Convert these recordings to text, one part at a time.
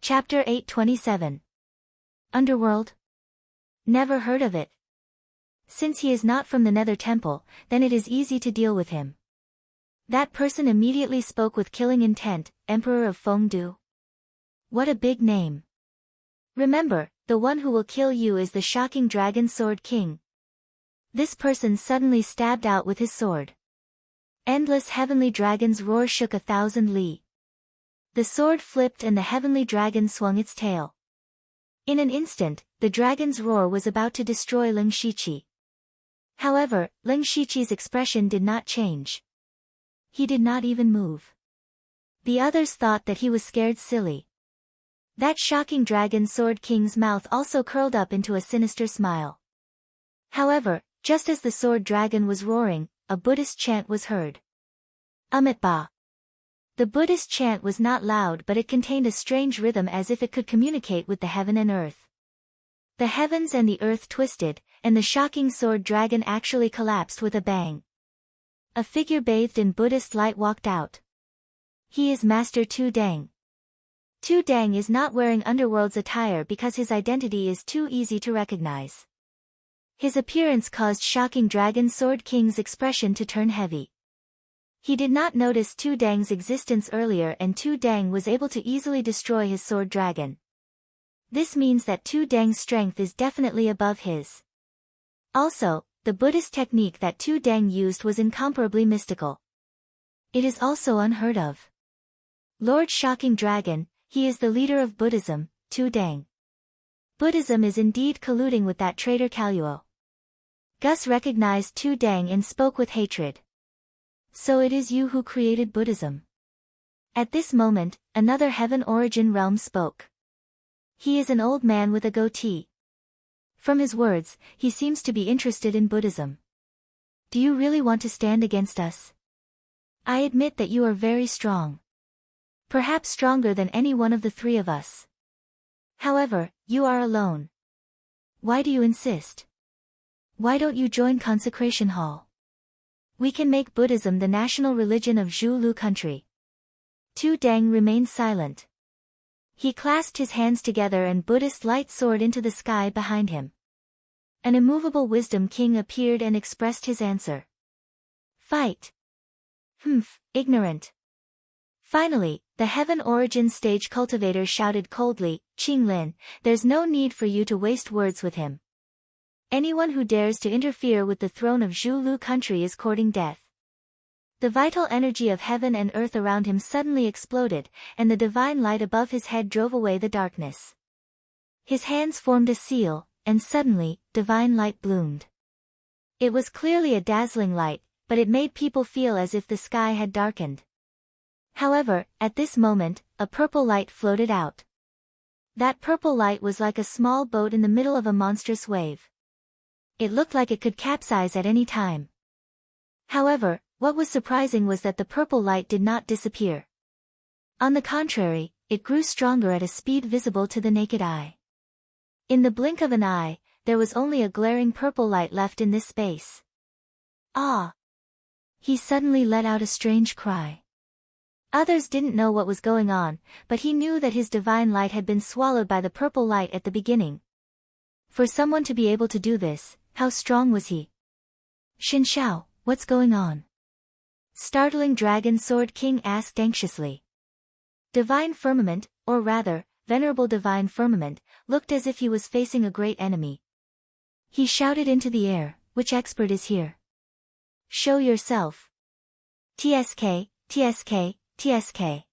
Chapter 827. Underworld? Never heard of it. Since he is not from the Nether Temple, then it is easy to deal with him. That person immediately spoke with killing intent, Emperor of Fengdu. What a big name. Remember, the one who will kill you is the shocking Dragon Sword King. This person suddenly stabbed out with his sword. Endless heavenly dragon's roar shook 1,000 li. The sword flipped and the heavenly dragon swung its tail. In an instant, the dragon's roar was about to destroy Ling Shiqi. However, Ling Shiqi's expression did not change. He did not even move. The others thought that he was scared silly. That shocking Dragon Sword King's mouth also curled up into a sinister smile. However, just as the sword dragon was roaring, a Buddhist chant was heard. Amitabha. The Buddhist chant was not loud, but it contained a strange rhythm as if it could communicate with the heaven and earth. The heavens and the earth twisted, and the shocking sword dragon actually collapsed with a bang. A figure bathed in Buddhist light walked out. He is Master Tu Dang. Tu Dang is not wearing Underworld's attire because his identity is too easy to recognize. His appearance caused shocking Dragon Sword King's expression to turn heavy. He did not notice Tu Dang's existence earlier, and Tu Dang was able to easily destroy his sword dragon. This means that Tu Dang's strength is definitely above his. Also, the Buddhist technique that Tu Dang used was incomparably mystical. It is also unheard of. Lord Shocking Dragon, he is the leader of Buddhism, Tu Dang. Buddhism is indeed colluding with that traitor Kaluo. Gus recognized Tu Dang and spoke with hatred. So it is you who created Buddhism. At this moment, another Heaven Origin realm spoke. He is an old man with a goatee. From his words, he seems to be interested in Buddhism. Do you really want to stand against us? I admit that you are very strong. Perhaps stronger than any one of the three of us. However, you are alone. Why do you insist? Why don't you join Consecration Hall? We can make Buddhism the national religion of Zhulu country. Tu Dang remained silent. He clasped his hands together and Buddhist light soared into the sky behind him. An immovable wisdom king appeared and expressed his answer. Fight. Ignorant. Finally, the Heaven Origin stage cultivator shouted coldly, Qinglin, there's no need for you to waste words with him. Anyone who dares to interfere with the throne of Zhulu country is courting death. The vital energy of heaven and earth around him suddenly exploded, and the divine light above his head drove away the darkness. His hands formed a seal, and suddenly, divine light bloomed. It was clearly a dazzling light, but it made people feel as if the sky had darkened. However, at this moment, a purple light floated out. That purple light was like a small boat in the middle of a monstrous wave. It looked like it could capsize at any time. However, what was surprising was that the purple light did not disappear. On the contrary, it grew stronger at a speed visible to the naked eye. In the blink of an eye, there was only a glaring purple light left in this space. Ah! He suddenly let out a strange cry. Others didn't know what was going on, but he knew that his divine light had been swallowed by the purple light at the beginning. For someone to be able to do this, how strong was he? Shinshao, what's going on? Startling Dragon Sword King asked anxiously. Divine Firmament, or rather, Venerable Divine Firmament, looked as if he was facing a great enemy. He shouted into the air, which expert is here? Show yourself. TSK, TSK, TSK.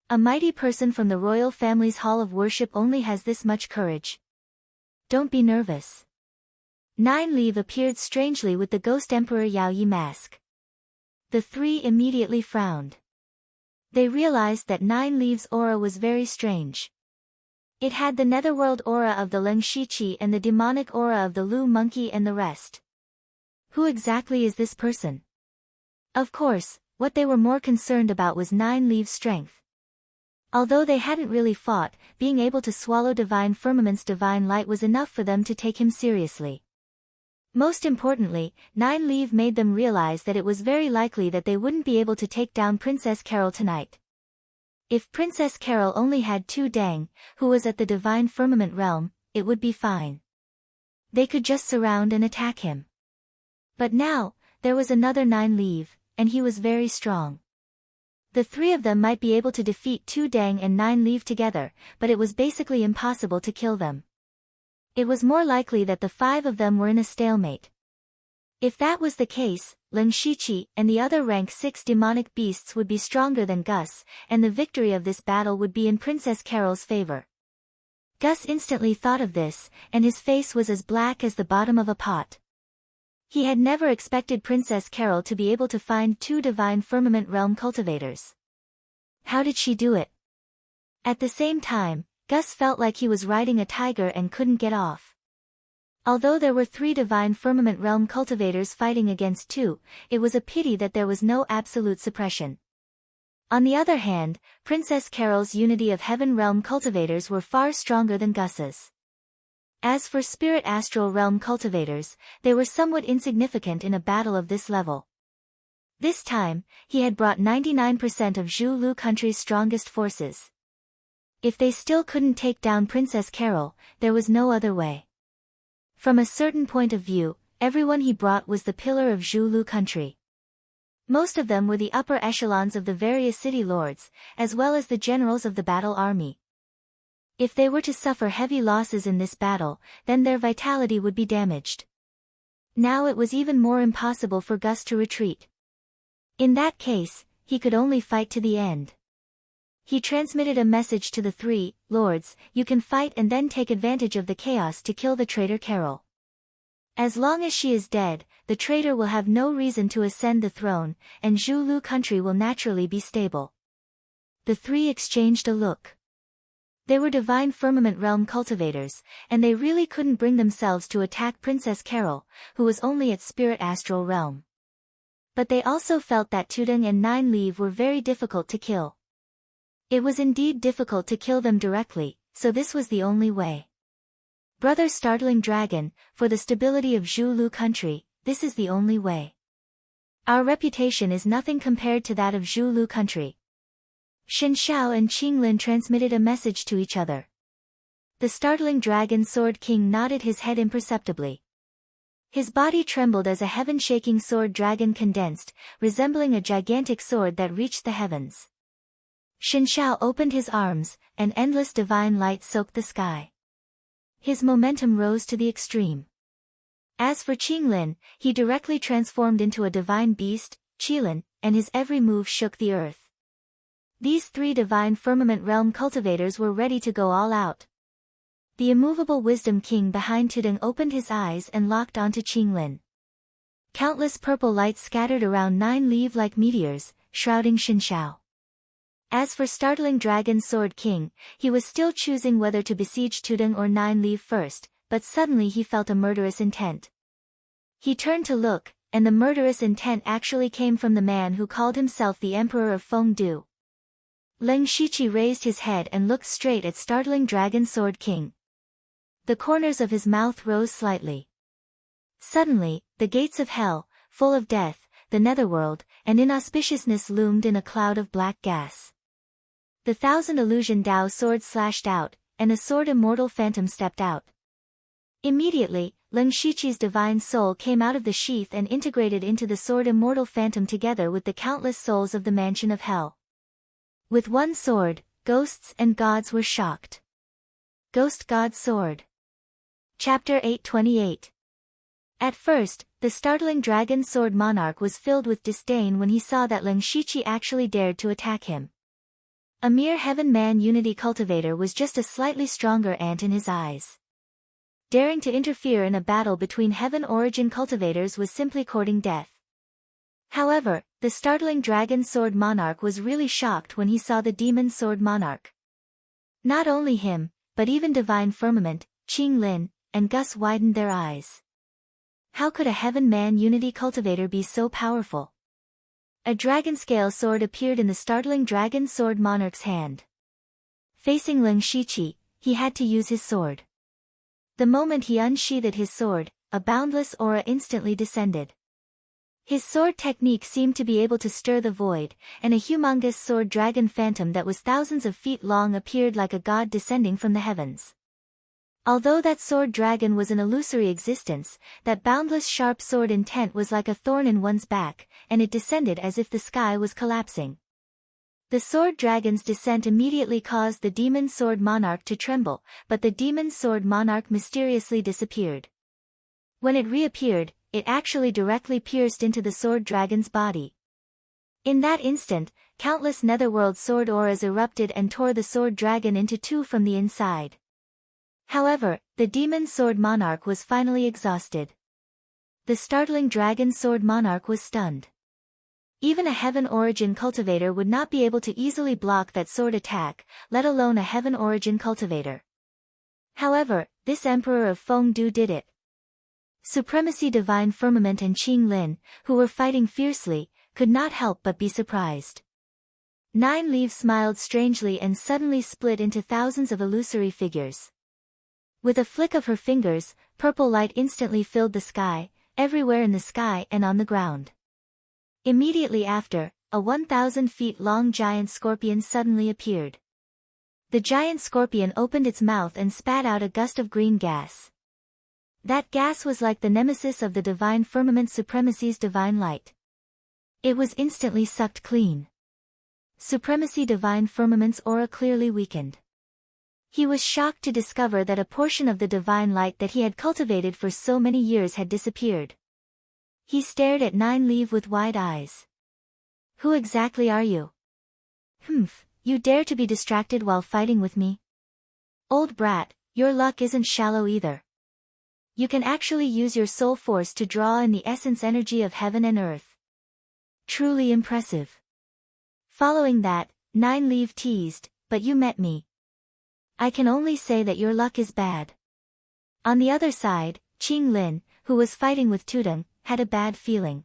A mighty person from the royal family's hall of worship only has this much courage. Don't be nervous. Nine Leave appeared strangely with the Ghost Emperor Yao Yi mask. The three immediately frowned. They realized that Nine Leaves' aura was very strange. It had the netherworld aura of the Ling Shiqi and the demonic aura of the Lu Monkey and the rest. Who exactly is this person? Of course, what they were more concerned about was Nine Leaves' strength. Although they hadn't really fought, being able to swallow Divine Firmament's divine light was enough for them to take him seriously. Most importantly, Nine Leave made them realize that it was very likely that they wouldn't be able to take down Princess Carol tonight. If Princess Carol only had Tu Dang, who was at the divine firmament realm, it would be fine. They could just surround and attack him. But now, there was another 9 Leave, and he was very strong. The 3 of them might be able to defeat Tu Dang and 9 Leave together, but it was basically impossible to kill them. It was more likely that the 5 of them were in a stalemate. If that was the case, Leng Shiqi and the other rank 6 demonic beasts would be stronger than Gus, and the victory of this battle would be in Princess Carol's favor. Gus instantly thought of this, and his face was as black as the bottom of a pot. He had never expected Princess Carol to be able to find 2 divine firmament realm cultivators. How did she do it? At the same time, Gus felt like he was riding a tiger and couldn't get off. Although there were 3 divine firmament realm cultivators fighting against 2, it was a pity that there was no absolute suppression. On the other hand, Princess Carol's unity of heaven realm cultivators were far stronger than Gus's. As for spirit astral realm cultivators, they were somewhat insignificant in a battle of this level. This time, he had brought 99% of Zhu Lu country's strongest forces. If they still couldn't take down Princess Carol, there was no other way. From a certain point of view, everyone he brought was the pillar of Zhu Lu country. Most of them were the upper echelons of the various city lords, as well as the generals of the battle army. If they were to suffer heavy losses in this battle, then their vitality would be damaged. Now it was even more impossible for Gus to retreat. In that case, he could only fight to the end. He transmitted a message to the 3 lords: "You can fight and then take advantage of the chaos to kill the traitor Carol. As long as she is dead, the traitor will have no reason to ascend the throne, and Zhu Lu country will naturally be stable." The 3 exchanged a look. They were divine firmament realm cultivators, and they really couldn't bring themselves to attack Princess Carol, who was only at spirit astral realm. But they also felt that Tudong and 9 Leave were very difficult to kill. It was indeed difficult to kill them directly, so this was the only way. Brother Startling Dragon, for the stability of Zhu Lu country, this is the only way. Our reputation is nothing compared to that of Zhu Lu country. Xin Xiao and Qing Lin transmitted a message to each other. The Startling Dragon Sword King nodded his head imperceptibly. His body trembled as a heaven-shaking sword dragon condensed, resembling a gigantic sword that reached the heavens. Xin Xiao opened his arms, and endless divine light soaked the sky. His momentum rose to the extreme. As for Qing Lin, he directly transformed into a divine beast, Qilin, and his every move shook the earth. These 3 divine firmament realm cultivators were ready to go all out. The immovable wisdom king behind Tudong opened his eyes and locked onto Qing Lin. Countless purple lights scattered around 9 Leave like meteors, shrouding Xin Xiao. As for Startling Dragon Sword King, he was still choosing whether to besiege Tudong or 9 Leave first, but suddenly he felt a murderous intent. He turned to look, and the murderous intent actually came from the man who called himself the Emperor of Fengdu. Leng Shiqi raised his head and looked straight at Startling Dragon Sword King. The corners of his mouth rose slightly. Suddenly, the gates of hell, full of death, the netherworld, and inauspiciousness loomed in a cloud of black gas. The 1,000 illusion Dao swords slashed out, and a sword immortal phantom stepped out. Immediately, Leng Shiqi's divine soul came out of the sheath and integrated into the sword immortal phantom together with the countless souls of the mansion of hell. With one sword, ghosts and gods were shocked. Ghost God Sword. Chapter 828. At first, the Startling Dragon Sword Monarch was filled with disdain when he saw that Leng Shiqi actually dared to attack him. A mere Heaven Man Unity cultivator was just a slightly stronger ant in his eyes. Daring to interfere in a battle between Heaven Origin cultivators was simply courting death. However, the Startling Dragon Sword Monarch was really shocked when he saw the Demon Sword Monarch. Not only him, but even Divine Firmament, Qing Lin, and Gus widened their eyes. How could a Heaven Man Unity cultivator be so powerful? A dragon scale sword appeared in the Startling Dragon Sword Monarch's hand. Facing Leng Shiqi, he had to use his sword. The moment he unsheathed his sword, a boundless aura instantly descended. His sword technique seemed to be able to stir the void, and a humongous sword dragon phantom that was thousands of feet long appeared like a god descending from the heavens. Although that sword dragon was an illusory existence, that boundless sharp sword intent was like a thorn in one's back, and it descended as if the sky was collapsing. The sword dragon's descent immediately caused the demon sword monarch to tremble, but the demon sword monarch mysteriously disappeared. When it reappeared, it actually directly pierced into the sword dragon's body. In that instant, countless netherworld sword auras erupted and tore the sword dragon into two from the inside. However, the demon sword monarch was finally exhausted. The startling dragon sword monarch was stunned. Even a heaven origin cultivator would not be able to easily block that sword attack, let alone a heaven origin cultivator. However, this emperor of Fengdu did it. Supremacy Divine Firmament and Qing Lin, who were fighting fiercely, could not help but be surprised. Nine Leaves smiled strangely and suddenly split into thousands of illusory figures. With a flick of her fingers, purple light instantly filled the sky, everywhere in the sky and on the ground. Immediately after, a 1,000 feet long giant scorpion suddenly appeared. The giant scorpion opened its mouth and spat out a gust of green gas. That gas was like the nemesis of the Divine Firmament Supremacy's divine light. It was instantly sucked clean. Supremacy Divine Firmament's aura clearly weakened. He was shocked to discover that a portion of the divine light that he had cultivated for so many years had disappeared. He stared at Nine Leaf with wide eyes. Who exactly are you? Humph, you dare to be distracted while fighting with me? Old brat, your luck isn't shallow either. You can actually use your soul force to draw in the essence energy of heaven and earth. Truly impressive. Following that, Nine Leaf teased, but you met me. I can only say that your luck is bad. On the other side, Qing Lin, who was fighting with Tudong, had a bad feeling.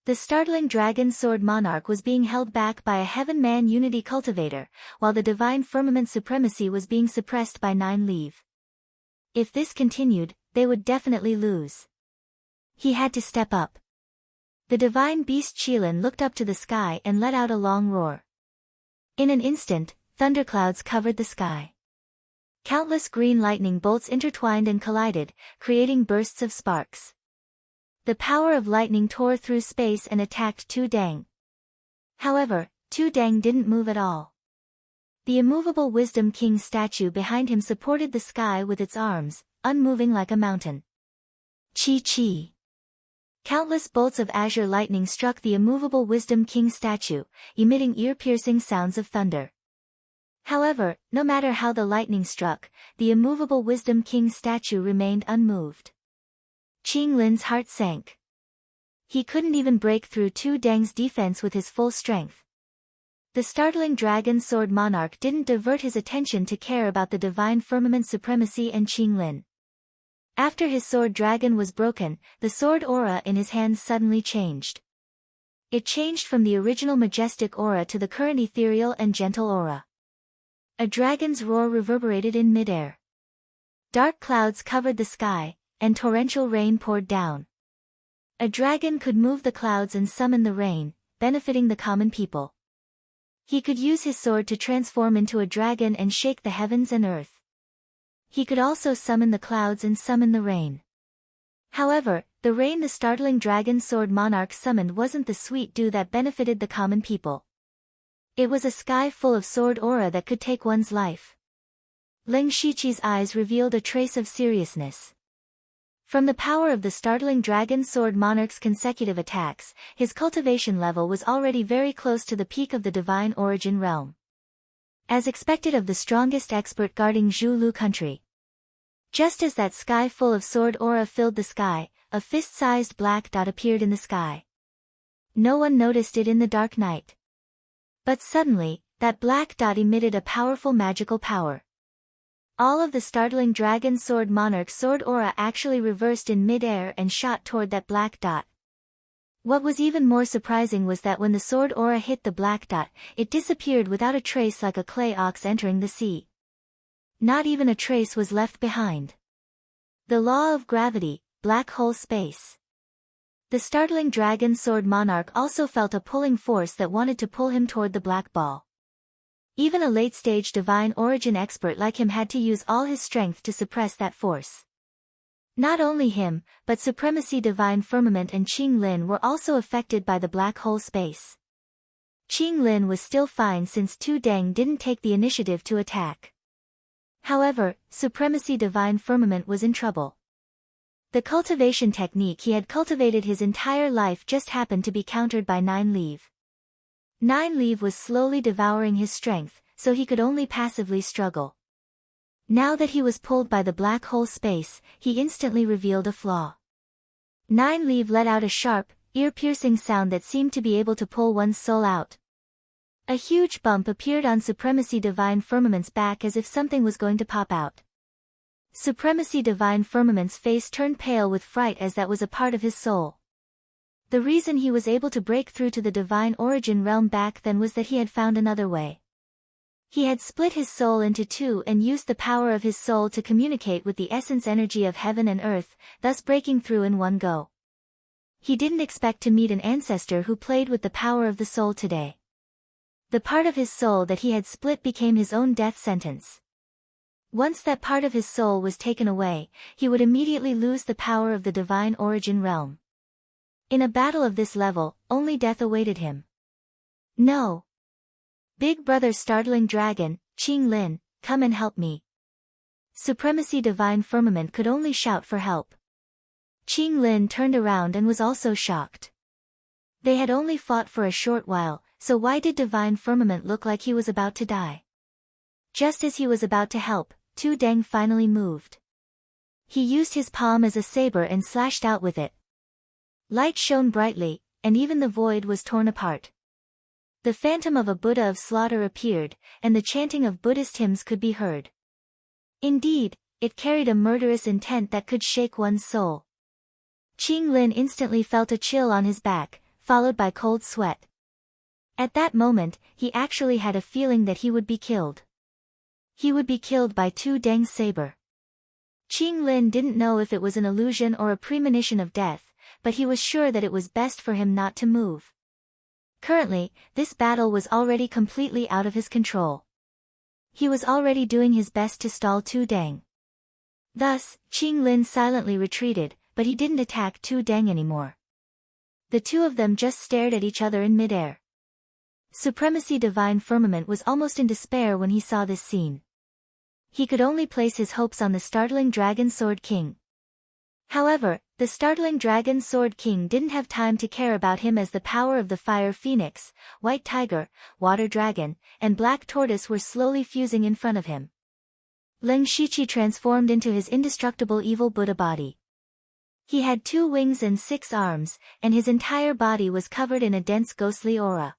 The startling dragon sword monarch was being held back by a heaven man unity cultivator, while the divine firmament supremacy was being suppressed by Nine Leaf. If this continued, they would definitely lose. He had to step up. The divine beast Qilin looked up to the sky and let out a long roar. In an instant, thunderclouds covered the sky. Countless green lightning bolts intertwined and collided, creating bursts of sparks. The power of lightning tore through space and attacked Tudong. However, Tudong didn't move at all. The immovable Wisdom King statue behind him supported the sky with its arms, unmoving like a mountain. Chi-chi. Countless bolts of azure lightning struck the immovable Wisdom King statue, emitting ear-piercing sounds of thunder. However, no matter how the lightning struck, the immovable Wisdom King statue remained unmoved. Qing Lin's heart sank. He couldn't even break through Tudong's defense with his full strength. The startling dragon sword monarch didn't divert his attention to care about the divine firmament supremacy and Qing Lin. After his sword dragon was broken, the sword aura in his hands suddenly changed. It changed from the original majestic aura to the current ethereal and gentle aura. A dragon's roar reverberated in midair. Dark clouds covered the sky, and torrential rain poured down. A dragon could move the clouds and summon the rain, benefiting the common people. He could use his sword to transform into a dragon and shake the heavens and earth. He could also summon the clouds and summon the rain. However, the rain the startling dragon sword monarch summoned wasn't the sweet dew that benefited the common people. It was a sky full of sword aura that could take one's life. Ling Shiqi's eyes revealed a trace of seriousness. From the power of the startling dragon sword monarch's consecutive attacks, his cultivation level was already very close to the peak of the divine origin realm. As expected of the strongest expert guarding Zhulu country. Just as that sky full of sword aura filled the sky, a fist-sized black dot appeared in the sky. No one noticed it in the dark night. But suddenly, that black dot emitted a powerful magical power. All of the startling dragon sword monarch's sword aura actually reversed in mid-air and shot toward that black dot. What was even more surprising was that when the sword aura hit the black dot, it disappeared without a trace like a clay ox entering the sea. Not even a trace was left behind. The law of gravity, black hole space. The startling dragon sword monarch also felt a pulling force that wanted to pull him toward the black ball. Even a late-stage divine origin expert like him had to use all his strength to suppress that force. Not only him, but Supremacy Divine Firmament and Qing Lin were also affected by the black hole space. Qing Lin was still fine since Tu Deng didn't take the initiative to attack. However, Supremacy Divine Firmament was in trouble. The cultivation technique he had cultivated his entire life just happened to be countered by Nine Leave. Nine Leave was slowly devouring his strength, so he could only passively struggle. Now that he was pulled by the black hole space, he instantly revealed a flaw. Nine Leave let out a sharp, ear-piercing sound that seemed to be able to pull one's soul out. A huge bump appeared on Supremacy Divine Firmament's back as if something was going to pop out. Supremacy Divine Firmament's face turned pale with fright as that was a part of his soul. The reason he was able to break through to the divine origin realm back then was that he had found another way. He had split his soul into two and used the power of his soul to communicate with the essence energy of heaven and earth, thus breaking through in one go. He didn't expect to meet an ancestor who played with the power of the soul today. The part of his soul that he had split became his own death sentence. Once that part of his soul was taken away, he would immediately lose the power of the divine origin realm. In a battle of this level, only death awaited him. No! Big Brother Startling Dragon, Qing Lin, come and help me. Supremacy Divine Firmament could only shout for help. Qing Lin turned around and was also shocked. They had only fought for a short while, so why did Divine Firmament look like he was about to die? Just as he was about to help, Tu Deng finally moved. He used his palm as a saber and slashed out with it. Light shone brightly, and even the void was torn apart. The phantom of a Buddha of slaughter appeared, and the chanting of Buddhist hymns could be heard. Indeed, it carried a murderous intent that could shake one's soul. Qing Lin instantly felt a chill on his back, followed by cold sweat. At that moment, he actually had a feeling that he would be killed. He would be killed by Tu Deng's saber. Qing Lin didn't know if it was an illusion or a premonition of death, but he was sure that it was best for him not to move. Currently, this battle was already completely out of his control. He was already doing his best to stall Tu Deng. Thus, Qing Lin silently retreated, but he didn't attack Tu Deng anymore. The two of them just stared at each other in midair. Supremacy Divine Firmament was almost in despair when he saw this scene. He could only place his hopes on the startling Dragon Sword King. However, the startling Dragon Sword King didn't have time to care about him as the power of the Fire Phoenix, White Tiger, Water Dragon, and Black Tortoise were slowly fusing in front of him. Leng Shiqi transformed into his indestructible evil Buddha body. He had 2 wings and 6 arms, and his entire body was covered in a dense ghostly aura.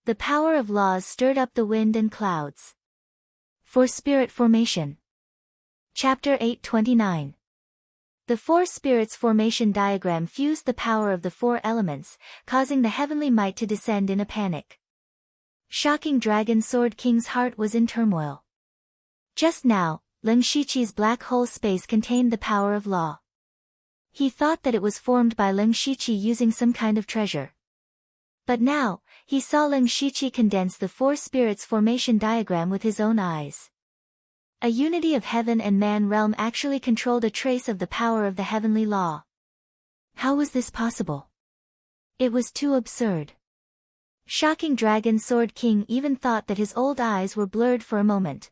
The power of laws stirred up the wind and clouds. For Spirit Formation. Chapter 829. The 4 spirits formation diagram fused the power of the 4 elements, causing the heavenly might to descend in a panic. Shocking Dragon Sword King's heart was in turmoil. Just now, Leng Shiqi's black hole space contained the power of law. He thought that it was formed by Leng Shiqi using some kind of treasure. But now, he saw Leng Shiqi condense the 4 spirits formation diagram with his own eyes. A unity of heaven and man realm actually controlled a trace of the power of the heavenly law. How was this possible? It was too absurd. Shocking Dragon Sword King even thought that his old eyes were blurred for a moment.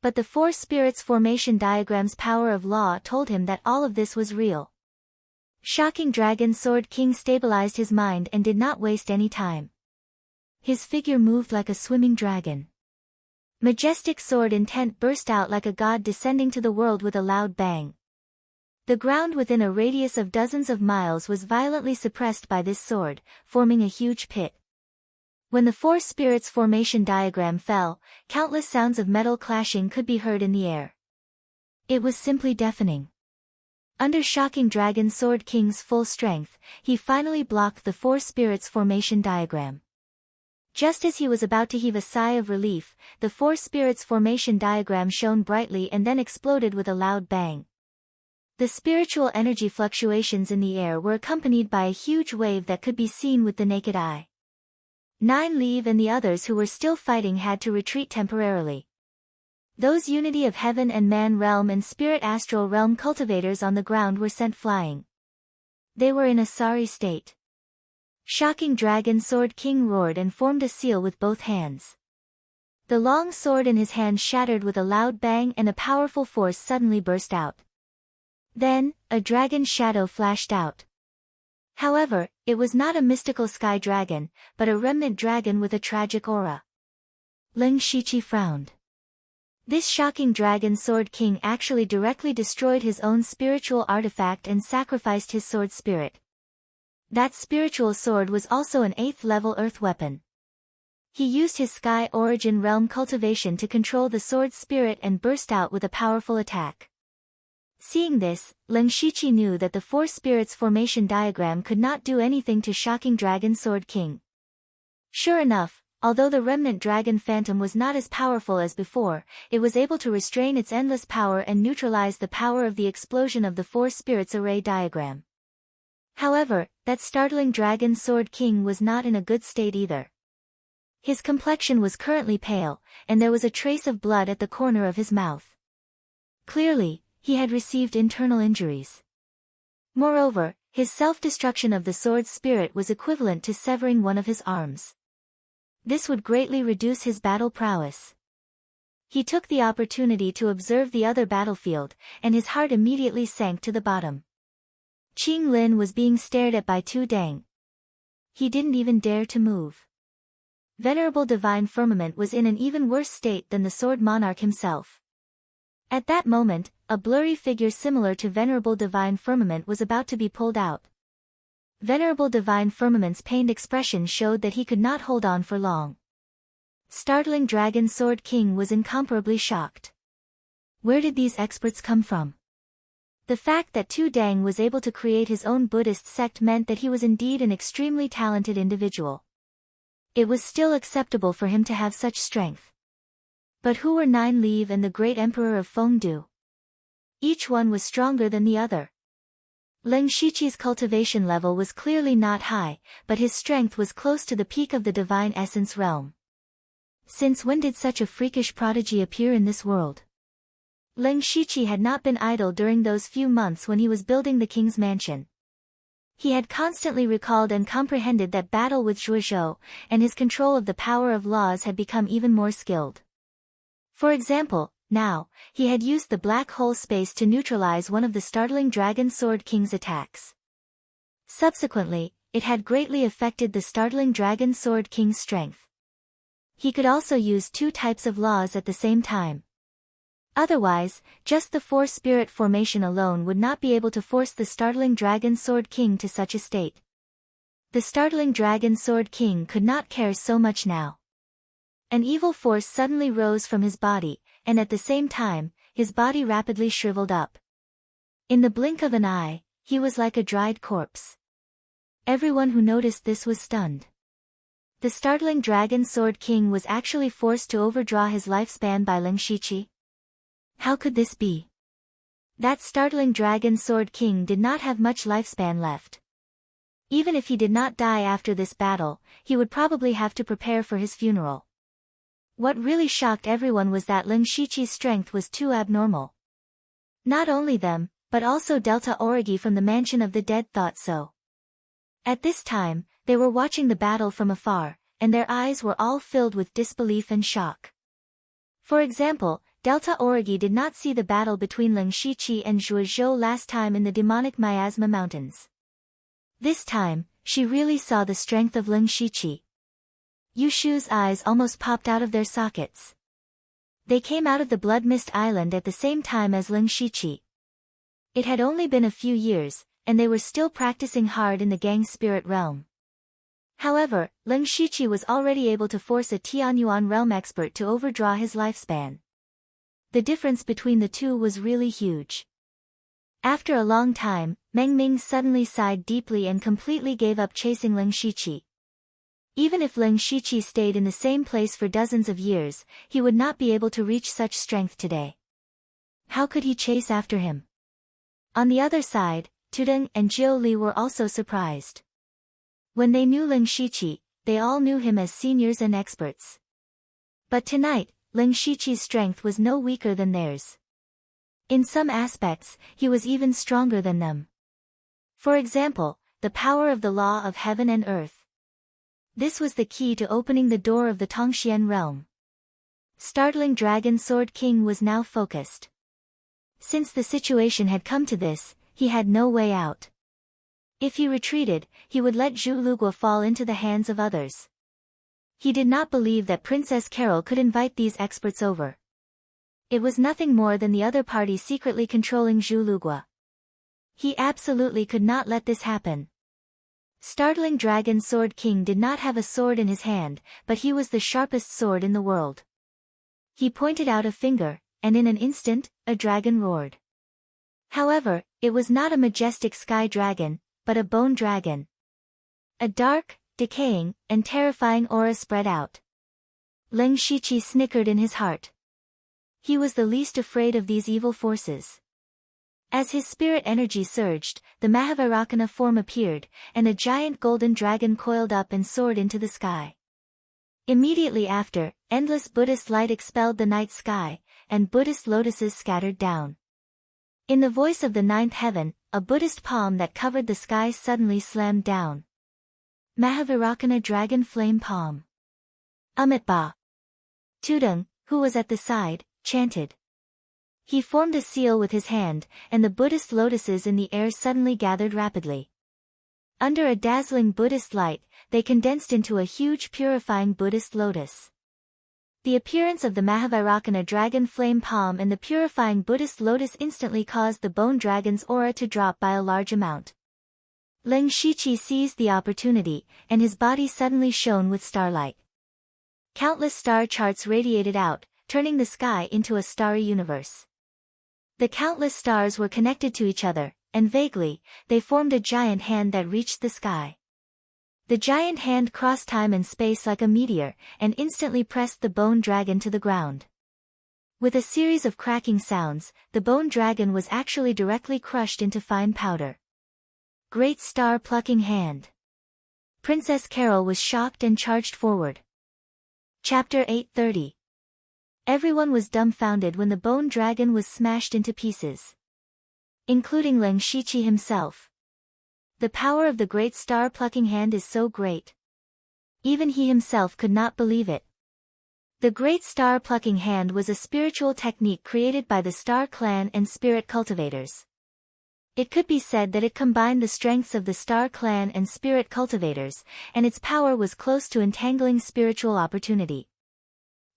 But the 4 spirits formation diagram's power of law told him that all of this was real. Shocking Dragon Sword King stabilized his mind and did not waste any time. His figure moved like a swimming dragon. Majestic sword intent burst out like a god descending to the world with a loud bang. The ground within a radius of dozens of miles was violently suppressed by this sword, forming a huge pit. When the 4 spirits formation diagram fell, countless sounds of metal clashing could be heard in the air. It was simply deafening. Under Shocking Dragon Sword King's full strength, he finally blocked the 4 spirits formation diagram. Just as he was about to heave a sigh of relief, the 4 spirits formation diagram shone brightly and then exploded with a loud bang. The spiritual energy fluctuations in the air were accompanied by a huge wave that could be seen with the naked eye. Nine Leave and the others who were still fighting had to retreat temporarily. Those Unity of Heaven and Man Realm and Spirit Astral Realm cultivators on the ground were sent flying. They were in a sorry state. Shocking Dragon Sword King roared and formed a seal with both hands. The long sword in his hand shattered with a loud bang and a powerful force suddenly burst out. Then, a dragon's shadow flashed out. However, it was not a mystical sky dragon, but a remnant dragon with a tragic aura. Ling Shiqi frowned. This shocking Dragon Sword King actually directly destroyed his own spiritual artifact and sacrificed his sword spirit. That spiritual sword was also an 8th level earth weapon. He used his Sky Origin Realm cultivation to control the sword spirit and burst out with a powerful attack. Seeing this, Ling Shiqi knew that the four spirits formation diagram could not do anything to shocking Dragon Sword King. Sure enough, although the remnant dragon phantom was not as powerful as before, it was able to restrain its endless power and neutralize the power of the explosion of the four spirits array diagram. However, that startling Dragon Sword King was not in a good state either. His complexion was currently pale, and there was a trace of blood at the corner of his mouth. Clearly, he had received internal injuries. Moreover, his self-destruction of the sword spirit was equivalent to severing one of his arms. This would greatly reduce his battle prowess. He took the opportunity to observe the other battlefield, and his heart immediately sank to the bottom. Qing Lin was being stared at by Tu Dang. He didn't even dare to move. Venerable Divine Firmament was in an even worse state than the Sword Monarch himself. At that moment, a blurry figure similar to Venerable Divine Firmament was about to be pulled out. Venerable Divine Firmament's pained expression showed that he could not hold on for long. Startling Dragon Sword King was incomparably shocked. Where did these experts come from? The fact that Tu Dang was able to create his own Buddhist sect meant that he was indeed an extremely talented individual. It was still acceptable for him to have such strength. But who were Nine Leave and the great emperor of Fengdu? Each one was stronger than the other. Ling Shiqi's cultivation level was clearly not high, but his strength was close to the peak of the divine essence realm. Since when did such a freakish prodigy appear in this world? Ling Shiqi had not been idle during those few months when he was building the king's mansion. He had constantly recalled and comprehended that battle with Zhuozhou, and his control of the power of laws had become even more skilled. For example, now, he had used the black hole space to neutralize one of the startling Dragon Sword King's attacks. Subsequently, it had greatly affected the startling Dragon Sword King's strength. He could also use two types of laws at the same time. Otherwise, just the four spirit formation alone would not be able to force the startling Dragon Sword King to such a state. The startling Dragon Sword King could not care so much now. An evil force suddenly rose from his body, and at the same time, his body rapidly shriveled up. In the blink of an eye, he was like a dried corpse. Everyone who noticed this was stunned. The startling Dragon Sword King was actually forced to overdraw his lifespan by Ling Shiqi. How could this be? That startling Dragon Sword King did not have much lifespan left. Even if he did not die after this battle, he would probably have to prepare for his funeral. What really shocked everyone was that Ling Shiqi's strength was too abnormal. Not only them, but also Delta Origi from the Mansion of the Dead thought so. At this time, they were watching the battle from afar, and their eyes were all filled with disbelief and shock. For example, Delta Origi did not see the battle between Ling Shiqi and Zhuozhou last time in the demonic Miasma Mountains. This time, she really saw the strength of Ling Shiqi. Yushu's eyes almost popped out of their sockets. They came out of the Blood Mist Island at the same time as Ling Shiqi. It had only been a few years, and they were still practicing hard in the Gang Spirit realm. However, Ling Shiqi was already able to force a Tianyuan realm expert to overdraw his lifespan. The difference between the two was really huge. After a long time, Meng Ming suddenly sighed deeply and completely gave up chasing Ling Shiqi. Even if Ling Shiqi stayed in the same place for dozens of years, he would not be able to reach such strength today. How could he chase after him? On the other side, Tudong and Jiu Li were also surprised. When they knew Ling Shiqi, they all knew him as seniors and experts. But tonight, Ling Shiqi's strength was no weaker than theirs. In some aspects, he was even stronger than them. For example, the power of the law of heaven and earth. This was the key to opening the door of the Tongxian realm. Startling Dragon Sword King was now focused. Since the situation had come to this, he had no way out. If he retreated, he would let Zhu Lugua fall into the hands of others. He did not believe that Princess Carol could invite these experts over. It was nothing more than the other party secretly controlling Zhu Lugua. He absolutely could not let this happen. Startling Dragon Sword King did not have a sword in his hand, but he was the sharpest sword in the world. He pointed out a finger, and in an instant, a dragon roared. However, it was not a majestic sky dragon, but a bone dragon. A dark, decaying, and terrifying aura spread out. Ling Shiqi snickered in his heart. He was the least afraid of these evil forces. As his spirit energy surged, the Mahavairakana form appeared, and a giant golden dragon coiled up and soared into the sky. Immediately after, endless Buddhist light expelled the night sky, and Buddhist lotuses scattered down. In the voice of the ninth heaven, a Buddhist palm that covered the sky suddenly slammed down. Mahavairakana Dragon Flame Palm. Amitba. Tudong, who was at the side, chanted. He formed a seal with his hand, and the Buddhist lotuses in the air suddenly gathered rapidly. Under a dazzling Buddhist light, they condensed into a huge purifying Buddhist lotus. The appearance of the Mahavairakana Dragon Flame Palm and the purifying Buddhist lotus instantly caused the bone dragon's aura to drop by a large amount. Ling Shiqi seized the opportunity, and his body suddenly shone with starlight. Countless star charts radiated out, turning the sky into a starry universe. The countless stars were connected to each other, and vaguely, they formed a giant hand that reached the sky. The giant hand crossed time and space like a meteor, and instantly pressed the bone dragon to the ground. With a series of cracking sounds, the bone dragon was actually directly crushed into fine powder. Great star-plucking hand. Princess Carol was shocked and charged forward. Chapter 830. Everyone was dumbfounded when the bone dragon was smashed into pieces. Including Ling Shiqi himself. The power of the great star-plucking hand is so great. Even he himself could not believe it. The great star-plucking hand was a spiritual technique created by the Star Clan and spirit cultivators. It could be said that it combined the strengths of the Star Clan and spirit cultivators, and its power was close to entangling spiritual opportunity.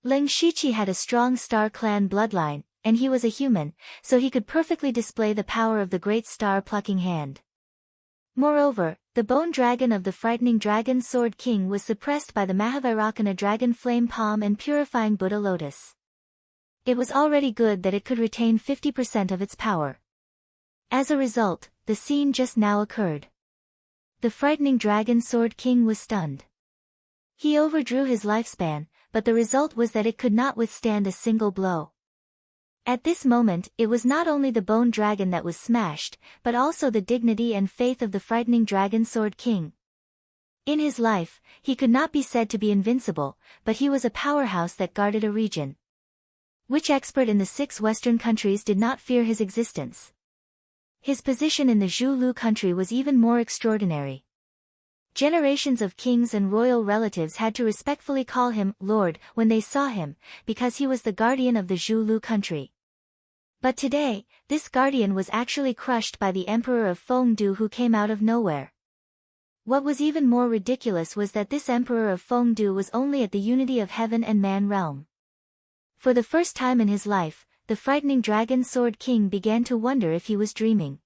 Ling Shiqi had a strong Star Clan bloodline, and he was a human, so he could perfectly display the power of the great star-plucking hand. Moreover, the bone dragon of the frightening Dragon Sword King was suppressed by the Mahavairakana Dragon Flame Palm and purifying Buddha Lotus. It was already good that it could retain 50% of its power. As a result, the scene just now occurred. The frightening Dragon Sword King was stunned. He overdrew his lifespan, but the result was that it could not withstand a single blow. At this moment, it was not only the bone dragon that was smashed, but also the dignity and faith of the frightening Dragon Sword King. In his life, he could not be said to be invincible, but he was a powerhouse that guarded a region. Which expert in the 6 Western countries did not fear his existence? His position in the Zhu Lu country was even more extraordinary. Generations of kings and royal relatives had to respectfully call him Lord when they saw him, because he was the guardian of the Zhu Lu country. But today, this guardian was actually crushed by the Emperor of Fengdu who came out of nowhere. What was even more ridiculous was that this Emperor of Fengdu was only at the unity of heaven and man realm. For the first time in his life, the frightening Dragon Sword King began to wonder if he was dreaming.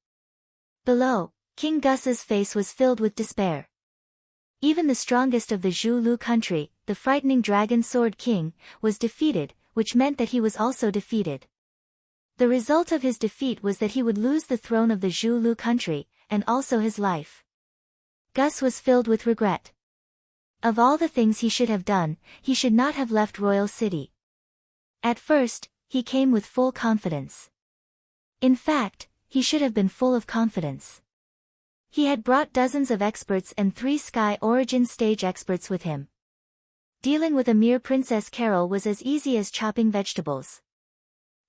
Below, King Gus's face was filled with despair. Even the strongest of the Zhu Lu country, the frightening Dragon Sword King, was defeated, which meant that he was also defeated. The result of his defeat was that he would lose the throne of the Zhu Lu country, and also his life. Gus was filled with regret. Of all the things he should have done, he should not have left Royal City. At first, he came with full confidence. In fact, He should have been full of confidence. He had brought dozens of experts and 3 Sky Origin stage experts with him. Dealing with a mere Princess Carol was as easy as chopping vegetables.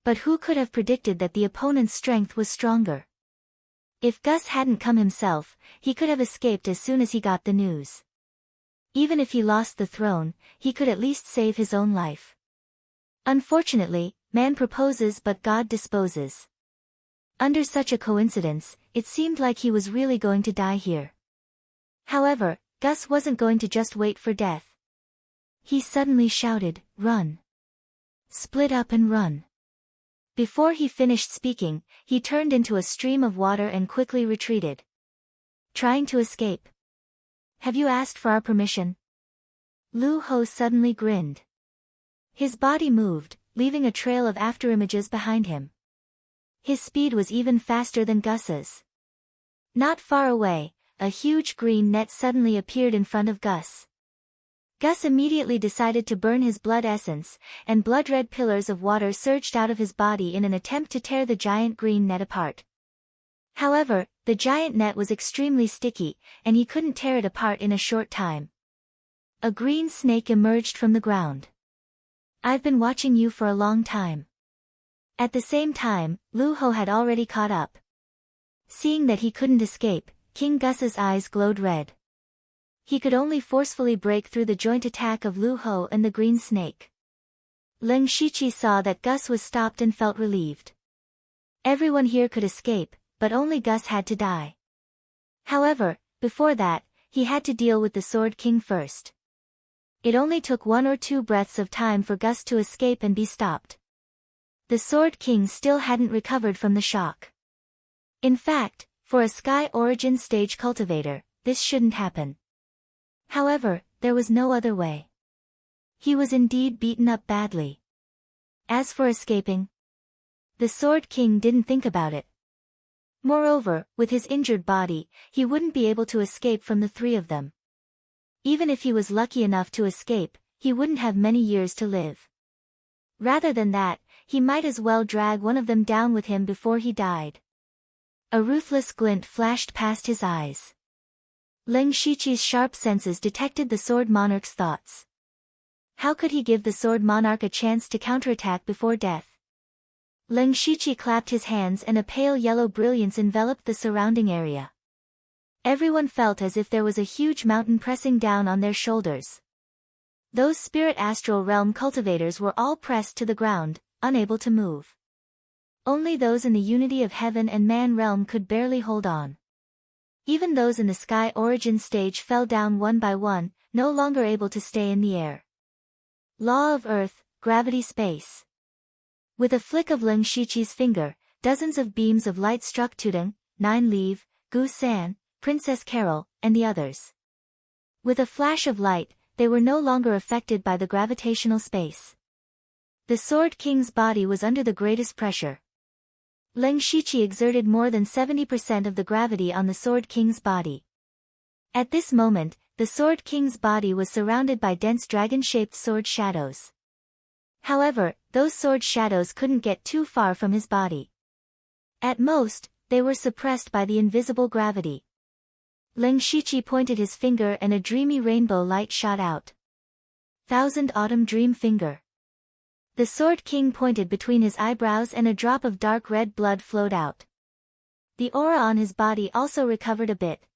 But who could have predicted that the opponent's strength was stronger? If Gus hadn't come himself, he could have escaped as soon as he got the news. Even if he lost the throne, he could at least save his own life. Unfortunately, man proposes but God disposes. Under such a coincidence, it seemed like he was really going to die here. However, Gus wasn't going to just wait for death. He suddenly shouted, "Run! Split up and run!" Before he finished speaking, he turned into a stream of water and quickly retreated. Trying to escape. "Have you asked for our permission?" Lu Ho suddenly grinned. His body moved, leaving a trail of afterimages behind him. His speed was even faster than Gus's. Not far away, a huge green net suddenly appeared in front of Gus. Gus immediately decided to burn his blood essence, and blood-red pillars of water surged out of his body in an attempt to tear the giant green net apart. However, the giant net was extremely sticky, and he couldn't tear it apart in a short time. A green snake emerged from the ground. "I've been watching you for a long time." At the same time, Lu Ho had already caught up. Seeing that he couldn't escape, King Gus's eyes glowed red. He could only forcefully break through the joint attack of Lu Ho and the green snake. Leng Shiqi saw that Gus was stopped and felt relieved. Everyone here could escape, but only Gus had to die. However, before that, he had to deal with the Sword King first. It only took 1 or 2 breaths of time for Gus to escape and be stopped. The Sword King still hadn't recovered from the shock. In fact, for a Sky Origin stage cultivator, this shouldn't happen. However, there was no other way. He was indeed beaten up badly. As for escaping, the Sword King didn't think about it. Moreover, with his injured body, he wouldn't be able to escape from the 3 of them. Even if he was lucky enough to escape, he wouldn't have many years to live. Rather than that, he might as well drag one of them down with him before he died. A ruthless glint flashed past his eyes. Leng Shiqi's sharp senses detected the Sword Monarch's thoughts. How could he give the Sword Monarch a chance to counterattack before death? Leng Shiqi clapped his hands and a pale yellow brilliance enveloped the surrounding area. Everyone felt as if there was a huge mountain pressing down on their shoulders. Those spirit astral realm cultivators were all pressed to the ground, unable to move. Only those in the unity of heaven and man realm could barely hold on. Even those in the Sky Origin stage fell down one by one, no longer able to stay in the air. Law of Earth, Gravity Space. With a flick of Leng Shiqi's finger, dozens of beams of light struck Tudong, Nine Leaf, Gu San, Princess Carol, and the others. With a flash of light, they were no longer affected by the gravitational space. The Sword King's body was under the greatest pressure. Leng Shiqi exerted more than 70% of the gravity on the Sword King's body. At this moment, the Sword King's body was surrounded by dense dragon-shaped sword shadows. However, those sword shadows couldn't get too far from his body. At most, they were suppressed by the invisible gravity. Leng Shiqi pointed his finger and a dreamy rainbow light shot out. Thousand Autumn Dream Finger. The Sword King pointed between his eyebrows and a drop of dark red blood flowed out. The aura on his body also recovered a bit.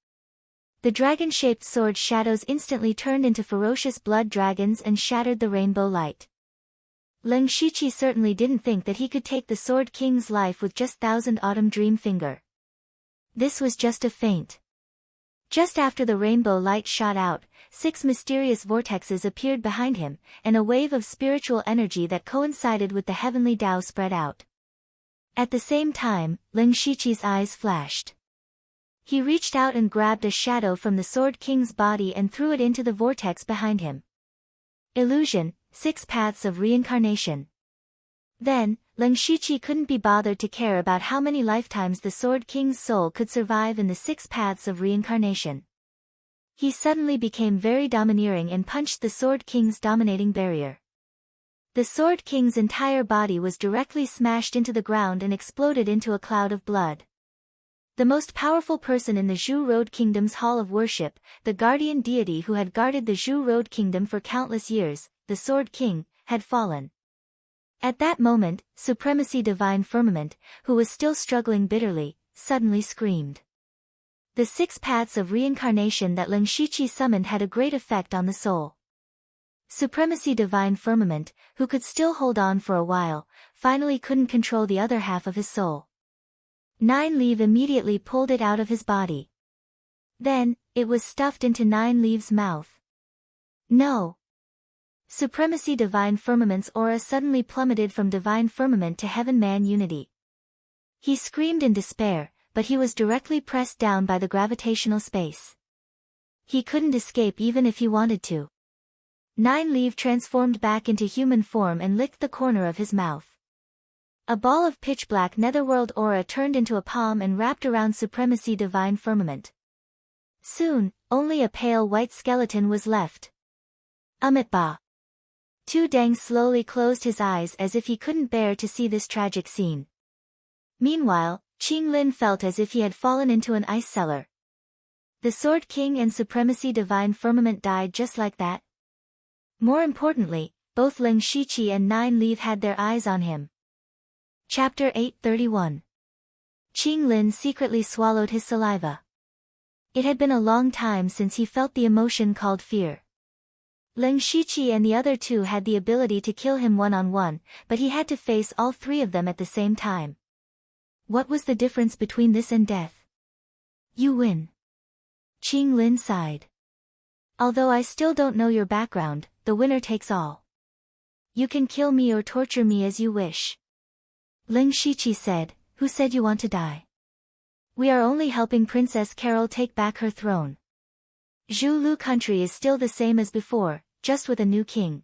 The dragon-shaped sword shadows instantly turned into ferocious blood dragons and shattered the rainbow light. Leng Shiqi certainly didn't think that he could take the Sword King's life with just Thousand Autumn Dream Finger. This was just a feint. Just after the rainbow light shot out, 6 mysterious vortexes appeared behind him, and a wave of spiritual energy that coincided with the heavenly Tao spread out. At the same time, Leng Shiqi's eyes flashed. He reached out and grabbed a shadow from the Sword King's body and threw it into the vortex behind him. Illusion, 6 Paths of Reincarnation. Then, Leng Shiqi couldn't be bothered to care about how many lifetimes the Sword King's soul could survive in the 6 Paths of Reincarnation. He suddenly became very domineering and punched the Sword King's dominating barrier. The Sword King's entire body was directly smashed into the ground and exploded into a cloud of blood. The most powerful person in the Zhu Road Kingdom's Hall of Worship, the guardian deity who had guarded the Zhu Road Kingdom for countless years, the Sword King, had fallen. At that moment, Supremacy Divine Firmament, who was still struggling bitterly, suddenly screamed. The 6 paths of reincarnation that Ling Shiqi summoned had a great effect on the soul. Supremacy Divine Firmament, who could still hold on for a while, finally couldn't control the other half of his soul. Nine Leaf immediately pulled it out of his body. Then, it was stuffed into Nine Leaf's mouth. No! Supremacy Divine Firmament's aura suddenly plummeted from Divine Firmament to Heaven-Man Unity. He screamed in despair, but he was directly pressed down by the gravitational space. He couldn't escape even if he wanted to. Nine Leaf transformed back into human form and licked the corner of his mouth. A ball of pitch-black netherworld aura turned into a palm and wrapped around Supremacy Divine Firmament. Soon, only a pale white skeleton was left. Ba. Tu Deng slowly closed his eyes as if he couldn't bear to see this tragic scene. Meanwhile, Qing Lin felt as if he had fallen into an ice cellar. The Sword King and Supremacy Divine Firmament died just like that. More importantly, both Ling Shiqi and Nine Leaf had their eyes on him. Chapter 831. Qing Lin secretly swallowed his saliva. It had been a long time since he felt the emotion called fear. Ling Shiqi and the other 2 had the ability to kill him one-on-one, but he had to face all 3 of them at the same time. What was the difference between this and death? You win. Qing Lin sighed. Although I still don't know your background, the winner takes all. You can kill me or torture me as you wish. Ling Shiqi said, Who said you want to die? We are only helping Princess Carol take back her throne. Zhu Lu country is still the same as before, just with a new king.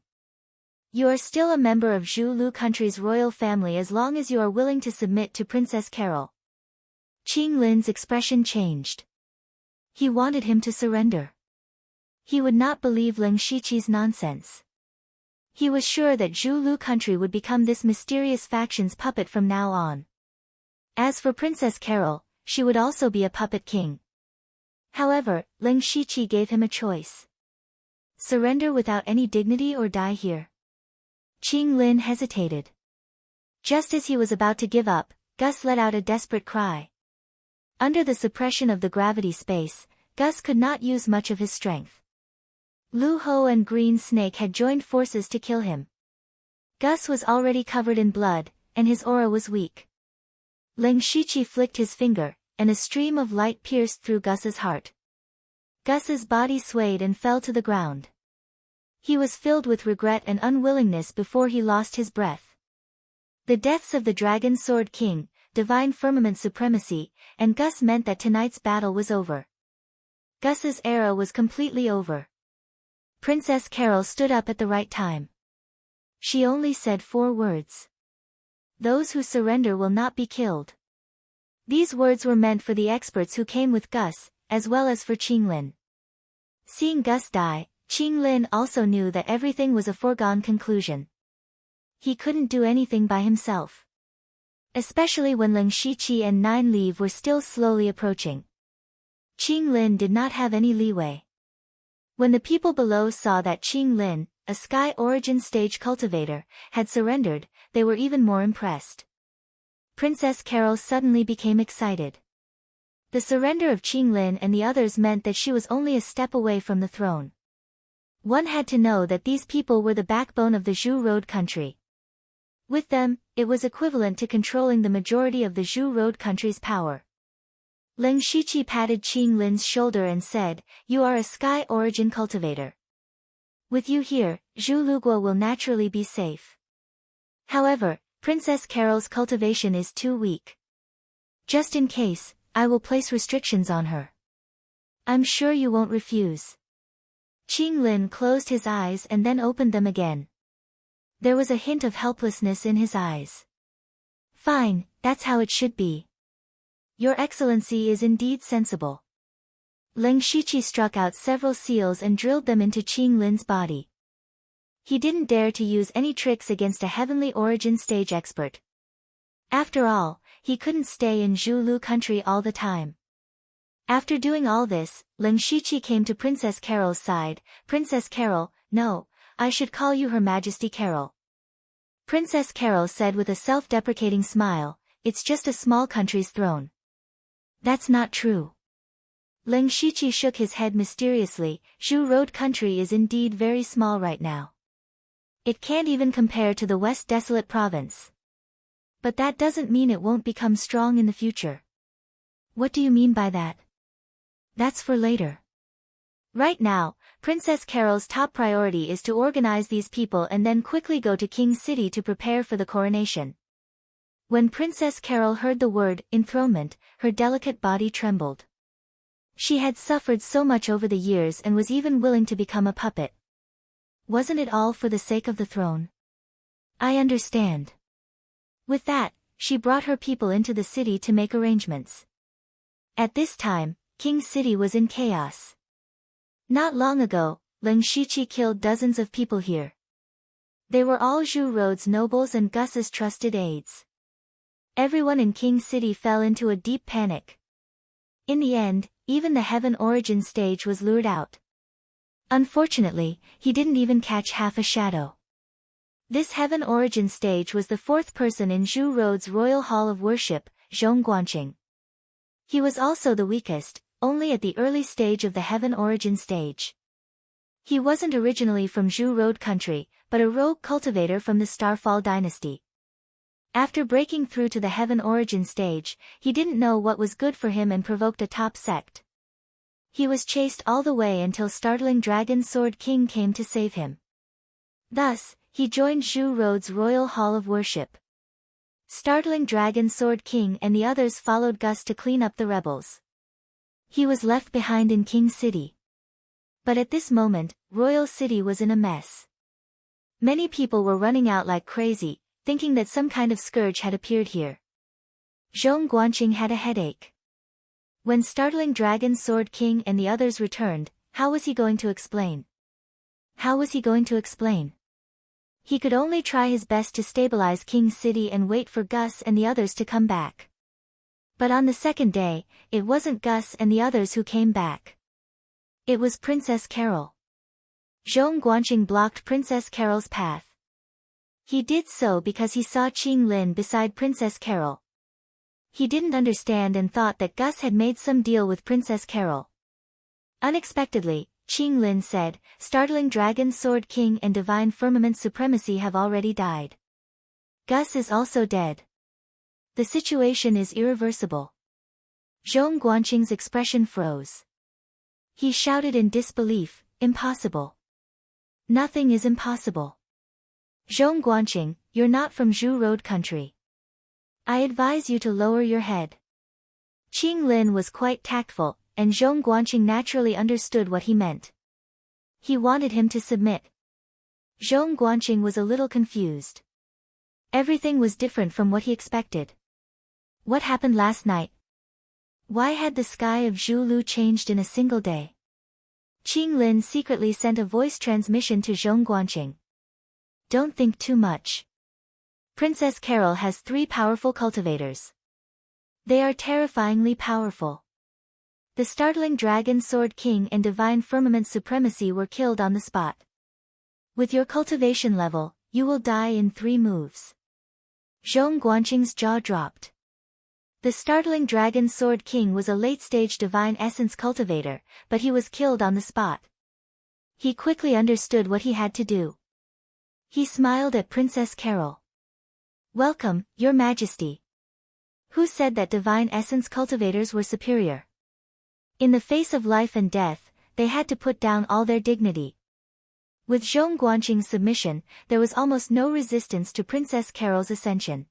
You are still a member of Zhu Lu country's royal family as long as you are willing to submit to Princess Carol. Qing Lin's expression changed. He wanted him to surrender. He would not believe Ling Shiqi's nonsense. He was sure that Zhu Lu country would become this mysterious faction's puppet from now on. As for Princess Carol, she would also be a puppet king. However, Ling Shiqi gave him a choice. Surrender without any dignity or die here. Qing Lin hesitated. Just as he was about to give up, Gus let out a desperate cry. Under the suppression of the gravity space, Gus could not use much of his strength. Lu Ho and Green Snake had joined forces to kill him. Gus was already covered in blood, and his aura was weak. Ling Shiqi flicked his finger, and a stream of light pierced through Gus's heart. Gus's body swayed and fell to the ground. He was filled with regret and unwillingness before he lost his breath. The deaths of the Dragon Sword King, Divine Firmament Supremacy, and Gus meant that tonight's battle was over. Gus's era was completely over. Princess Carol stood up at the right time. She only said 4 words. Those who surrender will not be killed. These words were meant for the experts who came with Gus, as well as for Qing Lin. Seeing Gus die, Qing Lin also knew that everything was a foregone conclusion. He couldn't do anything by himself. Especially when Ling Shiqi and Nine Leaf were still slowly approaching. Qing Lin did not have any leeway. When the people below saw that Qing Lin, a Sky Origin Stage cultivator, had surrendered, they were even more impressed. Princess Carol suddenly became excited. The surrender of Qing Lin and the others meant that she was only a step away from the throne. One had to know that these people were the backbone of the Zhu Road country. With them, it was equivalent to controlling the majority of the Zhu Road country's power. Ling Shiqi patted Qing Lin's shoulder and said, You are a Sky Origin cultivator. With you here, Zhu Luguo will naturally be safe. However, Princess Carol's cultivation is too weak. Just in case, I will place restrictions on her. I'm sure you won't refuse. Qing Lin closed his eyes and then opened them again. There was a hint of helplessness in his eyes. Fine, that's how it should be. Your Excellency is indeed sensible. Ling Shiqi struck out several seals and drilled them into Qing Lin's body. He didn't dare to use any tricks against a Heavenly Origin Stage expert. After all, he couldn't stay in Zhulu country all the time. After doing all this, Lin Shiqi came to Princess Carol's side. Princess Carol, no, I should call you Her Majesty Carol. Princess Carol said with a self-deprecating smile, it's just a small country's throne. That's not true. Lin Shiqi shook his head mysteriously. Zhu Road country is indeed very small right now. It can't even compare to the West Desolate province. But that doesn't mean it won't become strong in the future. What do you mean by that? That's for later. Right now, Princess Carol's top priority is to organize these people and then quickly go to King's City to prepare for the coronation. When Princess Carol heard the word enthronement, her delicate body trembled. She had suffered so much over the years and was even willing to become a puppet. Wasn't it all for the sake of the throne? I understand. With that, she brought her people into the city to make arrangements. At this time, King's City was in chaos. Not long ago, Lin Shiqi killed dozens of people here. They were all Zhu Road's nobles and Gus's trusted aides. Everyone in King's City fell into a deep panic. In the end, even the Heaven Origin stage was lured out. Unfortunately, he didn't even catch half a shadow. This Heaven Origin stage was the fourth person in Zhu Road's Royal Hall of Worship, Zhong Guanqing. He was also the weakest, only at the early stage of the Heaven Origin stage. He wasn't originally from Zhu Road country, but a rogue cultivator from the Starfall dynasty. After breaking through to the Heaven Origin stage, he didn't know what was good for him and provoked a top sect. He was chased all the way until Startling Dragon Sword King came to save him. Thus, he joined Zhu Road's Royal Hall of Worship. Startling Dragon Sword King and the others followed Gus to clean up the rebels. He was left behind in King's City. But at this moment, Royal City was in a mess. Many people were running out like crazy, thinking that some kind of scourge had appeared here. Zhong Guanqing had a headache. When Startling Dragon Sword King and the others returned, how was he going to explain? How was he going to explain? He could only try his best to stabilize King's City and wait for Gus and the others to come back. But on the second day, it wasn't Gus and the others who came back. It was Princess Carol. Zhong Guanqing blocked Princess Carol's path. He did so because he saw Qing Lin beside Princess Carol. He didn't understand and thought that Gus had made some deal with Princess Carol. Unexpectedly, Qing Lin said, Startling Dragon Sword King and Divine Firmament Supremacy have already died. Gus is also dead. The situation is irreversible. Zhong Guanqing's expression froze. He shouted in disbelief, impossible. Nothing is impossible. Zhong Guanqing, you're not from Zhu Road country. I advise you to lower your head. Qing Lin was quite tactful, and Zhong Guanqing naturally understood what he meant. He wanted him to submit. Zhong Guanqing was a little confused. Everything was different from what he expected. What happened last night? Why had the sky of Zhulu changed in a single day? Qing Lin secretly sent a voice transmission to Zhong Guanqing. Don't think too much. Princess Carol has 3 powerful cultivators. They are terrifyingly powerful. The Startling Dragon Sword King and Divine Firmament Supremacy were killed on the spot. With your cultivation level, you will die in 3 moves. Zhong Guanqing's jaw dropped. The Startling Dragon Sword King was a late-stage Divine Essence cultivator, but he was killed on the spot. He quickly understood what he had to do. He smiled at Princess Carol. Welcome, Your Majesty. Who said that Divine Essence cultivators were superior? In the face of life and death, they had to put down all their dignity. With Zhong Guanqing's submission, there was almost no resistance to Princess Carol's ascension.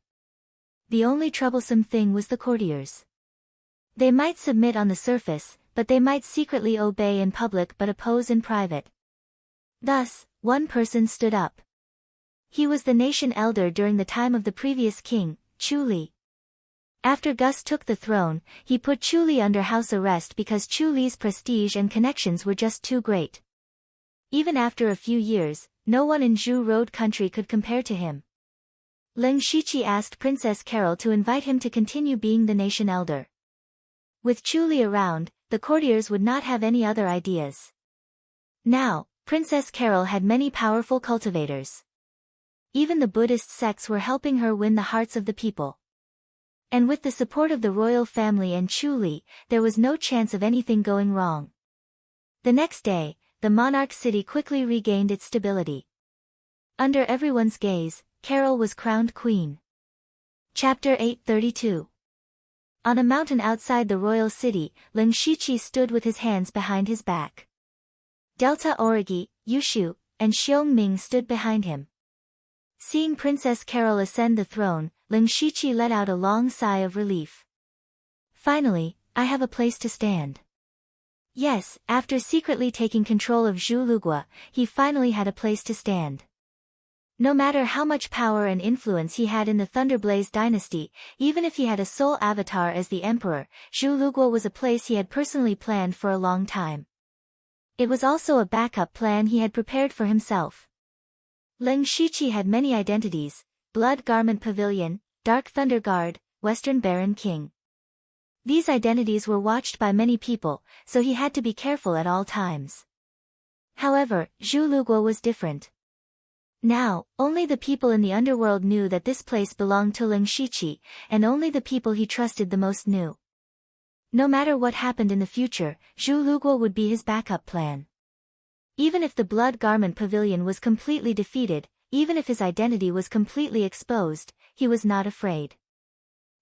The only troublesome thing was the courtiers. They might submit on the surface, but they might secretly obey in public but oppose in private. Thus, one person stood up. He was the nation elder during the time of the previous king, Chu Li. After Gus took the throne, he put Chu Li under house arrest because Chu Li's prestige and connections were just too great. Even after a few years, no one in Zhu Road country could compare to him. Leng Shiqi asked Princess Carol to invite him to continue being the nation elder. With Chu Li around, the courtiers would not have any other ideas. Now, Princess Carol had many powerful cultivators. Even the Buddhist sects were helping her win the hearts of the people. And with the support of the royal family and Chu Li, there was no chance of anything going wrong. The next day, the monarch city quickly regained its stability. Under everyone's gaze, Carol was crowned queen. Chapter 832. On a mountain outside the royal city, Leng Shiqi stood with his hands behind his back. Delta Origi, Yushu, and Xiong Ming stood behind him. Seeing Princess Carol ascend the throne, Leng Shiqi let out a long sigh of relief. Finally, I have a place to stand. Yes, after secretly taking control of Zhu Lugua, he finally had a place to stand. No matter how much power and influence he had in the Thunderblaze dynasty, even if he had a sole avatar as the emperor, Zhu Lugua was a place he had personally planned for a long time. It was also a backup plan he had prepared for himself. Leng Shiqi had many identities: Blood Garment Pavilion, Dark Thunder Guard, Western Baron King. These identities were watched by many people, so he had to be careful at all times. However, Zhu Lugua was different. Now, only the people in the underworld knew that this place belonged to Leng Shiqi, and only the people he trusted the most knew. No matter what happened in the future, Zhu Lugua would be his backup plan. Even if the Blood Garment Pavilion was completely defeated, even if his identity was completely exposed, he was not afraid.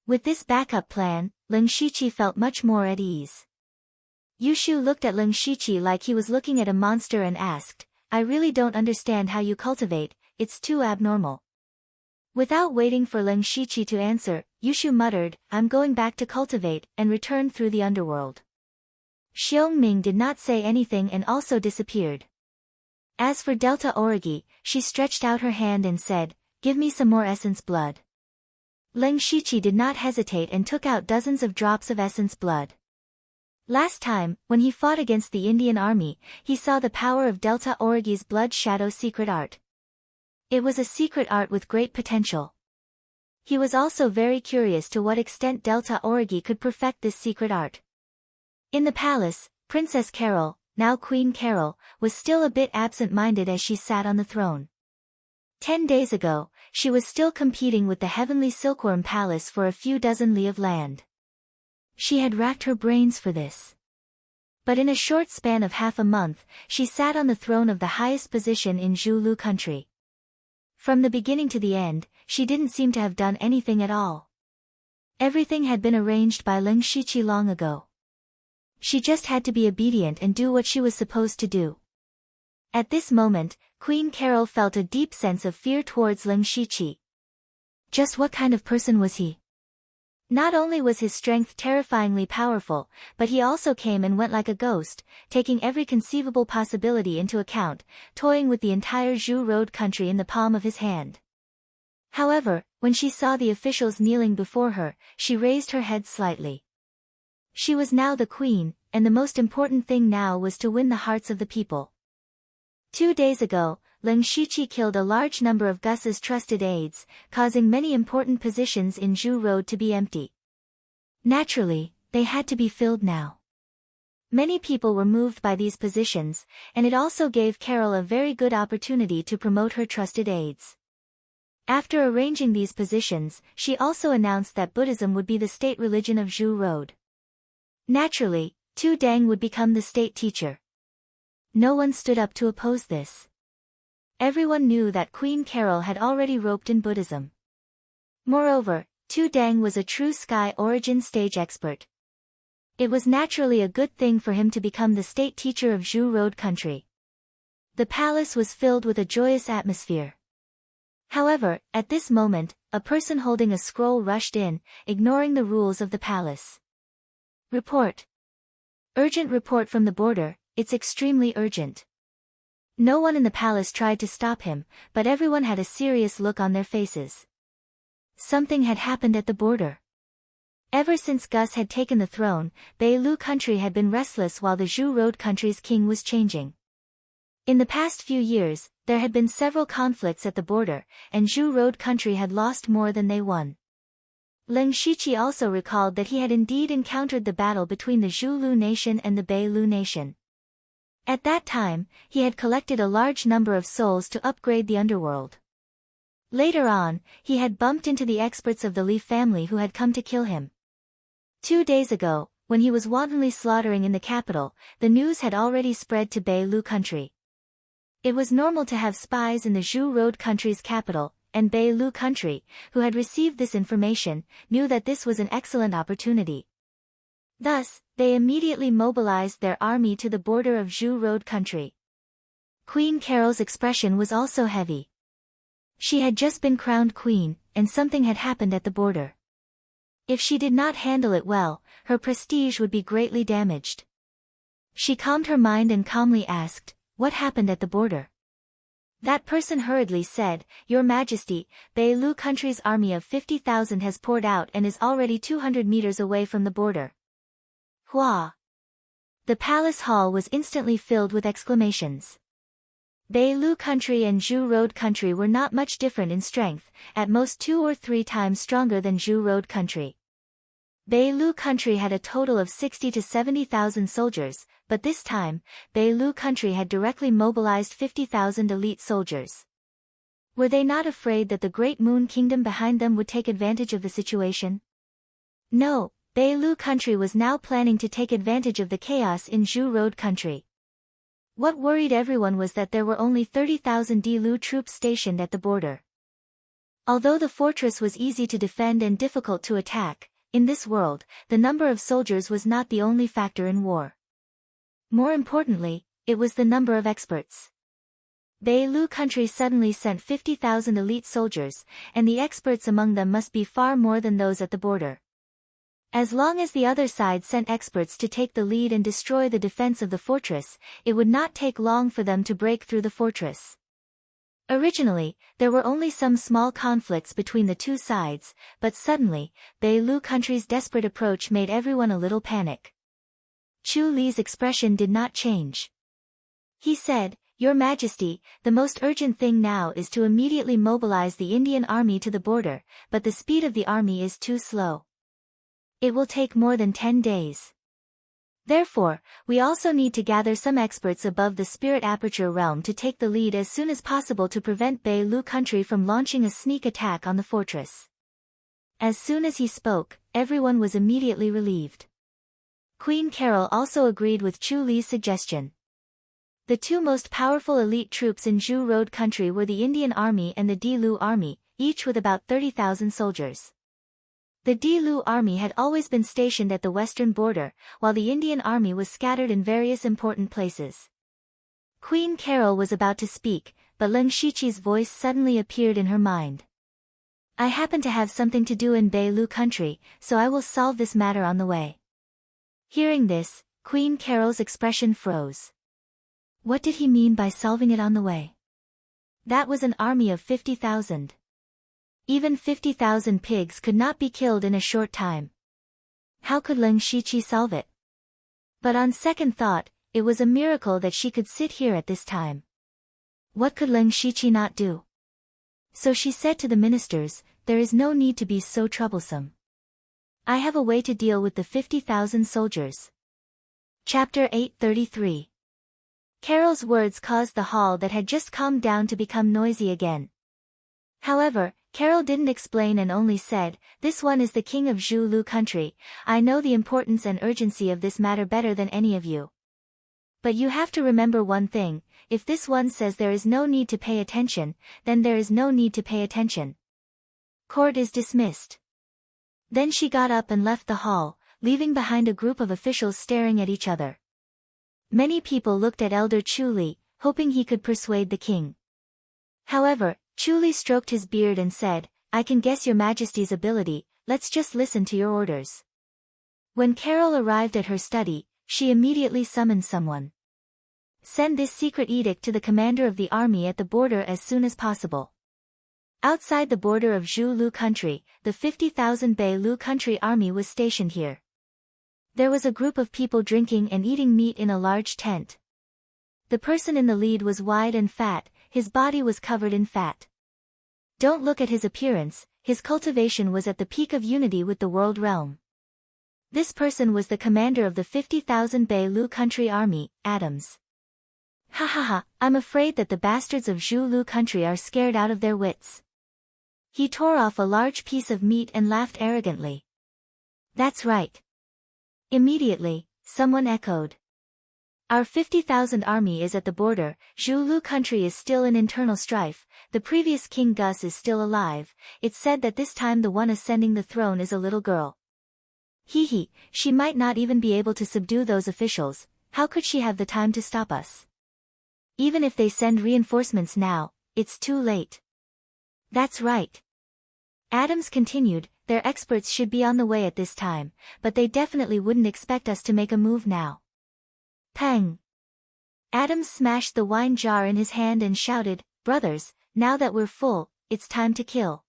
With this backup plan, Leng Shiqi felt much more at ease. Yushu looked at Leng Shiqi like he was looking at a monster and asked, "I really don't understand how you cultivate, it's too abnormal." Without waiting for Leng Shiqi to answer, Yushu muttered, "I'm going back to cultivate," and returned through the underworld. Xiong Ming did not say anything and also disappeared. As for Delta Origi, she stretched out her hand and said, "Give me some more essence blood." Leng Shiqi did not hesitate and took out dozens of drops of essence blood. Last time, when he fought against the Indian army, he saw the power of Delta Origi's blood shadow secret art. It was a secret art with great potential. He was also very curious to what extent Delta Origi could perfect this secret art. In the palace, Princess Carol, now Queen Carol, was still a bit absent-minded as she sat on the throne. 10 days ago, she was still competing with the Heavenly Silkworm Palace for a few dozen li of land. She had racked her brains for this. But in a short span of half a month, she sat on the throne of the highest position in Zhu Lu country. From the beginning to the end, she didn't seem to have done anything at all. Everything had been arranged by Leng Shiqi long ago. She just had to be obedient and do what she was supposed to do. At this moment, Queen Carol felt a deep sense of fear towards Leng Shiqi. Just what kind of person was he? Not only was his strength terrifyingly powerful, but he also came and went like a ghost, taking every conceivable possibility into account, toying with the entire Zhu Road country in the palm of his hand. However, when she saw the officials kneeling before her, she raised her head slightly. She was now the queen, and the most important thing now was to win the hearts of the people. 2 days ago, Leng Shiqi killed a large number of Gus's trusted aides, causing many important positions in Zhu Road to be empty. Naturally, they had to be filled now. Many people were moved by these positions, and it also gave Carol a very good opportunity to promote her trusted aides. After arranging these positions, she also announced that Buddhism would be the state religion of Zhu Road. Naturally, Tu Dang would become the state teacher. No one stood up to oppose this. Everyone knew that Queen Carol had already roped in Buddhism. Moreover, Tu Dang was a true sky origin stage expert. It was naturally a good thing for him to become the state teacher of Zhu Road country. The palace was filled with a joyous atmosphere. However, at this moment, a person holding a scroll rushed in, ignoring the rules of the palace. Report. Urgent report from the border, it's extremely urgent. No one in the palace tried to stop him, but everyone had a serious look on their faces. Something had happened at the border. Ever since Gus had taken the throne, Bei Lu country had been restless while the Zhu Road country's king was changing. In the past few years, there had been several conflicts at the border, and Zhu Road country had lost more than they won. Leng Shiqi also recalled that he had indeed encountered the battle between the Zhu Lu nation and the Bei Lu nation. At that time, he had collected a large number of souls to upgrade the underworld. Later on, he had bumped into the experts of the Li family who had come to kill him. 2 days ago, when he was wantonly slaughtering in the capital, the news had already spread to Bei Lu country. It was normal to have spies in the Zhu Road country's capital, and Bei Lu country, who had received this information, knew that this was an excellent opportunity. Thus, they immediately mobilized their army to the border of Zhu Road country. Queen Carol's expression was also heavy. She had just been crowned queen, and something had happened at the border. If she did not handle it well, her prestige would be greatly damaged. She calmed her mind and calmly asked, "What happened at the border?" That person hurriedly said, "Your Majesty, Bei Lu country's army of 50,000 has poured out and is already 200 meters away from the border." Hua! The palace hall was instantly filled with exclamations. Bei Lu country and Zhu Road country were not much different in strength, at most 2 or 3 times stronger than Zhu Road country. Bei Lu country had a total of 60 to 70,000 soldiers, but this time, Bei Lu country had directly mobilized 50,000 elite soldiers. Were they not afraid that the Great Moon Kingdom behind them would take advantage of the situation? No, Bei Lu country was now planning to take advantage of the chaos in Zhu Road country. What worried everyone was that there were only 30,000 Di Lu troops stationed at the border. Although the fortress was easy to defend and difficult to attack, in this world, the number of soldiers was not the only factor in war. More importantly, it was the number of experts. Bei Lu country suddenly sent 50,000 elite soldiers, and the experts among them must be far more than those at the border. As long as the other side sent experts to take the lead and destroy the defense of the fortress, it would not take long for them to break through the fortress. Originally, there were only some small conflicts between the two sides, but suddenly, Bei Lu country's desperate approach made everyone a little panic. Chu Li's expression did not change. He said, "Your Majesty, the most urgent thing now is to immediately mobilize the Indian army to the border, but the speed of the army is too slow. It will take more than 10 days. Therefore, we also need to gather some experts above the Spirit Aperture realm to take the lead as soon as possible to prevent Bei Lu country from launching a sneak attack on the fortress." As soon as he spoke, everyone was immediately relieved. Queen Carol also agreed with Chu Li's suggestion. The two most powerful elite troops in Zhu Road country were the Indian army and the Di Lu army, each with about 30,000 soldiers. The Di Lu army had always been stationed at the western border, while the Indian army was scattered in various important places. Queen Carol was about to speak, but Leng Shiqi's voice suddenly appeared in her mind. "I happen to have something to do in Bei Lu country, so I will solve this matter on the way." Hearing this, Queen Carol's expression froze. What did he mean by solving it on the way? That was an army of 50,000. Even 50,000 pigs could not be killed in a short time. How could Leng Shiqi solve it? But on second thought, it was a miracle that she could sit here at this time. What could Leng Shiqi not do? So she said to the ministers, "There is no need to be so troublesome. I have a way to deal with the 50,000 soldiers." Chapter 833. Carol's words caused the hall that had just calmed down to become noisy again. However, Carol didn't explain and only said, "This one is the king of Zhu Lu country. I know the importance and urgency of this matter better than any of you. But you have to remember one thing, if this one says there is no need to pay attention, then there is no need to pay attention. Court is dismissed." Then she got up and left the hall, leaving behind a group of officials staring at each other. Many people looked at Elder Chu Li, hoping he could persuade the king. However, Chu Li stroked his beard and said, "I can guess your Majesty's ability, let's just listen to your orders." When Carol arrived at her study, she immediately summoned someone. "Send this secret edict to the commander of the army at the border as soon as possible." Outside the border of Zhu Lu country, the 50,000 Bei Lu country army was stationed here. There was a group of people drinking and eating meat in a large tent. The person in the lead was wide and fat, his body was covered in fat. Don't look at his appearance, his cultivation was at the peak of unity with the world realm. This person was the commander of the 50,000 Bei Lu country army, Adams. Ha ha ha, I'm afraid that the bastards of Zhu Lu country are scared out of their wits. He tore off a large piece of meat and laughed arrogantly. That's right. Immediately, someone echoed. Our 50,000 army is at the border, Zhu Lu country is still in internal strife, the previous King Gus is still alive, it's said that this time the one ascending the throne is a little girl. Hee hee, she might not even be able to subdue those officials, how could she have the time to stop us? Even if they send reinforcements now, it's too late. That's right. Adams continued, their experts should be on the way at this time, but they definitely wouldn't expect us to make a move now. Pang! Adams smashed the wine jar in his hand and shouted, brothers, now that we're full, it's time to kill.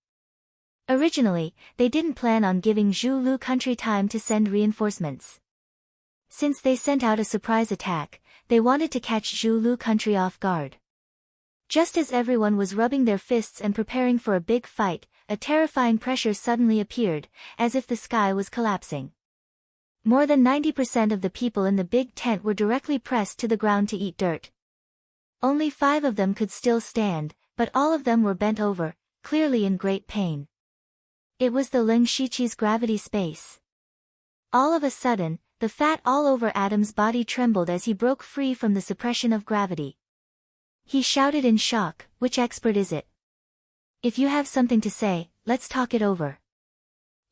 Originally, they didn't plan on giving Zhu Lu country time to send reinforcements. Since they sent out a surprise attack, they wanted to catch Zhu Lu country off guard. Just as everyone was rubbing their fists and preparing for a big fight, a terrifying pressure suddenly appeared, as if the sky was collapsing. More than 90% of the people in the big tent were directly pressed to the ground to eat dirt. Only 5 of them could still stand, but all of them were bent over, clearly in great pain. It was the Ling Shiqi's gravity space. All of a sudden, the fat all over Adam's body trembled as he broke free from the suppression of gravity. He shouted in shock, which expert is it? If you have something to say, let's talk it over.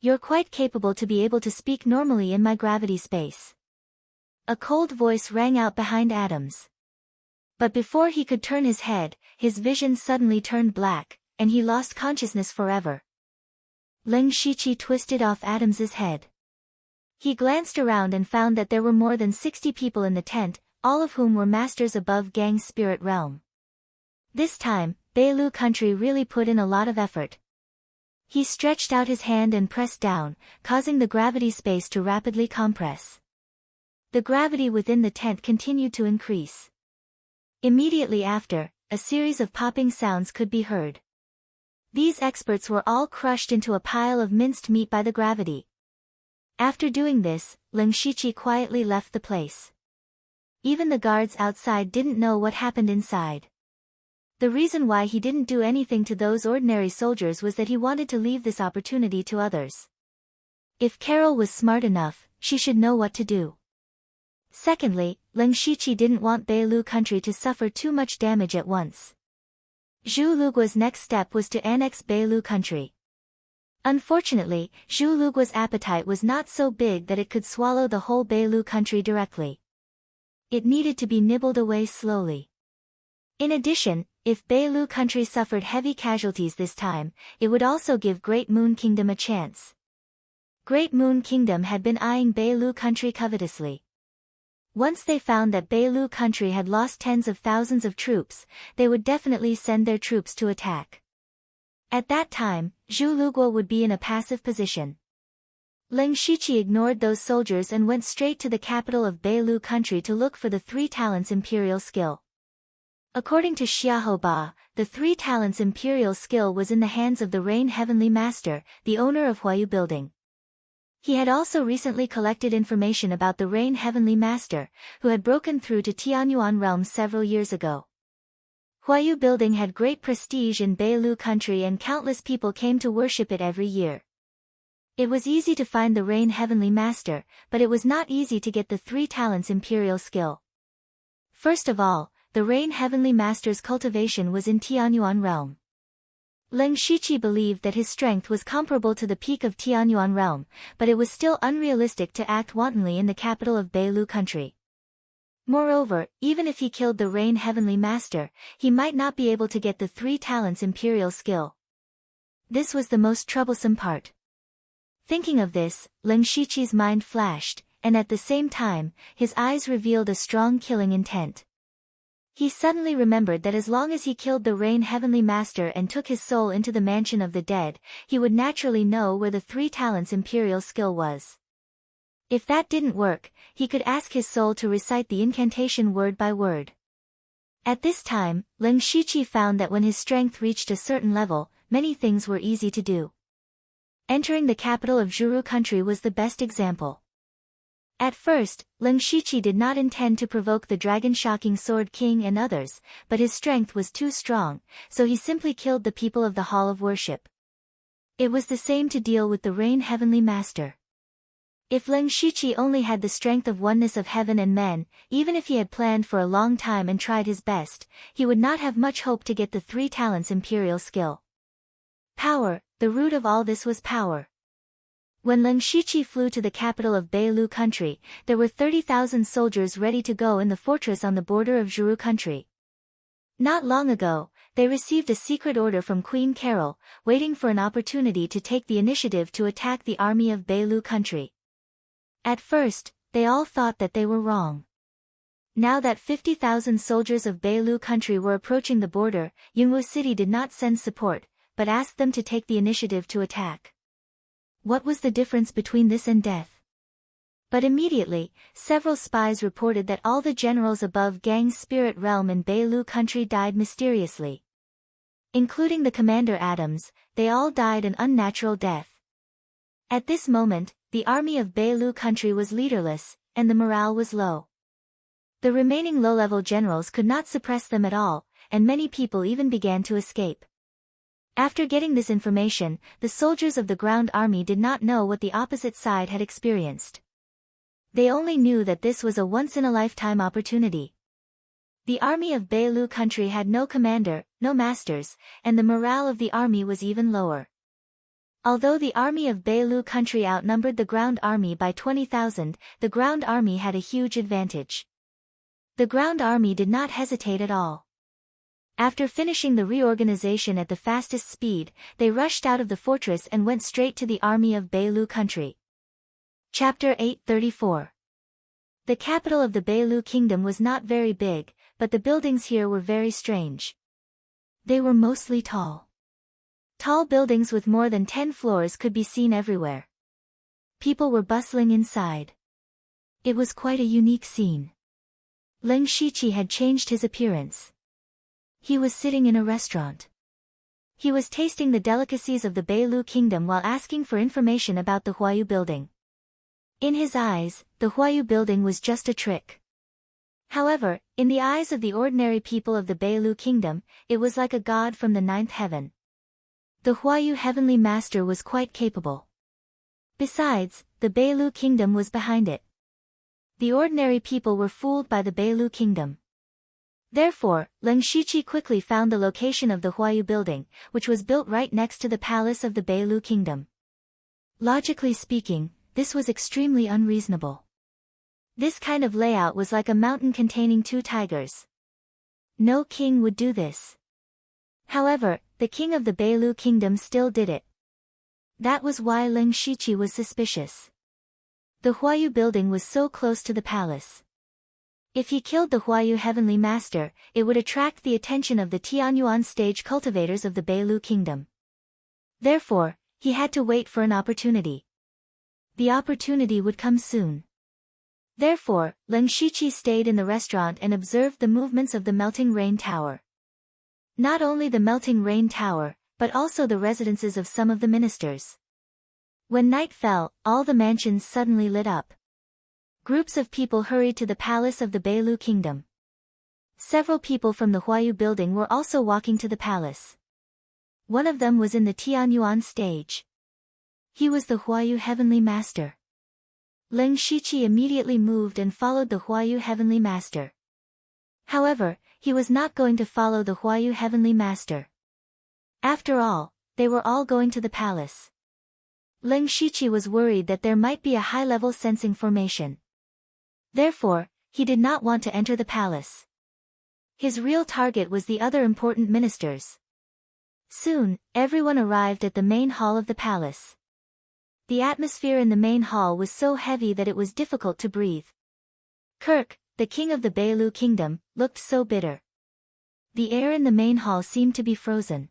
You're quite capable to be able to speak normally in my gravity space. A cold voice rang out behind Adams. But before he could turn his head, his vision suddenly turned black, and he lost consciousness forever. Ling Shiqi twisted off Adams's head. He glanced around and found that there were more than 60 people in the tent, all of whom were masters above Gang's spirit realm. This time, Bei Lu country really put in a lot of effort. He stretched out his hand and pressed down, causing the gravity space to rapidly compress. The gravity within the tent continued to increase. Immediately after, a series of popping sounds could be heard. These experts were all crushed into a pile of minced meat by the gravity. After doing this, Ling Shiqi quietly left the place. Even the guards outside didn't know what happened inside. The reason why he didn't do anything to those ordinary soldiers was that he wanted to leave this opportunity to others. If Carol was smart enough, she should know what to do. Secondly, Ling Shiqi didn't want Bei Lu country to suffer too much damage at once. Zhu Lugua's next step was to annex Bei Lu country. Unfortunately, Zhu Lugua's appetite was not so big that it could swallow the whole Bei Lu country directly. It needed to be nibbled away slowly. In addition, if Bei Lu country suffered heavy casualties this time, it would also give Great Moon Kingdom a chance. Great Moon Kingdom had been eyeing Bei Lu country covetously. Once they found that Bei Lu country had lost tens of thousands of troops, they would definitely send their troops to attack. At that time, Zhu Lugua would be in a passive position. Ling Shiqi ignored those soldiers and went straight to the capital of Bei Lu country to look for the 3 talents imperial skill. According to Xiahou Ba, the 3 talents imperial skill was in the hands of the Rain Heavenly Master, the owner of Huayu Building. He had also recently collected information about the Rain Heavenly Master, who had broken through to Tianyuan realm several years ago. Huayu Building had great prestige in Bei Lu country and countless people came to worship it every year. It was easy to find the Rain Heavenly Master, but it was not easy to get the 3 talents imperial skill. First of all, the Rain Heavenly Master's cultivation was in Tianyuan realm. Ling Shiqi believed that his strength was comparable to the peak of Tianyuan realm, but it was still unrealistic to act wantonly in the capital of Bei Lu country. Moreover, even if he killed the Rain Heavenly Master, he might not be able to get the 3 talents imperial skill. This was the most troublesome part. Thinking of this, Ling Shiqi's mind flashed, and at the same time, his eyes revealed a strong killing intent. He suddenly remembered that as long as he killed the Rain Heavenly Master and took his soul into the mansion of the dead, he would naturally know where the 3 talents imperial skill was. If that didn't work, he could ask his soul to recite the incantation word by word. At this time, Leng Shiqi found that when his strength reached a certain level, many things were easy to do. Entering the capital of Zhuru country was the best example. At first, Leng Shiqi did not intend to provoke the dragon-shocking Sword King and others, but his strength was too strong, so he simply killed the people of the Hall of Worship. It was the same to deal with the Rain Heavenly Master. If Leng Shiqi only had the strength of oneness of heaven and men, even if he had planned for a long time and tried his best, he would not have much hope to get the 3 talents imperial skill. Power, the root of all this was power. When Leng Shiqi flew to the capital of Beilu country, there were 30,000 soldiers ready to go in the fortress on the border of Zhuru country. Not long ago, they received a secret order from Queen Carol, waiting for an opportunity to take the initiative to attack the army of Beilu country. At first, they all thought that they were wrong. Now that 50,000 soldiers of Beilu country were approaching the border, Yingwu city did not send support, but asked them to take the initiative to attack. What was the difference between this and death? But immediately, several spies reported that all the generals above Gang's spirit realm in Beilu country died mysteriously. Including the commander Adams, they all died an unnatural death. At this moment, the army of Beilu country was leaderless, and the morale was low. The remaining low-level generals could not suppress them at all, and many people even began to escape. After getting this information, the soldiers of the ground army did not know what the opposite side had experienced. They only knew that this was a once-in-a-lifetime opportunity. The army of Beilu country had no commander, no masters, and the morale of the army was even lower. Although the army of Beilu country outnumbered the ground army by 20,000, the ground army had a huge advantage. The ground army did not hesitate at all. After finishing the reorganization at the fastest speed, they rushed out of the fortress and went straight to the army of Beilu country. Chapter 834. The capital of the Beilu kingdom was not very big, but the buildings here were very strange. They were mostly tall. Tall buildings with more than 10 floors could be seen everywhere. People were bustling inside. It was quite a unique scene. Leng Shiqi had changed his appearance. He was sitting in a restaurant. He was tasting the delicacies of the Beilu kingdom while asking for information about the Huayu building. In his eyes, the Huayu building was just a trick. However, in the eyes of the ordinary people of the Beilu kingdom, it was like a god from the 9th heaven. The Huayu heavenly master was quite capable. Besides, the Beilu kingdom was behind it. The ordinary people were fooled by the Beilu kingdom. Therefore, Leng Shiqi quickly found the location of the Huayu building, which was built right next to the palace of the Beilu kingdom. Logically speaking, this was extremely unreasonable. This kind of layout was like a mountain containing 2 tigers. No king would do this. However, the king of the Beilu kingdom still did it. That was why Leng Shiqi was suspicious. The Huayu building was so close to the palace. If he killed the Huayu heavenly master, it would attract the attention of the Tianyuan stage cultivators of the Beilu kingdom. Therefore, he had to wait for an opportunity. The opportunity would come soon. Therefore, Leng Shiqi stayed in the restaurant and observed the movements of the melting rain tower. Not only the melting rain tower, but also the residences of some of the ministers. When night fell, all the mansions suddenly lit up. Groups of people hurried to the palace of the Beilu kingdom. Several people from the Huayu building were also walking to the palace. One of them was in the Tianyuan stage. He was the Huayu heavenly master. Leng Shiqi immediately moved and followed the Huayu heavenly master. However, he was not going to follow the Huayu heavenly master. After all, they were all going to the palace. Leng Shiqi was worried that there might be a high-level sensing formation. Therefore, he did not want to enter the palace. His real target was the other important ministers. Soon, everyone arrived at the main hall of the palace. The atmosphere in the main hall was so heavy that it was difficult to breathe. Kirk, the king of the Beilu kingdom, looked so bitter. The air in the main hall seemed to be frozen.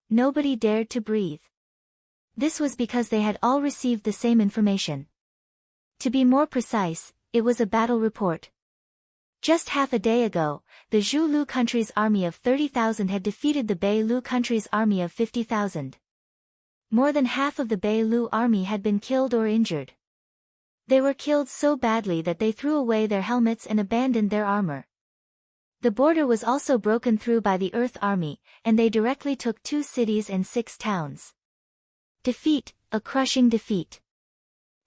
Nobody dared to breathe. This was because they had all received the same information. To be more precise, it was a battle report. Just half a day ago, the Zhu Lu country's army of 30,000 had defeated the Bei Lu country's army of 50,000. More than half of the Bei Lu army had been killed or injured. They were killed so badly that they threw away their helmets and abandoned their armor. The border was also broken through by the Earth Army, and they directly took 2 cities and 6 towns. Defeat, a crushing defeat.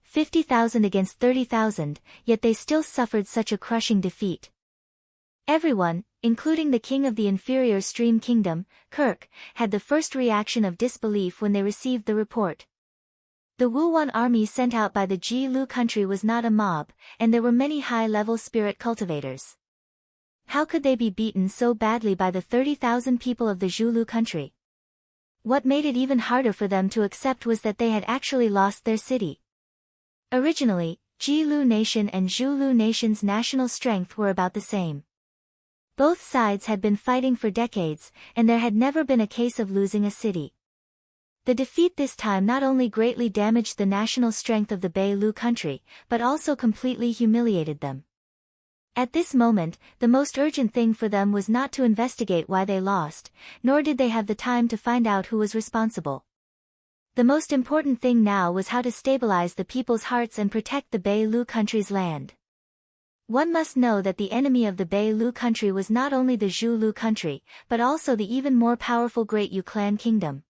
50,000 against 30,000, yet they still suffered such a crushing defeat. Everyone, including the king of the inferior Stream Kingdom, Kirk, had the first reaction of disbelief when they received the report. The Wuwan army sent out by the Ji Lu country was not a mob, and there were many high-level spirit cultivators. How could they be beaten so badly by the 30,000 people of the Zhu Lu country? What made it even harder for them to accept was that they had actually lost their city. Originally, Ji Lu Nation and Zhu Lu Nation's national strength were about the same. Both sides had been fighting for decades, and there had never been a case of losing a city. The defeat this time not only greatly damaged the national strength of the Bei Lu country, but also completely humiliated them. At this moment, the most urgent thing for them was not to investigate why they lost, nor did they have the time to find out who was responsible. The most important thing now was how to stabilize the people's hearts and protect the Bei Lu country's land. One must know that the enemy of the Bei Lu country was not only the Zhu Lu country, but also the even more powerful Great Yu Clan Kingdom.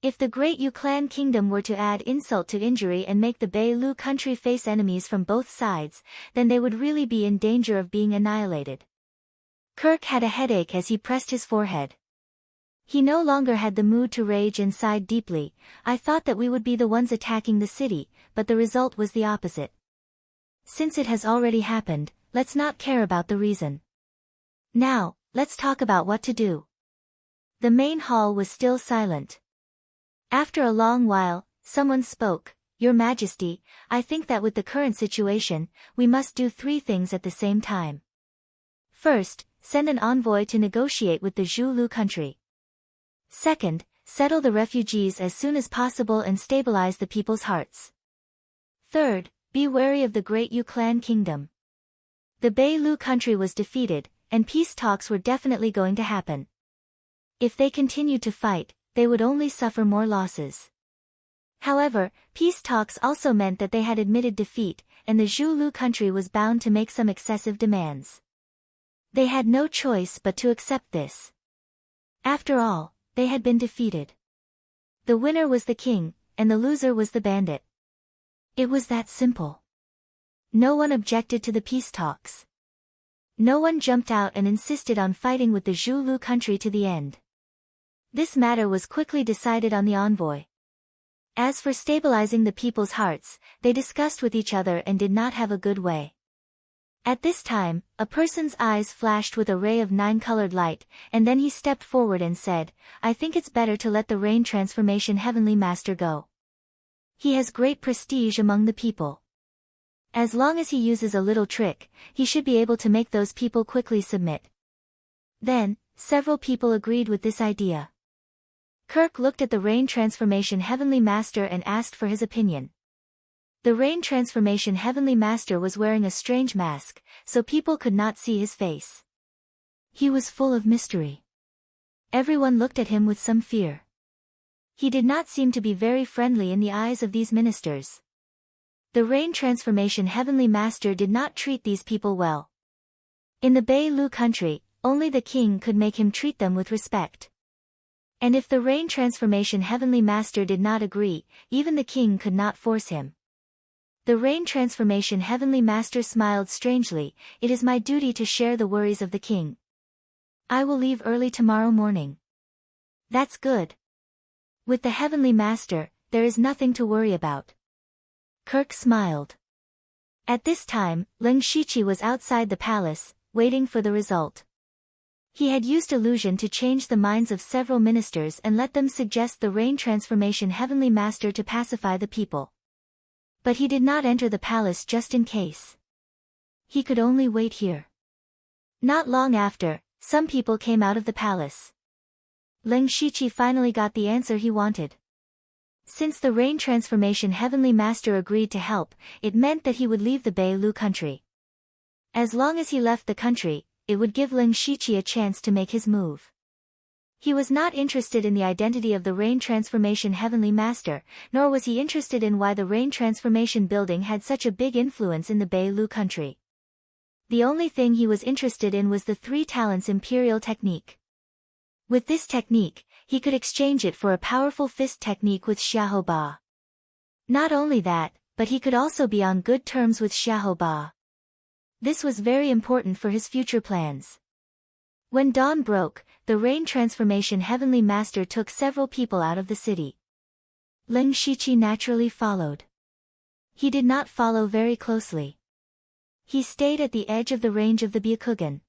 If the Great Yu Clan Kingdom were to add insult to injury and make the Bei Lu country face enemies from both sides, then they would really be in danger of being annihilated. Kirk had a headache as he pressed his forehead. He no longer had the mood to rage and sighed deeply. I thought that we would be the ones attacking the city, but the result was the opposite. Since it has already happened, let's not care about the reason. Now, let's talk about what to do. The main hall was still silent. After a long while, someone spoke. Your Majesty, I think that with the current situation, we must do 3 things at the same time. First, send an envoy to negotiate with the Zhu Lu country. Second, settle the refugees as soon as possible and stabilize the people's hearts. Third, be wary of the Great Yu Clan Kingdom. The Bei Lu country was defeated, and peace talks were definitely going to happen. If they continued to fight, they would only suffer more losses. However, peace talks also meant that they had admitted defeat, and the Zhu Lu country was bound to make some excessive demands. They had no choice but to accept this. After all, they had been defeated. The winner was the king, and the loser was the bandit. It was that simple. No one objected to the peace talks. No one jumped out and insisted on fighting with the Zhu Lu country to the end. This matter was quickly decided on the envoy. As for stabilizing the people's hearts, they discussed with each other and did not have a good way. At this time, a person's eyes flashed with a ray of 9-colored light, and then he stepped forward and said, I think it's better to let the Rain Transformation Heavenly Master go. He has great prestige among the people. As long as he uses a little trick, he should be able to make those people quickly submit. Then, several people agreed with this idea. Kirk looked at the Rain Transformation Heavenly Master and asked for his opinion. The Rain Transformation Heavenly Master was wearing a strange mask, so people could not see his face. He was full of mystery. Everyone looked at him with some fear. He did not seem to be very friendly in the eyes of these ministers. The Rain Transformation Heavenly Master did not treat these people well. In the Bei Lu country, only the king could make him treat them with respect. And if the Rain Transformation Heavenly Master did not agree, even the king could not force him. The Rain Transformation Heavenly Master smiled strangely. It is my duty to share the worries of the king. I will leave early tomorrow morning. That's good. With the Heavenly Master, there is nothing to worry about. Kirk smiled. At this time, Leng Shiqi was outside the palace, waiting for the result. He had used illusion to change the minds of several ministers and let them suggest the Rain Transformation Heavenly Master to pacify the people. But he did not enter the palace just in case. He could only wait here. Not long after, some people came out of the palace. Leng Shiqi finally got the answer he wanted. Since the Rain Transformation Heavenly Master agreed to help, it meant that he would leave the Bei Lu country. As long as he left the country, it would give Ling Shiqi a chance to make his move. He was not interested in the identity of the Rain Transformation Heavenly Master, nor was he interested in why the Rain Transformation building had such a big influence in the Bei Lu country. The only thing he was interested in was the 3 talents Imperial Technique. With this technique, he could exchange it for a powerful fist technique with Xiahou Ba. Not only that, but he could also be on good terms with Xiahou Ba. This was very important for his future plans. When dawn broke, the Rain Transformation Heavenly Master took several people out of the city. Ling Shiqi naturally followed. He did not follow very closely. He stayed at the edge of the range of the Byakugan.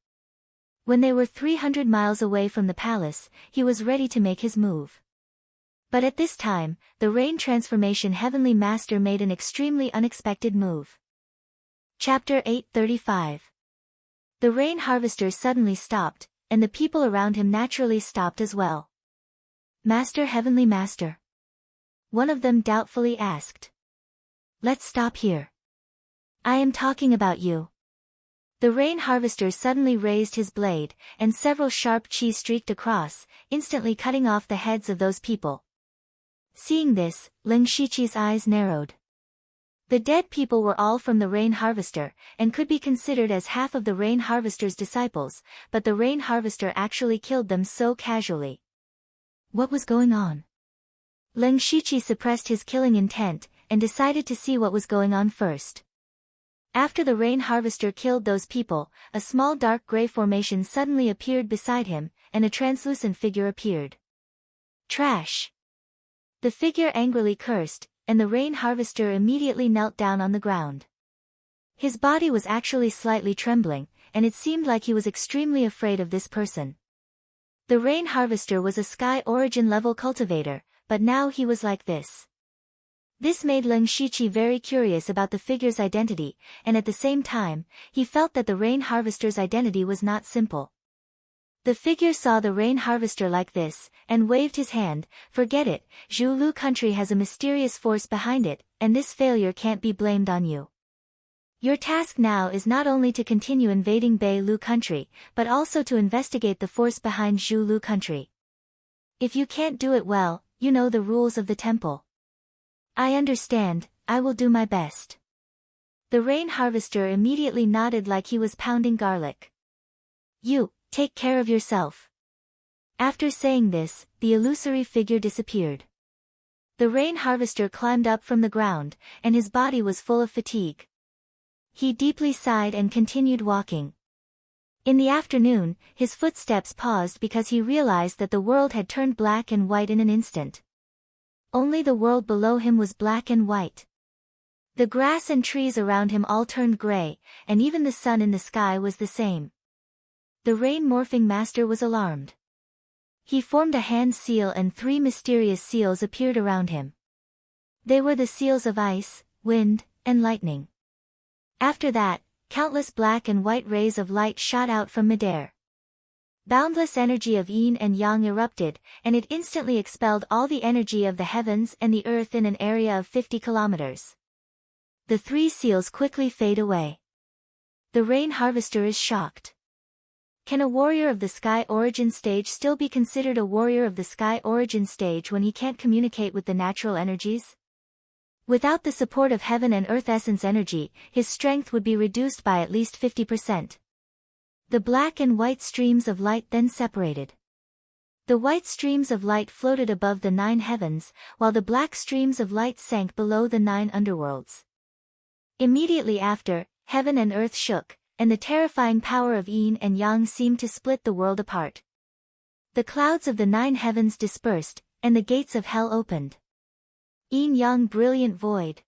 When they were 300 miles away from the palace, he was ready to make his move. But at this time, the Rain Transformation Heavenly Master made an extremely unexpected move. Chapter 835. The rain harvesters suddenly stopped, and the people around him naturally stopped as well. Master, Heavenly Master. One of them doubtfully asked. Let's stop here. I am talking about you. The rain harvester suddenly raised his blade, and several sharp chi streaked across, instantly cutting off the heads of those people. Seeing this, Ling Shiqi's eyes narrowed. The dead people were all from the rain harvester, and could be considered as half of the rain harvester's disciples, but the rain harvester actually killed them so casually. What was going on? Ling Shiqi suppressed his killing intent, and decided to see what was going on first. After the rain harvester killed those people, a small dark gray formation suddenly appeared beside him, and a translucent figure appeared. Trash! The figure angrily cursed, and the rain harvester immediately knelt down on the ground. His body was actually slightly trembling, and it seemed like he was extremely afraid of this person. The rain harvester was a sky origin level cultivator, but now he was like this. This made Ling Shiqi very curious about the figure's identity, and at the same time, he felt that the rain harvester's identity was not simple. The figure saw the rain harvester like this, and waved his hand. Forget it, Zhu Lu country has a mysterious force behind it, and this failure can't be blamed on you. Your task now is not only to continue invading Bei Lu country, but also to investigate the force behind Zhu Lu country. If you can't do it well, you know the rules of the temple. I understand, I will do my best. The rain harvester immediately nodded like he was pounding garlic. You, take care of yourself. After saying this, the illusory figure disappeared. The rain harvester climbed up from the ground, and his body was full of fatigue. He deeply sighed and continued walking. In the afternoon, his footsteps paused because he realized that the world had turned black and white in an instant. Only the world below him was black and white. The grass and trees around him all turned gray, and even the sun in the sky was the same. The rain morphing master was alarmed. He formed a hand seal and 3 mysterious seals appeared around him. They were the seals of ice, wind, and lightning. After that, countless black and white rays of light shot out from midair. Boundless energy of yin and yang erupted, and it instantly expelled all the energy of the heavens and the earth in an area of 50 kilometers. The 3 seals quickly fade away. The rain harvester is shocked. Can a warrior of the Sky Origin stage still be considered a warrior of the Sky Origin stage when he can't communicate with the natural energies? Without the support of heaven and earth essence energy, his strength would be reduced by at least 50%. The black and white streams of light then separated. The white streams of light floated above the 9 heavens, while the black streams of light sank below the 9 underworlds. Immediately after, heaven and earth shook, and the terrifying power of yin and yang seemed to split the world apart. The clouds of the 9 heavens dispersed, and the gates of hell opened. Yin-yang brilliant void.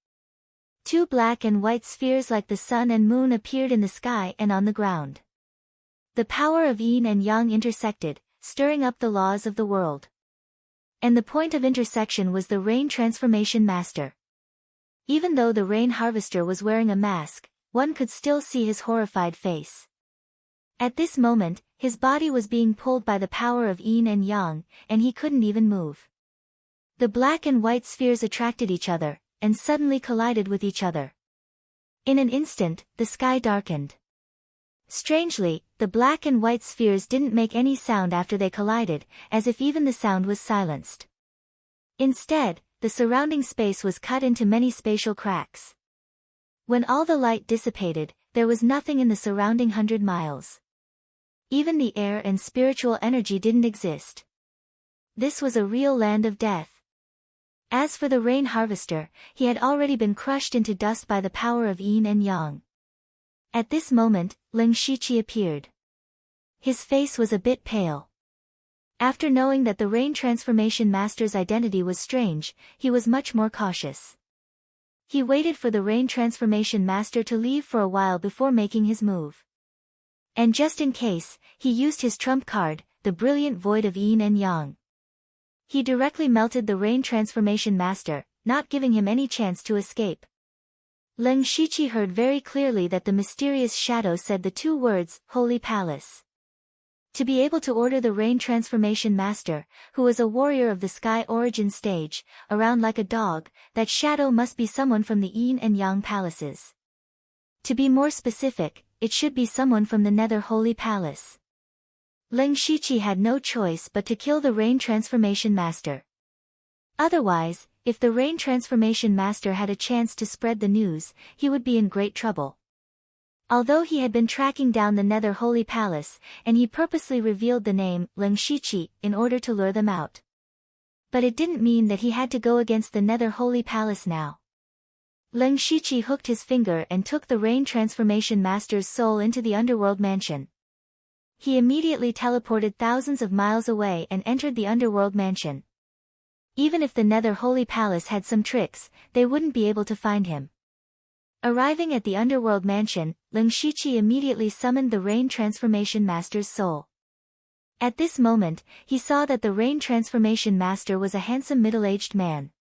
2 black and white spheres like the sun and moon appeared in the sky and on the ground. The power of yin and yang intersected, stirring up the laws of the world. And the point of intersection was the rain transformation master. Even though the rain harvester was wearing a mask, one could still see his horrified face. At this moment, his body was being pulled by the power of yin and yang, and he couldn't even move. The black and white spheres attracted each other, and suddenly collided with each other. In an instant, the sky darkened. Strangely, the black and white spheres didn't make any sound after they collided, as if even the sound was silenced. Instead, the surrounding space was cut into many spatial cracks. When all the light dissipated, there was nothing in the surrounding 100 miles. Even the air and spiritual energy didn't exist. This was a real land of death. As for the rain harvester, he had already been crushed into dust by the power of yin and yang. At this moment, Ling Shiqi appeared. His face was a bit pale. After knowing that the rain transformation master's identity was strange, he was much more cautious. He waited for the rain transformation master to leave for a while before making his move. And just in case, he used his trump card, the brilliant void of yin and yang. He directly melted the rain transformation master, not giving him any chance to escape. Ling Shiqi heard very clearly that the mysterious shadow said the two words, Holy Palace. To be able to order the rain transformation master, who was a warrior of the sky origin stage, around like a dog, that shadow must be someone from the yin and yang palaces. To be more specific, it should be someone from the Nether Holy Palace. Ling Shiqi had no choice but to kill the rain transformation master. Otherwise, if the rain transformation master had a chance to spread the news, he would be in great trouble. Although he had been tracking down the Nether Holy Palace, and he purposely revealed the name, Ling Shiqi, in order to lure them out. But it didn't mean that he had to go against the Nether Holy Palace now. Ling Shiqi hooked his finger and took the rain transformation master's soul into the underworld mansion. He immediately teleported thousands of miles away and entered the underworld mansion. Even if the Nether Holy Palace had some tricks, they wouldn't be able to find him. Arriving at the underworld mansion, Ling Shiqi immediately summoned the rain transformation master's soul. At this moment, he saw that the rain transformation master was a handsome middle-aged man.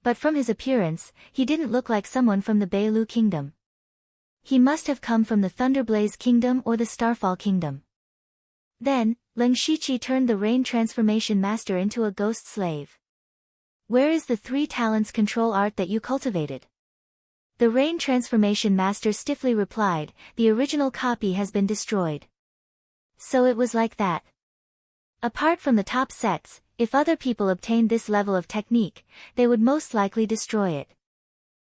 But from his appearance, he didn't look like someone from the Beilu Kingdom. He must have come from the Thunderblaze Kingdom or the Starfall Kingdom. Then, Ling Shiqi turned the rain transformation master into a ghost slave. Where is the 3 talents control art that you cultivated? The rain transformation master stiffly replied, the original copy has been destroyed. So it was like that. Apart from the top sets, if other people obtained this level of technique, they would most likely destroy it.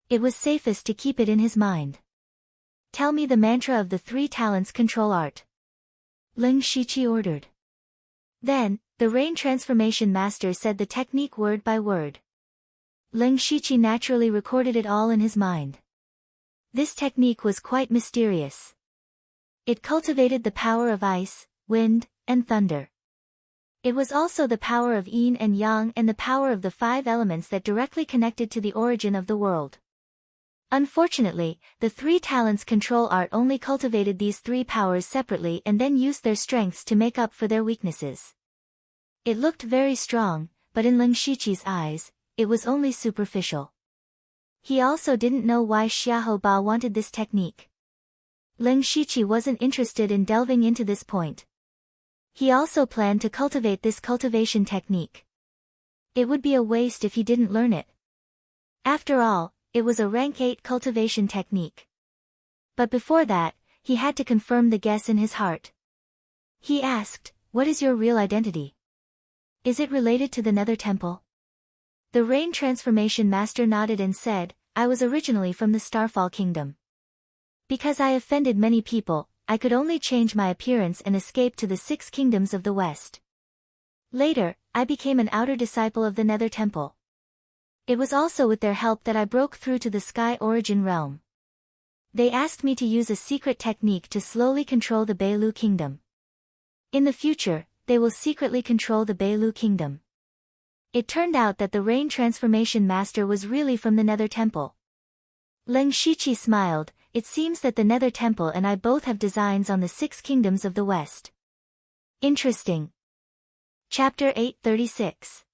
It was safest to keep it in his mind. Tell me the mantra of the 3 talents control art. Ling Shiqi ordered. Then, the rain transformation master said the technique word by word. Ling Shiqi naturally recorded it all in his mind. This technique was quite mysterious. It cultivated the power of ice, wind, and thunder. It was also the power of yin and yang and the power of the 5 elements that directly connected to the origin of the world. Unfortunately, the 3 talents control art only cultivated these 3 powers separately and then used their strengths to make up for their weaknesses. It looked very strong, but in Ling Shiqi's eyes, it was only superficial. He also didn't know why Xiahou Ba wanted this technique. Ling Shiqi wasn't interested in delving into this point. He also planned to cultivate this cultivation technique. It would be a waste if he didn't learn it. After all, it was a rank 8 cultivation technique. But before that, he had to confirm the guess in his heart. He asked, what is your real identity? Is it related to the Nether Temple? The rain transformation master nodded and said, I was originally from the Starfall Kingdom. Because I offended many people, I could only change my appearance and escape to the 6 kingdoms of the West. Later, I became an outer disciple of the Nether Temple. It was also with their help that I broke through to the Sky Origin realm. They asked me to use a secret technique to slowly control the Beilu Kingdom. In the future, they will secretly control the Beilu Kingdom. It turned out that the rain transformation master was really from the Nether Temple. Ling Shiqi smiled, it seems that the Nether Temple and I both have designs on the 6 kingdoms of the West. Interesting. Chapter 836.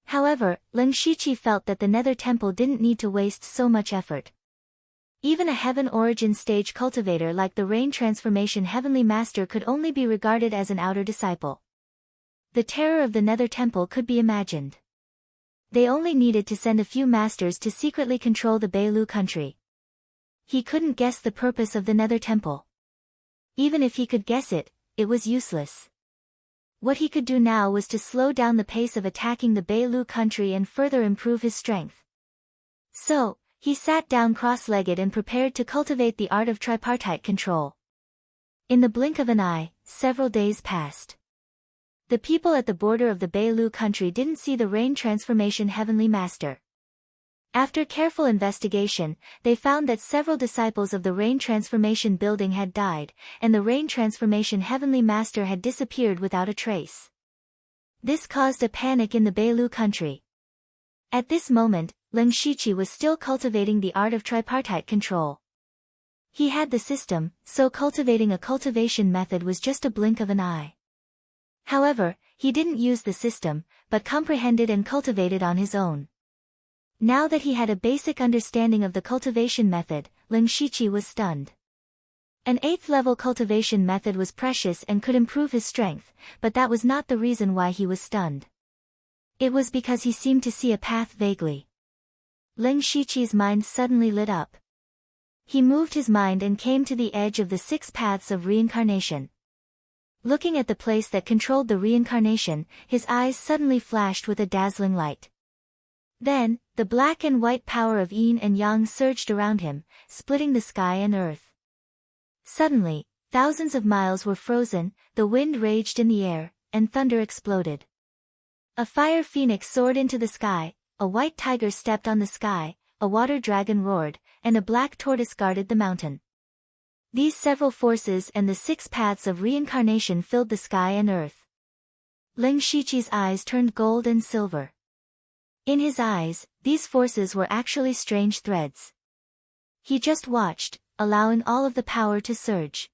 However, Ling Shiqi felt that the Nether Temple didn't need to waste so much effort. Even a Heaven Origin stage cultivator like the Rain Transformation Heavenly Master could only be regarded as an outer disciple. The terror of the Nether Temple could be imagined. They only needed to send a few masters to secretly control the Beilu country. He couldn't guess the purpose of the Nether Temple. Even if he could guess it, it was useless. What he could do now was to slow down the pace of attacking the Beilu country and further improve his strength. So, he sat down cross-legged and prepared to cultivate the art of tripartite control. In the blink of an eye, several days passed. The people at the border of the Beilu country didn't see the rain transformation heavenly master. After careful investigation, they found that several disciples of the rain transformation building had died, and the rain transformation heavenly master had disappeared without a trace. This caused a panic in the Beilu country. At this moment, Leng Shiqi was still cultivating the art of tripartite control. He had the system, so cultivating a cultivation method was just a blink of an eye. However, he didn't use the system, but comprehended and cultivated on his own. Now that he had a basic understanding of the cultivation method, Leng Shiqi was stunned. An 8th-level cultivation method was precious and could improve his strength, but that was not the reason why he was stunned. It was because he seemed to see a path vaguely. Leng Shiqi's mind suddenly lit up. He moved his mind and came to the edge of the 6 paths of reincarnation. Looking at the place that controlled the reincarnation, his eyes suddenly flashed with a dazzling light. Then, the black and white power of yin and yang surged around him, splitting the sky and earth. Suddenly, thousands of miles were frozen, the wind raged in the air, and thunder exploded. A fire phoenix soared into the sky, a white tiger stepped on the sky, a water dragon roared, and a black tortoise guarded the mountain. These several forces and the 6 paths of reincarnation filled the sky and earth. Leng Shiqi's eyes turned gold and silver. In his eyes, these forces were actually strange threads. He just watched, allowing all of the power to surge.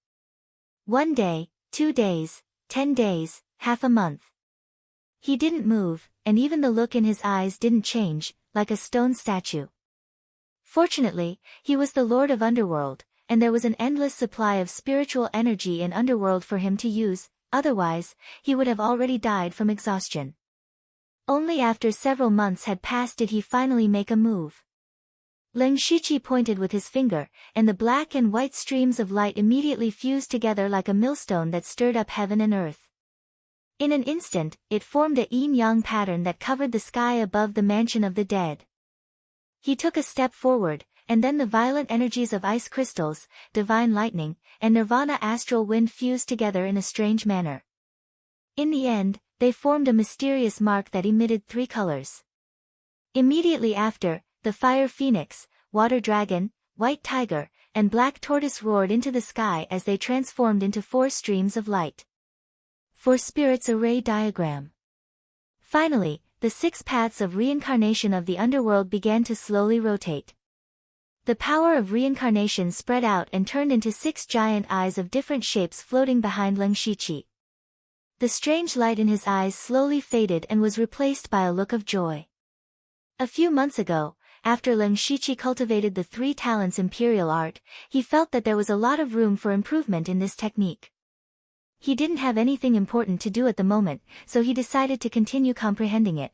1 day, 2 days, 10 days, half a month. He didn't move, and even the look in his eyes didn't change, like a stone statue. Fortunately, he was the Lord of Underworld, and there was an endless supply of spiritual energy in Underworld for him to use, otherwise, he would have already died from exhaustion. Only after several months had passed did he finally make a move. Leng Shiqi pointed with his finger, and the black and white streams of light immediately fused together like a millstone that stirred up heaven and earth. In an instant, it formed a yin-yang pattern that covered the sky above the mansion of the dead. He took a step forward, and then the violent energies of ice crystals, divine lightning, and nirvana astral wind fused together in a strange manner. In the end, they formed a mysterious mark that emitted 3 colors. Immediately after, the fire phoenix, water dragon, white tiger, and black tortoise roared into the sky as they transformed into 4 streams of light. 4 spirits array diagram. Finally, the 6 paths of reincarnation of the underworld began to slowly rotate. The power of reincarnation spread out and turned into 6 giant eyes of different shapes floating behind Leng Shiqi. The strange light in his eyes slowly faded and was replaced by a look of joy. A few months ago, after Leng Shiqi cultivated the 3 talents imperial art, he felt that there was a lot of room for improvement in this technique. He didn't have anything important to do at the moment, so he decided to continue comprehending it.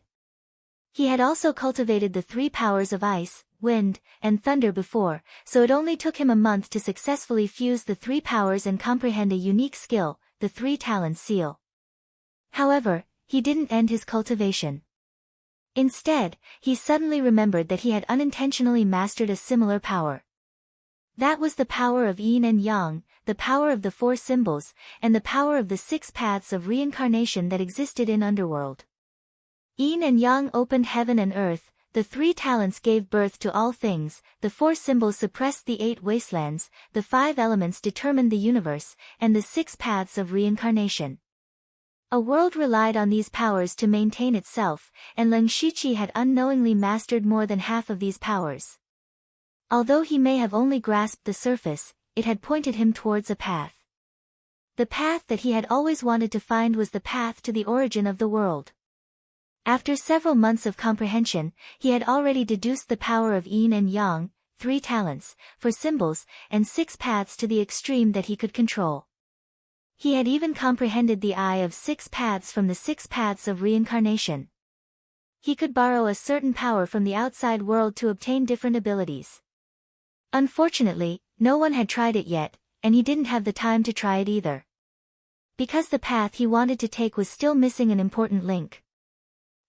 He had also cultivated the 3 powers of ice, wind, and thunder before, so it only took him a month to successfully fuse the 3 powers and comprehend a unique skill, the 3 talents seal. However, he didn't end his cultivation. Instead, he suddenly remembered that he had unintentionally mastered a similar power. That was the power of yin and yang, the power of the 4 symbols, and the power of the 6 paths of reincarnation that existed in Underworld. Yin and yang opened heaven and earth, the 3 talents gave birth to all things, the 4 symbols suppressed the 8 wastelands, the 5 elements determined the universe, and the 6 paths of reincarnation. A world relied on these powers to maintain itself, and Leng Shiqi had unknowingly mastered more than half of these powers. Although he may have only grasped the surface, it had pointed him towards a path. The path that he had always wanted to find was the path to the origin of the world. After several months of comprehension, he had already deduced the power of yin and yang, 3 talents, for symbols, and 6 paths to the extreme that he could control. He had even comprehended the eye of 6 paths from the 6 paths of reincarnation. He could borrow a certain power from the outside world to obtain different abilities. Unfortunately, no one had tried it yet, and he didn't have the time to try it either. Because the path he wanted to take was still missing an important link.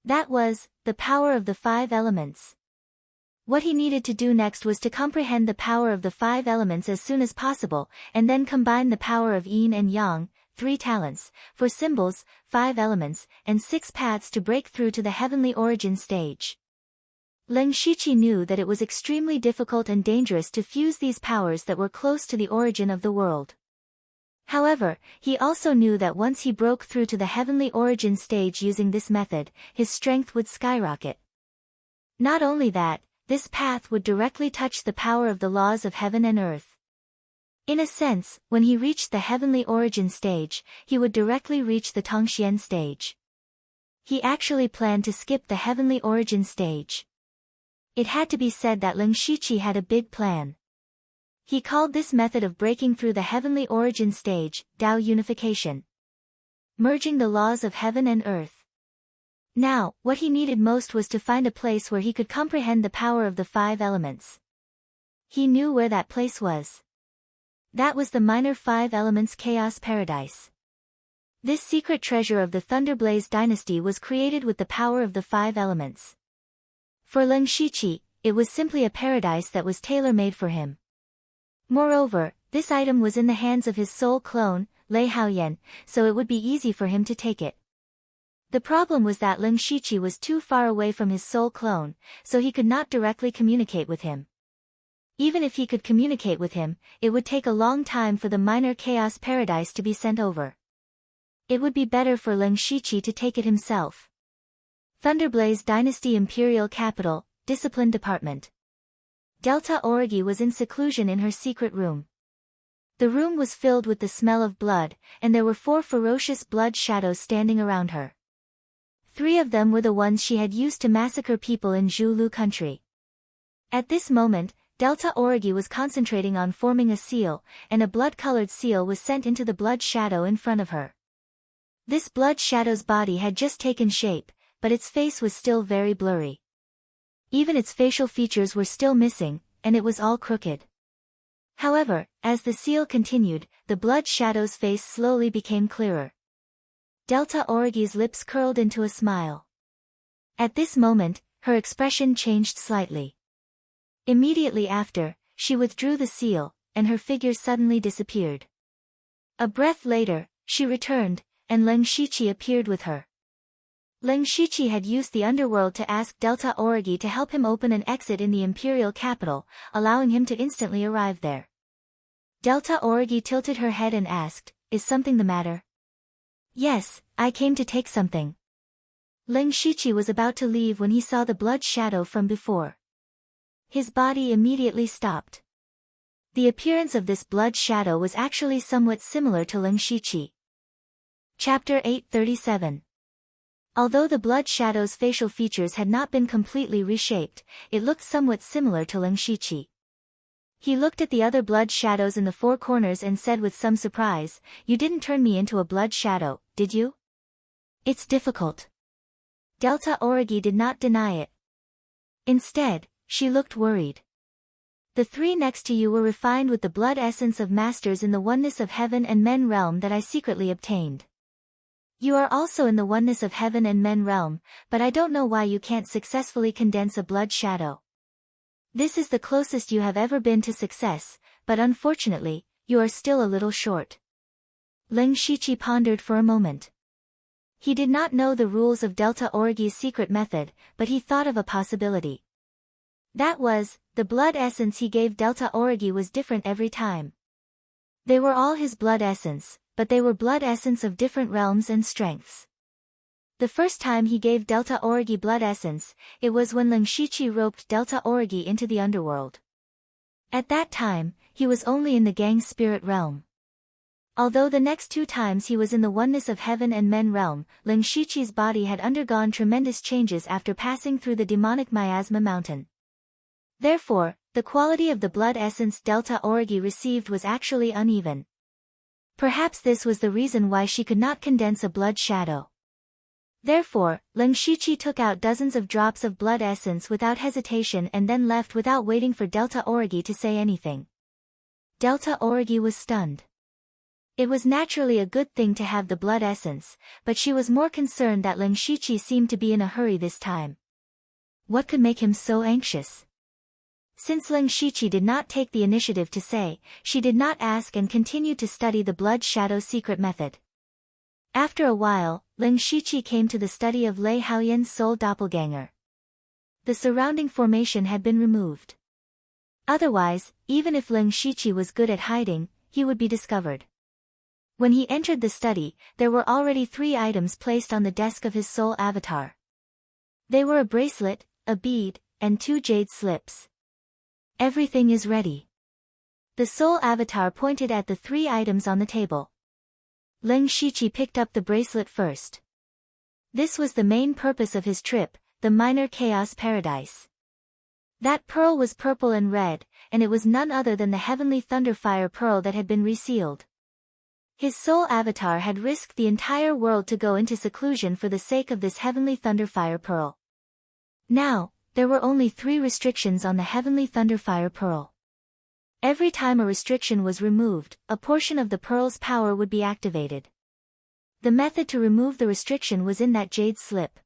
That was, the power of the 5 elements. What he needed to do next was to comprehend the power of the 5 elements as soon as possible, and then combine the power of yin and yang, 3 talents, for symbols, 5 elements, and 6 paths to break through to the heavenly origin stage. Leng Shiqi knew that it was extremely difficult and dangerous to fuse these powers that were close to the origin of the world. However, he also knew that once he broke through to the heavenly origin stage using this method, his strength would skyrocket. Not only that, this path would directly touch the power of the laws of heaven and earth. In a sense, when he reached the heavenly origin stage, he would directly reach the Tongxian stage. He actually planned to skip the heavenly origin stage. It had to be said that Leng Shiqi had a big plan. He called this method of breaking through the heavenly origin stage, Dao unification. Merging the laws of heaven and earth. Now, what he needed most was to find a place where he could comprehend the power of the 5 elements. He knew where that place was. That was the minor 5 elements chaos paradise. This secret treasure of the Thunderblaze dynasty was created with the power of the 5 elements. For Leng Shiqi, it was simply a paradise that was tailor-made for him. Moreover, this item was in the hands of his soul clone, Lei Haoyan, so it would be easy for him to take it. The problem was that Leng Shiqi was too far away from his soul clone, so he could not directly communicate with him. Even if he could communicate with him, it would take a long time for the minor chaos paradise to be sent over. It would be better for Leng Shiqi to take it himself. Thunderblaze Dynasty Imperial Capital, Discipline Department. Delta Origi was in seclusion in her secret room. The room was filled with the smell of blood, and there were 4 ferocious blood shadows standing around her. 3 of them were the ones she had used to massacre people in Zhulu country. At this moment, Delta Origi was concentrating on forming a seal, and a blood-colored seal was sent into the blood shadow in front of her. This blood shadow's body had just taken shape, but its face was still very blurry. Even its facial features were still missing, and it was all crooked. However, as the seal continued, the blood shadow's face slowly became clearer. Delta Origi's lips curled into a smile. At this moment, her expression changed slightly. Immediately after, she withdrew the seal, and her figure suddenly disappeared. A breath later, she returned, and Leng Shiqi appeared with her. Leng Shiqi had used the underworld to ask Delta Origi to help him open an exit in the imperial capital, allowing him to instantly arrive there. Delta Origi tilted her head and asked, "Is something the matter?" "Yes, I came to take something." Leng Shiqi was about to leave when he saw the blood shadow from before. His body immediately stopped. The appearance of this blood shadow was actually somewhat similar to Leng Shiqi. Chapter 837. Although the blood shadow's facial features had not been completely reshaped, it looked somewhat similar to Leng Shiqi. He looked at the other blood shadows in the 4 corners and said with some surprise, "You didn't turn me into a blood shadow, did you?" "It's difficult." Delta Origi did not deny it. Instead, she looked worried. "The 3 next to you were refined with the blood essence of masters in the oneness of heaven and men realm that I secretly obtained. You are also in the oneness of heaven and men realm, but I don't know why you can't successfully condense a blood shadow. This is the closest you have ever been to success, but unfortunately, you are still a little short." Leng Shiqi pondered for a moment. He did not know the rules of Delta Origi's secret method, but he thought of a possibility. That was, the blood essence he gave Delta Origi was different every time. They were all his blood essence, but they were blood essence of different realms and strengths. The first time he gave Delta Origi blood essence, it was when Leng Shiqi roped Delta Origi into the underworld. At that time, he was only in the gang spirit realm. Although the next 2 times he was in the oneness of heaven and men realm, Leng Shiqi's body had undergone tremendous changes after passing through the demonic miasma mountain. Therefore, the quality of the blood essence Delta Origi received was actually uneven. Perhaps this was the reason why she could not condense a blood shadow. Therefore, Leng Shiqi took out dozens of drops of blood essence without hesitation and then left without waiting for Delta Origi to say anything. Delta Origi was stunned. It was naturally a good thing to have the blood essence, but she was more concerned that Lin Shiqi seemed to be in a hurry this time. What could make him so anxious? Since Lin Shiqi did not take the initiative to say, she did not ask and continued to study the blood shadow secret method. After a while, Lin Shiqi came to the study of Lei Haoyan's soul doppelganger. The surrounding formation had been removed. Otherwise, even if Lin Shiqi was good at hiding, he would be discovered. When he entered the study, there were already 3 items placed on the desk of his soul avatar. They were a bracelet, a bead, and 2 jade slips. Everything is ready. The soul avatar pointed at the 3 items on the table. Lin Shiqi picked up the bracelet first. This was the main purpose of his trip, the minor chaos paradise. That pearl was purple and red, and it was none other than the heavenly thunderfire pearl that had been resealed. His soul avatar had risked the entire world to go into seclusion for the sake of this heavenly thunderfire pearl. Now, there were only 3 restrictions on the heavenly thunderfire pearl. Every time a restriction was removed, a portion of the pearl's power would be activated. The method to remove the restriction was in that jade slip.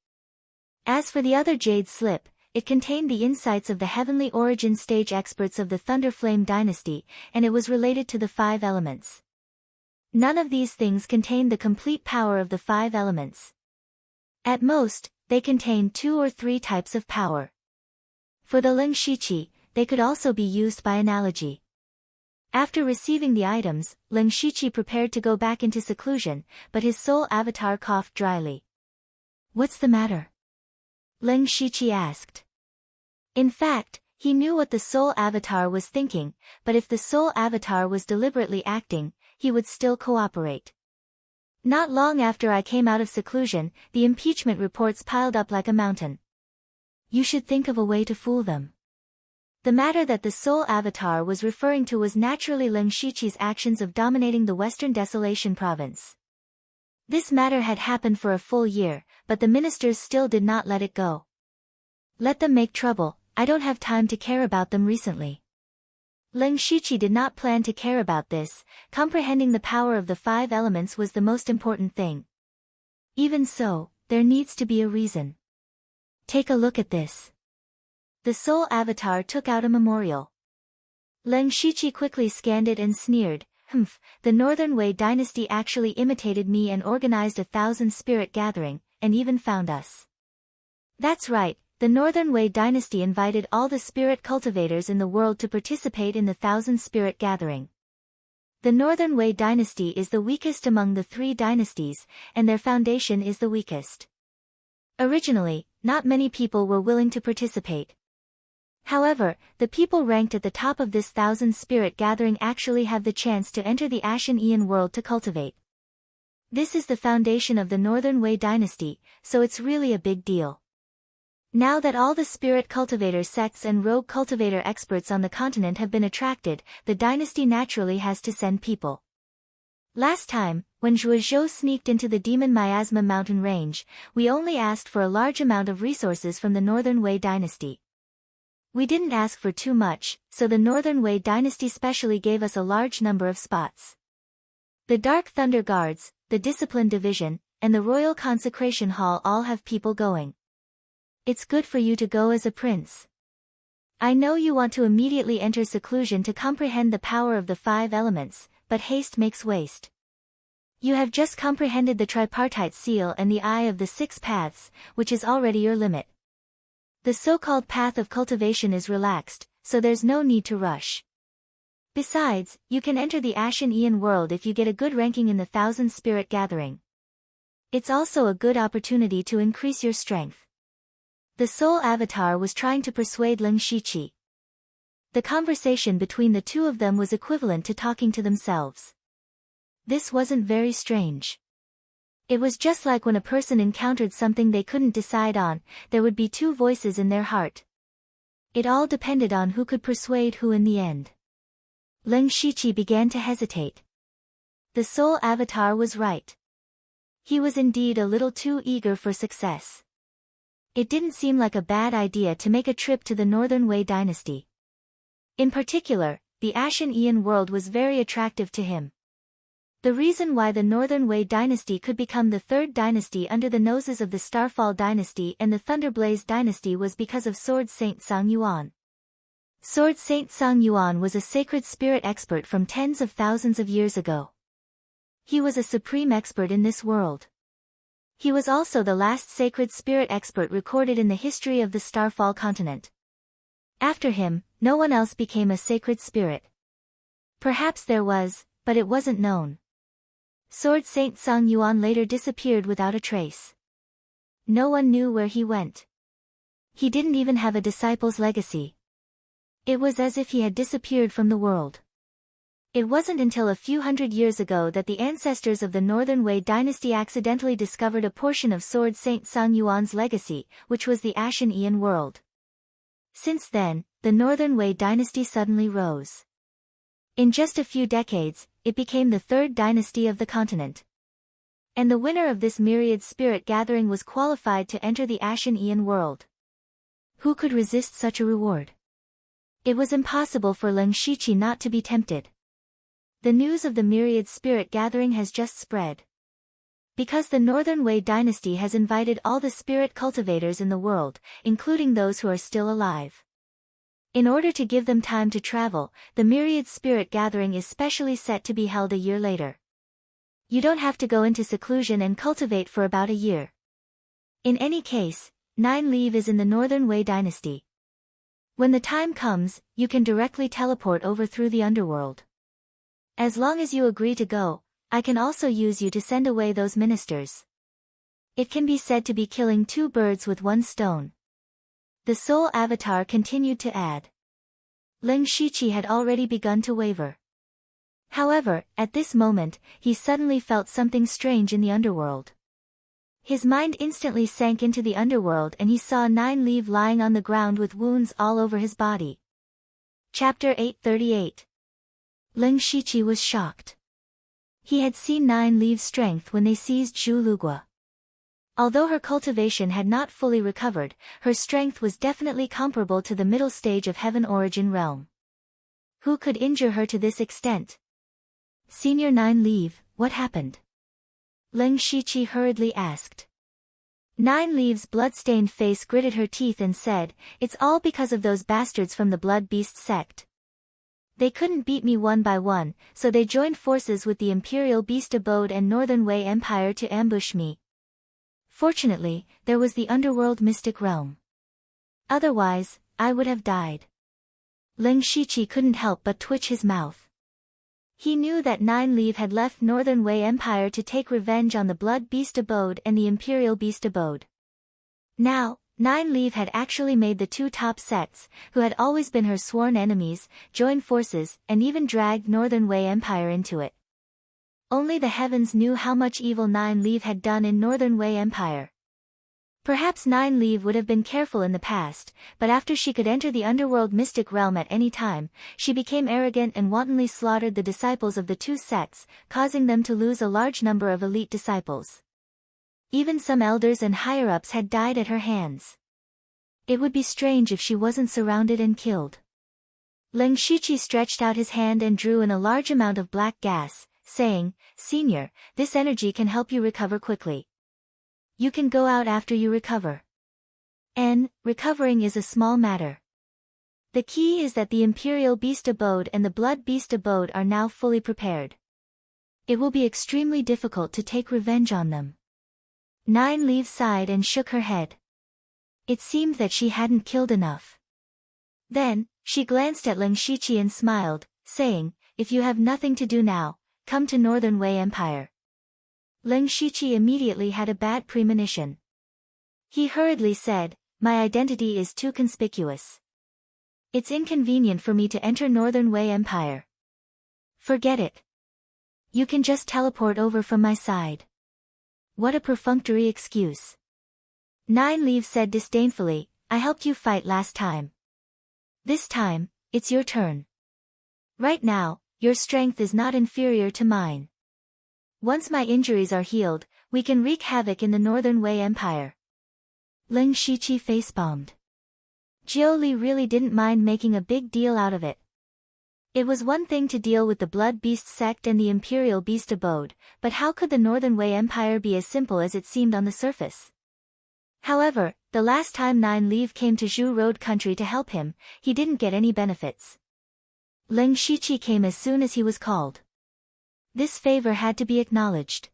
As for the other jade slip, it contained the insights of the heavenly origin stage experts of the Thunderflame dynasty, and it was related to the 5 elements. None of these things contained the complete power of the 5 elements. At most, they contained 2 or 3 types of power. For the Lin Shiqi, they could also be used by analogy. After receiving the items, Lin Shiqi prepared to go back into seclusion, but his soul avatar coughed dryly. "What's the matter?" Lin Shiqi asked. In fact, he knew what the soul avatar was thinking, but if the soul avatar was deliberately acting, he would still cooperate. "Not long after I came out of seclusion, the impeachment reports piled up like a mountain. You should think of a way to fool them." The matter that the soul avatar was referring to was naturally Lin Shiqi's actions of dominating the Western Desolation province. This matter had happened for a full year, but the ministers still did not let it go. "Let them make trouble, I don't have time to care about them recently." Lin Shiqi did not plan to care about this. Comprehending the power of the 5 elements was the most important thing. Even so, there needs to be a reason. "Take a look at this." The soul avatar took out a memorial. Lin Shiqi quickly scanned it and sneered, "Humph, the Northern Wei dynasty actually imitated me and organized a 1,000 spirit gathering, and even found us." That's right. The Northern Wei dynasty invited all the spirit cultivators in the world to participate in the 1,000 spirit gathering. The Northern Wei dynasty is the weakest among the 3 dynasties, and their foundation is the weakest. Originally, not many people were willing to participate. However, the people ranked at the top of this 1,000 spirit gathering actually have the chance to enter the Ashen Aeon world to cultivate. This is the foundation of the Northern Wei dynasty, so it's really a big deal. Now that all the spirit cultivator sects and rogue cultivator experts on the continent have been attracted, the dynasty naturally has to send people. Last time, when Zhuozhou sneaked into the Demon Miasma mountain range, we only asked for a large amount of resources from the Northern Wei dynasty. We didn't ask for too much, so the Northern Wei dynasty specially gave us a large number of spots. The Dark Thunder Guards, the Discipline Division, and the Royal Consecration Hall all have people going. It's good for you to go as a prince. I know you want to immediately enter seclusion to comprehend the power of the 5 elements, but haste makes waste. You have just comprehended the tripartite seal and the eye of the 6 paths, which is already your limit. The so-called path of cultivation is relaxed, so there's no need to rush. Besides, you can enter the Ashen Aeon world if you get a good ranking in the 1,000 spirit gathering. It's also a good opportunity to increase your strength. The soul avatar was trying to persuade Lin Shiqi. The conversation between the 2 of them was equivalent to talking to themselves. This wasn't very strange. It was just like when a person encountered something they couldn't decide on, there would be 2 voices in their heart. It all depended on who could persuade who in the end. Lin Shiqi began to hesitate. The soul avatar was right. He was indeed a little too eager for success. It didn't seem like a bad idea to make a trip to the Northern Wei dynasty. In particular, the Ashen Aeon world was very attractive to him. The reason why the Northern Wei dynasty could become the third dynasty under the noses of the Starfall dynasty and the Thunderblaze dynasty was because of Sword Saint Sang Yuan. Sword Saint Sang Yuan was a sacred spirit expert from tens of thousands of years ago. He was a supreme expert in this world. He was also the last sacred spirit expert recorded in the history of the Starfall continent. After him, no one else became a sacred spirit. Perhaps there was, but it wasn't known. Sword Saint Sang Yuan later disappeared without a trace. No one knew where he went. He didn't even have a disciple's legacy. It was as if he had disappeared from the world. It wasn't until a few hundred years ago that the ancestors of the Northern Wei dynasty accidentally discovered a portion of Sword Saint Sang Yuan's legacy, which was the Ashen Aeon world. Since then, the Northern Wei dynasty suddenly rose. In just a few decades, it became the third dynasty of the continent. And the winner of this myriad spirit gathering was qualified to enter the Ashen Aeon world. Who could resist such a reward? It was impossible for Leng Shiqi not to be tempted. The news of the myriad spirit gathering has just spread. Because the Northern Wei dynasty has invited all the spirit cultivators in the world, including those who are still alive. In order to give them time to travel, the myriad spirit gathering is specially set to be held a year later. You don't have to go into seclusion and cultivate for about a year. In any case, 9 Leave is in the Northern Wei dynasty. When the time comes, you can directly teleport over through the underworld. As long as you agree to go, I can also use you to send away those ministers. It can be said to be killing 2 birds with 1 stone. The soul avatar continued to add. Leng Shiqi had already begun to waver. However, at this moment, he suddenly felt something strange in the underworld. His mind instantly sank into the underworld and he saw 9 Leave lying on the ground with wounds all over his body. Chapter 838. Leng Shiqi was shocked. He had seen 9 Leave's strength when they seized Zhu Lugua. Although her cultivation had not fully recovered, her strength was definitely comparable to the middle stage of Heaven Origin Realm. Who could injure her to this extent? Senior 9 Leave, what happened? Leng Shiqi hurriedly asked. 9 Leave's blood-stained face gritted her teeth and said, "It's all because of those bastards from the Blood Beast sect. They couldn't beat me one by one, so they joined forces with the Imperial Beast Abode and Northern Wei Empire to ambush me. Fortunately, there was the underworld mystic realm. Otherwise, I would have died." Leng Shiqi couldn't help but twitch his mouth. He knew that 9 Leave had left Northern Wei Empire to take revenge on the Blood Beast Abode and the Imperial Beast Abode. Now, 9 Leave had actually made the 2 top sects, who had always been her sworn enemies, join forces and even dragged Northern Wei Empire into it. Only the heavens knew how much evil 9 Leave had done in Northern Wei Empire. Perhaps 9 Leave would have been careful in the past, but after she could enter the underworld mystic realm at any time, she became arrogant and wantonly slaughtered the disciples of the 2 sects, causing them to lose a large number of elite disciples. Even some elders and higher-ups had died at her hands. It would be strange if she wasn't surrounded and killed. Leng Shiqi stretched out his hand and drew in a large amount of black gas, saying, "Senior, this energy can help you recover quickly. You can go out after you recover. Recovering is a small matter. The key is that the Imperial Beast Abode and the Blood Beast Abode are now fully prepared. It will be extremely difficult to take revenge on them." 9 Leave sighed and shook her head. It seemed that she hadn't killed enough. Then, she glanced at Leng Shiqi and smiled, saying, "If you have nothing to do now, come to Northern Wei Empire." Leng Shiqi immediately had a bad premonition. He hurriedly said, "My identity is too conspicuous. It's inconvenient for me to enter Northern Wei Empire. Forget it. You can just teleport over from my side." What a perfunctory excuse. 9 Leave said disdainfully, "I helped you fight last time. This time, it's your turn. Right now, your strength is not inferior to mine. Once my injuries are healed, we can wreak havoc in the Northern Wei Empire." Leng Shiqi facepalmed. Jiu Li really didn't mind making a big deal out of it. It was one thing to deal with the Blood Beast sect and the Imperial Beast Abode, but how could the Northern Wei Empire be as simple as it seemed on the surface? However, the last time Nine Leave came to Zhu Road country to help him, he didn't get any benefits. Ling Shiqi came as soon as he was called. This favor had to be acknowledged.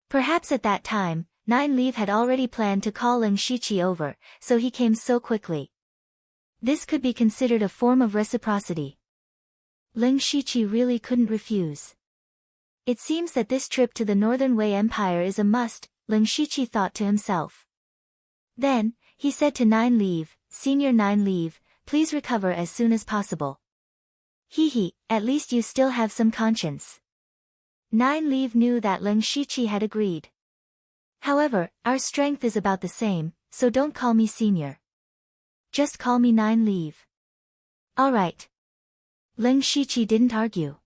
Perhaps at that time, Nine Leave had already planned to call Ling Shiqi over, so he came so quickly. This could be considered a form of reciprocity. Ling Shiqi really couldn't refuse. It seems that this trip to the Northern Wei Empire is a must, Ling Shiqi thought to himself. Then, he said to Nine Leave, Senior Nine Leave, please recover as soon as possible. At least you still have some conscience. Nine Leave knew that Ling Shiqi had agreed. However, our strength is about the same, so don't call me Senior. Just call me Nine Leave. Alright. Ling Shiqi didn't argue.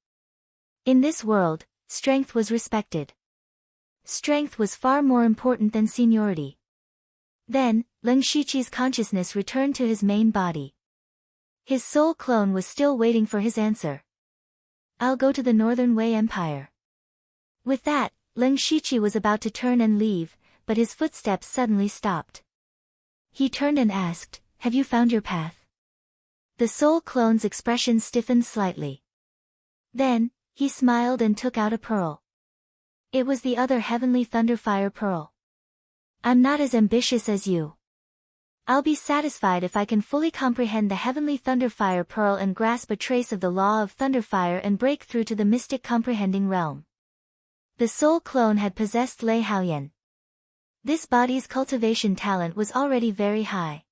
In this world, strength was respected. Strength was far more important than seniority. Then, Ling Shiqi's consciousness returned to his main body. His soul clone was still waiting for his answer. I'll go to the Northern Wei Empire. With that, Ling Shiqi was about to turn and leave, but his footsteps suddenly stopped. He turned and asked, have you found your path? The soul clone's expression stiffened slightly. Then, he smiled and took out a pearl. It was the other Heavenly Thunderfire pearl. I'm not as ambitious as you. I'll be satisfied if I can fully comprehend the Heavenly Thunderfire pearl and grasp a trace of the law of Thunderfire and break through to the mystic comprehending realm. The soul clone had possessed Lei Haoyan. This body's cultivation talent was already very high.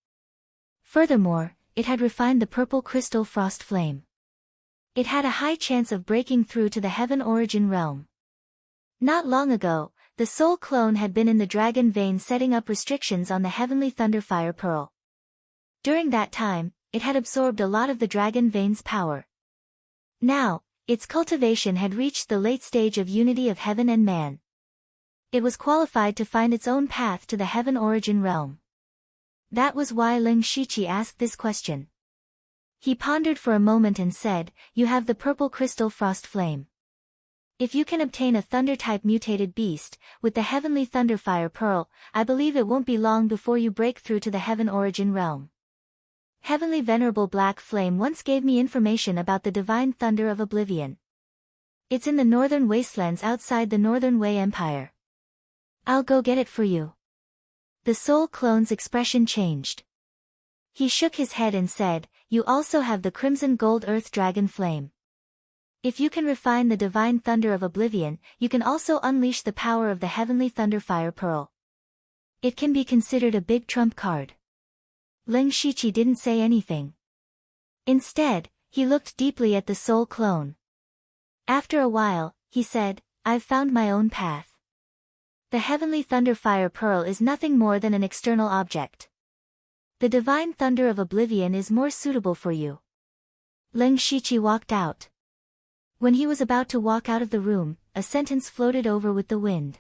Furthermore, it had refined the purple crystal frost flame. It had a high chance of breaking through to the heaven origin realm. Not long ago, the soul clone had been in the dragon vein setting up restrictions on the Heavenly Thunderfire pearl. During that time, it had absorbed a lot of the dragon vein's power. Now, its cultivation had reached the late stage of unity of heaven and man. It was qualified to find its own path to the heaven origin realm. That was why Ling Shiqi asked this question. He pondered for a moment and said, you have the purple crystal frost flame. If you can obtain a thunder-type mutated beast, with the Heavenly Thunderfire pearl, I believe it won't be long before you break through to the heaven origin realm. Heavenly Venerable Black Flame once gave me information about the divine thunder of oblivion. It's in the northern wastelands outside the Northern Wei Empire. I'll go get it for you. The soul clone's expression changed. He shook his head and said, you also have the crimson gold earth dragon flame. If you can refine the divine thunder of oblivion, you can also unleash the power of the Heavenly Thunderfire pearl. It can be considered a big trump card. Ling Shiqi didn't say anything. Instead, he looked deeply at the soul clone. After a while, he said, I've found my own path. The Heavenly Thunderfire pearl is nothing more than an external object. The divine thunder of oblivion is more suitable for you. Ling Shiqi walked out. When he was about to walk out of the room, a sentence floated over with the wind.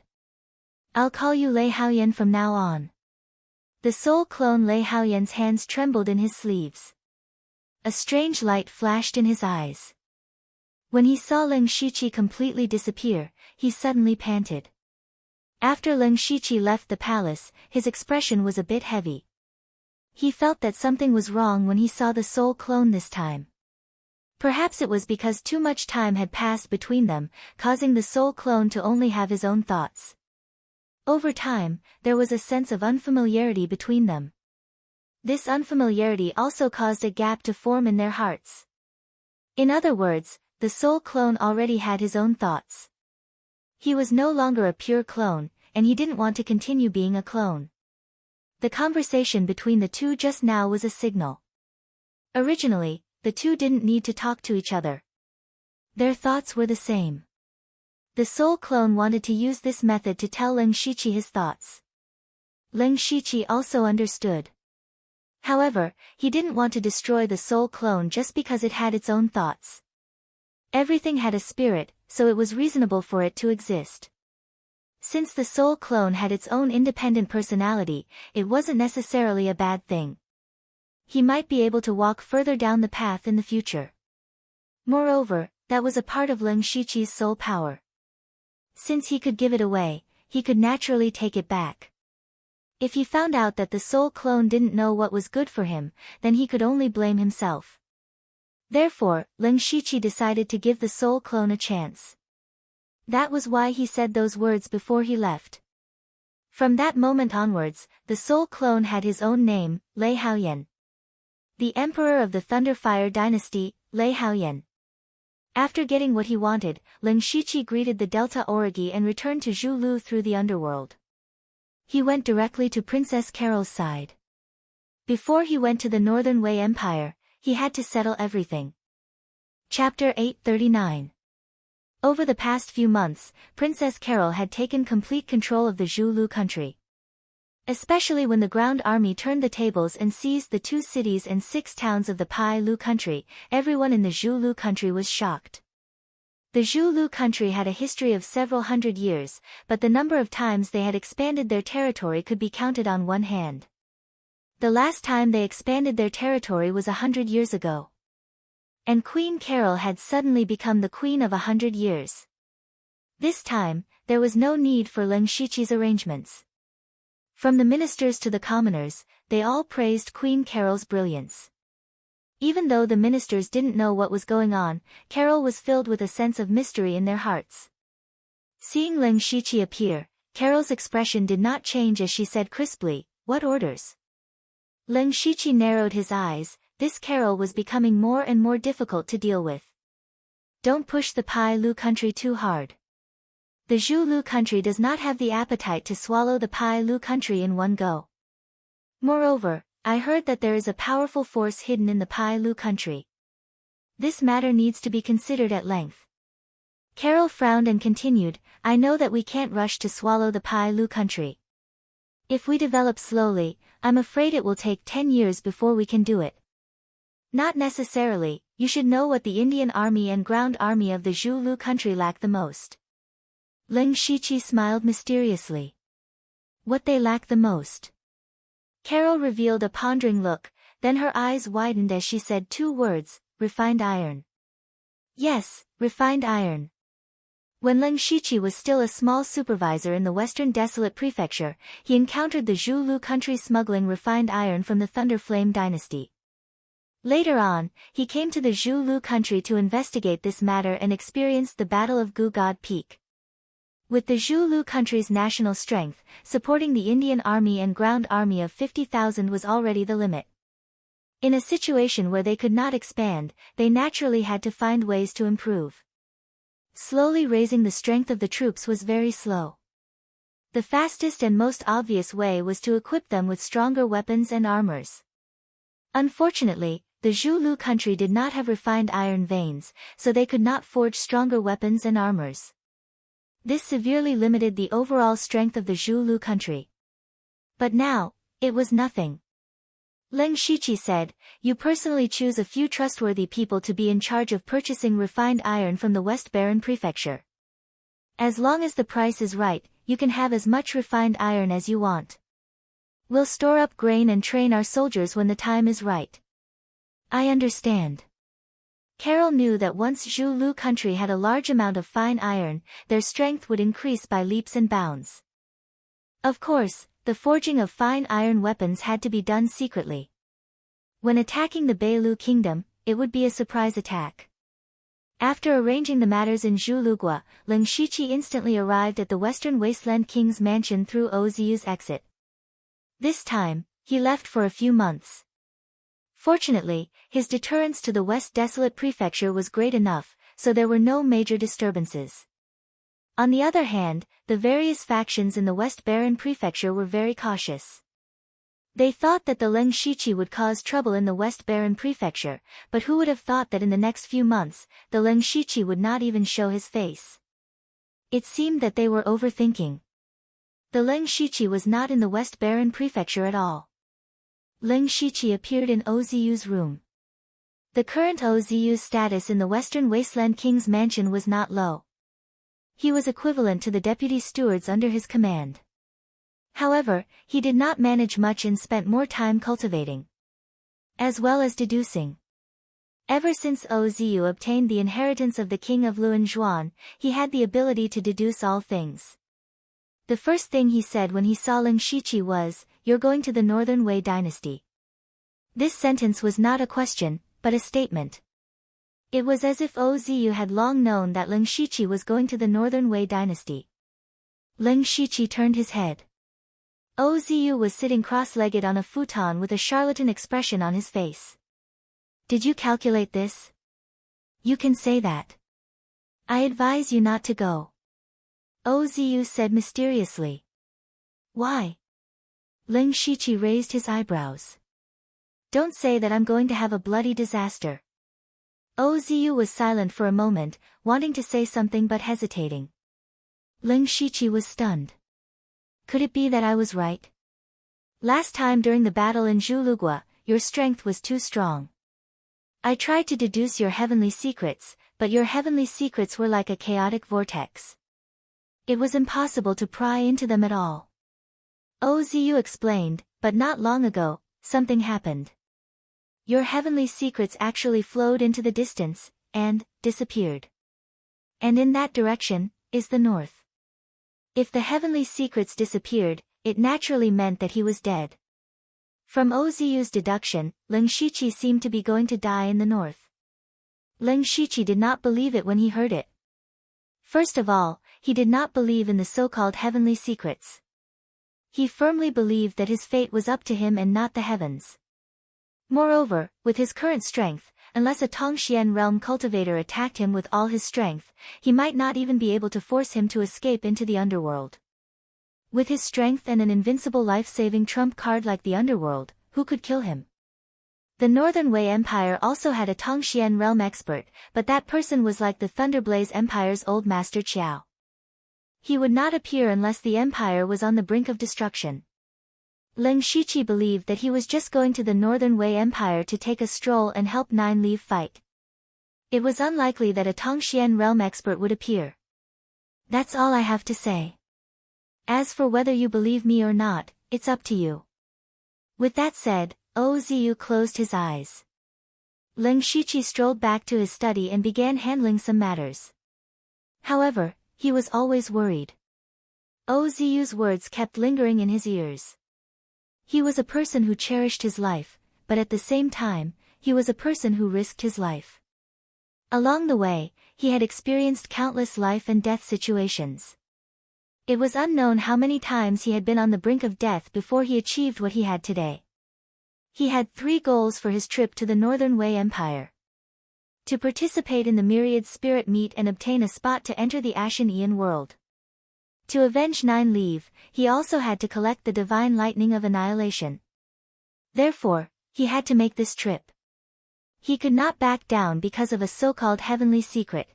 I'll call you Lei Haoyan from now on. The soul clone Lei Haoyan's hands trembled in his sleeves. A strange light flashed in his eyes. When he saw Ling Shiqi completely disappear, he suddenly panted. After Ling Shiqi left the palace, his expression was a bit heavy. He felt that something was wrong when he saw the soul clone this time. Perhaps it was because too much time had passed between them, causing the soul clone to only have his own thoughts. Over time, there was a sense of unfamiliarity between them. This unfamiliarity also caused a gap to form in their hearts. In other words, the soul clone already had his own thoughts. He was no longer a pure clone, and he didn't want to continue being a clone. The conversation between the two just now was a signal. Originally, the two didn't need to talk to each other. Their thoughts were the same. The soul clone wanted to use this method to tell Ling Shiqi his thoughts. Ling Shiqi also understood. However, he didn't want to destroy the soul clone just because it had its own thoughts. Everything had a spirit, so it was reasonable for it to exist. Since the soul clone had its own independent personality, it wasn't necessarily a bad thing. He might be able to walk further down the path in the future. Moreover, that was a part of Lin Shiqi's soul power. Since he could give it away, he could naturally take it back. If he found out that the soul clone didn't know what was good for him, then he could only blame himself. Therefore, Lin Shiqi decided to give the soul clone a chance. That was why he said those words before he left. From that moment onwards, the soul clone had his own name, Lei Haoyan. The emperor of the Thunderfire dynasty, Lei Haoyan. After getting what he wanted, Lin Shiqi greeted the Delta Origi and returned to Zhulu through the underworld. He went directly to Princess Carol's side. Before he went to the Northern Wei Empire, he had to settle everything. Chapter 839. Over the past few months, Princess Carol had taken complete control of the Zhulu country. Especially when the ground army turned the tables and seized the 2 cities and 6 towns of the Pai Lu country, everyone in the Zhulu country was shocked. The Zhulu country had a history of several hundred years, but the number of times they had expanded their territory could be counted on one hand. The last time they expanded their territory was 100 years ago. And Queen Carol had suddenly become the queen of 100 years. This time, there was no need for Lin Shiqi's arrangements. From the ministers to the commoners, they all praised Queen Carol's brilliance. Even though the ministers didn't know what was going on, Carol was filled with a sense of mystery in their hearts. Seeing Lin Shiqi appear, Carol's expression did not change as she said crisply, "What orders?" Lin Shiqi narrowed his eyes. This Carol was becoming more and more difficult to deal with. Don't push the Pai Lu country too hard. The Zhulu country does not have the appetite to swallow the Pai Lu country in one go. Moreover, I heard that there is a powerful force hidden in the Pai Lu country. This matter needs to be considered at length. Carol frowned and continued, I know that we can't rush to swallow the Pai Lu country. If we develop slowly, I'm afraid it will take 10 years before we can do it. Not necessarily, you should know what the Indian army and ground army of the Zhulu country lack the most. Lin Shiqi smiled mysteriously. What they lack the most? Carol revealed a pondering look, then her eyes widened as she said 2 words, refined iron. Yes, refined iron. When Lin Shiqi was still a small supervisor in the Western Desolate Prefecture, he encountered the Zhulu country smuggling refined iron from the Thunderflame dynasty. Later on, he came to the Zhulu country to investigate this matter and experienced the Battle of Gugad Peak. With the Zhulu country's national strength, supporting the Indian army and ground army of 50,000 was already the limit. In a situation where they could not expand, they naturally had to find ways to improve. Slowly raising the strength of the troops was very slow. The fastest and most obvious way was to equip them with stronger weapons and armors. Unfortunately, the Zhulu country did not have refined iron veins, so they could not forge stronger weapons and armors. This severely limited the overall strength of the Zhulu country. But now, it was nothing. Lin Shiqi said, you personally choose a few trustworthy people to be in charge of purchasing refined iron from the West Baron Prefecture. As long as the price is right, you can have as much refined iron as you want. We'll store up grain and train our soldiers when the time is right. I understand. Carol knew that once Zhulu country had a large amount of fine iron, their strength would increase by leaps and bounds. Of course, the forging of fine iron weapons had to be done secretly. When attacking the Beilu kingdom, it would be a surprise attack. After arranging the matters in Zhulugua, Lin Shiqi instantly arrived at the Western Wasteland King's mansion through Oziu's exit. This time, he left for a few months. Fortunately, his deterrence to the West Desolate Prefecture was great enough, so there were no major disturbances. On the other hand, the various factions in the West Baron Prefecture were very cautious. They thought that the Lin Shiqi would cause trouble in the West Baron Prefecture, but who would have thought that in the next few months, the Lin Shiqi would not even show his face? It seemed that they were overthinking. The Lin Shiqi was not in the West Baron Prefecture at all. Lin Shiqi appeared in Oziu's room. The current Oziu's status in the Western Wasteland King's mansion was not low. He was equivalent to the deputy stewards under his command. However, he did not manage much and spent more time cultivating, as well as deducing. Ever since Ozu obtained the inheritance of the king of Luanzhuan, he had the ability to deduce all things. The first thing he said when he saw Ling Shiqi was, "You're going to the Northern Wei dynasty." This sentence was not a question, but a statement. It was as if Ozu had long known that Ling Shiqi was going to the Northern Wei dynasty. Ling Shiqi turned his head. Ozu was sitting cross-legged on a futon with a charlatan expression on his face. "Did you calculate this? You can say that. I advise you not to go," Ozu said mysteriously. "Why?" Ling Shiqi raised his eyebrows. "Don't say that I'm going to have a bloody disaster." Ozu was silent for a moment, wanting to say something but hesitating. Ling Shiqi was stunned. "Could it be that I was right? Last time during the battle in Zhulugua, your strength was too strong. I tried to deduce your heavenly secrets, but your heavenly secrets were like a chaotic vortex. It was impossible to pry into them at all." Ozu explained, "But not long ago, something happened. Your heavenly secrets actually flowed into the distance, and disappeared. And in that direction is the north. If the heavenly secrets disappeared, it naturally meant that he was dead." From Ozu's deduction, Ling Shiqi seemed to be going to die in the north. Ling Shiqi did not believe it when he heard it. First of all, he did not believe in the so-called heavenly secrets. He firmly believed that his fate was up to him and not the heavens. Moreover, with his current strength, unless a Tongxian realm cultivator attacked him with all his strength, he might not even be able to force him to escape into the underworld. With his strength and an invincible life-saving trump card like the underworld, who could kill him? The Northern Wei Empire also had a Tongxian realm expert, but that person was like the Thunderblaze Empire's old master Qiao. He would not appear unless the empire was on the brink of destruction. Ling Shiqi believed that he was just going to the Northern Wei Empire to take a stroll and help Nine Leave fight. It was unlikely that a Tongxian realm expert would appear. That's all I have to say. As for whether you believe me or not, it's up to you. With that said, Ozu closed his eyes. Ling Shiqi strolled back to his study and began handling some matters. However, he was always worried. Ozu's words kept lingering in his ears. He was a person who cherished his life, but at the same time, he was a person who risked his life. Along the way, he had experienced countless life and death situations. It was unknown how many times he had been on the brink of death before he achieved what he had today. He had 3 goals for his trip to the Northern Wei Empire. To participate in the Myriad Spirit Meet and obtain a spot to enter the Ashen Aeon world. To avenge Nine Leave, he also had to collect the Divine Lightning of Annihilation. Therefore, he had to make this trip. He could not back down because of a so-called heavenly secret.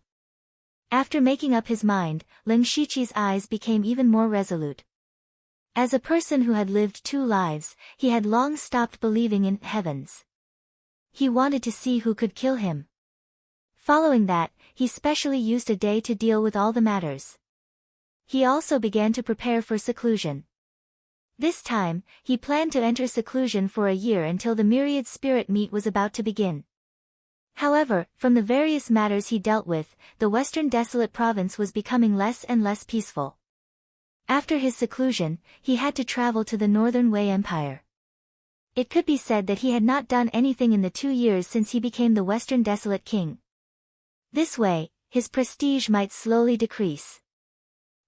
After making up his mind, Ling Shiqi's eyes became even more resolute. As a person who had lived 2 lives, he had long stopped believing in heavens. He wanted to see who could kill him. Following that, he specially used a day to deal with all the matters. He also began to prepare for seclusion. This time, he planned to enter seclusion for a year until the Myriad Spirit Meet was about to begin. However, from the various matters he dealt with, the Western Desolate Province was becoming less and less peaceful. After his seclusion, he had to travel to the Northern Wei Empire. It could be said that he had not done anything in the 2 years since he became the Western Desolate King. This way, his prestige might slowly decrease.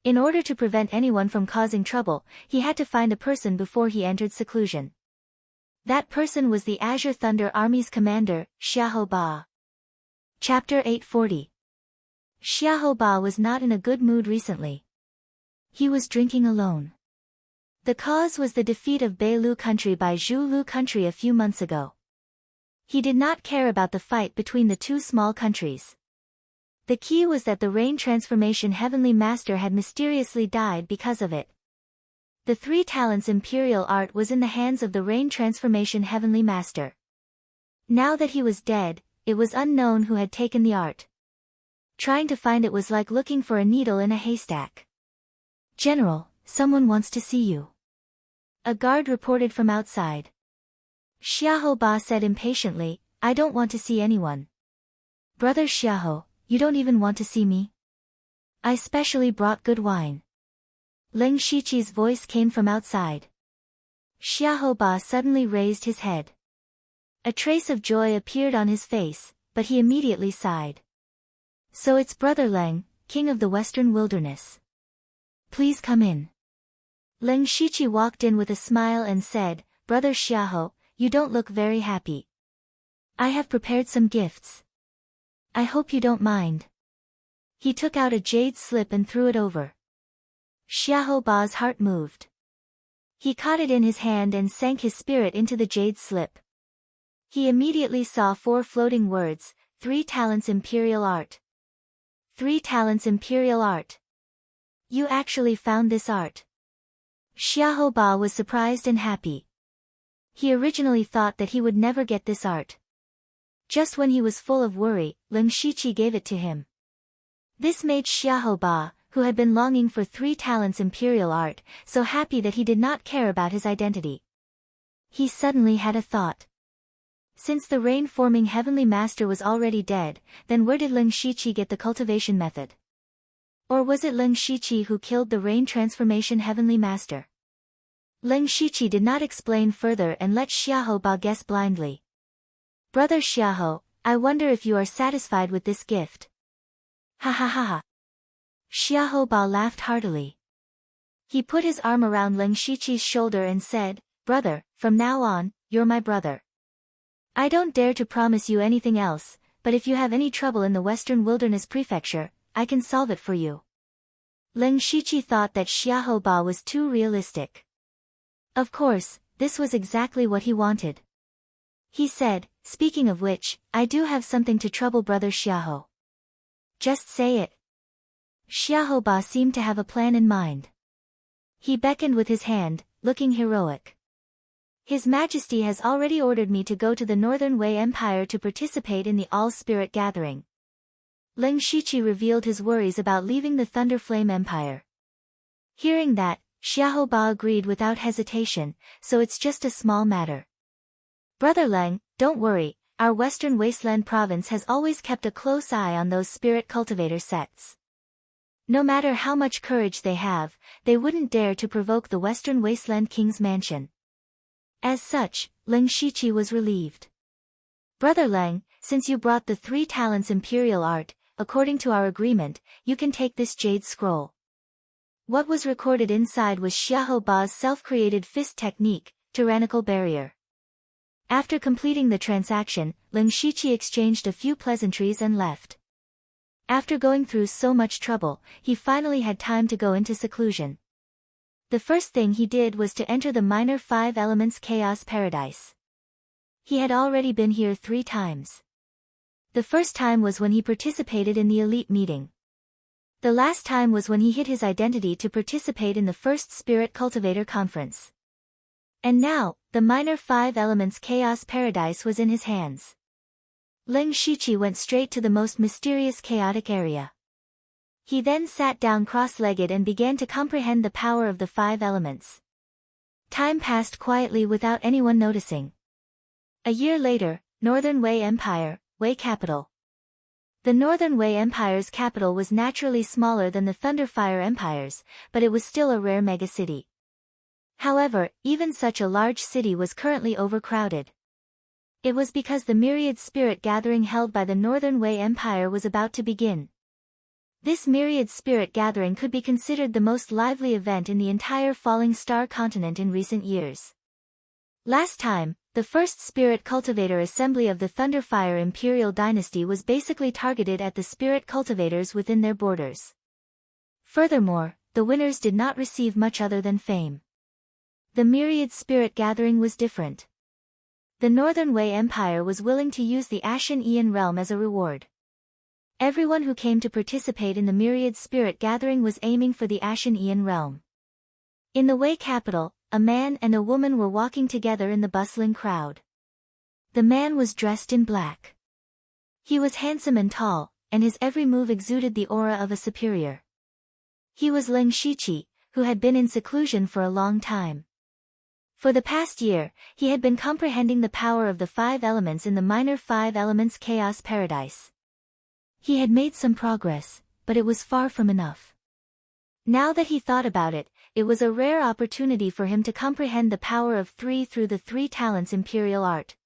In order to prevent anyone from causing trouble, he had to find a person before he entered seclusion. That person was the Azure Thunder Army's commander, Xiahou Ba. Chapter 840. Xiahou Ba was not in a good mood recently. He was drinking alone. The cause was the defeat of Beilu country by Zhulu country a few months ago. He did not care about the fight between the 2 small countries. The key was that the Rain Transformation Heavenly Master had mysteriously died because of it. The 3 talents imperial art was in the hands of the Rain Transformation Heavenly Master. Now that he was dead, it was unknown who had taken the art. Trying to find it was like looking for a needle in a haystack. "General, someone wants to see you," a guard reported from outside. Xiahou Ba said impatiently, "I don't want to see anyone. Brother Xiaoho, you don't even want to see me? I specially brought good wine. Ling Shiqi's voice came from outside. Xiahou Ba suddenly raised his head. A trace of joy appeared on his face, but he immediately sighed. So it's Brother Leng, king of the western wilderness. Please come in. Ling Shiqi walked in with a smile and said, Brother Xiahou, you don't look very happy. I have prepared some gifts. I hope you don't mind. He took out a jade slip and threw it over. Xiahou Ba's heart moved. He caught it in his hand and sank his spirit into the jade slip. He immediately saw 4 floating words, 3 talents imperial art. 3 talents imperial art. You actually found this art. Xiahou Ba was surprised and happy. He originally thought that he would never get this art. Just when he was full of worry, Ling Shiqi gave it to him. This made Xiahou Ba, who had been longing for 3 talents imperial art, so happy that he did not care about his identity. He suddenly had a thought. Since the rain-forming heavenly master was already dead, then where did Ling Shiqi get the cultivation method? Or was it Ling Shiqi who killed the rain transformation heavenly master? Ling Shiqi did not explain further and let Xiahou Ba guess blindly. Brother Xiahou, I wonder if you are satisfied with this gift. Ha ha ha ha. Xiahou Ba laughed heartily. He put his arm around Ling Shiqi's shoulder and said, Brother, from now on, you're my brother. I don't dare to promise you anything else, but if you have any trouble in the Western Wilderness Prefecture, I can solve it for you. Ling Shiqi thought that Xiahou Ba was too realistic. Of course, this was exactly what he wanted. He said, speaking of which, I do have something to trouble Brother Xiahou. Just say it. Xiahou Ba seemed to have a plan in mind. He beckoned with his hand, looking heroic. His Majesty has already ordered me to go to the Northern Wei Empire to participate in the All-Spirit Gathering. Ling Shiqi revealed his worries about leaving the Thunder Flame Empire. Hearing that, Xiahou Ba agreed without hesitation, so it's just a small matter. Brother Leng, don't worry, our Western Wasteland province has always kept a close eye on those spirit cultivator sects. No matter how much courage they have, they wouldn't dare to provoke the Western Wasteland King's mansion. As such, Ling Shiqi was relieved. Brother Leng, since you brought the 3 talents imperial art, according to our agreement, you can take this jade scroll. What was recorded inside was Xiahou Ba's self-created fist technique, tyrannical barrier. After completing the transaction, Ling Shiqi exchanged a few pleasantries and left. After going through so much trouble, he finally had time to go into seclusion. The first thing he did was to enter the minor 5 elements chaos paradise. He had already been here 3 times. The first time was when he participated in the elite meeting. The last time was when he hid his identity to participate in the first Spirit Cultivator Conference. And now, the minor 5 elements chaos paradise was in his hands. Ling Shiqi went straight to the most mysterious chaotic area. He then sat down cross-legged and began to comprehend the power of the 5 elements. Time passed quietly without anyone noticing. A year later, Northern Wei Empire, Wei capital. The Northern Wei Empire's capital was naturally smaller than the Thunderfire Empire's, but it was still a rare megacity. However, even such a large city was currently overcrowded. It was because the myriad spirit gathering held by the Northern Wei Empire was about to begin. This myriad spirit gathering could be considered the most lively event in the entire Falling Star continent in recent years. Last time, the first spirit cultivator assembly of the Thunderfire Imperial Dynasty was basically targeted at the spirit cultivators within their borders. Furthermore, the winners did not receive much other than fame. The myriad spirit gathering was different. The Northern Wei Empire was willing to use the Ashen Aeon realm as a reward. Everyone who came to participate in the myriad spirit gathering was aiming for the Ashen Aeon realm. In the Wei capital, a man and a woman were walking together in the bustling crowd. The man was dressed in black. He was handsome and tall, and his every move exuded the aura of a superior. He was Ling Shiqi, who had been in seclusion for a long time. For the past year, he had been comprehending the power of the 5 elements in the minor 5 elements chaos paradise. He had made some progress, but it was far from enough. Now that he thought about it, it was a rare opportunity for him to comprehend the power of 3 through the 3 talents imperial art.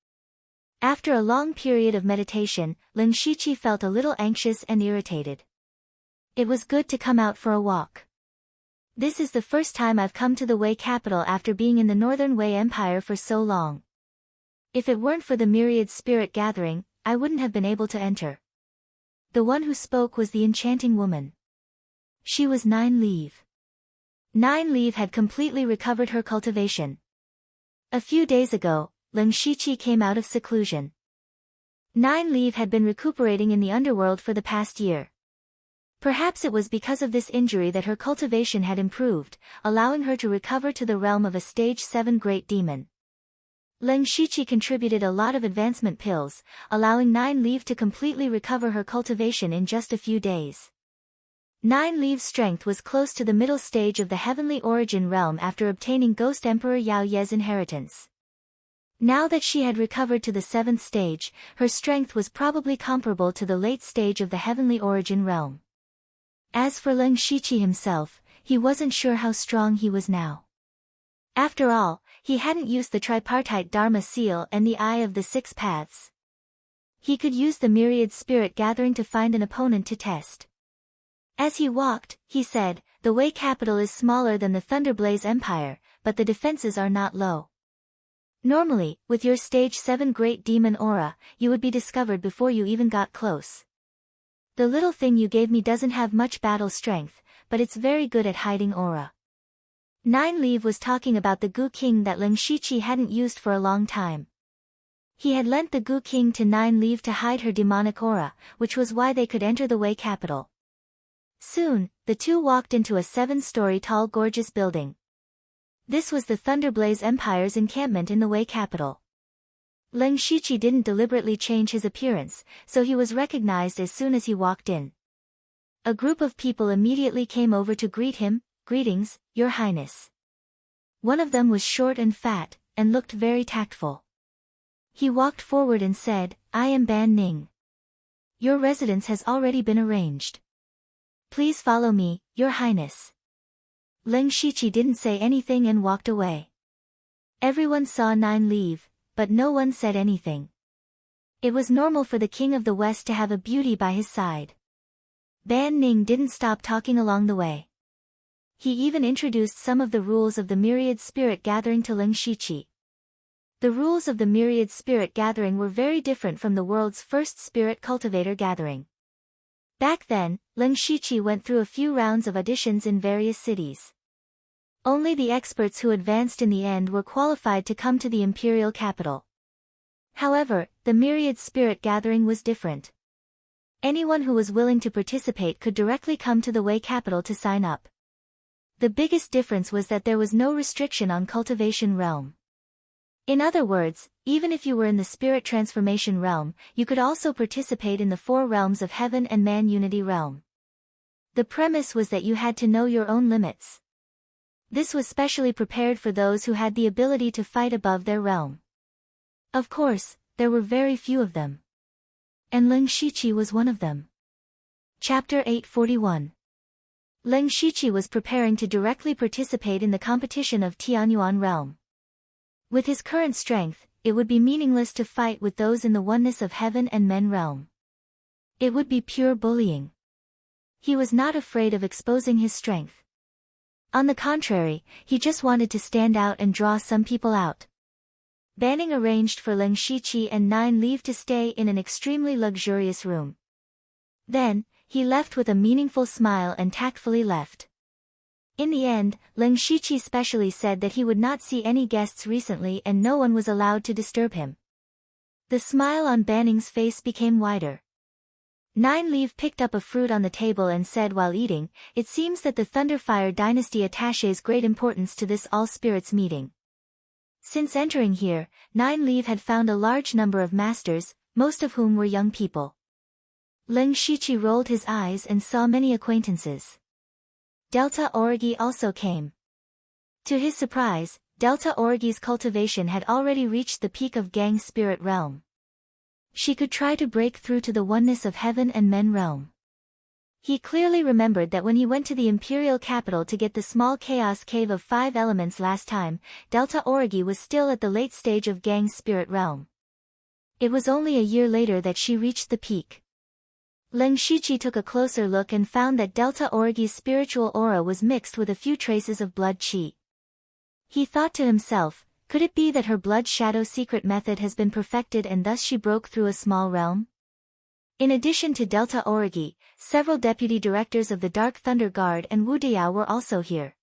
After a long period of meditation, Lin Shiqi felt a little anxious and irritated. It was good to come out for a walk. This is the first time I've come to the Wei capital after being in the northern Wei Empire for so long. If it weren't for the myriad spirit gathering, I wouldn't have been able to enter. The one who spoke was the enchanting woman. She was 9 Leave. 9 Leave had completely recovered her cultivation. A few days ago, Lin Shiqi came out of seclusion. 9 Leave had been recuperating in the underworld for the past year. Perhaps it was because of this injury that her cultivation had improved, allowing her to recover to the realm of a stage 7 great demon. Lin Shiqi contributed a lot of advancement pills, allowing 9 Leave to completely recover her cultivation in just a few days. 9 Leave's strength was close to the middle stage of the heavenly origin realm after obtaining Ghost Emperor Yao Ye's inheritance. Now that she had recovered to the 7th stage, her strength was probably comparable to the late stage of the heavenly origin realm. As for Lin Shiqi himself, he wasn't sure how strong he was now. After all, he hadn't used the tripartite Dharma seal and the Eye of the 6 Paths. He could use the myriad spirit gathering to find an opponent to test. As he walked, he said, "The Wei capital is smaller than the Thunderblaze Empire, but the defenses are not low. Normally, with your stage 7 great demon aura, you would be discovered before you even got close. The little thing you gave me doesn't have much battle strength, but it's very good at hiding aura." 9 Leave was talking about the Gu King that Lin Shiqi hadn't used for a long time. He had lent the Gu King to 9 Leave to hide her demonic aura, which was why they could enter the Wei capital. Soon, the two walked into a 7-story tall gorgeous building. This was the Thunderblaze Empire's encampment in the Wei capital. Lin Shiqi didn't deliberately change his appearance, so he was recognized as soon as he walked in. A group of people immediately came over to greet him. "Greetings, Your Highness." One of them was short and fat, and looked very tactful. He walked forward and said, "I am Ban Ning. Your residence has already been arranged. Please follow me, Your Highness." Lin Shiqi didn't say anything and walked away. Everyone saw 9 Leave, but no one said anything. It was normal for the King of the West to have a beauty by his side. Ban Ning didn't stop talking along the way. He even introduced some of the rules of the myriad spirit gathering to Lin Shiqi. The rules of the myriad spirit gathering were very different from the world's first spirit cultivator gathering. Back then, Lin Shiqi went through a few rounds of auditions in various cities. Only the experts who advanced in the end were qualified to come to the imperial capital. However, the myriad spirit gathering was different. Anyone who was willing to participate could directly come to the Wei capital to sign up. The biggest difference was that there was no restriction on cultivation realm. In other words, even if you were in the spirit transformation realm, you could also participate in the 4 realms of heaven and man unity realm. The premise was that you had to know your own limits. This was specially prepared for those who had the ability to fight above their realm. Of course, there were very few of them. And Lin Shiqi was one of them. Chapter 841. Lin Shiqi was preparing to directly participate in the competition of Tianyuan realm. With his current strength, it would be meaningless to fight with those in the oneness of heaven and men realm. It would be pure bullying. He was not afraid of exposing his strength. On the contrary, he just wanted to stand out and draw some people out. Banning arranged for Lin Shiqi and 9 Leave to stay in an extremely luxurious room. Then, he left with a meaningful smile and tactfully left. In the end, Lin Shiqi specially said that he would not see any guests recently and no one was allowed to disturb him. The smile on Banning's face became wider. 9 Leave picked up a fruit on the table and said while eating, "It seems that the Thunderfire dynasty attaches great importance to this all-spirits meeting." Since entering here, 9 Leave had found a large number of masters, most of whom were young people. Lin Shiqi rolled his eyes and saw many acquaintances. Delta Origi also came. To his surprise, Delta Origi's cultivation had already reached the peak of Gang Spirit Realm. She could try to break through to the oneness of heaven and men realm. He clearly remembered that when he went to the imperial capital to get the small chaos cave of 5 elements last time, Delta Origi was still at the late stage of Gang's spirit realm. It was only a year later that she reached the peak. Leng Shiqi took a closer look and found that Delta Origi's spiritual aura was mixed with a few traces of blood qi. He thought to himself, could it be that her blood shadow secret method has been perfected and thus she broke through a small realm? In addition to Delta Origi, several deputy directors of the Dark Thunder Guard and Wu Diao were also here.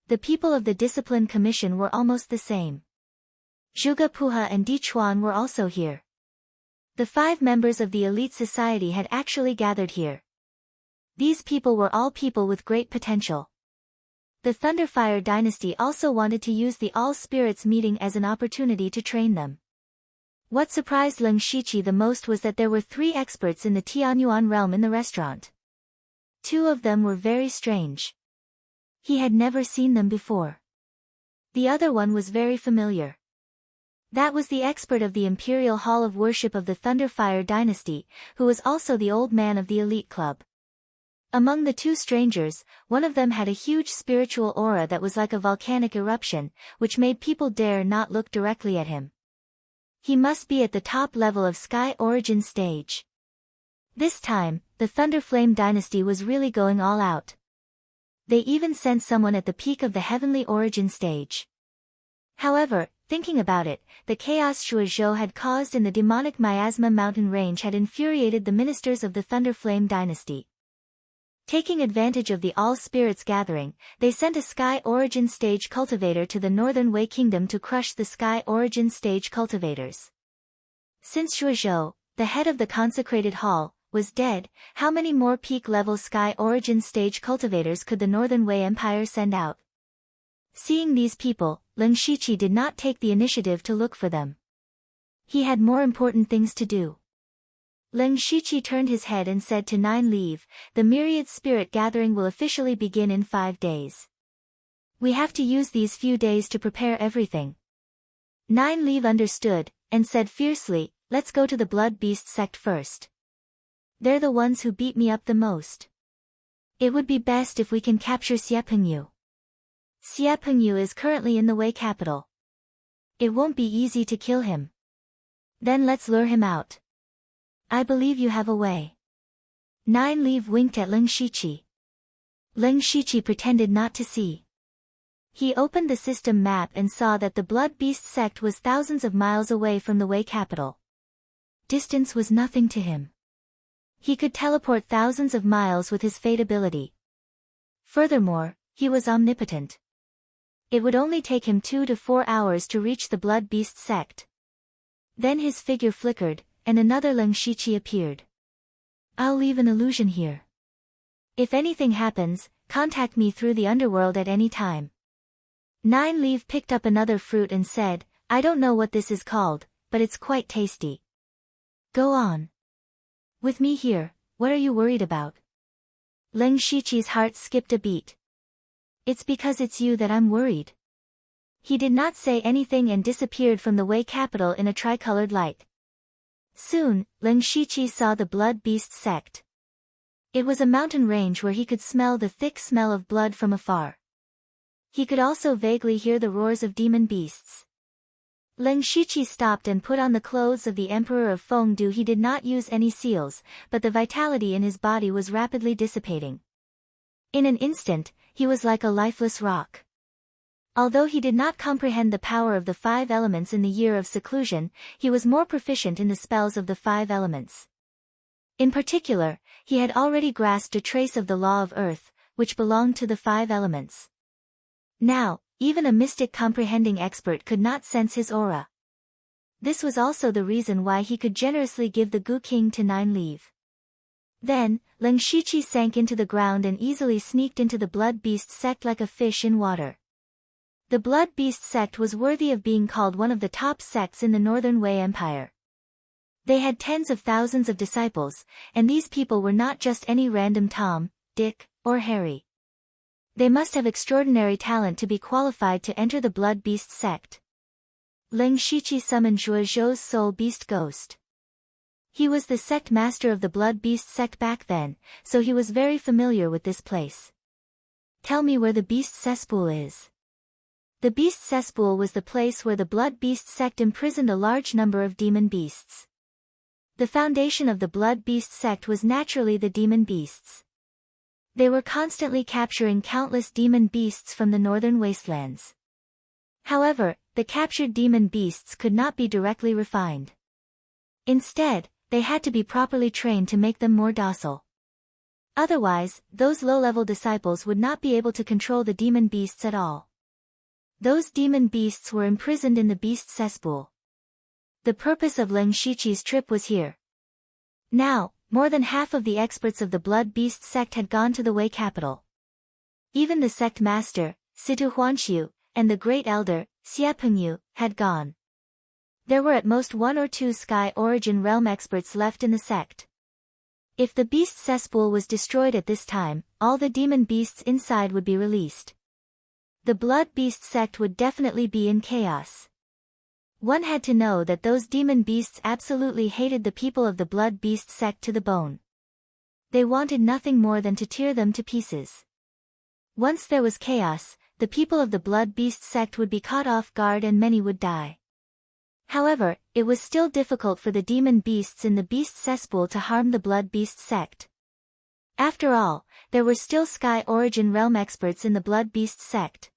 The people of the Discipline Commission were almost the same. Zhuge Puha and Di Chuan were also here. The 5 members of the elite society had actually gathered here. These people were all people with great potential. The Thunderfire dynasty also wanted to use the All Spirits meeting as an opportunity to train them. What surprised Leng Shiqi the most was that there were 3 experts in the Tianyuan realm in the restaurant. 2 of them were very strange. He had never seen them before. The other one was very familiar. That was the expert of the Imperial Hall of Worship of the Thunderfire dynasty, who was also the old man of the elite club. Among the 2 strangers, one of them had a huge spiritual aura that was like a volcanic eruption, which made people dare not look directly at him. He must be at the top level of Sky Origin stage. This time, the Thunderflame dynasty was really going all out. They even sent someone at the peak of the Heavenly Origin stage. However, thinking about it, the chaos Shuozhou had caused in the demonic Miasma mountain range had infuriated the ministers of the Thunderflame dynasty. Taking advantage of the All Spirits gathering, they sent a Sky Origin stage cultivator to the Northern Wei Kingdom to crush the Sky Origin stage cultivators. Since Shuozhou, the head of the consecrated hall, was dead, how many more peak-level Sky Origin stage cultivators could the Northern Wei Empire send out? Seeing these people, Leng Shiqi did not take the initiative to look for them. He had more important things to do. Leng Shiqi turned his head and said to Nine Leave, the myriad spirit gathering will officially begin in 5 days. We have to use these few days to prepare everything. Nine Leave understood, and said fiercely, let's go to the Blood Beast sect first. They're the ones who beat me up the most. It would be best if we can capture Xie Pengyu. Xie Pengyu is currently in the Wei capital. It won't be easy to kill him. Then let's lure him out. I believe you have a way. Nine Leave winked at Leng Shiqi. Leng Shiqi pretended not to see. He opened the system map and saw that the Blood Beast sect was thousands of miles away from the Wei capital. Distance was nothing to him. He could teleport thousands of miles with his fate ability. Furthermore, he was omnipotent. It would only take him 2 to 4 hours to reach the Blood Beast sect. Then his figure flickered, and another Leng Shiqi appeared. I'll leave an illusion here. If anything happens, contact me through the underworld at any time. Nine Leave picked up another fruit and said, I don't know what this is called, but it's quite tasty. Go on. With me here, what are you worried about? Leng Shiqi's heart skipped a beat. It's because it's you that I'm worried. He did not say anything and disappeared from the Wei capital in a tricolored light. Soon, Leng Shiqi saw the Blood Beast sect. It was a mountain range where he could smell the thick smell of blood from afar. He could also vaguely hear the roars of demon beasts. Leng Shiqi stopped and put on the clothes of the Emperor of Fengdu. He did not use any seals, but the vitality in his body was rapidly dissipating. In an instant, he was like a lifeless rock. Although he did not comprehend the power of the 5 elements in the year of seclusion, he was more proficient in the spells of the 5 elements. In particular, he had already grasped a trace of the law of earth, which belonged to the 5 elements. Now, even a mystic comprehending expert could not sense his aura. This was also the reason why he could generously give the Gu King to Nine Leave. Then, Leng Shiqi sank into the ground and easily sneaked into the Blood Beast sect like a fish in water. The Blood Beast sect was worthy of being called one of the top sects in the Northern Wei Empire. They had tens of thousands of disciples, and these people were not just any random Tom, Dick, or Harry. They must have extraordinary talent to be qualified to enter the Blood Beast sect. Leng Shiqi summoned Zhuozhou's soul beast ghost. He was the sect master of the Blood Beast sect back then, so he was very familiar with this place. Tell me where the Beast Cesspool is. The Beast Cesspool was the place where the Blood Beast sect imprisoned a large number of demon beasts. The foundation of the Blood Beast sect was naturally the demon beasts. They were constantly capturing countless demon beasts from the northern wastelands. However, the captured demon beasts could not be directly refined. Instead, they had to be properly trained to make them more docile. Otherwise, those low-level disciples would not be able to control the demon beasts at all. Those demon beasts were imprisoned in the Beast Cesspool. The purpose of Leng Shiqi's trip was here. Now, more than half of the experts of the Blood Beast sect had gone to the Wei capital. Even the sect master, Situ Huanxiu, and the great elder, Xia Pengyu, had gone. There were at most 1 or 2 Sky Origin Realm experts left in the sect. If the Beast Cesspool was destroyed at this time, all the demon beasts inside would be released. The Blood Beast sect would definitely be in chaos. One had to know that those demon beasts absolutely hated the people of the Blood Beast sect to the bone. They wanted nothing more than to tear them to pieces. Once there was chaos, the people of the Blood Beast sect would be caught off guard and many would die. However, it was still difficult for the demon beasts in the Beast Cesspool to harm the Blood Beast sect. After all, there were still Sky Origin Realm experts in the Blood Beast sect.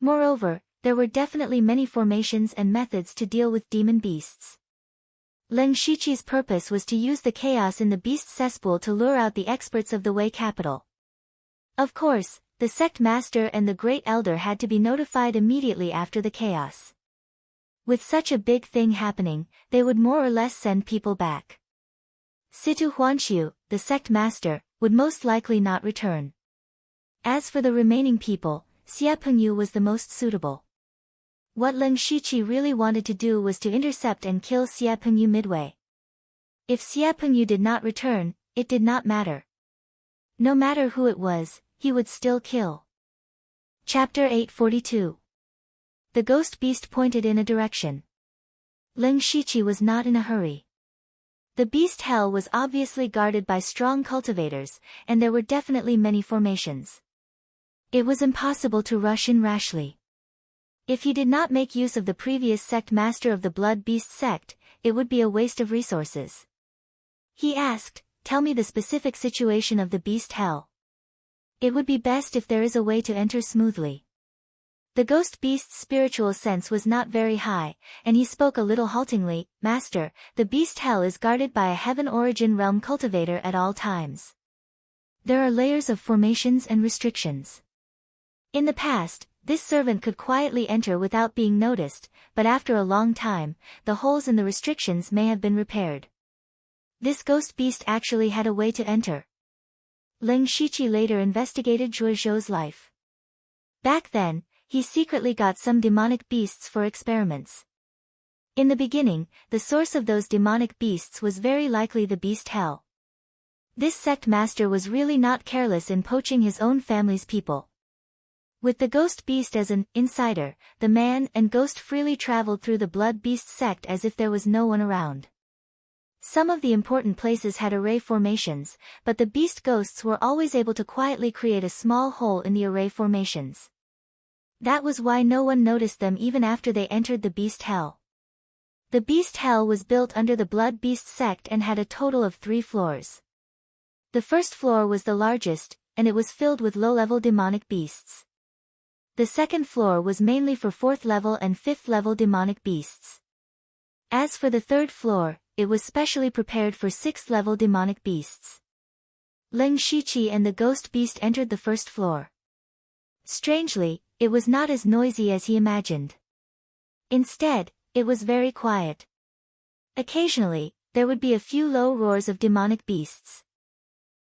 Moreover, there were definitely many formations and methods to deal with demon beasts. Leng Shiqi's purpose was to use the chaos in the Beast Cesspool to lure out the experts of the Wei capital. Of course, the sect master and the great elder had to be notified immediately after the chaos. With such a big thing happening, they would more or less send people back. Situ Huanxiu, the sect master, would most likely not return. As for the remaining people, Xia Pengyu was the most suitable. What Leng Shiqi really wanted to do was to intercept and kill Xia Pengyu midway. If Xia Pengyu did not return, it did not matter. No matter who it was, he would still kill. Chapter 842. The ghost beast pointed in a direction. Leng Shiqi was not in a hurry. The beast hell was obviously guarded by strong cultivators, and there were definitely many formations. It was impossible to rush in rashly. If he did not make use of the previous sect master of the Blood Beast sect, it would be a waste of resources. He asked, "Tell me the specific situation of the beast hell. It would be best if there is a way to enter smoothly." The ghost beast's spiritual sense was not very high, and he spoke a little haltingly, "Master, the beast hell is guarded by a heaven origin realm cultivator at all times. There are layers of formations and restrictions. In the past, this servant could quietly enter without being noticed, but after a long time, the holes in the restrictions may have been repaired. This ghost beast actually had a way to enter." Leng Shiqi later investigated Zhuo Zhou's life. Back then, he secretly got some demonic beasts for experiments. In the beginning, the source of those demonic beasts was very likely the beast hell. This sect master was really not careless in poaching his own family's people. With the ghost beast as an insider, the man and ghost freely traveled through the Blood Beast sect as if there was no one around. Some of the important places had array formations, but the beast ghosts were always able to quietly create a small hole in the array formations. That was why no one noticed them even after they entered the beast hell. The beast hell was built under the Blood Beast sect and had a total of 3 floors. The first floor was the largest, and it was filled with low-level demonic beasts. The second floor was mainly for 4th level and 5th level demonic beasts. As for the third floor, it was specially prepared for 6th level demonic beasts. Leng Shiqi and the ghost beast entered the first floor. Strangely, it was not as noisy as he imagined. Instead, it was very quiet. Occasionally, there would be a few low roars of demonic beasts.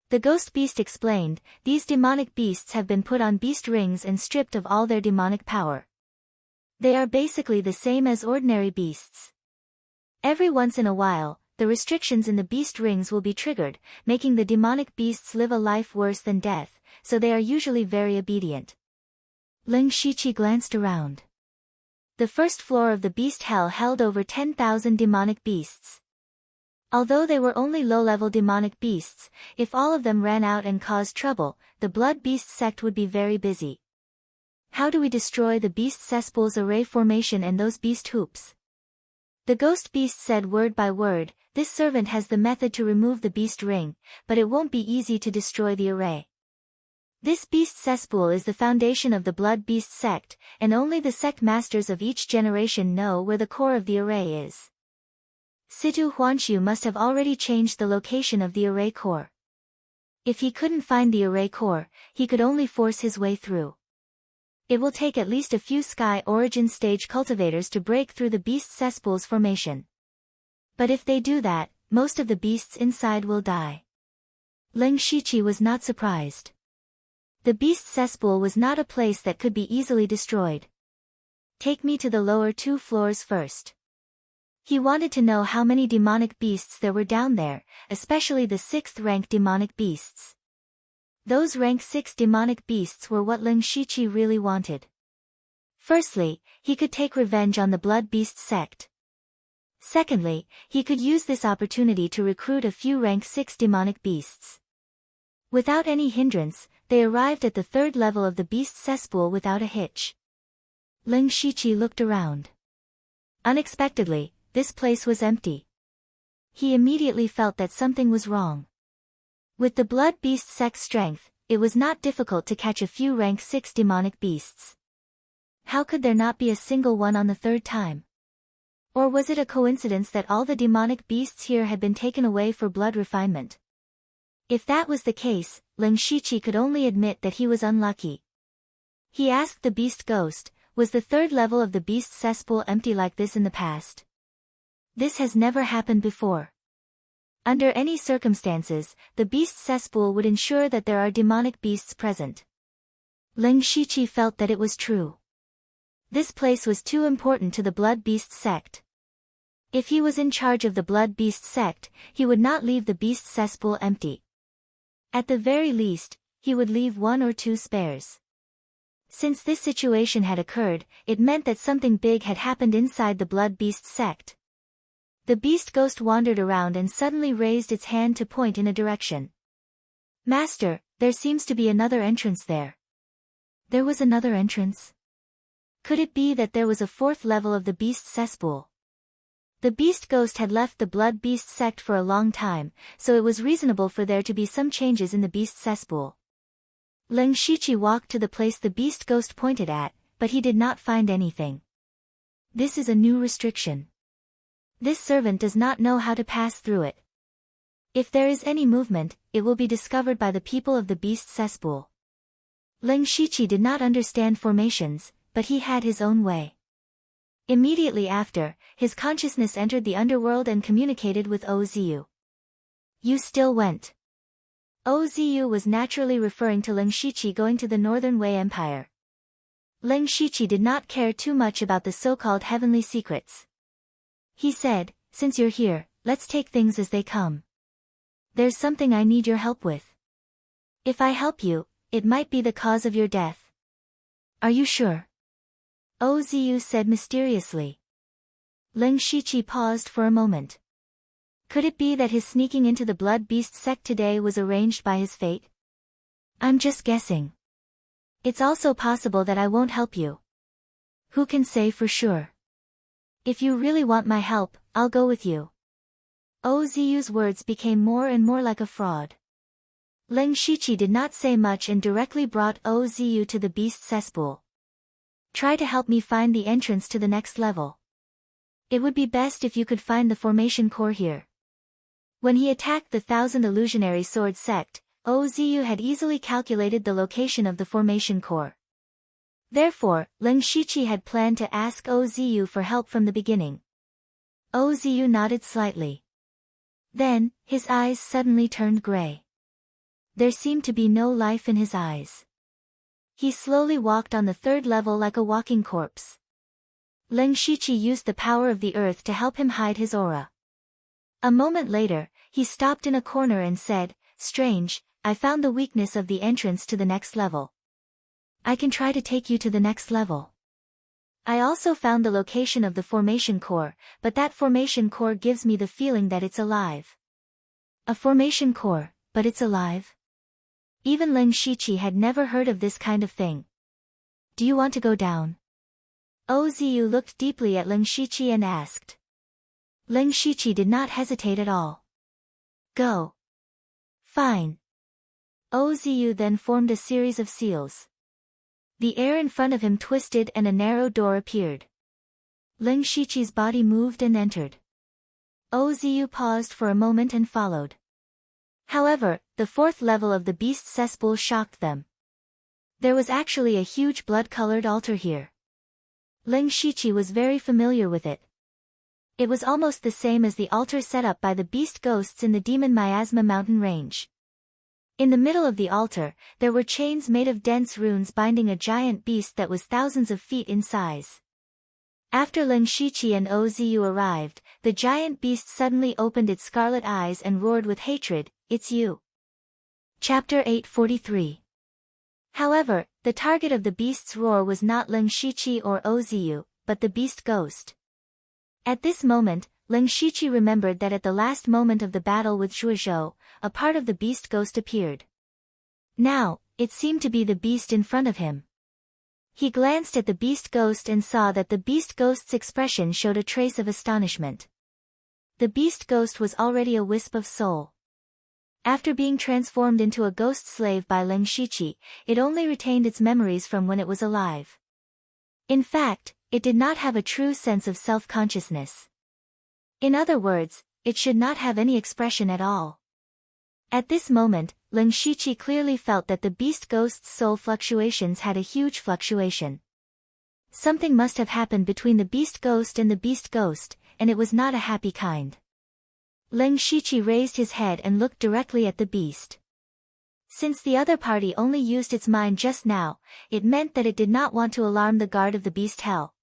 The ghost beast explained, "These demonic beasts have been put on beast rings and stripped of all their demonic power. They are basically the same as ordinary beasts. Every once in a while, the restrictions in the beast rings will be triggered, making the demonic beasts live a life worse than death, so they are usually very obedient." Leng Shiqi glanced around. The first floor of the beast hell held over 10,000 demonic beasts. Although they were only low-level demonic beasts, if all of them ran out and caused trouble, the Blood Beast sect would be very busy. How do we destroy the beast cesspool's array formation and those beast hoops? The ghost beast said word by word, this servant has the method to remove the beast ring, but it won't be easy to destroy the array. This beast cesspool is the foundation of the Blood Beast sect, and only the sect masters of each generation know where the core of the array is. Situ Huanshu must have already changed the location of the array core. If he couldn't find the array core, he could only force his way through. It will take at least a few Sky Origin stage cultivators to break through the beast cesspool's formation. But if they do that, most of the beasts inside will die. Ling Shiqi was not surprised. The beast cesspool was not a place that could be easily destroyed. Take me to the lower 2 floors first. He wanted to know how many demonic beasts there were down there, especially the 6th rank demonic beasts. Those rank 6 demonic beasts were what Ling Shiqi really wanted. Firstly, he could take revenge on the Blood Beast sect. Secondly, he could use this opportunity to recruit a few rank 6 demonic beasts. Without any hindrance, they arrived at the 3rd level of the beast cesspool without a hitch. Ling Shiqi looked around. Unexpectedly, this place was empty. He immediately felt that something was wrong. With the Blood Beast sect's strength, it was not difficult to catch a few rank 6 demonic beasts. How could there not be a single one on the 3rd time? Or was it a coincidence that all the demonic beasts here had been taken away for blood refinement? If that was the case, Ling Shiqi could only admit that he was unlucky. He asked the beast ghost, was the 3rd level of the beast cesspool empty like this in the past? This has never happened before. Under any circumstances, the beast cesspool would ensure that there are demonic beasts present. Ling Shiqi felt that it was true. This place was too important to the Blood Beast sect. If he was in charge of the Blood Beast sect, he would not leave the beast cesspool empty. At the very least, he would leave 1 or 2 spares. Since this situation had occurred, it meant that something big had happened inside the Blood Beast sect. The beast ghost wandered around and suddenly raised its hand to point in a direction. Master, there seems to be another entrance there. There was another entrance? Could it be that there was a 4th level of the beast cesspool? The beast ghost had left the Blood Beast sect for a long time, so it was reasonable for there to be some changes in the beast cesspool. Ling Shiqi walked to the place the beast ghost pointed at, but he did not find anything. This is a new restriction. This servant does not know how to pass through it. If there is any movement, it will be discovered by the people of the beast cesspool. Ling Shiqi did not understand formations, but he had his own way. Immediately after, his consciousness entered the underworld and communicated with Ozu. You still went. Ozu was naturally referring to Ling Shiqi going to the Northern Wei Empire. Ling Shiqi did not care too much about the so-called heavenly secrets. He said, since you're here, let's take things as they come. There's something I need your help with. If I help you, it might be the cause of your death. Are you sure? Ozu said mysteriously. Ling Shiqi paused for a moment. Could it be that his sneaking into the Blood Beast sect today was arranged by his fate? I'm just guessing. It's also possible that I won't help you. Who can say for sure? If you really want my help, I'll go with you. Ozu's words became more and more like a fraud. Ling Shiqi did not say much and directly brought Ozu to the beast cesspool. Try to help me find the entrance to the next level. It would be best if you could find the formation core here. When he attacked the 1000 Illusionary Sword sect, Ozu had easily calculated the location of the formation core. Therefore, Ling Shiqi had planned to ask Ozu for help from the beginning. Ozu nodded slightly. Then, his eyes suddenly turned gray. There seemed to be no life in his eyes. He slowly walked on the 3rd level like a walking corpse. Ling Shiqi used the power of the earth to help him hide his aura. A moment later, he stopped in a corner and said, Strange, I found the weakness of the entrance to the next level. I can try to take you to the next level. I also found the location of the formation core, but that formation core gives me the feeling that it's alive. A formation core, but it's alive? Even Ling Shiqi had never heard of this kind of thing. Do you want to go down? Oziu looked deeply at Ling Shiqi and asked. Ling Shiqi did not hesitate at all. Go. Fine. Oziu then formed a series of seals. The air in front of him twisted and a narrow door appeared. Ling Shiqi's body moved and entered. Oziu paused for a moment and followed. However, the fourth level of the beast cesspool shocked them. There was actually a huge blood-colored altar here. Ling Shiqi was very familiar with it. It was almost the same as the altar set up by the beast ghosts in the demon miasma mountain range. In the middle of the altar, there were chains made of dense runes binding a giant beast that was thousands of feet in size. After Ling Shiqi and Oziu arrived, the giant beast suddenly opened its scarlet eyes and roared with hatred, "It's you." Chapter 843. However, the target of the beast's roar was not Ling Shiqi or Oziu, but the beast ghost. At this moment, Ling Shiqi remembered that at the last moment of the battle with Zhuozhou, a part of the beast ghost appeared. Now, it seemed to be the beast in front of him. He glanced at the beast ghost and saw that the beast ghost's expression showed a trace of astonishment. The beast ghost was already a wisp of soul. After being transformed into a ghost slave by Ling Shiqi, it only retained its memories from when it was alive. In fact, it did not have a true sense of self-consciousness. In other words, it should not have any expression at all. At this moment, Ling Shiqi clearly felt that the beast ghost's soul fluctuations had a huge fluctuation. Something must have happened between the beast ghost and the beast ghost, and it was not a happy kind. Ling Shiqi raised his head and looked directly at the beast. Since the other party only used its mind just now, it meant that it did not want to alarm the guard of the beast hell.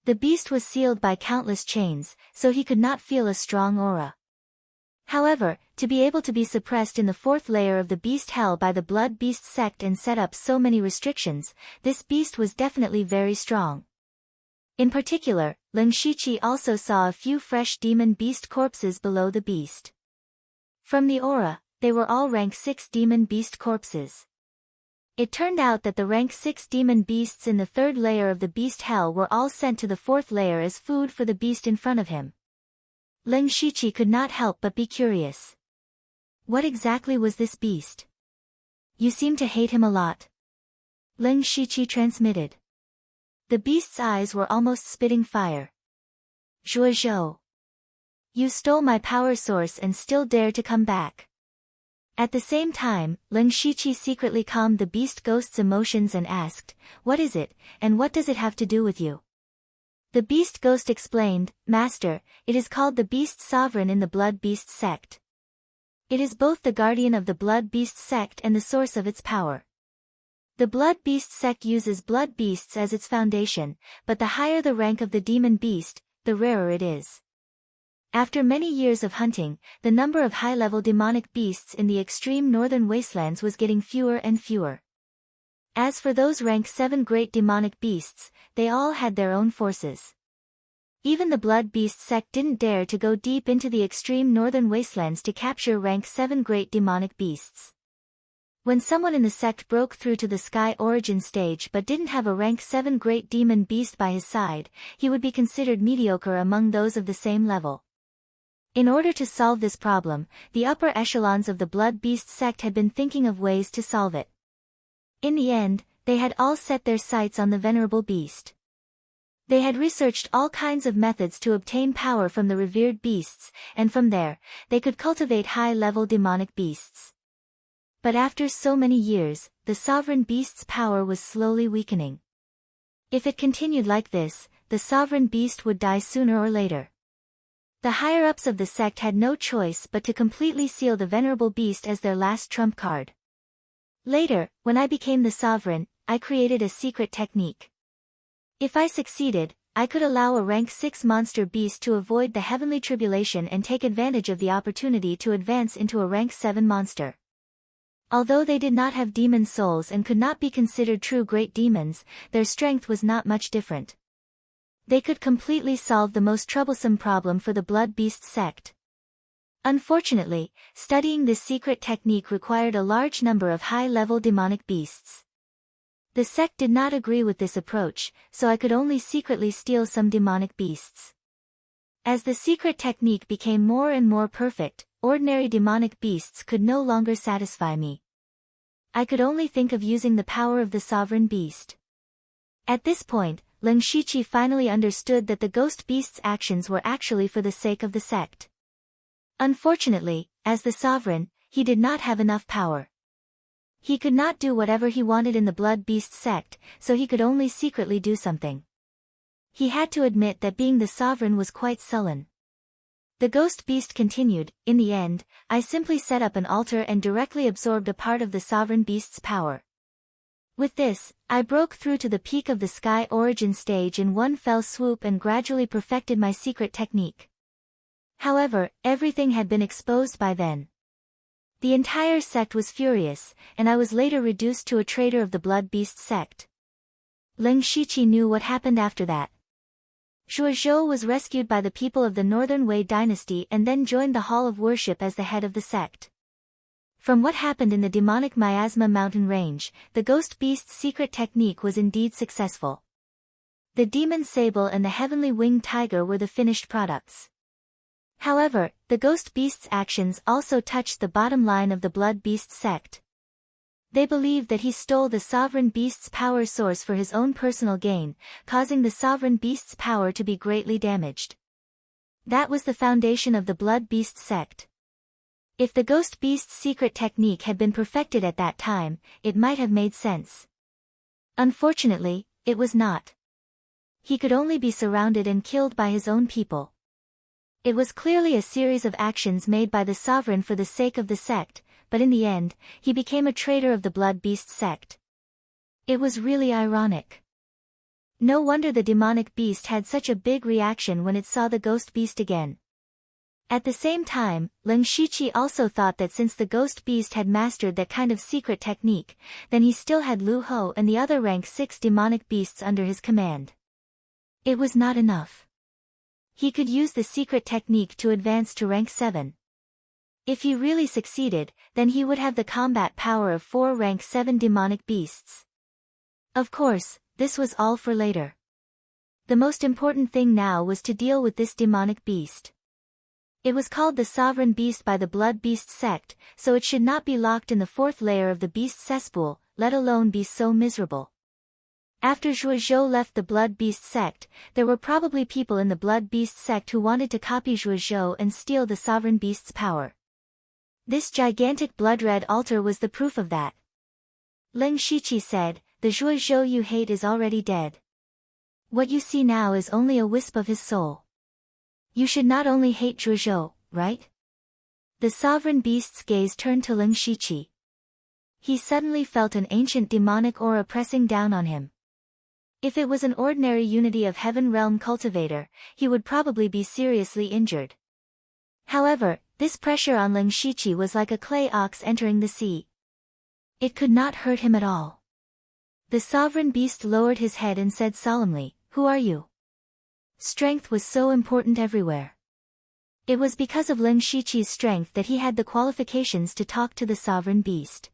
The beast was sealed by countless chains, so he could not feel a strong aura. However, to be able to be suppressed in the fourth layer of the beast hell by the blood beast sect and set up so many restrictions, this beast was definitely very strong. In particular, Ling Shiqi also saw a few fresh demon beast corpses below the beast. From the aura, they were all rank 6 demon beast corpses. It turned out that the rank 6 demon beasts in the third layer of the beast hell were all sent to the fourth layer as food for the beast in front of him. Ling Shiqi could not help but be curious. What exactly was this beast? You seem to hate him a lot. Ling Shiqi transmitted. The beast's eyes were almost spitting fire. Zhuozhou. You stole my power source and still dare to come back. At the same time, Ling Shiqi secretly calmed the beast ghost's emotions and asked, "What is it, and what does it have to do with you?" The beast ghost explained, "Master, it is called the beast sovereign in the blood beast sect. It is both the guardian of the blood beast sect and the source of its power. The blood beast sect uses blood beasts as its foundation, but the higher the rank of the demon beast, the rarer it is. After many years of hunting, the number of high-level demonic beasts in the extreme northern wastelands was getting fewer and fewer. As for those rank 7 great demonic beasts, they all had their own forces. Even the blood beast sect didn't dare to go deep into the extreme northern wastelands to capture rank 7 great demonic beasts. When someone in the sect broke through to the sky origin stage but didn't have a rank 7 great demon beast by his side, he would be considered mediocre among those of the same level. In order to solve this problem, the upper echelons of the blood beast sect had been thinking of ways to solve it. In the end, they had all set their sights on the venerable beast. They had researched all kinds of methods to obtain power from the revered beasts, and from there, they could cultivate high-level demonic beasts. But after so many years, the sovereign beast's power was slowly weakening. If it continued like this, the sovereign beast would die sooner or later. The higher-ups of the sect had no choice but to completely seal the venerable beast as their last trump card. Later, when I became the sovereign, I created a secret technique. If I succeeded, I could allow a rank 6 monster beast to avoid the heavenly tribulation and take advantage of the opportunity to advance into a rank 7 monster. Although they did not have demon souls and could not be considered true great demons, their strength was not much different. They could completely solve the most troublesome problem for the Blood Beast sect. Unfortunately, studying this secret technique required a large number of high-level demonic beasts. The sect did not agree with this approach, so I could only secretly steal some demonic beasts. As the secret technique became more and more perfect, ordinary demonic beasts could no longer satisfy me. I could only think of using the power of the sovereign beast. At this point, Ling Shiqi finally understood that the ghost beast's actions were actually for the sake of the sect. Unfortunately, as the sovereign, he did not have enough power. He could not do whatever he wanted in the Blood Beast sect, so he could only secretly do something. He had to admit that being the sovereign was quite sullen. The ghost beast continued, "In the end, I simply set up an altar and directly absorbed a part of the sovereign beast's power. With this, I broke through to the peak of the sky origin stage in one fell swoop and gradually perfected my secret technique. However, everything had been exposed by then. The entire sect was furious, and I was later reduced to a traitor of the Blood Beast sect." Ling Shiqi knew what happened after that. Zhuozhou was rescued by the people of the Northern Wei dynasty and then joined the Hall of Worship as the head of the sect. From what happened in the demonic Miasma mountain range, the ghost beast's secret technique was indeed successful. The demon sable and the heavenly winged tiger were the finished products. However, the ghost beast's actions also touched the bottom line of the Blood Beast sect. They believed that he stole the sovereign beast's power source for his own personal gain, causing the sovereign beast's power to be greatly damaged. That was the foundation of the Blood Beast sect. If the ghost beast's secret technique had been perfected at that time, it might have made sense. Unfortunately, it was not. He could only be surrounded and killed by his own people. It was clearly a series of actions made by the sovereign for the sake of the sect, but in the end, he became a traitor of the Blood Beast sect. It was really ironic. No wonder the demonic beast had such a big reaction when it saw the ghost beast again. At the same time, Ling Shiqi also thought that since the ghost beast had mastered that kind of secret technique, then he still had Lu Ho and the other rank 6 demonic beasts under his command. It was not enough. He could use the secret technique to advance to rank 7. If he really succeeded, then he would have the combat power of 4 rank 7 demonic beasts. Of course, this was all for later. The most important thing now was to deal with this demonic beast. It was called the Sovereign Beast by the Blood Beast sect, so it should not be locked in the 4th layer of the beast cesspool, let alone be so miserable. After Zhuozhou left the Blood Beast sect, there were probably people in the Blood Beast sect who wanted to copy Zhuozhou and steal the Sovereign Beast's power. This gigantic blood-red altar was the proof of that. Ling Shiqi said, "The Zhuozhou you hate is already dead. What you see now is only a wisp of his soul. You should not only hate Zhuozhou, right?" The sovereign beast's gaze turned to Ling Shiqi. He suddenly felt an ancient demonic aura pressing down on him. If it was an ordinary Unity of Heaven realm cultivator, he would probably be seriously injured. However, this pressure on Ling Shiqi was like a clay ox entering the sea. It could not hurt him at all. The sovereign beast lowered his head and said solemnly, "Who are you?" Strength was so important everywhere. It was because of Ling Shiqi's strength that he had the qualifications to talk to the sovereign beast.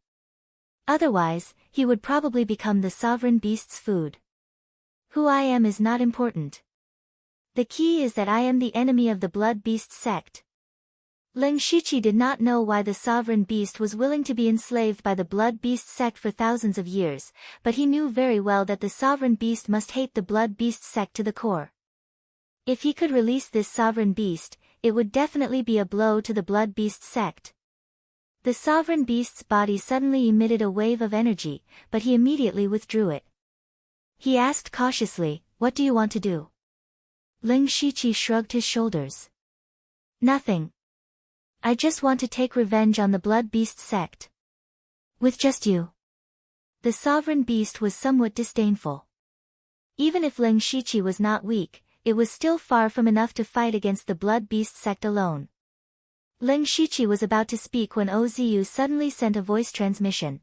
Otherwise, he would probably become the sovereign beast's food. Who I am is not important. The key is that I am the enemy of the Blood Beast sect. Ling Shiqi did not know why the sovereign beast was willing to be enslaved by the Blood Beast sect for thousands of years, but he knew very well that the sovereign beast must hate the Blood Beast sect to the core. If he could release this sovereign beast, it would definitely be a blow to the Blood Beast sect. The sovereign beast's body suddenly emitted a wave of energy, but he immediately withdrew it. He asked cautiously, "What do you want to do?" Ling Shiqi shrugged his shoulders. "Nothing. I just want to take revenge on the Blood Beast sect." "With just you?" The sovereign beast was somewhat disdainful. Even if Ling Shiqi was not weak, it was still far from enough to fight against the Blood Beast sect alone. Ling Shiqi was about to speak when Oziu suddenly sent a voice transmission.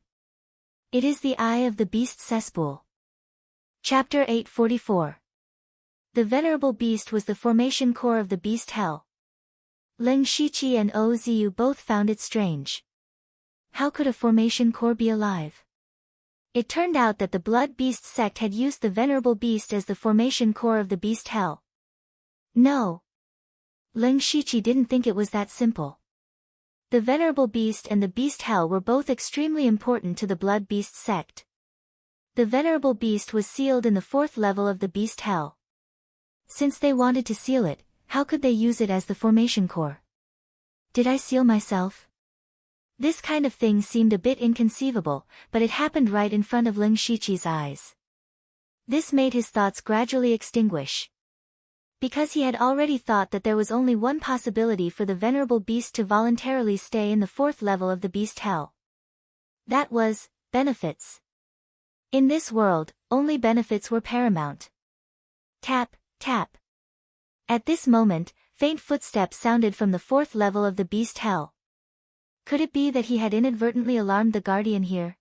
"It is the eye of the beast cesspool." Chapter 844. The venerable beast was the formation core of the beast hell. Leng Shiqi and Ozu both found it strange. How could a formation core be alive? It turned out that the Blood Beast sect had used the venerable beast as the formation core of the beast hell. No. Leng Shiqi didn't think it was that simple. The venerable beast and the beast hell were both extremely important to the Blood Beast sect. The venerable beast was sealed in the 4th level of the beast hell. Since they wanted to seal it, how could they use it as the formation core? Did I seal myself? This kind of thing seemed a bit inconceivable, but it happened right in front of Leng Shiqi's eyes. This made his thoughts gradually extinguish. Because he had already thought that there was only one possibility for the venerable beast to voluntarily stay in the 4th level of the beast hell. That was, benefits. In this world, only benefits were paramount. Tap, tap. At this moment, faint footsteps sounded from the 4th level of the beast hell. Could it be that he had inadvertently alarmed the guardian here?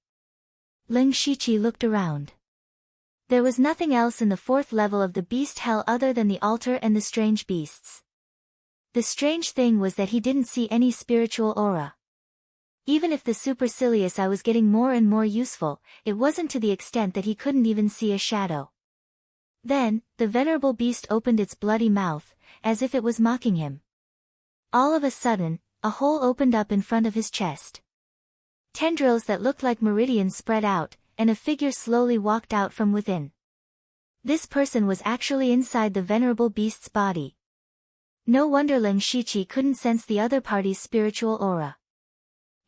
Leng Shiqi looked around. There was nothing else in the 4th level of the beast hell other than the altar and the strange beasts. The strange thing was that he didn't see any spiritual aura. Even if the supercilious eye was getting more and more useful, it wasn't to the extent that he couldn't even see a shadow. Then, the venerable beast opened its bloody mouth, as if it was mocking him. All of a sudden, a hole opened up in front of his chest. Tendrils that looked like meridians spread out, and a figure slowly walked out from within. This person was actually inside the venerable beast's body. No wonder Leng Shiqi couldn't sense the other party's spiritual aura.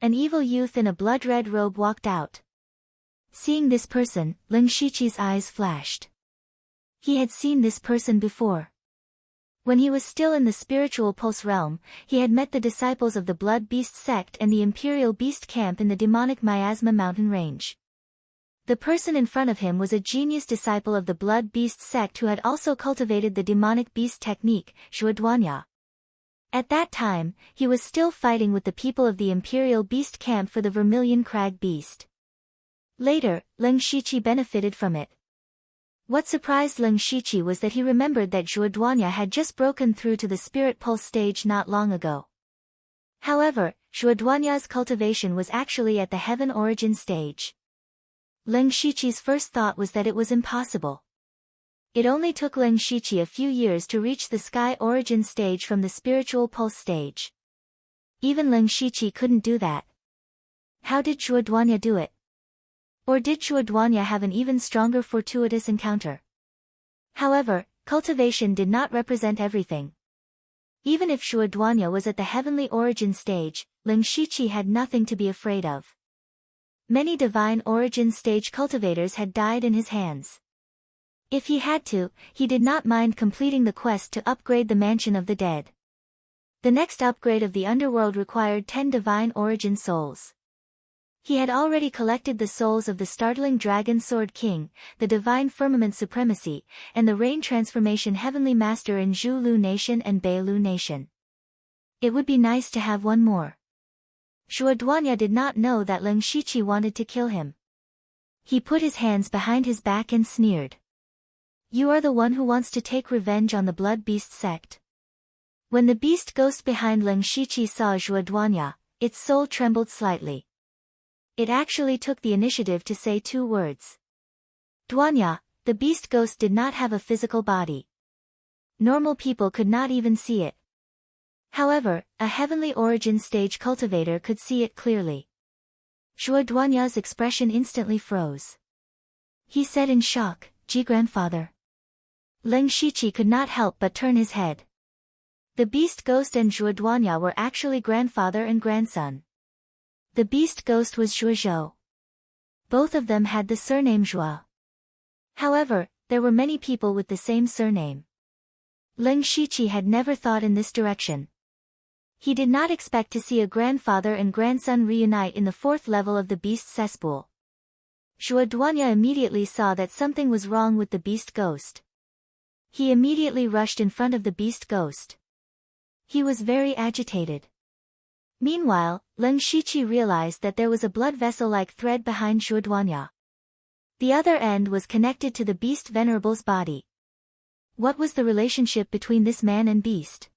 An evil youth in a blood-red robe walked out. Seeing this person, Leng Shiqi's eyes flashed. He had seen this person before. When he was still in the spiritual pulse realm, he had met the disciples of the Blood Beast sect and the Imperial Beast camp in the demonic Miasma mountain range. The person in front of him was a genius disciple of the Blood Beast sect who had also cultivated the demonic beast technique, Zhuoduanya. At that time, he was still fighting with the people of the Imperial Beast camp for the Vermilion Crag Beast. Later, Leng Shiqi benefited from it. What surprised Leng Shiqi was that he remembered that Zhuoduanya had just broken through to the Spirit Pulse stage not long ago. However, Zhuoduanya's cultivation was actually at the Heaven Origin stage. Leng Shiqi's first thought was that it was impossible. It only took Leng Shiqi a few years to reach the Sky Origin stage from the Spiritual Pulse stage. Even Leng Shiqi couldn't do that. How did Zhuoduanya do it? Or did Zhuoduanya have an even stronger fortuitous encounter? However, cultivation did not represent everything. Even if Zhuoduanya was at the heavenly origin stage, Leng Shiqi had nothing to be afraid of. Many divine origin stage cultivators had died in his hands. If he had to, he did not mind completing the quest to upgrade the Mansion of the Dead. The next upgrade of the underworld required 10 divine origin souls. He had already collected the souls of the startling Dragon Sword King, the Divine Firmament Supremacy, and the Rain Transformation Heavenly Master in Zhulu Nation and Beilu Nation. It would be nice to have one more. Zhuoduanya did not know that Leng Shiqi wanted to kill him. He put his hands behind his back and sneered. You are the one who wants to take revenge on the Blood Beast sect. When the beast ghost behind Leng Shiqi saw Zhuoduanya, its soul trembled slightly. It actually took the initiative to say 2 words. Duanya, the beast ghost did not have a physical body. Normal people could not even see it. However, a heavenly origin stage cultivator could see it clearly. Zhuoduanya's expression instantly froze. He said in shock, "Ji grandfather." Leng Shiqi could not help but turn his head. The beast ghost and Zhuoduanya were actually grandfather and grandson. The beast ghost was Zhuozhou. Both of them had the surname Zhua. However, there were many people with the same surname. Leng Shiqi had never thought in this direction. He did not expect to see a grandfather and grandson reunite in the 4th level of the beast cesspool. Zhuoduanya immediately saw that something was wrong with the beast ghost. He immediately rushed in front of the beast ghost. He was very agitated. Meanwhile, Leng Shiqi realized that there was a blood vessel-like thread behind Zhuoduanya. The other end was connected to the beast venerable's body. What was the relationship between this man and beast?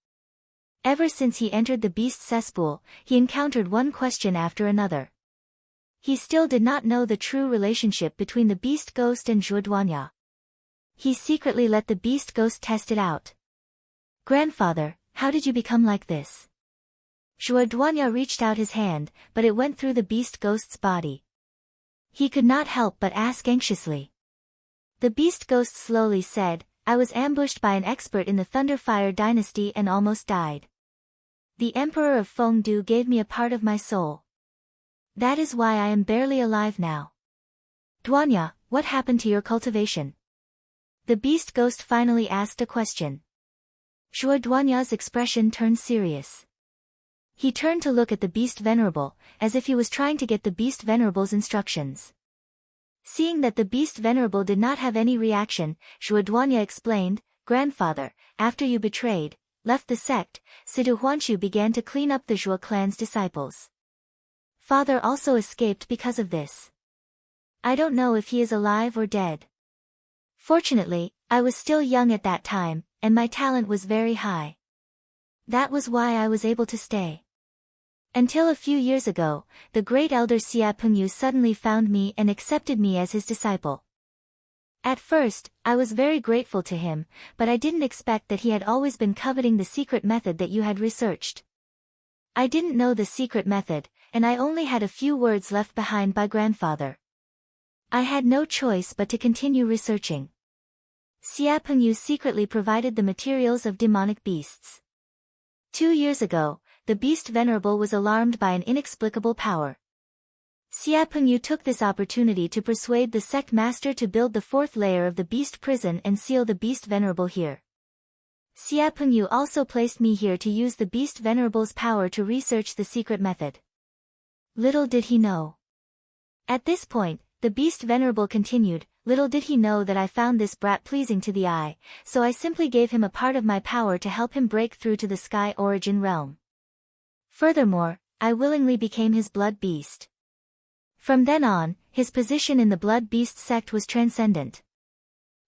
Ever since he entered the beast cesspool, he encountered one question after another. He still did not know the true relationship between the beast ghost and Zhuo Duanya. He secretly let the beast ghost test it out. Grandfather, how did you become like this? Zhuo Duanya reached out his hand, but it went through the beast ghost's body. He could not help but ask anxiously. The beast ghost slowly said, I was ambushed by an expert in the Thunderfire dynasty and almost died. The Emperor of Fengdu gave me a part of my soul. That is why I am barely alive now. Duanya, what happened to your cultivation? The beast ghost finally asked a question. Zhuo Duanya's expression turned serious. He turned to look at the beast venerable, as if he was trying to get the beast venerable's instructions. Seeing that the beast venerable did not have any reaction, Zhuo Duanya explained, Grandfather, after you left the sect, Sidu Huanshu began to clean up the Zhuo clan's disciples. Father also escaped because of this. I don't know if he is alive or dead. Fortunately, I was still young at that time, and my talent was very high. That was why I was able to stay. Until a few years ago, the great elder Xia Pengyu suddenly found me and accepted me as his disciple. At first, I was very grateful to him, but I didn't expect that he had always been coveting the secret method that you had researched. I didn't know the secret method, and I only had a few words left behind by grandfather. I had no choice but to continue researching. Xia Pengyu secretly provided the materials of demonic beasts. 2 years ago, the beast venerable was alarmed by an inexplicable power. Xia Pengyu took this opportunity to persuade the sect master to build the 4th layer of the beast prison and seal the beast venerable here. Xia Pengyu also placed me here to use the beast venerable's power to research the secret method. Little did he know. At this point, the beast venerable continued, little did he know that I found this brat pleasing to the eye, so I simply gave him a part of my power to help him break through to the sky origin realm. Furthermore, I willingly became his blood beast. From then on, his position in the blood beast sect was transcendent.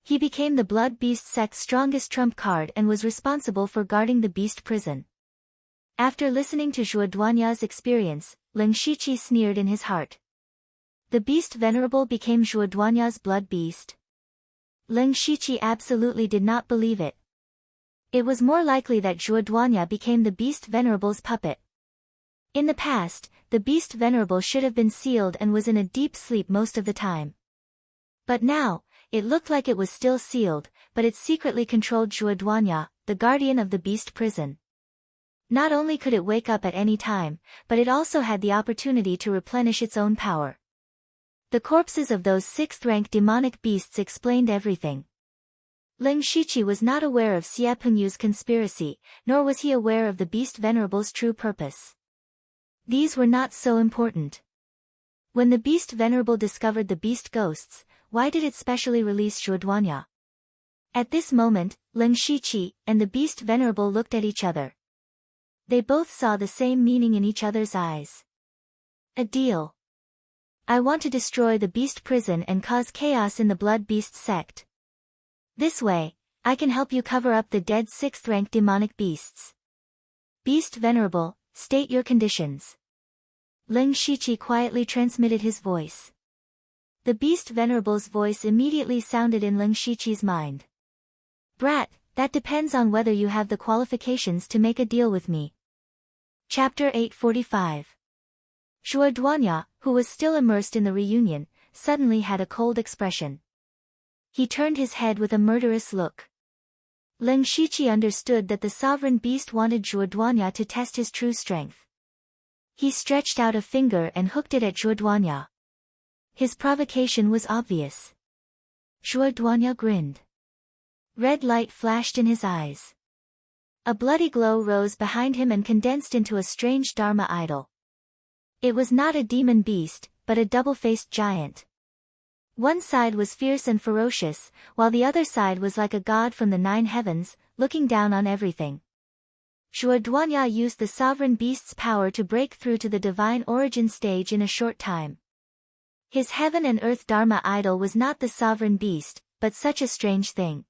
He became the blood beast sect's strongest trump card and was responsible for guarding the beast prison. After listening to Zhuo Duanya's experience, Ling Shiqi sneered in his heart. The beast venerable became Zhuo Duanya's blood beast. Ling Shiqi absolutely did not believe it. It was more likely that Zhuo Duanya became the beast venerable's puppet. In the past, the beast venerable should have been sealed and was in a deep sleep most of the time. But now, it looked like it was still sealed, but it secretly controlled Zhuo Duanya, the guardian of the beast prison. Not only could it wake up at any time, but it also had the opportunity to replenish its own power. The corpses of those 6th-rank demonic beasts explained everything. Ling Shiqi was not aware of Xia Pengyu's conspiracy, nor was he aware of the beast venerable's true purpose. These were not so important. When the beast venerable discovered the beast ghosts, why did it specially release Zhuo Duanya? At this moment, Ling Shiqi and the beast venerable looked at each other. They both saw the same meaning in each other's eyes. A deal. I want to destroy the beast prison and cause chaos in the blood beast sect. This way, I can help you cover up the dead 6th-rank demonic beasts. Beast venerable, state your conditions. Ling Shiqi quietly transmitted his voice. The beast venerable's voice immediately sounded in Ling Shiqi's mind. Brat, that depends on whether you have the qualifications to make a deal with me. Chapter 845. Zhuo Duanya, who was still immersed in the reunion, suddenly had a cold expression. He turned his head with a murderous look. Ling Shiqi understood that the sovereign beast wanted Zhuo Duanya to test his true strength. He stretched out a finger and hooked it at Zhuo Duanya. His provocation was obvious. Zhuo Duanya grinned. Red light flashed in his eyes. A bloody glow rose behind him and condensed into a strange Dharma idol. It was not a demon beast, but a double-faced giant. One side was fierce and ferocious, while the other side was like a god from the 9 heavens, looking down on everything. Zhuo Duanya used the sovereign beast's power to break through to the divine origin stage in a short time. His heaven and earth Dharma idol was not the sovereign beast, but such a strange thing.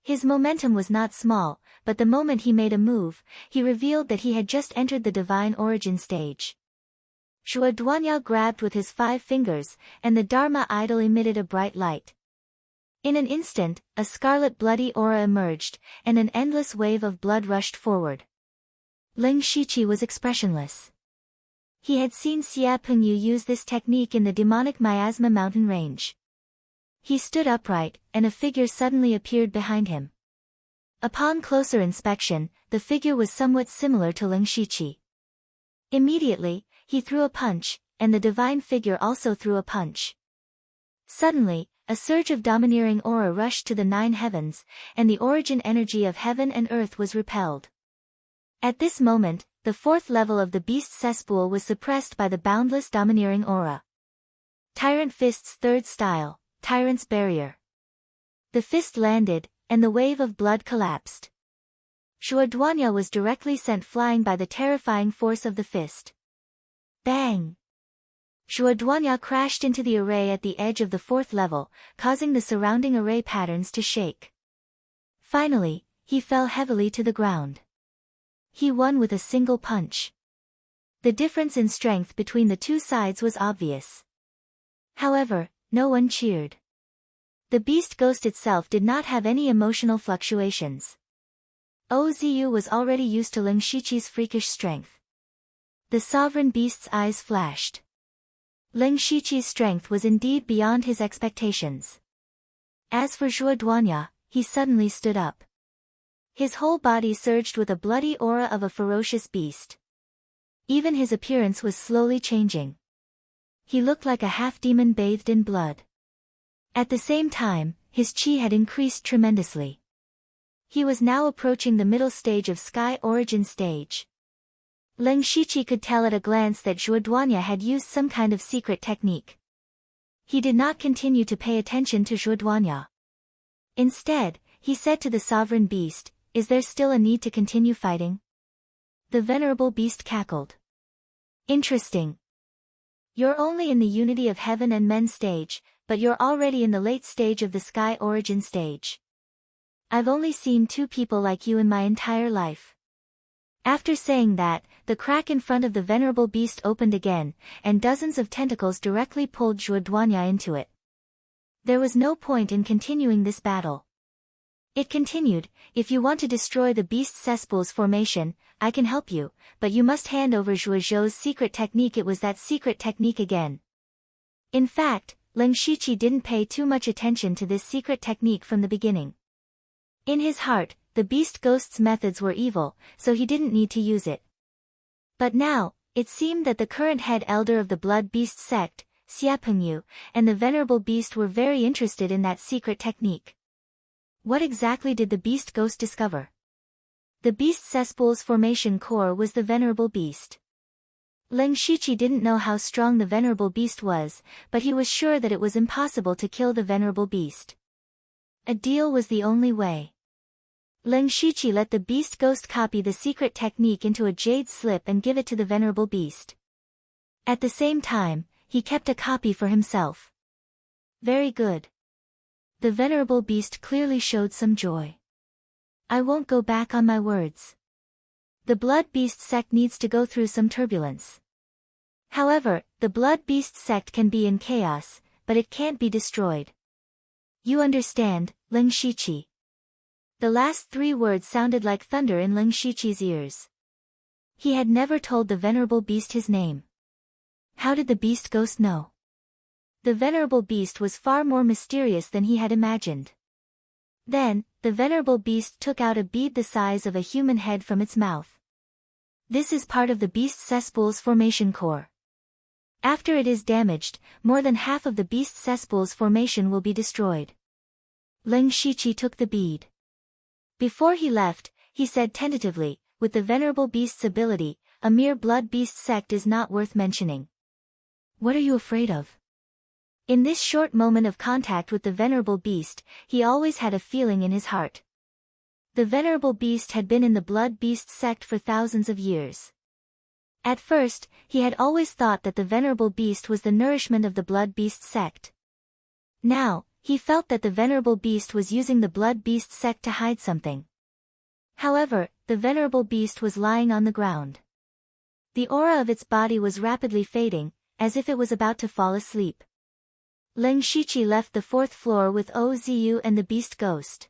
His momentum was not small, but the moment he made a move, he revealed that he had just entered the divine origin stage. Zhuo Duanyao grabbed with his 5 fingers, and the Dharma idol emitted a bright light. In an instant, a scarlet bloody aura emerged, and an endless wave of blood rushed forward. Ling Shiqi was expressionless. He had seen Xia Pengyu use this technique in the demonic Miasma mountain range. He stood upright, and a figure suddenly appeared behind him. Upon closer inspection, the figure was somewhat similar to Ling Shiqi. Immediately, he threw a punch, and the divine figure also threw a punch. Suddenly, a surge of domineering aura rushed to the 9 heavens, and the origin energy of heaven and earth was repelled. At this moment, the 4th level of the beast cesspool was suppressed by the boundless domineering aura. Tyrant Fist's 3rd style, Tyrant's Barrier. The fist landed, and the wave of blood collapsed. Zhuo Duanyao was directly sent flying by the terrifying force of the fist. Bang! Zhuo Duanyao crashed into the array at the edge of the 4th level, causing the surrounding array patterns to shake. Finally, he fell heavily to the ground. He won with a single punch. The difference in strength between the 2 sides was obvious. However, no one cheered. The beast ghost itself did not have any emotional fluctuations. Ozu was already used to Ling Shiqi's freakish strength. The sovereign beast's eyes flashed. Ling Shiqi's strength was indeed beyond his expectations. As for Zhuo Duanyao, he suddenly stood up. His whole body surged with a bloody aura of a ferocious beast. Even his appearance was slowly changing. He looked like a half-demon bathed in blood. At the same time, his qi had increased tremendously. He was now approaching the middle stage of Sky Origin stage. Ling Shiqi could tell at a glance that Zhuo Duanyao had used some kind of secret technique. He did not continue to pay attention to Zhuo Duanyao. Instead, he said to the sovereign beast, "Is there still a need to continue fighting?" The venerable beast cackled. "Interesting. You're only in the unity of heaven and men stage, but you're already in the late stage of the Sky Origin stage. I've only seen 2 people like you in my entire life." After saying that, the crack in front of the venerable beast opened again, and dozens of tentacles directly pulled Zhuo Duanyao into it. There was no point in continuing this battle. It continued, "If you want to destroy the beast cesspool's formation, I can help you, but you must hand over Zhuo Zhou's secret technique." It was that secret technique again. In fact, Ling Shiqi didn't pay too much attention to this secret technique from the beginning. In his heart, the beast ghost's methods were evil, so he didn't need to use it. But now, it seemed that the current head elder of the blood beast sect, Xia Pengyu, and the venerable beast were very interested in that secret technique. What exactly did the beast ghost discover? The beast cesspool's formation core was the venerable beast. Ling Shiqi didn't know how strong the venerable beast was, but he was sure that it was impossible to kill the venerable beast. A deal was the only way. Ling Shiqi let the beast ghost copy the secret technique into a jade slip and give it to the venerable beast. At the same time, he kept a copy for himself. Very good. The venerable beast clearly showed some joy. I won't go back on my words. The blood beast sect needs to go through some turbulence. However, the blood beast sect can be in chaos, but it can't be destroyed. You understand, Ling Shiqi? The last 3 words sounded like thunder in Ling Shiqi's ears. He had never told the venerable beast his name. How did the beast ghost know? The venerable beast was far more mysterious than he had imagined. Then, the venerable beast took out a bead the size of a human head from its mouth. This is part of the beast cesspool's formation core. After it is damaged, more than half of the beast cesspool's formation will be destroyed. Ling Shiqi took the bead. Before he left, he said tentatively, with the venerable beast's ability, a mere blood beast sect is not worth mentioning. What are you afraid of? In this short moment of contact with the venerable beast, he always had a feeling in his heart. The venerable beast had been in the blood beast sect for thousands of years. At first, he had always thought that the venerable beast was the nourishment of the blood beast sect. Now, He felt that the venerable beast was using the blood beast sect to hide something. However, the venerable beast was lying on the ground. The aura of its body was rapidly fading, as if it was about to fall asleep. Leng Shiqi left the 4th floor with Ozu and the beast ghost.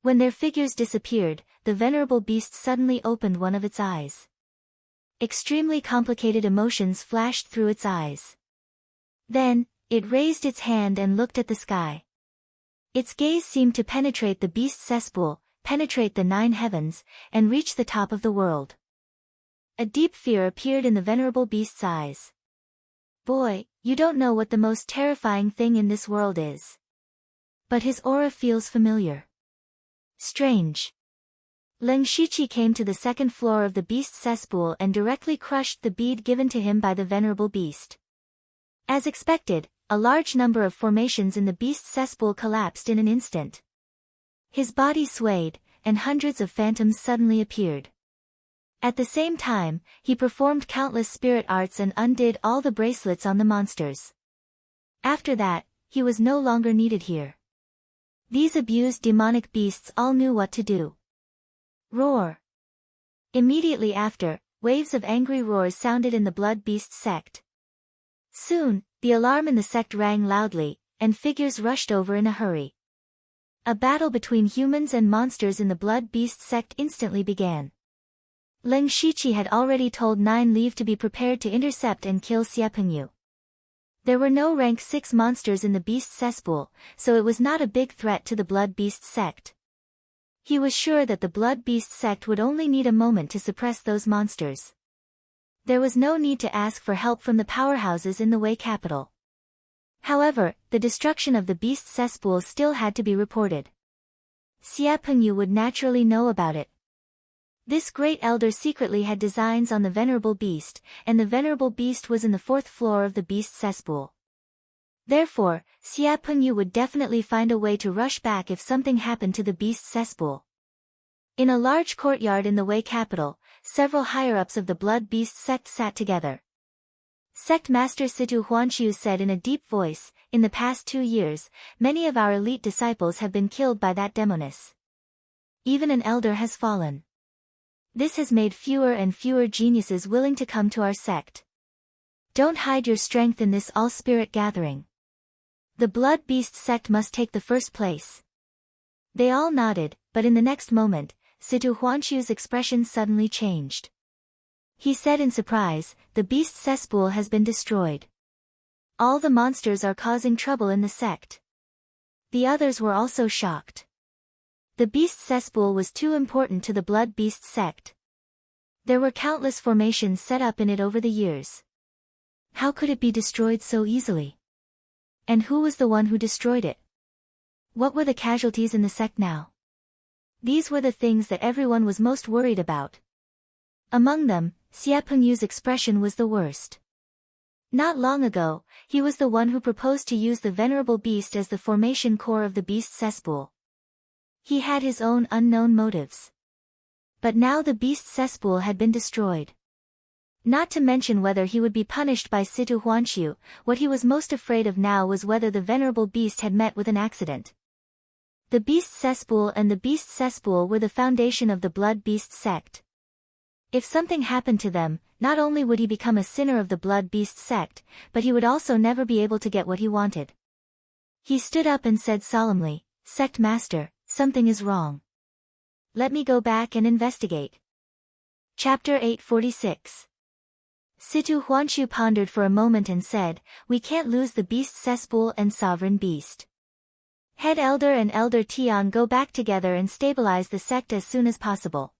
When their figures disappeared, the venerable beast suddenly opened one of its eyes. Extremely complicated emotions flashed through its eyes. Then, it raised its hand and looked at the sky. Its gaze seemed to penetrate the beast's cesspool, penetrate the 9 heavens, and reach the top of the world. A deep fear appeared in the venerable beast's eyes. Boy, you don't know what the most terrifying thing in this world is. But his aura feels familiar. Strange. Leng Shiqi came to the 2nd floor of the beast's cesspool and directly crushed the bead given to him by the venerable beast. As expected, a large number of formations in the beast's cesspool collapsed in an instant. His body swayed, and hundreds of phantoms suddenly appeared. At the same time, he performed countless spirit arts and undid all the bracelets on the monsters. After that, he was no longer needed here. These abused demonic beasts all knew what to do. Roar! Immediately after, waves of angry roars sounded in the blood beast sect. Soon, the alarm in the sect rang loudly, and figures rushed over in a hurry. A battle between humans and monsters in the blood beast sect instantly began. Leng Shiqi had already told 9 Leave to be prepared to intercept and kill Xie Pengyu. There were no rank 6 monsters in the beast's cesspool, so it was not a big threat to the blood beast sect. He was sure that the blood beast sect would only need a moment to suppress those monsters. There was no need to ask for help from the powerhouses in the Wei capital. However, the destruction of the beast's cesspool still had to be reported. Xie Pengyu would naturally know about it. This great elder secretly had designs on the venerable beast, and the venerable beast was in the 4th floor of the beast's cesspool. Therefore, Xie Pengyu would definitely find a way to rush back if something happened to the beast's cesspool. In a large courtyard in the Wei capital, several higher-ups of the blood beast sect sat together. Sect Master Situ Huanqiu said in a deep voice, "In the past 2 years, many of our elite disciples have been killed by that demoness. Even an elder has fallen. This has made fewer and fewer geniuses willing to come to our sect. Don't hide your strength in this all-spirit gathering. The blood beast sect must take the first place." They all nodded, but in the next moment, Situ Huanqiu's expression suddenly changed. He said in surprise, "The beast's cesspool has been destroyed. All the monsters are causing trouble in the sect." The others were also shocked. The beast's cesspool was too important to the blood beast sect. There were countless formations set up in it over the years. How could it be destroyed so easily? And who was the one who destroyed it? What were the casualties in the sect now? These were the things that everyone was most worried about. Among them, Xie Pengyu's expression was the worst. Not long ago, he was the one who proposed to use the venerable beast as the formation core of the beast's cesspool. He had his own unknown motives. But now the beast's cesspool had been destroyed. Not to mention whether he would be punished by Situ Huanqiu, what he was most afraid of now was whether the venerable beast had met with an accident. The beast's cesspool and the beast's cesspool were the foundation of the blood beast sect. If something happened to them, not only would he become a sinner of the blood beast sect, but he would also never be able to get what he wanted. He stood up and said solemnly, "Sect Master, something is wrong. Let me go back and investigate." Chapter 846. Situ Huanqiu pondered for a moment and said, "We can't lose the beast's cesspool and sovereign beast. Head Elder and Elder Tian go back together and stabilize the sect as soon as possible.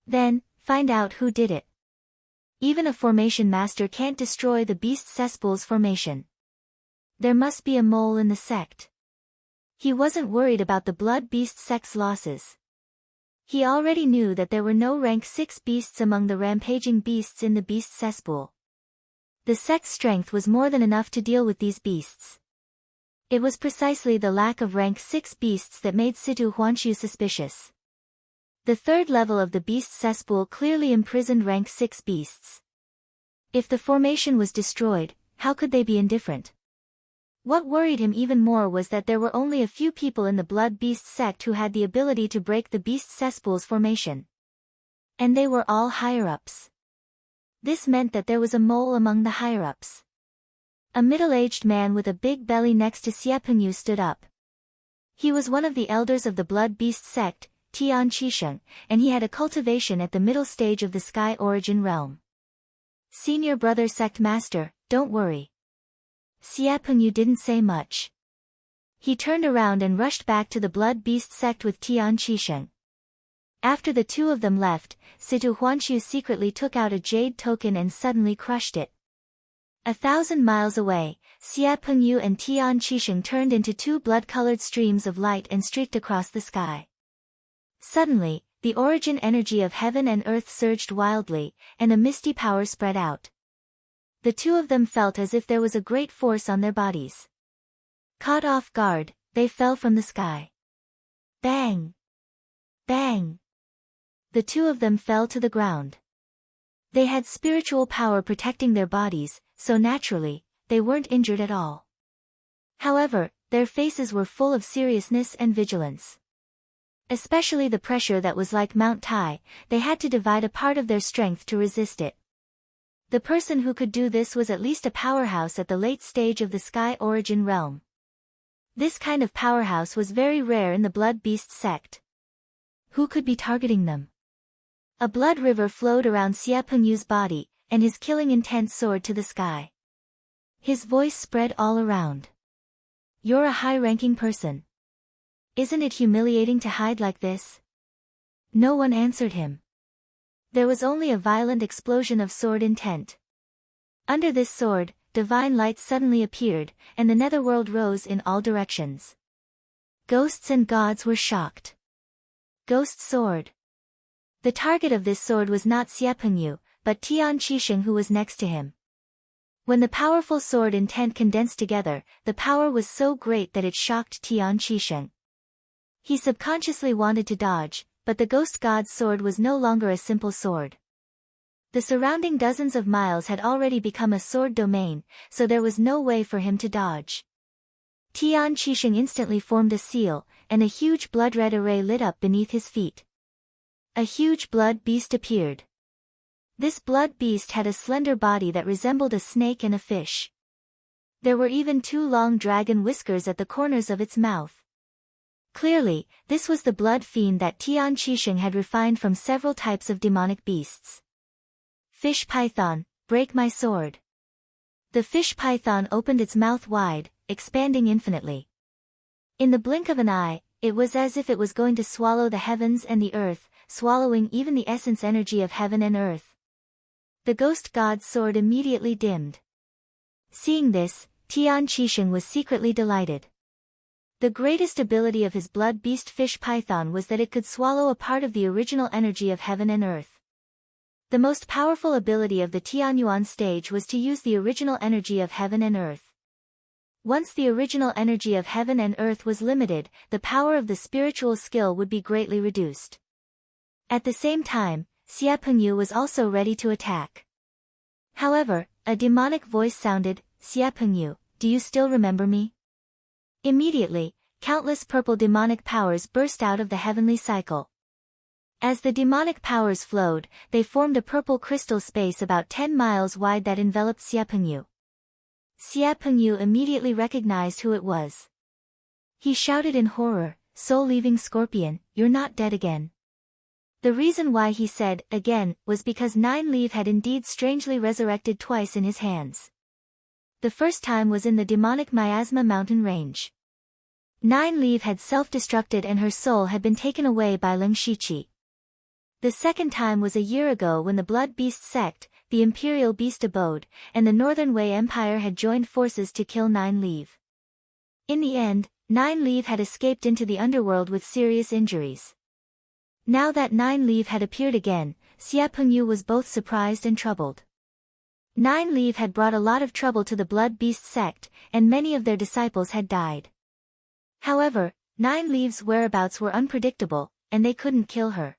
Then, find out who did it. Even a formation master can't destroy the beast's cesspool's formation. There must be a mole in the sect." He wasn't worried about the blood beast sect's losses. He already knew that there were no rank 6 beasts among the rampaging beasts in the beast's cesspool. The sect's strength was more than enough to deal with these beasts. It was precisely the lack of rank 6 beasts that made Situ Huanqiu suspicious. The 3rd level of the beast's cesspool clearly imprisoned rank 6 beasts. If the formation was destroyed, how could they be indifferent? What worried him even more was that there were only a few people in the Blood Beast sect who had the ability to break the beast cesspool's formation. And they were all higher-ups. This meant that there was a mole among the higher-ups. A middle-aged man with a big belly next to Xie Pengyu stood up. He was one of the elders of the Blood Beast sect, Tian Qisheng, and he had a cultivation at the middle stage of the Sky Origin realm. Senior brother sect master, don't worry. Xie Pengyu didn't say much. He turned around and rushed back to the Blood Beast sect with Tian Qisheng. After the two of them left, Situ Huanqiu secretly took out a jade token and suddenly crushed it. 1,000 miles away, Xie Pengyu and Tian Qisheng turned into two blood-colored streams of light and streaked across the sky. Suddenly, the origin energy of heaven and earth surged wildly, and a misty power spread out. The two of them felt as if there was a great force on their bodies. Caught off guard, they fell from the sky. Bang! Bang! The two of them fell to the ground. They had spiritual power protecting their bodies, so naturally, they weren't injured at all. However, their faces were full of seriousness and vigilance. Especially the pressure that was like Mount Tai, they had to divide a part of their strength to resist it. The person who could do this was at least a powerhouse at the late stage of the Sky Origin realm. This kind of powerhouse was very rare in the Blood Beast sect. Who could be targeting them? A blood river flowed around Xie Pengyu's body, and his killing intent soared to the sky. His voice spread all around. You're a high-ranking person. Isn't it humiliating to hide like this? No one answered him. There was only a violent explosion of sword intent. Under this sword, divine light suddenly appeared, and the netherworld rose in all directions. Ghosts and gods were shocked. Ghost sword. The target of this sword was not Xie Pengyu, but Tian Qisheng, who was next to him. When the powerful sword intent condensed together, the power was so great that it shocked Tian Qisheng. He subconsciously wanted to dodge, but the ghost god's sword was no longer a simple sword. The surrounding dozens of miles had already become a sword domain, so there was no way for him to dodge. Tian Qisheng instantly formed a seal, and a huge blood-red array lit up beneath his feet. A huge blood beast appeared. This blood beast had a slender body that resembled a snake and a fish. There were even two long dragon whiskers at the corners of its mouth. Clearly, this was the blood fiend that Tian Qisheng had refined from several types of demonic beasts. Fish python, break my sword. The fish python opened its mouth wide, expanding infinitely. In the blink of an eye, it was as if it was going to swallow the heavens and the earth, swallowing even the essence energy of heaven and earth. The ghost god's sword immediately dimmed. Seeing this, Tian Qisheng was secretly delighted. The greatest ability of his blood beast fish python was that it could swallow a part of the original energy of heaven and earth. The most powerful ability of the Tianyuan stage was to use the original energy of heaven and earth. Once the original energy of heaven and earth was limited, the power of the spiritual skill would be greatly reduced. At the same time, Xie Pengyu was also ready to attack. However, a demonic voice sounded, Xie Pengyu, do you still remember me? Immediately, countless purple demonic powers burst out of the heavenly cycle. As the demonic powers flowed, they formed a purple crystal space about 10 miles wide that enveloped Xie Pengyu. Xie Pengyu immediately recognized who it was. He shouted in horror, soul-leaving scorpion, you're not dead again. The reason why he said, again, was because Nine Leaf had indeed strangely resurrected twice in his hands. The first time was in the demonic Miasma mountain range. Nine Leaf had self-destructed and her soul had been taken away by Ling Shiqi. The second time was a year ago when the Blood Beast sect, the Imperial Beast abode, and the Northern Wei Empire had joined forces to kill Nine Leaf. In the end, Nine Leaf had escaped into the underworld with serious injuries. Now that Nine Leaf had appeared again, Xie Pengyu was both surprised and troubled. Nine Leaf had brought a lot of trouble to the Blood Beast sect, and many of their disciples had died. However, Nine Leaf's whereabouts were unpredictable, and they couldn't kill her.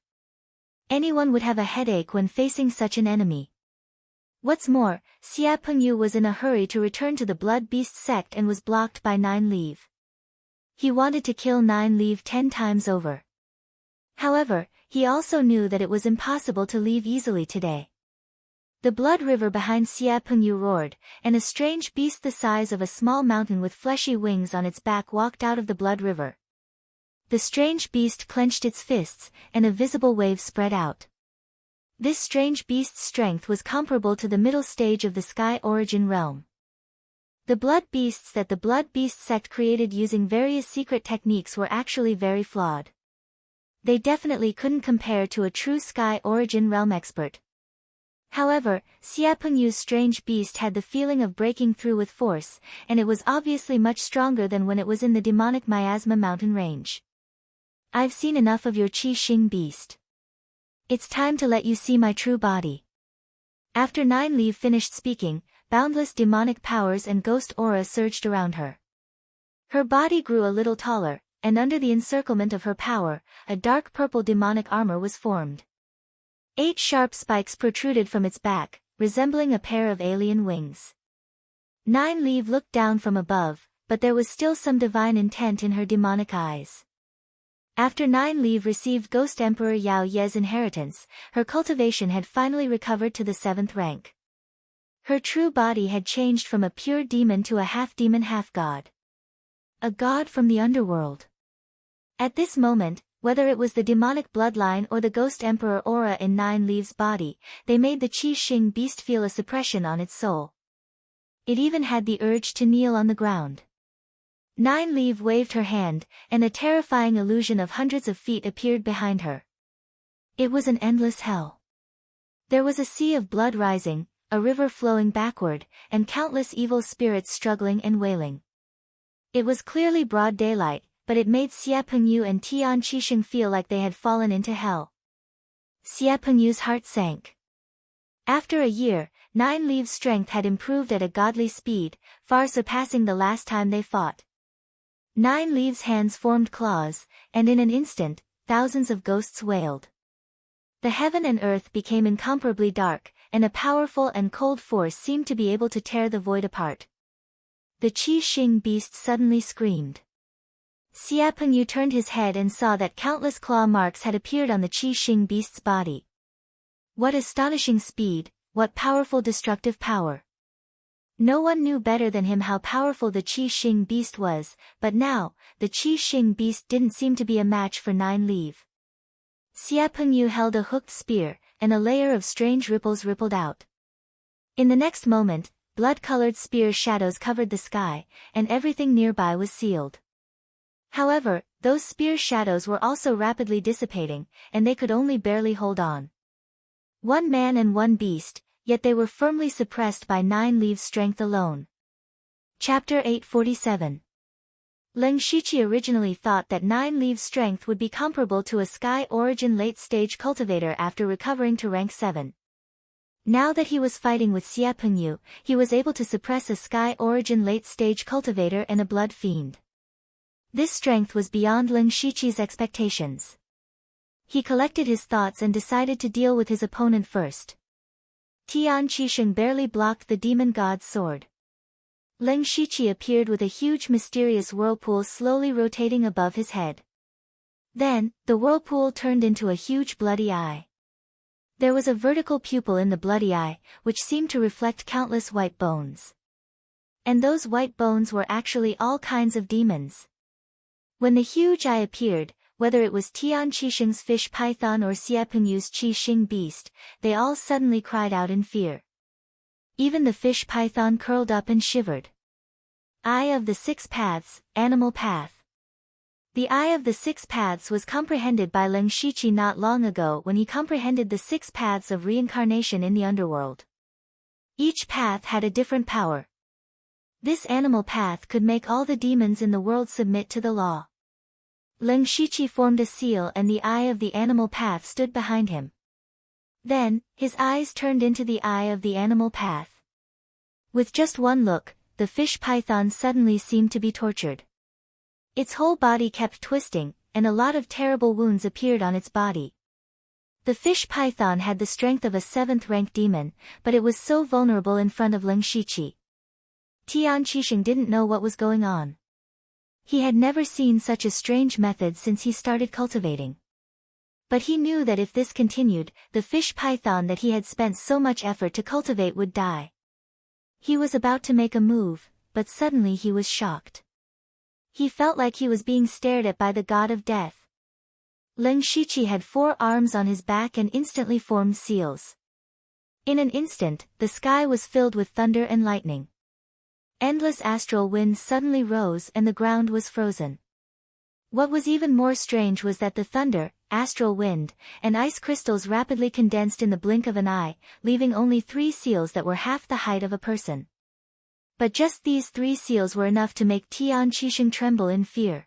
Anyone would have a headache when facing such an enemy. What's more, Xia Pengyu was in a hurry to return to the Blood Beast sect and was blocked by Nine Leaf. He wanted to kill Nine Leaf 10 times over. However, he also knew that it was impossible to leave easily today. The blood river behind Xia Pengyu roared, and a strange beast the size of a small mountain with fleshy wings on its back walked out of the blood river. The strange beast clenched its fists, and a visible wave spread out. This strange beast's strength was comparable to the middle stage of the Sky Origin realm. The blood beasts that the Blood Beast sect created using various secret techniques were actually very flawed. They definitely couldn't compare to a true Sky Origin realm expert. However, Xia Pengyu's strange beast had the feeling of breaking through with force, and it was obviously much stronger than when it was in the demonic Miasma mountain range. I've seen enough of your Qi Xing beast. It's time to let you see my true body. After Nine Leaf finished speaking, boundless demonic powers and ghost aura surged around her. Her body grew a little taller, and under the encirclement of her power, a dark purple demonic armor was formed. 8 sharp spikes protruded from its back, resembling a pair of alien wings. Nine Leaf looked down from above, but there was still some divine intent in her demonic eyes. After Nine Leaf received Ghost Emperor Yao Ye's inheritance, her cultivation had finally recovered to the 7th rank. Her true body had changed from a pure demon to a half-demon half-god. A god from the underworld. At this moment, whether it was the demonic bloodline or the Ghost Emperor aura in Nine Leaf's body, they made the Qi Xing beast feel a suppression on its soul. It even had the urge to kneel on the ground. Nine Leaf waved her hand, and a terrifying illusion of hundreds of feet appeared behind her. It was an endless hell. There was a sea of blood rising, a river flowing backward, and countless evil spirits struggling and wailing. It was clearly broad daylight, but it made Xia Pengyu and Tian Qixing feel like they had fallen into hell. Xia Pengyu's heart sank. After a year, Nine Leaf's strength had improved at a godly speed, far surpassing the last time they fought. Nine Leaf's hands formed claws, and in an instant, thousands of ghosts wailed. The heaven and earth became incomparably dark, and a powerful and cold force seemed to be able to tear the void apart. The Qi Xing beast suddenly screamed. Xia Pengyu turned his head and saw that countless claw marks had appeared on the Qi Xing beast's body. What astonishing speed, what powerful destructive power. No one knew better than him how powerful the Qi Xing beast was, but now, the Qi Xing beast didn't seem to be a match for Nine Leaf. Xia Pengyu held a hooked spear, and a layer of strange ripples rippled out. In the next moment, blood-colored spear shadows covered the sky, and everything nearby was sealed. However, those spear shadows were also rapidly dissipating, and they could only barely hold on. One man and one beast, yet they were firmly suppressed by Nine Leaf's strength alone. Chapter 847. Leng Shiqi originally thought that Nine Leaf's strength would be comparable to a Sky Origin late-stage cultivator after recovering to rank 7. Now that he was fighting with Xia Pengyu, he was able to suppress a Sky Origin late-stage cultivator and a blood fiend. This strength was beyond Leng Shiqi's expectations. He collected his thoughts and decided to deal with his opponent first. Tian Qixing barely blocked the demon god's sword. Leng Shiqi appeared with a huge mysterious whirlpool slowly rotating above his head. Then, the whirlpool turned into a huge bloody eye. There was a vertical pupil in the bloody eye, which seemed to reflect countless white bones. And those white bones were actually all kinds of demons. When the huge eye appeared, whether it was Tian Qixing's fish python or Xia Pengyu's Qi Xing beast, they all suddenly cried out in fear. Even the fish python curled up and shivered. Eye of the Six Paths, Animal Path. The Eye of the Six Paths was comprehended by Leng Shiqi not long ago when he comprehended the 6 paths of reincarnation in the underworld. Each path had a different power. This animal path could make all the demons in the world submit to the law. Leng Shiqi formed a seal and the eye of the animal path stood behind him. Then, his eyes turned into the eye of the animal path. With just one look, the fish python suddenly seemed to be tortured. Its whole body kept twisting, and a lot of terrible wounds appeared on its body. The fish python had the strength of a 7th-rank demon, but it was so vulnerable in front of Leng Shiqi. Tian Qixing didn't know what was going on. He had never seen such a strange method since he started cultivating. But he knew that if this continued, the fish python that he had spent so much effort to cultivate would die. He was about to make a move, but suddenly he was shocked. He felt like he was being stared at by the god of death. Leng Shiqi had 4 arms on his back and instantly formed seals. In an instant, the sky was filled with thunder and lightning. Endless astral winds suddenly rose and the ground was frozen. What was even more strange was that the thunder, astral wind, and ice crystals rapidly condensed in the blink of an eye, leaving only 3 seals that were half the height of a person. But just these 3 seals were enough to make Tian Qixing tremble in fear.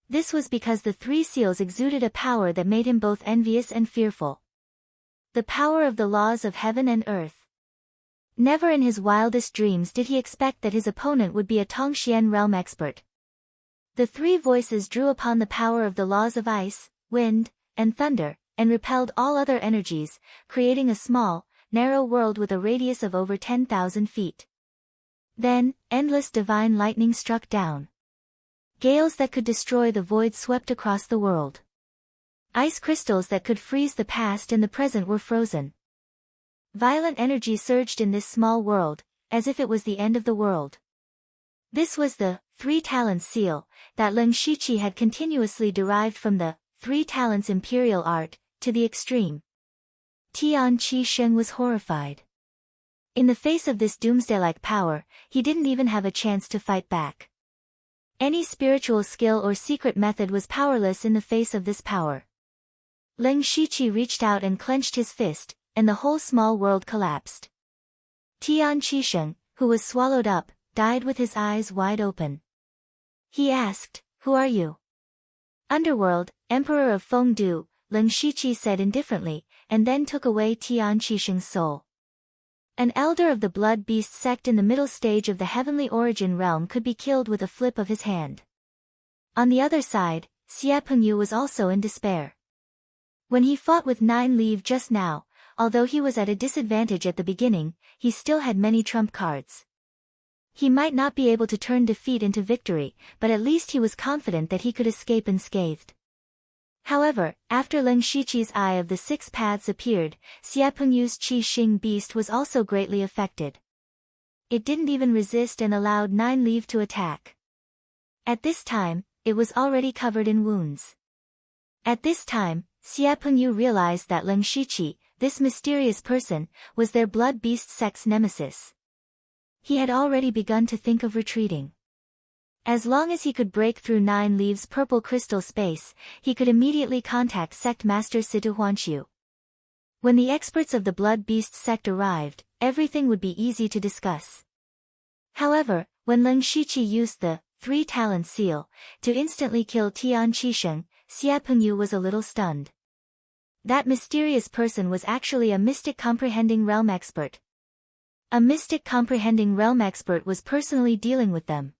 This was because the 3 seals exuded a power that made him both envious and fearful. The power of the laws of heaven and earth. Never in his wildest dreams did he expect that his opponent would be a Tongxian realm expert. The 3 voices drew upon the power of the laws of ice, wind, and thunder, and repelled all other energies, creating a small, narrow world with a radius of over 10,000 feet. Then, endless divine lightning struck down. Gales that could destroy the void swept across the world. Ice crystals that could freeze the past and the present were frozen. Violent energy surged in this small world, as if it was the end of the world. This was the 3 talents seal that Leng Shiqi had continuously derived from the 3 talents imperial art, to the extreme. Tian Qixing was horrified. In the face of this doomsday-like power, he didn't even have a chance to fight back. Any spiritual skill or secret method was powerless in the face of this power. Leng Shiqi reached out and clenched his fist, and the whole small world collapsed. Tian Qixing, who was swallowed up, died with his eyes wide open. He asked, "Who are you?" "Underworld, Emperor of Fengdu," Leng Shiqi said indifferently, and then took away Tian Qixing's soul. An elder of the blood beast sect in the middle stage of the heavenly origin realm could be killed with a flip of his hand. On the other side, Xie Pengyu was also in despair. When he fought with 9 Leave just now, although he was at a disadvantage at the beginning, he still had many trump cards. He might not be able to turn defeat into victory, but at least he was confident that he could escape unscathed. However, after Leng Shiqi's Eye of the 6 Paths appeared, Xie Pengyu's Qi Xing beast was also greatly affected. It didn't even resist and allowed 9 Leave to attack. At this time, it was already covered in wounds. At this time, Xie Pengyu realized that Leng Shiqi, this mysterious person, was their blood beast sect's nemesis. He had already begun to think of retreating. As long as he could break through 9 Leaves' purple crystal space, he could immediately contact Sect Master Situ Huanqiu. When the experts of the Blood Beast sect arrived, everything would be easy to discuss. However, when Leng Shiqi used the 3 Talent Seal to instantly kill Tian Qixing, Xie Pengyu was a little stunned. That mysterious person was actually a mystic comprehending realm expert. A mystic comprehending realm expert was personally dealing with them.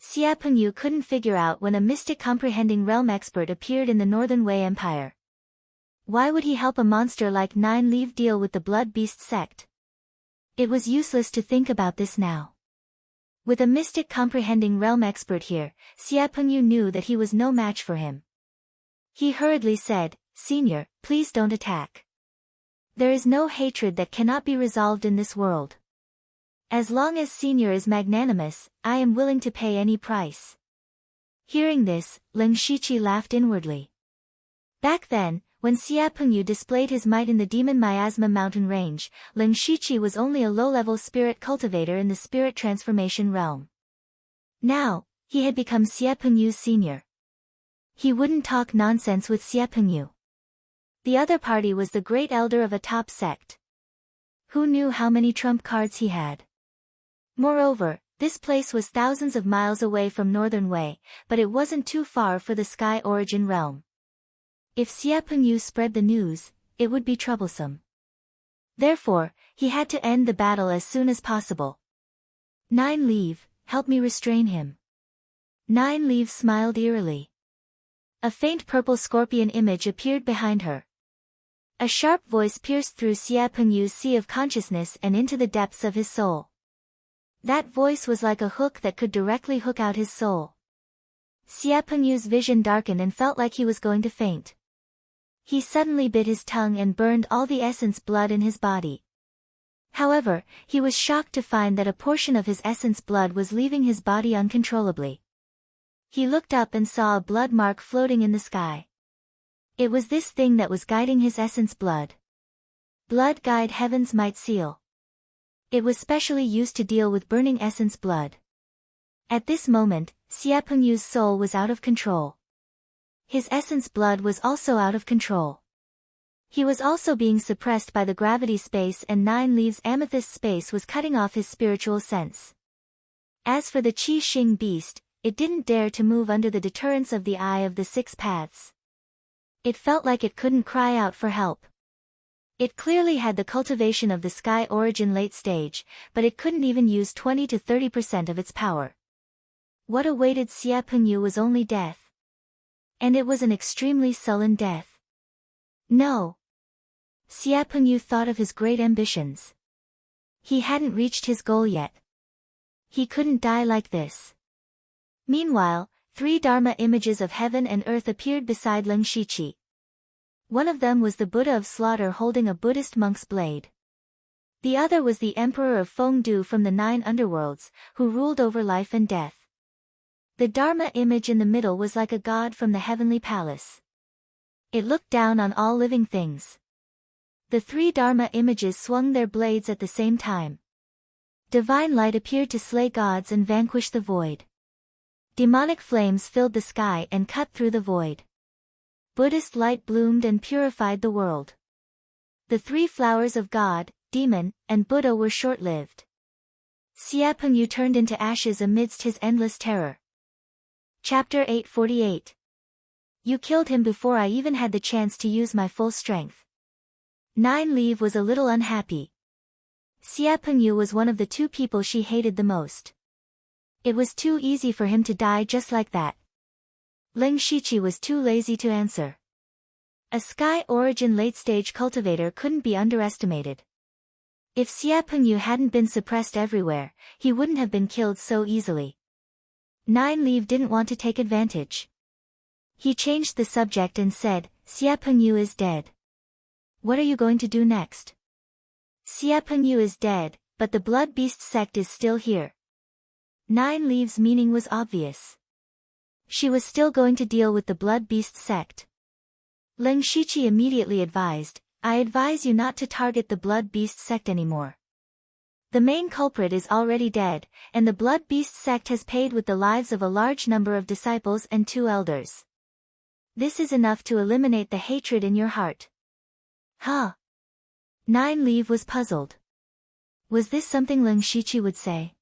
Xie Pengyu couldn't figure out when a mystic comprehending realm expert appeared in the Northern Wei Empire. Why would he help a monster like 9 Leave deal with the Blood Beast sect? It was useless to think about this now. With a mystic comprehending realm expert here, Xie Pengyu knew that he was no match for him. He hurriedly said, "Senior, please don't attack. There is no hatred that cannot be resolved in this world. As long as Senior is magnanimous, I am willing to pay any price." Hearing this, Leng Shiqi laughed inwardly. Back then, when Xie Pengyu displayed his might in the Demon Miasma mountain range, Leng Shiqi was only a low-level spirit cultivator in the spirit transformation realm. Now, he had become Xie Pengyu's senior. He wouldn't talk nonsense with Xie Pengyu. The other party was the great elder of a top sect. Who knew how many trump cards he had? Moreover, this place was thousands of miles away from Northern Wei, but it wasn't too far for the Sky Origin realm. If Xie Pengyu spread the news, it would be troublesome. Therefore, he had to end the battle as soon as possible. 9 Leave, help me restrain him. 9 Leave smiled eerily. A faint purple scorpion image appeared behind her. A sharp voice pierced through Xia Pengyu's sea of consciousness and into the depths of his soul. That voice was like a hook that could directly hook out his soul. Xia Pengyu's vision darkened and felt like he was going to faint. He suddenly bit his tongue and burned all the essence blood in his body. However, he was shocked to find that a portion of his essence blood was leaving his body uncontrollably. He looked up and saw a blood mark floating in the sky. It was this thing that was guiding his essence blood. Blood guide heaven's might seal. It was specially used to deal with burning essence blood. At this moment, Xia Pengyu's soul was out of control. His essence blood was also out of control. He was also being suppressed by the gravity space, and 9 Leaves amethyst space was cutting off his spiritual sense. As for the Qi Xing beast, it didn't dare to move under the deterrence of the Eye of the 6 Paths. It felt like it couldn't cry out for help. It clearly had the cultivation of the sky origin late stage, but it couldn't even use 20 to 30% of its power. What awaited Xia Pengyu was only death. And it was an extremely sullen death. No. Xia Pengyu thought of his great ambitions. He hadn't reached his goal yet. He couldn't die like this. Meanwhile, 3 Dharma images of heaven and earth appeared beside Leng Shiqi. One of them was the Buddha of Slaughter holding a Buddhist monk's blade. The other was the Emperor of Fengdu from the 9 underworlds, who ruled over life and death. The Dharma image in the middle was like a god from the heavenly palace. It looked down on all living things. The 3 Dharma images swung their blades at the same time. Divine light appeared to slay gods and vanquish the void. Demonic flames filled the sky and cut through the void. Buddhist light bloomed and purified the world. The 3 flowers of God, Demon, and Buddha were short-lived. Xia Pengyu turned into ashes amidst his endless terror. Chapter 848. You killed him before I even had the chance to use my full strength. 9 Leaf was a little unhappy. Xia Pengyu was one of the 2 people she hated the most. It was too easy for him to die just like that. Leng Shiqi was too lazy to answer. A sky origin late-stage cultivator couldn't be underestimated. If Xia Pengyu hadn't been suppressed everywhere, he wouldn't have been killed so easily. 9 Leaf didn't want to take advantage. He changed the subject and said, Xia Pengyu is dead. What are you going to do next? Xia Pengyu is dead, but the Blood Beast sect is still here. 9 Leaves' meaning was obvious. She was still going to deal with the Blood Beast sect. Leng Shiqi immediately advised, I advise you not to target the Blood Beast sect anymore. The main culprit is already dead, and the Blood Beast sect has paid with the lives of a large number of disciples and 2 elders. This is enough to eliminate the hatred in your heart. Huh? 9 Leaf was puzzled. Was this something Leng Shiqi would say?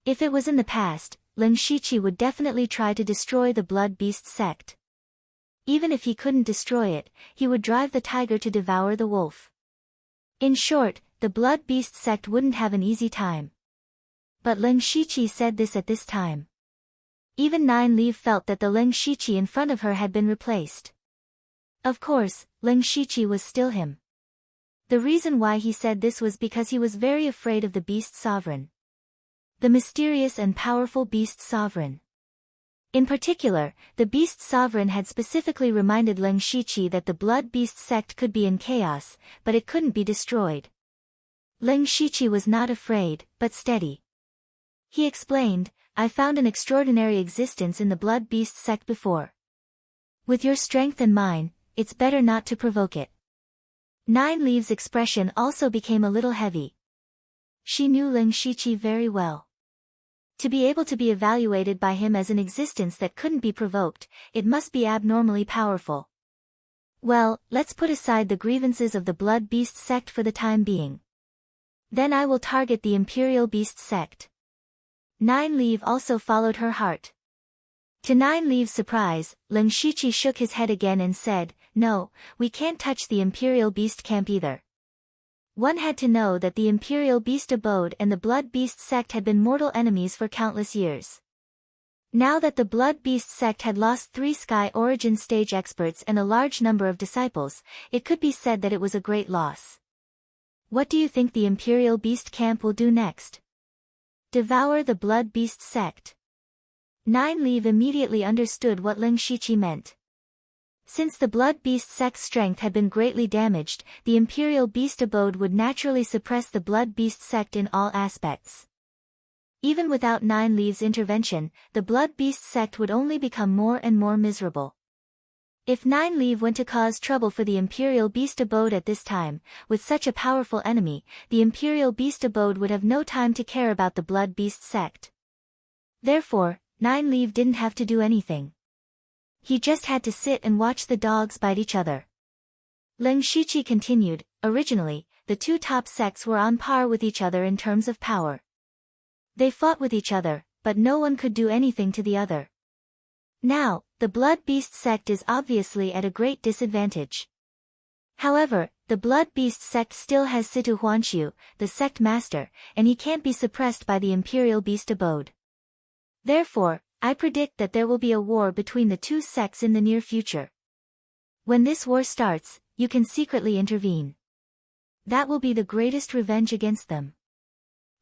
If it was in the past, Leng Shiqi would definitely try to destroy the Blood Beast sect. Even if he couldn't destroy it, he would drive the tiger to devour the wolf. In short, the Blood Beast sect wouldn't have an easy time. But Leng Shiqi said this at this time. Even 9 Leaf felt that the Leng Shiqi in front of her had been replaced. Of course, Leng Shiqi was still him. The reason why he said this was because he was very afraid of the Beast Sovereign. The mysterious and powerful Beast Sovereign. In particular, the Beast Sovereign had specifically reminded Leng Shiqi that the Blood Beast sect could be in chaos, but it couldn't be destroyed. Leng Shiqi was not afraid, but steady. He explained, I found an extraordinary existence in the Blood Beast sect before. With your strength and mine, it's better not to provoke it. 9 Leaves' expression also became a little heavy. She knew Leng Shiqi very well. To be able to be evaluated by him as an existence that couldn't be provoked, it must be abnormally powerful. Well, let's put aside the grievances of the Blood Beast sect for the time being. Then I will target the Imperial Beast sect. 9 Leaf also followed her heart. To 9 Leaves' surprise, Leng Shiqi shook his head again and said, no, we can't touch the Imperial Beast camp either. One had to know that the Imperial Beast abode and the Blood Beast sect had been mortal enemies for countless years. Now that the Blood Beast sect had lost 3 Sky Origin stage experts and a large number of disciples, it could be said that it was a great loss. What do you think the Imperial Beast camp will do next? Devour the Blood Beast sect. Nine Leaf immediately understood what Ling Shiqi meant. Since the Blood Beast sect's strength had been greatly damaged, the Imperial Beast abode would naturally suppress the Blood Beast sect in all aspects. Even without Nine Leaf's intervention, the Blood Beast sect would only become more and more miserable. If Nine Leaf went to cause trouble for the Imperial Beast abode at this time, with such a powerful enemy, the Imperial Beast abode would have no time to care about the Blood Beast sect. Therefore, Nine Leaf didn't have to do anything. He just had to sit and watch the dogs bite each other. Ling Shiqi continued, originally, the 2 top sects were on par with each other in terms of power. They fought with each other, but no one could do anything to the other. Now, the Blood Beast sect is obviously at a great disadvantage. However, the Blood Beast sect still has Situ Huanshu, the sect master, and he can't be suppressed by the Imperial Beast abode. Therefore, I predict that there will be a war between the 2 sects in the near future. When this war starts, you can secretly intervene. That will be the greatest revenge against them.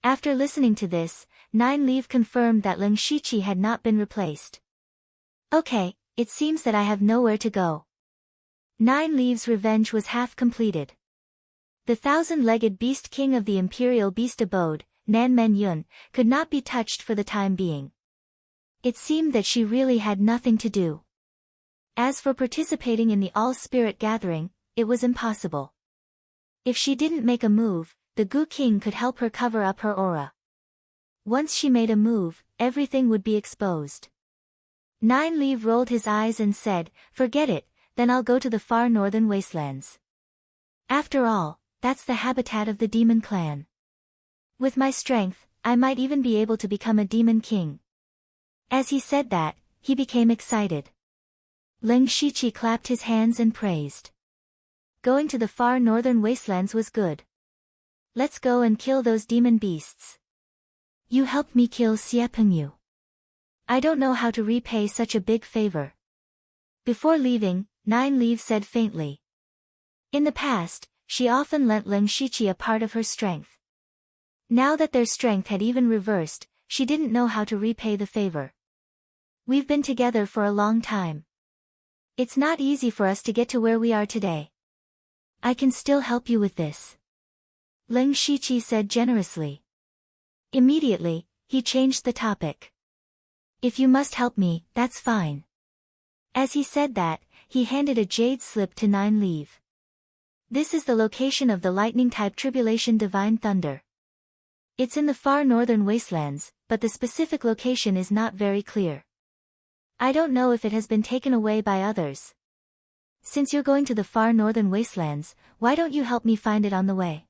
After listening to this, Nine Leaf confirmed that Ling Shiqi had not been replaced. Okay, it seems that I have nowhere to go. Nine Leaf's revenge was half completed. The 1,000-legged beast king of the Imperial Beast abode, Nan Men Yun, could not be touched for the time being. It seemed that she really had nothing to do. As for participating in the All-Spirit gathering, it was impossible. If she didn't make a move, the Gu King could help her cover up her aura. Once she made a move, everything would be exposed. Nine Leaf rolled his eyes and said, "Forget it, then I'll go to the far northern wastelands. After all, that's the habitat of the demon clan. With my strength, I might even be able to become a demon king." As he said that, he became excited. Ling Shiqi clapped his hands and praised. Going to the far northern wastelands was good. Let's go and kill those demon beasts. You helped me kill Xie Pengyu. I don't know how to repay such a big favor. Before leaving, Nine Leaf said faintly. In the past, she often lent Ling Shiqi a part of her strength. Now that their strength had even reversed, she didn't know how to repay the favor. We've been together for a long time. It's not easy for us to get to where we are today. I can still help you with this. Ling Shiqi said generously. Immediately, he changed the topic. If you must help me, that's fine. As he said that, he handed a jade slip to Nine Leaf. This is the location of the lightning-type tribulation divine thunder. It's in the far northern wastelands, but the specific location is not very clear. I don't know if it has been taken away by others. Since you're going to the far northern wastelands, why don't you help me find it on the way?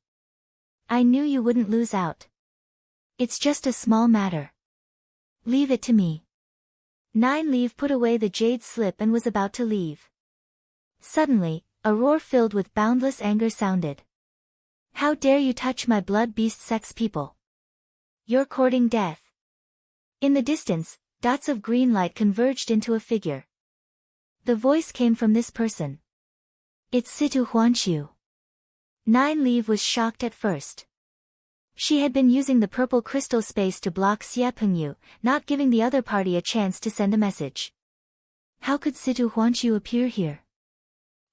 I knew you wouldn't lose out. It's just a small matter. Leave it to me. Nine Leaf put away the jade slip and was about to leave. Suddenly, a roar filled with boundless anger sounded. How dare you touch my blood beast sex people? You're courting death. In the distance, dots of green light converged into a figure. The voice came from this person. It's Situ Huanshu. Nine Leaf was shocked at first. She had been using the purple crystal space to block Xie Pengyu, not giving the other party a chance to send a message. How could Situ Huanshu appear here?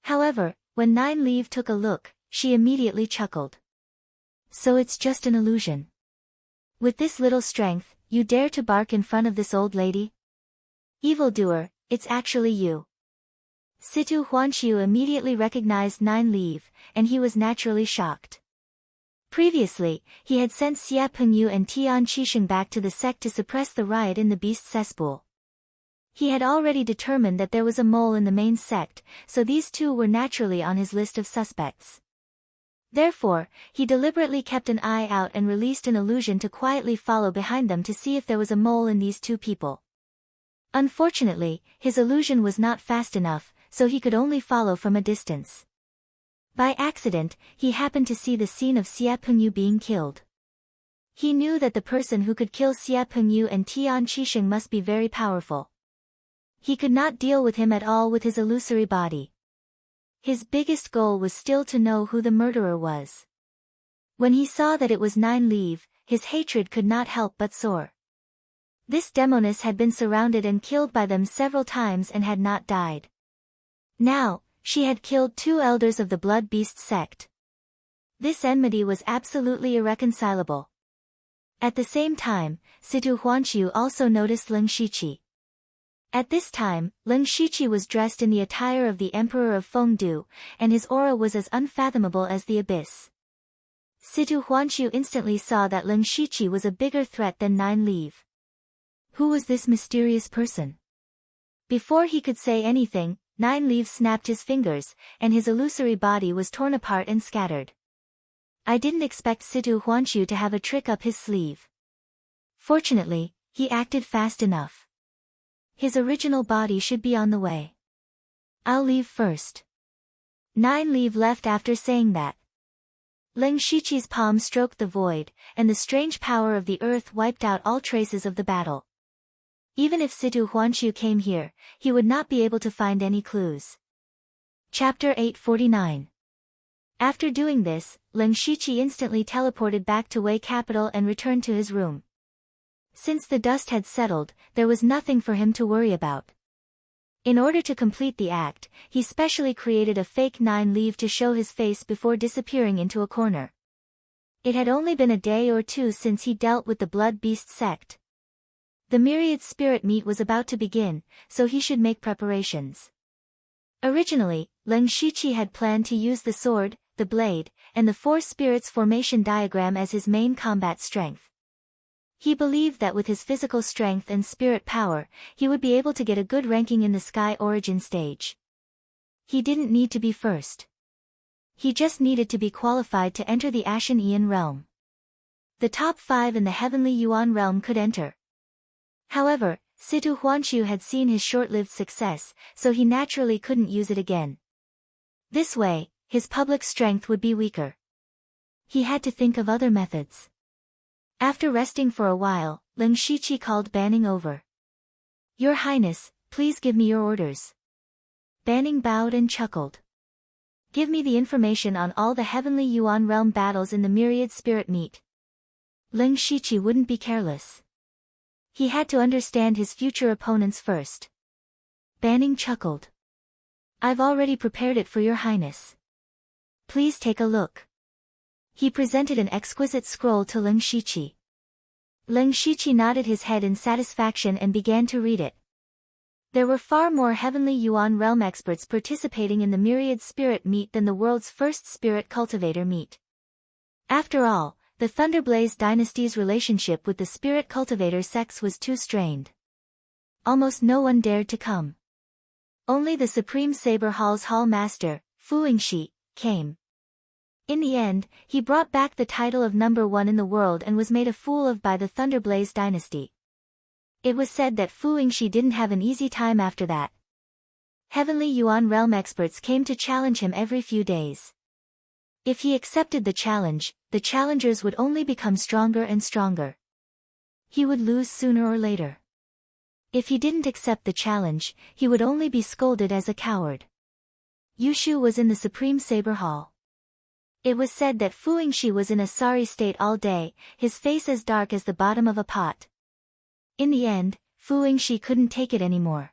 However, when Nine Leaf took a look, she immediately chuckled. So it's just an illusion. With this little strength, you dare to bark in front of this old lady? Evildoer, it's actually you. Situ Huanshu immediately recognized Nine Leaf, and he was naturally shocked. Previously, he had sent Xie Pengyu and Tian Qisheng back to the sect to suppress the riot in the beast cesspool. He had already determined that there was a mole in the main sect, so these two were naturally on his list of suspects. Therefore, he deliberately kept an eye out and released an illusion to quietly follow behind them to see if there was a mole in these two people. Unfortunately, his illusion was not fast enough, so he could only follow from a distance. By accident, he happened to see the scene of Xie Pengyu being killed. He knew that the person who could kill Xia Pengyu and Tian Qisheng must be very powerful. He could not deal with him at all with his illusory body. His biggest goal was still to know who the murderer was. When he saw that it was Nine Leaf, his hatred could not help but soar. This demoness had been surrounded and killed by them several times and had not died. Now, she had killed 2 elders of the Blood Beast sect. This enmity was absolutely irreconcilable. At the same time, Situ Huanqiu also noticed Leng Shiqi. At this time, Leng Shiqi was dressed in the attire of the Emperor of Fengdu, and his aura was as unfathomable as the abyss. Situ Huanqiu instantly saw that Leng Shiqi was a bigger threat than Nine Leaf. Who was this mysterious person? Before he could say anything, Nine Leaf snapped his fingers, and his illusory body was torn apart and scattered. I didn't expect Situ Huanqiu to have a trick up his sleeve. Fortunately, he acted fast enough. His original body should be on the way. I'll leave first. Nine Leaf left after saying that. Leng Shiqi's palm stroked the void, and the strange power of the earth wiped out all traces of the battle. Even if Situ Huanqiu came here, he would not be able to find any clues. Chapter 849. After doing this, Leng Shiqi instantly teleported back to Wei capital and returned to his room. Since the dust had settled, there was nothing for him to worry about. In order to complete the act, he specially created a fake Nine Leaf to show his face before disappearing into a corner. It had only been a day or two since he dealt with the Blood Beast sect. The myriad spirit meet was about to begin, so he should make preparations. Originally, Leng Shiqi had planned to use the sword, the blade, and the 4 spirits formation diagram as his main combat strength. He believed that with his physical strength and spirit power, he would be able to get a good ranking in the Sky Origin stage. He didn't need to be first. He just needed to be qualified to enter the Ashen Aeon realm. The top 5 in the Heavenly Yuan realm could enter. However, Situ Huanqiu had seen his short-lived success, so he naturally couldn't use it again. This way, his public strength would be weaker. He had to think of other methods. After resting for a while, Leng Shiqi called Banning over. Your Highness, please give me your orders. Banning bowed and chuckled. Give me the information on all the Heavenly Yuan realm battles in the Myriad Spirit Meet. Leng Shiqi wouldn't be careless. He had to understand his future opponents first. Banning chuckled. I've already prepared it for your Highness. Please take a look. He presented an exquisite scroll to Leng Shiqi. Leng Shiqi nodded his head in satisfaction and began to read it. There were far more Heavenly Yuan realm experts participating in the Myriad Spirit Meet than the world's first Spirit Cultivator Meet. After all, the Thunderblaze dynasty's relationship with the Spirit Cultivator sects was too strained. Almost no one dared to come. Only the Supreme Saber Hall's Hall Master, Fu Yingxi, came. In the end, he brought back the title of number 1 in the world and was made a fool of by the Thunderblaze dynasty. It was said that Fu Yingxi didn't have an easy time after that. Heavenly Yuan realm experts came to challenge him every few days. If he accepted the challenge, the challengers would only become stronger and stronger. He would lose sooner or later. If he didn't accept the challenge, he would only be scolded as a coward. Yushu was in the Supreme Saber Hall. It was said that Fu Yingxi was in a sorry state all day, his face as dark as the bottom of a pot. In the end, Fu Yingxi couldn't take it anymore.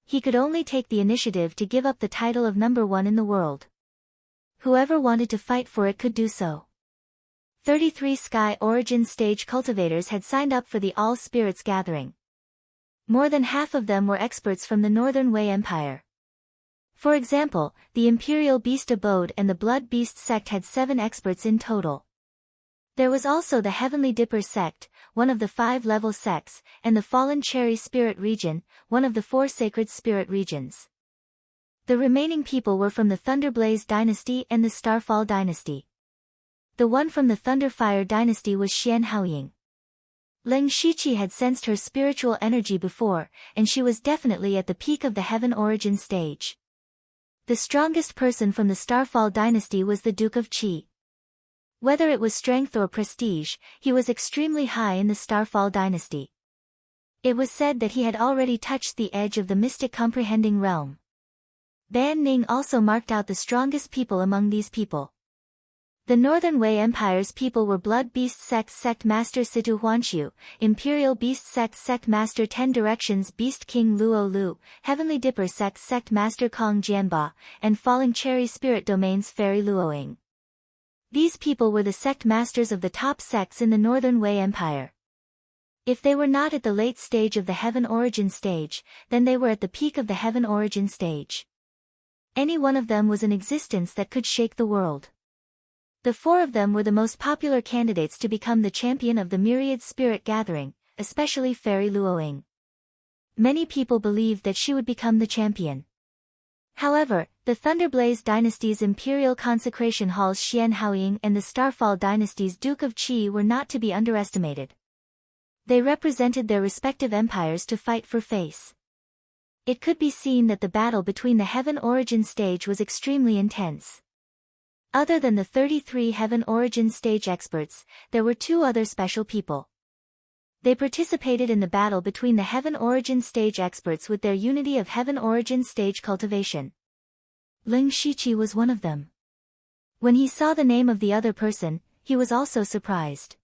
He could only take the initiative to give up the title of number 1 in the world. Whoever wanted to fight for it could do so. 33 Sky Origin stage cultivators had signed up for the All Spirits gathering. More than half of them were experts from the Northern Wei Empire. For example, the Imperial Beast Abode and the Blood Beast sect had 7 experts in total. There was also the Heavenly Dipper sect, one of the 5 level sects, and the Fallen Cherry Spirit region, one of the 4 sacred spirit regions. The remaining people were from the Thunderblaze dynasty and the Starfall dynasty. The one from the Thunderfire dynasty was Xian Haoying. Leng Shiqi had sensed her spiritual energy before, and she was definitely at the peak of the Heaven Origin stage. The strongest person from the Starfall dynasty was the Duke of Qi. Whether it was strength or prestige, he was extremely high in the Starfall dynasty. It was said that he had already touched the edge of the mystic comprehending realm. Ban Ning also marked out the strongest people among these people. The Northern Wei Empire's people were Blood Beast Sect Master Situ Huanqiu, Imperial Beast Sect Master 10 Directions Beast King Luo Lu, Heavenly Dipper Sect Master Kong Jianba, and Falling Cherry Spirit Domain's Fairy Luoying. These people were the sect masters of the top sects in the Northern Wei Empire. If they were not at the late stage of the Heaven Origin stage, then they were at the peak of the Heaven Origin stage. Any one of them was an existence that could shake the world. The four of them were the most popular candidates to become the champion of the Myriad Spirit Gathering, especially Fairy Luoying. Many people believed that she would become the champion. However, the Thunderblaze dynasty's Imperial Consecration Hall's Xian Haoying and the Starfall dynasty's Duke of Qi were not to be underestimated. They represented their respective empires to fight for face. It could be seen that the battle between the Heaven Origin stage was extremely intense. Other than the 33 Heaven Origin stage experts, there were two other special people. They participated in the battle between the Heaven Origin stage experts with their unity of Heaven Origin stage cultivation. Ling Shiqi was one of them. When he saw the name of the other person, he was also surprised.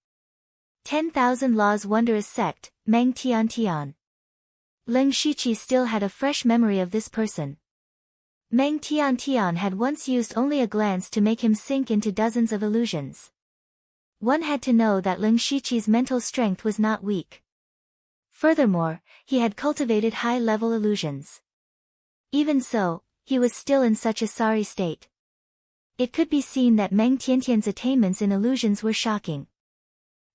10,000 Laws Wondrous Sect, Meng Tian Tian. Ling Shiqi still had a fresh memory of this person. Meng Tian Tian had once used only a glance to make him sink into dozens of illusions. One had to know that Ling Shiqi's mental strength was not weak. Furthermore, he had cultivated high-level illusions. Even so, he was still in such a sorry state. It could be seen that Meng Tiantian's attainments in illusions were shocking.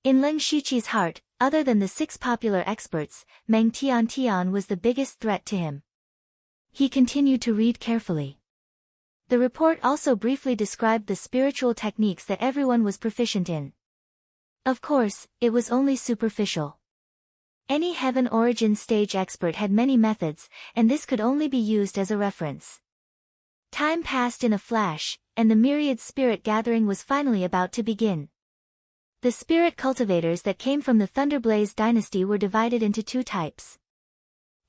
In Ling Shiqi's heart, other than the 6 popular experts, Meng Tian Tian was the biggest threat to him. He continued to read carefully. The report also briefly described the spiritual techniques that everyone was proficient in. Of course, it was only superficial. Any Heaven Origin stage expert had many methods, and this could only be used as a reference. Time passed in a flash, and the Myriad Spirit Gathering was finally about to begin. The spirit cultivators that came from the Thunderblaze dynasty were divided into 2 types.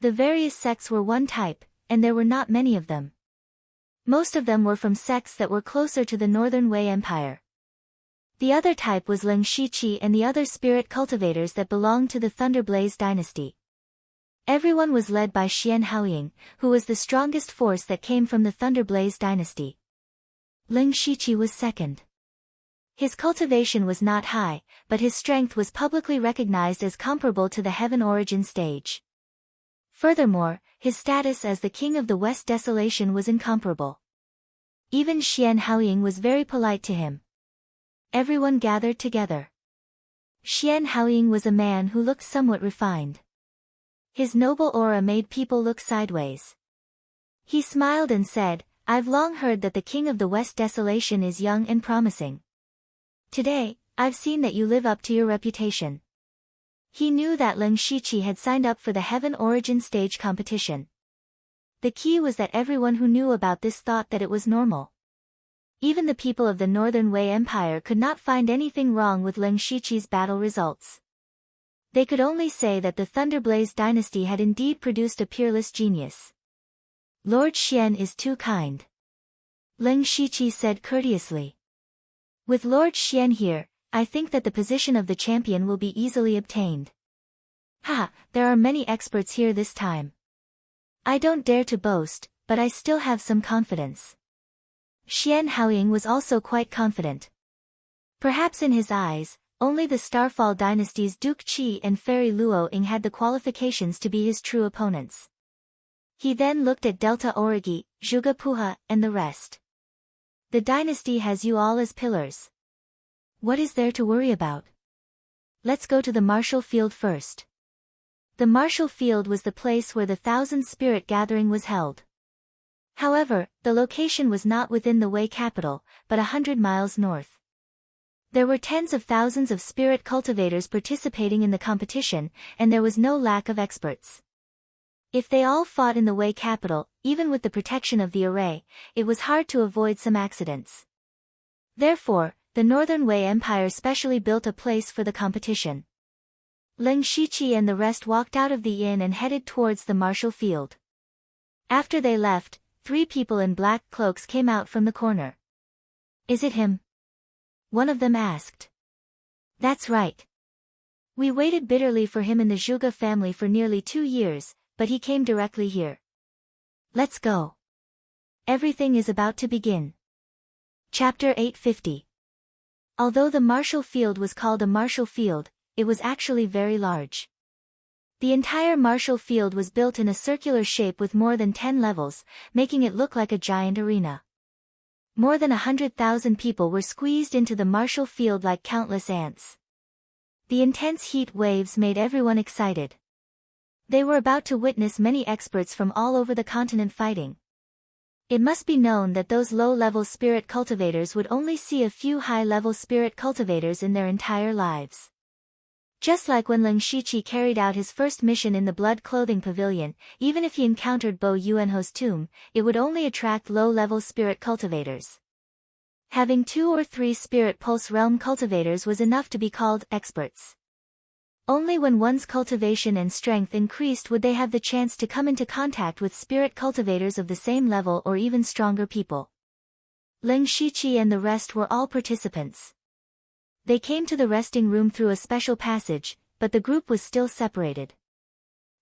The various sects were one type, and there were not many of them. Most of them were from sects that were closer to the Northern Wei Empire. The other type was Ling Shiqi and the other spirit cultivators that belonged to the Thunderblaze dynasty. Everyone was led by Xian Haoying, who was the strongest force that came from the Thunderblaze dynasty. Ling Shiqi was second. His cultivation was not high, but his strength was publicly recognized as comparable to the Heaven Origin stage. Furthermore, his status as the King of the West Desolation was incomparable. Even Xian Haoying was very polite to him. Everyone gathered together. Xian Haoying was a man who looked somewhat refined. His noble aura made people look sideways. He smiled and said, "I've long heard that the King of the West Desolation is young and promising. Today, I've seen that you live up to your reputation." He knew that Ling Shiqi had signed up for the Heaven Origin stage competition. The key was that everyone who knew about this thought that it was normal. Even the people of the Northern Wei Empire could not find anything wrong with Ling Shiqi's battle results. They could only say that the Thunderblaze dynasty had indeed produced a peerless genius. "Lord Xian is too kind," Ling Shiqi said courteously. "With Lord Xian here, I think that the position of the champion will be easily obtained. There are many experts here this time. I don't dare to boast, but I still have some confidence." Xian Haoying was also quite confident. Perhaps in his eyes, only the Starfall dynasty's Duke Qi and Fairy Luoying had the qualifications to be his true opponents. He then looked at Delta Origi, Zhuge Puha, and the rest. "The dynasty has you all as pillars. What is there to worry about? Let's go to the martial field first." The martial field was the place where the 1,000 Spirit Gathering was held. However, the location was not within the Wei capital, but 100 miles north. There were tens of thousands of spirit cultivators participating in the competition, and there was no lack of experts. If they all fought in the Wei capital, even with the protection of the array, it was hard to avoid some accidents. Therefore, the Northern Wei Empire specially built a place for the competition. Lin Shiqi and the rest walked out of the inn and headed towards the martial field. After they left, 3 people in black cloaks came out from the corner. "Is it him?" one of them asked. "That's right. We waited bitterly for him in the Zhuge family for nearly 2 years, but he came directly here. Let's go. Everything is about to begin." Chapter 850. Although the martial field was called a martial field, it was actually very large. The entire martial field was built in a circular shape with more than 10 levels, making it look like a giant arena. More than 100,000 people were squeezed into the martial field like countless ants. The intense heat waves made everyone excited. They were about to witness many experts from all over the continent fighting. It must be known that those low-level spirit cultivators would only see a few high-level spirit cultivators in their entire lives. Just like when Lin Shiqi carried out his first mission in the Blood Clothing Pavilion, even if he encountered Bo Yuanho's tomb, it would only attract low-level spirit cultivators. Having 2 or 3 spirit pulse realm cultivators was enough to be called experts. Only when one's cultivation and strength increased would they have the chance to come into contact with spirit cultivators of the same level or even stronger people. Lin Shiqi and the rest were all participants. They came to the resting room through a special passage, but the group was still separated.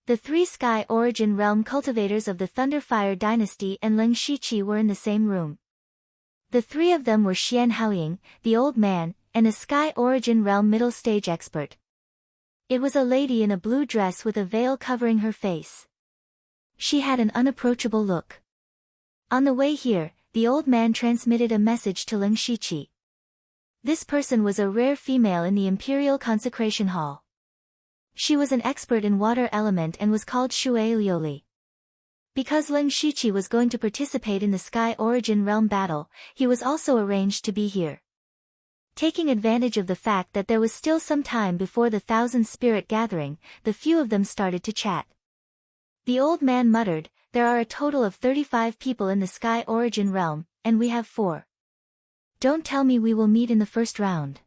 The 3 Sky Origin Realm cultivators of the Thunderfire Dynasty and Lin Shiqi were in the same room. The 3 of them were Xian Haoying, the old man, and a Sky Origin Realm middle stage expert. It was a lady in a blue dress with a veil covering her face. She had an unapproachable look. On the way here, the old man transmitted a message to Lin Shiqi. This person was a rare female in the Imperial Consecration Hall. She was an expert in water element and was called Shui Liuli. Because Lin Shiqi was going to participate in the Sky Origin Realm battle, he was also arranged to be here. Taking advantage of the fact that there was still some time before the 1,000 spirit gathering, the few of them started to chat. The old man muttered, "There are a total of 35 people in the Sky Origin Realm, and we have 4. Don't tell me we will meet in the first round."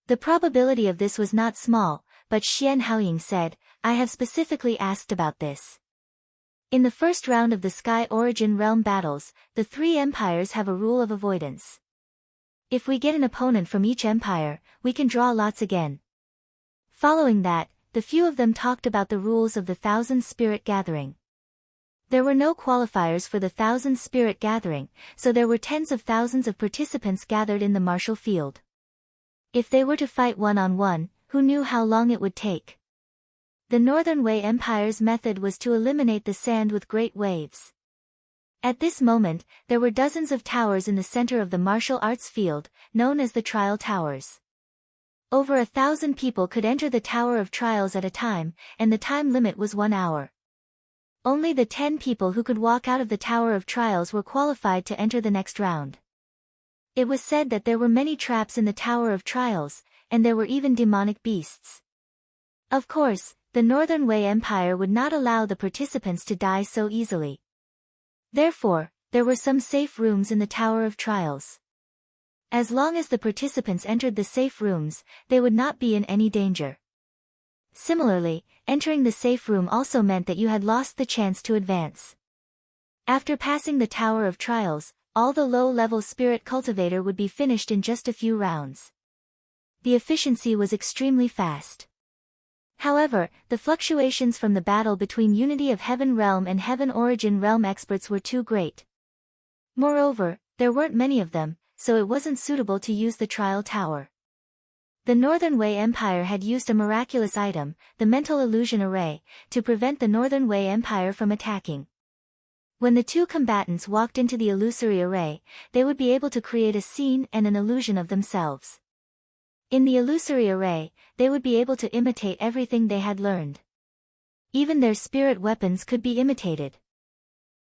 The probability of this was not small, but Xian Haoying said, "I have specifically asked about this. In the first round of the Sky Origin Realm battles, the 3 empires have a rule of avoidance. If we get an opponent from each empire, we can draw lots again." Following that, the few of them talked about the rules of the 1,000 spirit gathering. There were no qualifiers for the 1,000 spirit gathering, so there were tens of thousands of participants gathered in the martial field. If they were to fight one-on-one, who knew how long it would take? The Northern Wei Empire's method was to eliminate the sand with great waves. At this moment, there were dozens of towers in the center of the martial arts field, known as the Trial Towers. Over 1,000 people could enter the Tower of Trials at a time, and the time limit was 1 hour. Only the 10 people who could walk out of the Tower of Trials were qualified to enter the next round. It was said that there were many traps in the Tower of Trials, and there were even demonic beasts. Of course, the Northern Wei Empire would not allow the participants to die so easily. Therefore, there were some safe rooms in the Tower of Trials. As long as the participants entered the safe rooms, they would not be in any danger. Similarly, entering the safe room also meant that you had lost the chance to advance. After passing the Tower of Trials, all the low-level spirit cultivator would be finished in just a few rounds. The efficiency was extremely fast. However, the fluctuations from the battle between Unity of Heaven Realm and Heaven Origin Realm experts were too great. Moreover, there weren't many of them, so it wasn't suitable to use the Trial Tower. The Northern Wei Empire had used a miraculous item, the Mental Illusion Array, to prevent the Northern Wei Empire from attacking. When the 2 combatants walked into the illusory array, they would be able to create a scene and an illusion of themselves. In the illusory array, they would be able to imitate everything they had learned. Even their spirit weapons could be imitated.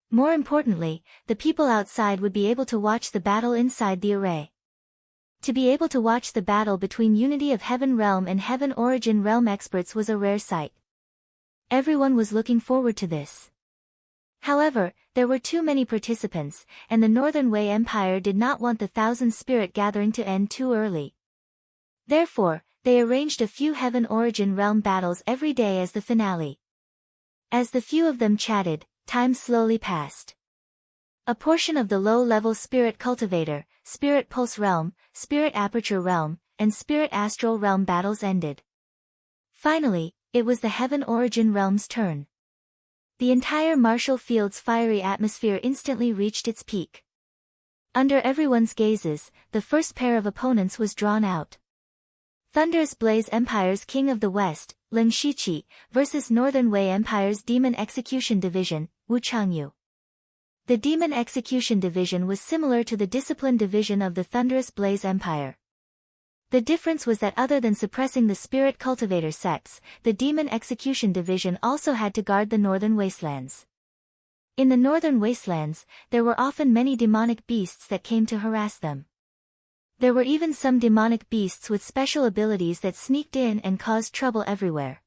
More importantly, the people outside would be able to watch the battle inside the array. To be able to watch the battle between Unity of Heaven Realm and Heaven Origin Realm experts was a rare sight. Everyone was looking forward to this. However, there were too many participants, and the Northern Wei Empire did not want the Thousand Spirit Gathering to end too early. Therefore, they arranged a few Heaven Origin Realm battles every day as the finale. As the few of them chatted, time slowly passed. A portion of the low-level Spirit Cultivator, Spirit Pulse Realm, Spirit Aperture Realm, and Spirit Astral Realm battles ended. Finally, it was the Heaven Origin Realm's turn. The entire martial field's fiery atmosphere instantly reached its peak. Under everyone's gazes, the first pair of opponents was drawn out. Thunderous Blaze Empire's King of the West, Lin Shiqi, versus Northern Wei Empire's Demon Execution Division, Wu Changyu. The Demon Execution Division was similar to the Discipline Division of the Thunderous Blaze Empire. The difference was that other than suppressing the Spirit Cultivator sects, the Demon Execution Division also had to guard the Northern Wastelands. In the Northern Wastelands, there were often many demonic beasts that came to harass them. There were even some demonic beasts with special abilities that sneaked in and caused trouble everywhere.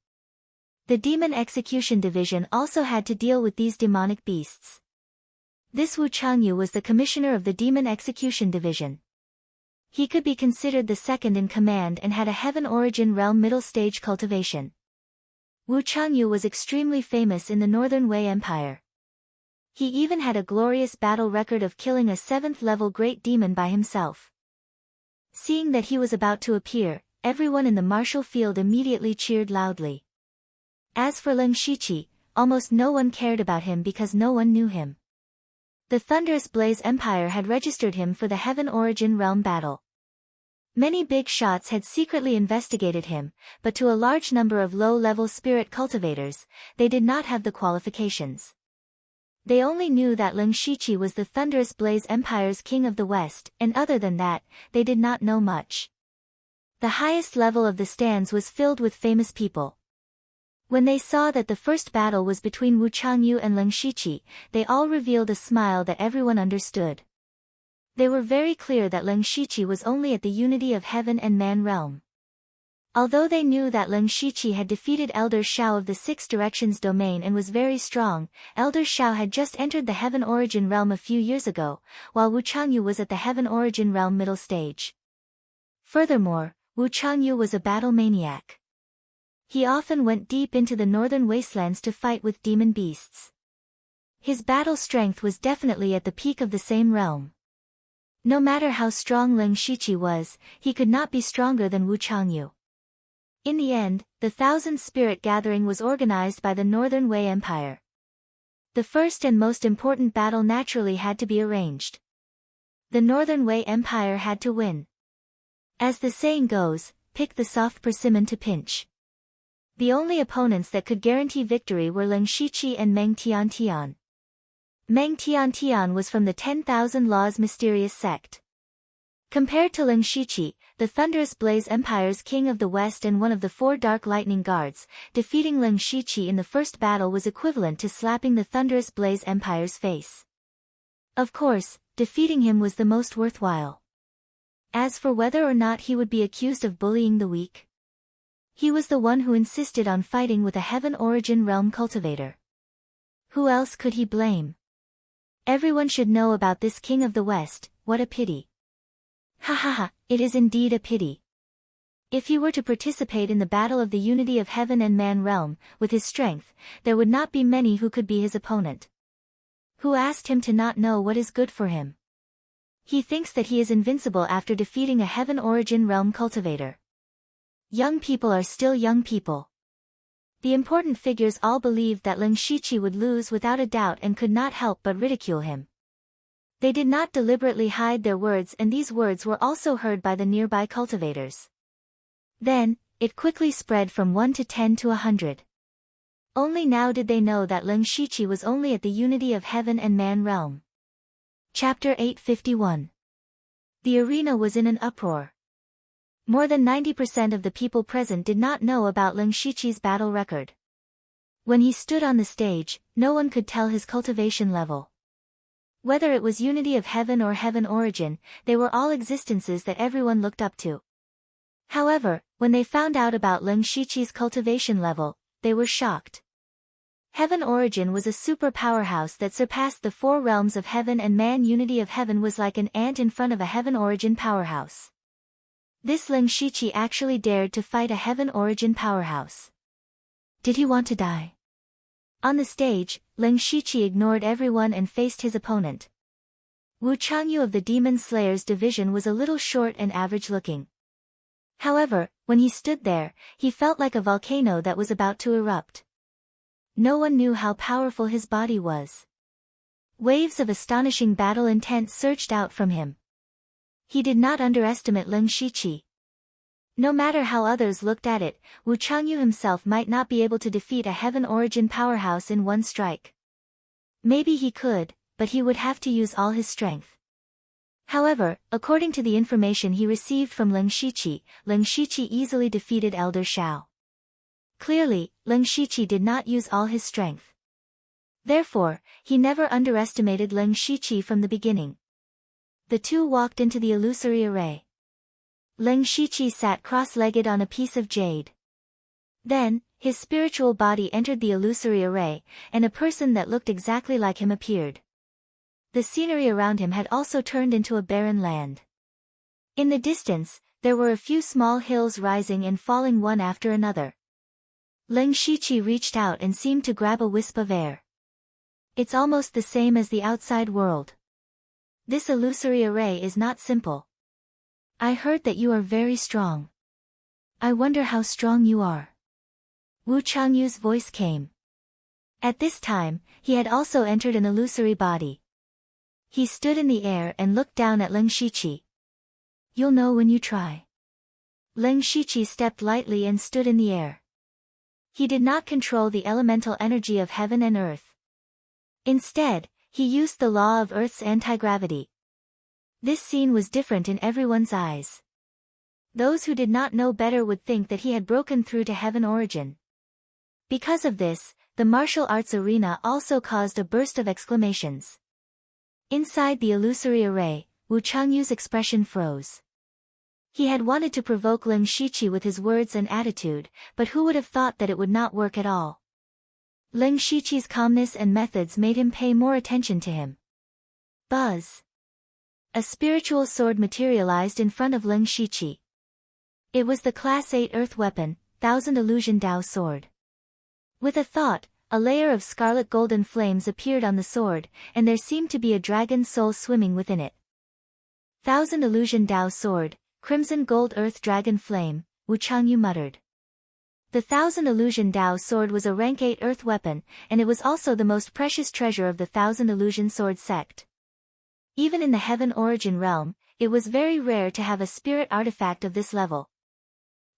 The Demon Execution Division also had to deal with these demonic beasts. This Wu Changyu was the commissioner of the Demon Execution Division. He could be considered the second in command and had a Heaven Origin Realm middle stage cultivation. Wu Changyu was extremely famous in the Northern Wei Empire. He even had a glorious battle record of killing a 7th level great demon by himself. Seeing that he was about to appear, everyone in the martial field immediately cheered loudly. As for Lin Shiqi, almost no one cared about him because no one knew him. The Thunderous Blaze Empire had registered him for the Heaven Origin Realm battle. Many big shots had secretly investigated him, but to a large number of low-level spirit cultivators, they did not have the qualifications. They only knew that Lin Shiqi was the Thunderous Blaze Empire's King of the West, and other than that, they did not know much. The highest level of the stands was filled with famous people. When they saw that the first battle was between Wu Changyu and Lin Shiqi, they all revealed a smile that everyone understood. They were very clear that Lin Shiqi was only at the unity of heaven and man realm. Although they knew that Lin Shiqi had defeated Elder Shao of the Six Directions domain and was very strong, Elder Shao had just entered the Heaven Origin Realm a few years ago, while Wu Changyu was at the Heaven Origin Realm middle stage. Furthermore, Wu Changyu was a battle maniac. He often went deep into the northern wastelands to fight with demon beasts. His battle strength was definitely at the peak of the same realm. No matter how strong Lin Shiqi was, he could not be stronger than Wu Changyu. In the end, the Thousand Spirit Gathering was organized by the Northern Wei Empire. The first and most important battle naturally had to be arranged. The Northern Wei Empire had to win. As the saying goes, pick the soft persimmon to pinch. The only opponents that could guarantee victory were Lin Shiqi and Meng Tiantian. Meng Tiantian was from the 10,000 Laws mysterious sect. Compared to Lin Shiqi, the Thunderous Blaze Empire's King of the West and one of the 4 Dark Lightning Guards, defeating Lin Shiqi in the first battle was equivalent to slapping the Thunderous Blaze Empire's face. Of course, defeating him was the most worthwhile. As for whether or not he would be accused of bullying the weak, he was the one who insisted on fighting with a Heaven Origin Realm cultivator. Who else could he blame? Everyone should know about this King of the West. What a pity. Ha ha ha, it is indeed a pity. If he were to participate in the battle of the unity of heaven and man realm, with his strength, there would not be many who could be his opponent. Who asked him to not know what is good for him? He thinks that he is invincible after defeating a Heaven Origin Realm cultivator. Young people are still young people. The important figures all believed that Lin Shiqi would lose without a doubt and could not help but ridicule him. They did not deliberately hide their words, and these words were also heard by the nearby cultivators. Then, it quickly spread from 1 to 10 to 100. Only now did they know that Lin Shiqi was only at the unity of heaven and man realm. Chapter 851. The arena was in an uproar. More than 90% of the people present did not know about Lin Shiqi's battle record. When he stood on the stage, no one could tell his cultivation level. Whether it was unity of heaven or heaven origin, they were all existences that everyone looked up to. However, when they found out about Lin Shiqi's cultivation level, they were shocked. Heaven Origin was a super powerhouse that surpassed the four realms of heaven, and man unity of heaven was like an ant in front of a Heaven Origin powerhouse. This Ling Shiqi actually dared to fight a Heaven Origin powerhouse. Did he want to die? On the stage, Ling Shiqi ignored everyone and faced his opponent. Wu Changyu of the Demon Slayers division was a little short and average-looking. However, when he stood there, he felt like a volcano that was about to erupt. No one knew how powerful his body was. Waves of astonishing battle intent surged out from him. He did not underestimate Ling Shiqi. No matter how others looked at it, Wu Changyu himself might not be able to defeat a Heaven Origin powerhouse in one strike. Maybe he could, but he would have to use all his strength. However, according to the information he received from Ling Shiqi easily defeated Elder Shao. Clearly, Ling Shiqi did not use all his strength. Therefore, he never underestimated Ling Shiqi from the beginning. The two walked into the illusory array. Ling Shiqi sat cross-legged on a piece of jade. Then, his spiritual body entered the illusory array, and a person that looked exactly like him appeared. The scenery around him had also turned into a barren land. In the distance, there were a few small hills rising and falling one after another. Ling Shiqi reached out and seemed to grab a wisp of air. It's almost the same as the outside world. This illusory array is not simple. I heard that you are very strong. I wonder how strong you are. Wu Changyu's voice came. At this time, he had also entered an illusory body. He stood in the air and looked down at Ling Shiqi. You'll know when you try. Ling Shiqi stepped lightly and stood in the air. He did not control the elemental energy of heaven and earth. Instead, he used the law of Earth's anti-gravity. This scene was different in everyone's eyes. Those who did not know better would think that he had broken through to Heaven Origin. Because of this, the martial arts arena also caused a burst of exclamations. Inside the illusory array, Wu Changyu's expression froze. He had wanted to provoke Ling Shiqi with his words and attitude, but who would have thought that it would not work at all? Ling Shiqi's calmness and methods made him pay more attention to him. Buzz! A spiritual sword materialized in front of Ling Shiqi. It was the Class 8 Earth weapon, Thousand Illusion Dao Sword. With a thought, a layer of scarlet golden flames appeared on the sword, and there seemed to be a dragon's soul swimming within it. Thousand Illusion Dao Sword, Crimson Gold Earth Dragon Flame, Wu Changyu muttered. The Thousand Illusion Dao Sword was a rank 8 Earth weapon, and it was also the most precious treasure of the Thousand Illusion Sword sect. Even in the Heaven Origin realm, it was very rare to have a spirit artifact of this level.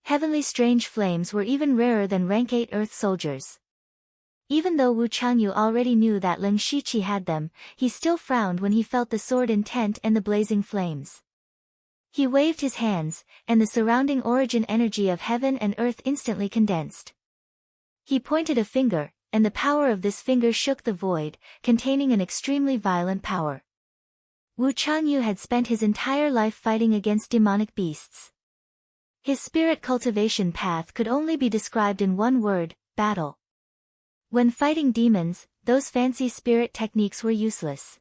Heavenly Strange Flames were even rarer than rank 8 Earth soldiers. Even though Wu Changyu already knew that Ling Shiqi had them, he still frowned when he felt the sword intent and the blazing flames. He waved his hands, and the surrounding origin energy of heaven and earth instantly condensed. He pointed a finger, and the power of this finger shook the void, containing an extremely violent power. Wu Changyu had spent his entire life fighting against demonic beasts. His spirit cultivation path could only be described in one word: battle. When fighting demons, those fancy spirit techniques were useless.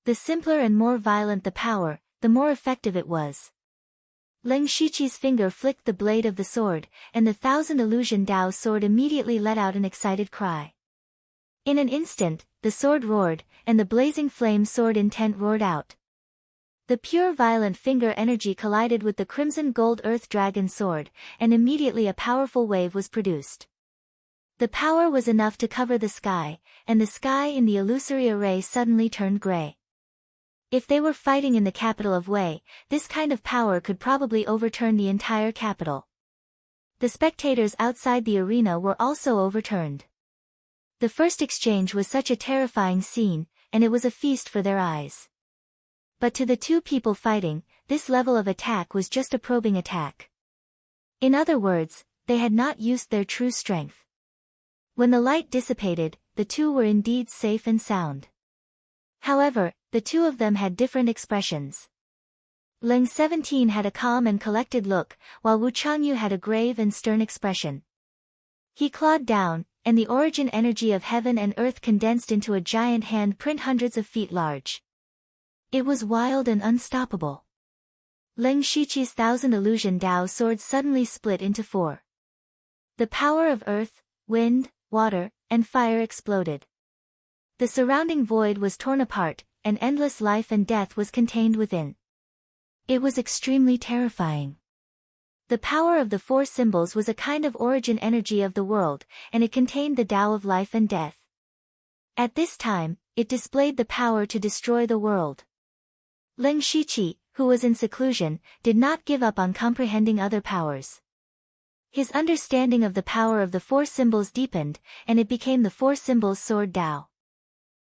The simpler and more violent the power, the more effective it was. Ling Shiqi's finger flicked the blade of the sword, and the Thousand Illusion Dao Sword immediately let out an excited cry. In an instant, the sword roared, and the blazing flame sword intent roared out. The pure violent finger energy collided with the Crimson Gold Earth Dragon Sword, and immediately a powerful wave was produced. The power was enough to cover the sky, and the sky in the illusory array suddenly turned gray. If they were fighting in the capital of Wei, this kind of power could probably overturn the entire capital. The spectators outside the arena were also overturned. The first exchange was such a terrifying scene, and it was a feast for their eyes. But to the two people fighting, this level of attack was just a probing attack. In other words, they had not used their true strength. When the light dissipated, the two were indeed safe and sound. However, the two of them had different expressions. Ling 17 had a calm and collected look, while Wu Changyu had a grave and stern expression. He clawed down, and the origin energy of heaven and earth condensed into a giant handprint hundreds of feet large. It was wild and unstoppable. Leng Shiqi's 1,000 illusion Dao sword suddenly split into 4. The power of earth, wind, water, and fire exploded. The surrounding void was torn apart, and endless life and death was contained within. It was extremely terrifying. The power of the 4 symbols was a kind of origin energy of the world, and it contained the Tao of life and death. At this time, it displayed the power to destroy the world. Leng Shiqi, who was in seclusion, did not give up on comprehending other powers. His understanding of the power of the 4 symbols deepened, and it became the 4 symbols sword Tao.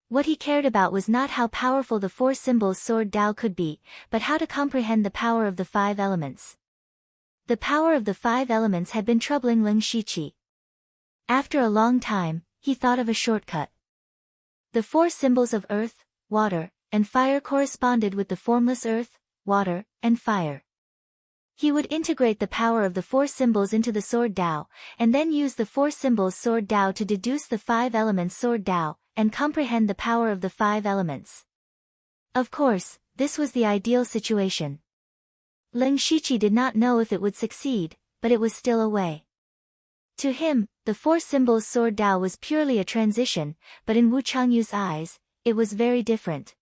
What he cared about was not how powerful the 4 symbols sword Tao could be, but how to comprehend the power of the 5 elements. The power of the 5 elements had been troubling Leng Shiqi. After a long time, he thought of a shortcut. The 4 symbols of earth, water, and fire corresponded with the formless earth, water, and fire. He would integrate the power of the 4 symbols into the sword Tao, and then use the 4 symbols sword Tao to deduce the 5 elements sword Tao, and comprehend the power of the 5 elements. Of course, this was the ideal situation. Leng Shiqi did not know if it would succeed, but it was still a way. To him, the 4 symbols sword Tao was purely a transition, but in Wu Changyu's eyes, it was very different.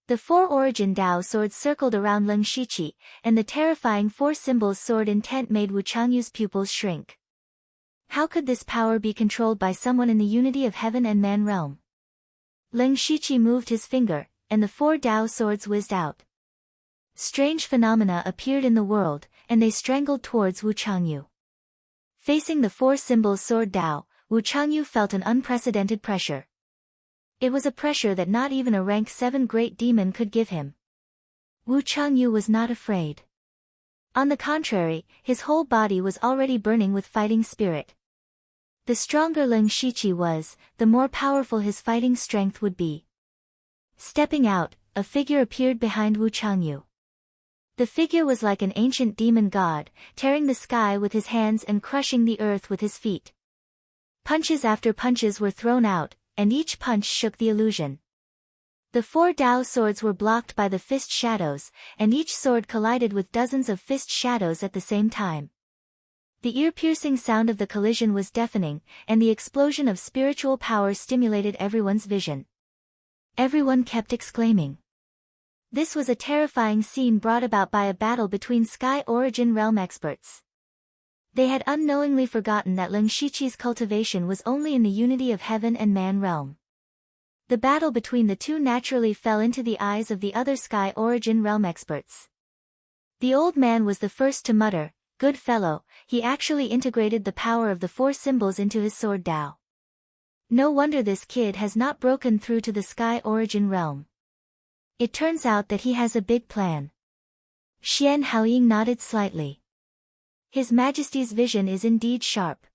The 4 origin Tao swords circled around Leng Shiqi, and the terrifying 4 symbols sword intent made Wu Changyu's pupils shrink. How could this power be controlled by someone in the unity of heaven and man realm? Leng Shiqi moved his finger, and the 4 Tao swords whizzed out. Strange phenomena appeared in the world, and they strangled towards Wu Changyu. Facing the 4 symbols sword Tao, Wu Changyu felt an unprecedented pressure. It was a pressure that not even a rank 7 great demon could give him. Wu Changyu was not afraid. On the contrary, his whole body was already burning with fighting spirit. The stronger Leng Shiqi was, the more powerful his fighting strength would be. Stepping out, a figure appeared behind Wu Changyu. The figure was like an ancient demon god, tearing the sky with his hands and crushing the earth with his feet. Punches after punches were thrown out, and each punch shook the illusion. The 4 Tao swords were blocked by the fist shadows, and each sword collided with dozens of fist shadows at the same time. The ear-piercing sound of the collision was deafening, and the explosion of spiritual power stimulated everyone's vision. Everyone kept exclaiming. This was a terrifying scene brought about by a battle between Sky Origin Realm experts. They had unknowingly forgotten that Leng Shiqi's cultivation was only in the unity of heaven and man realm. The battle between the two naturally fell into the eyes of the other Sky Origin Realm experts. The old man was the first to mutter, "Good fellow, he actually integrated the power of the 4 symbols into his sword Tao. No wonder this kid has not broken through to the Sky Origin Realm. It turns out that he has a big plan." Xian Haoying nodded slightly. His Majesty's vision is indeed sharp.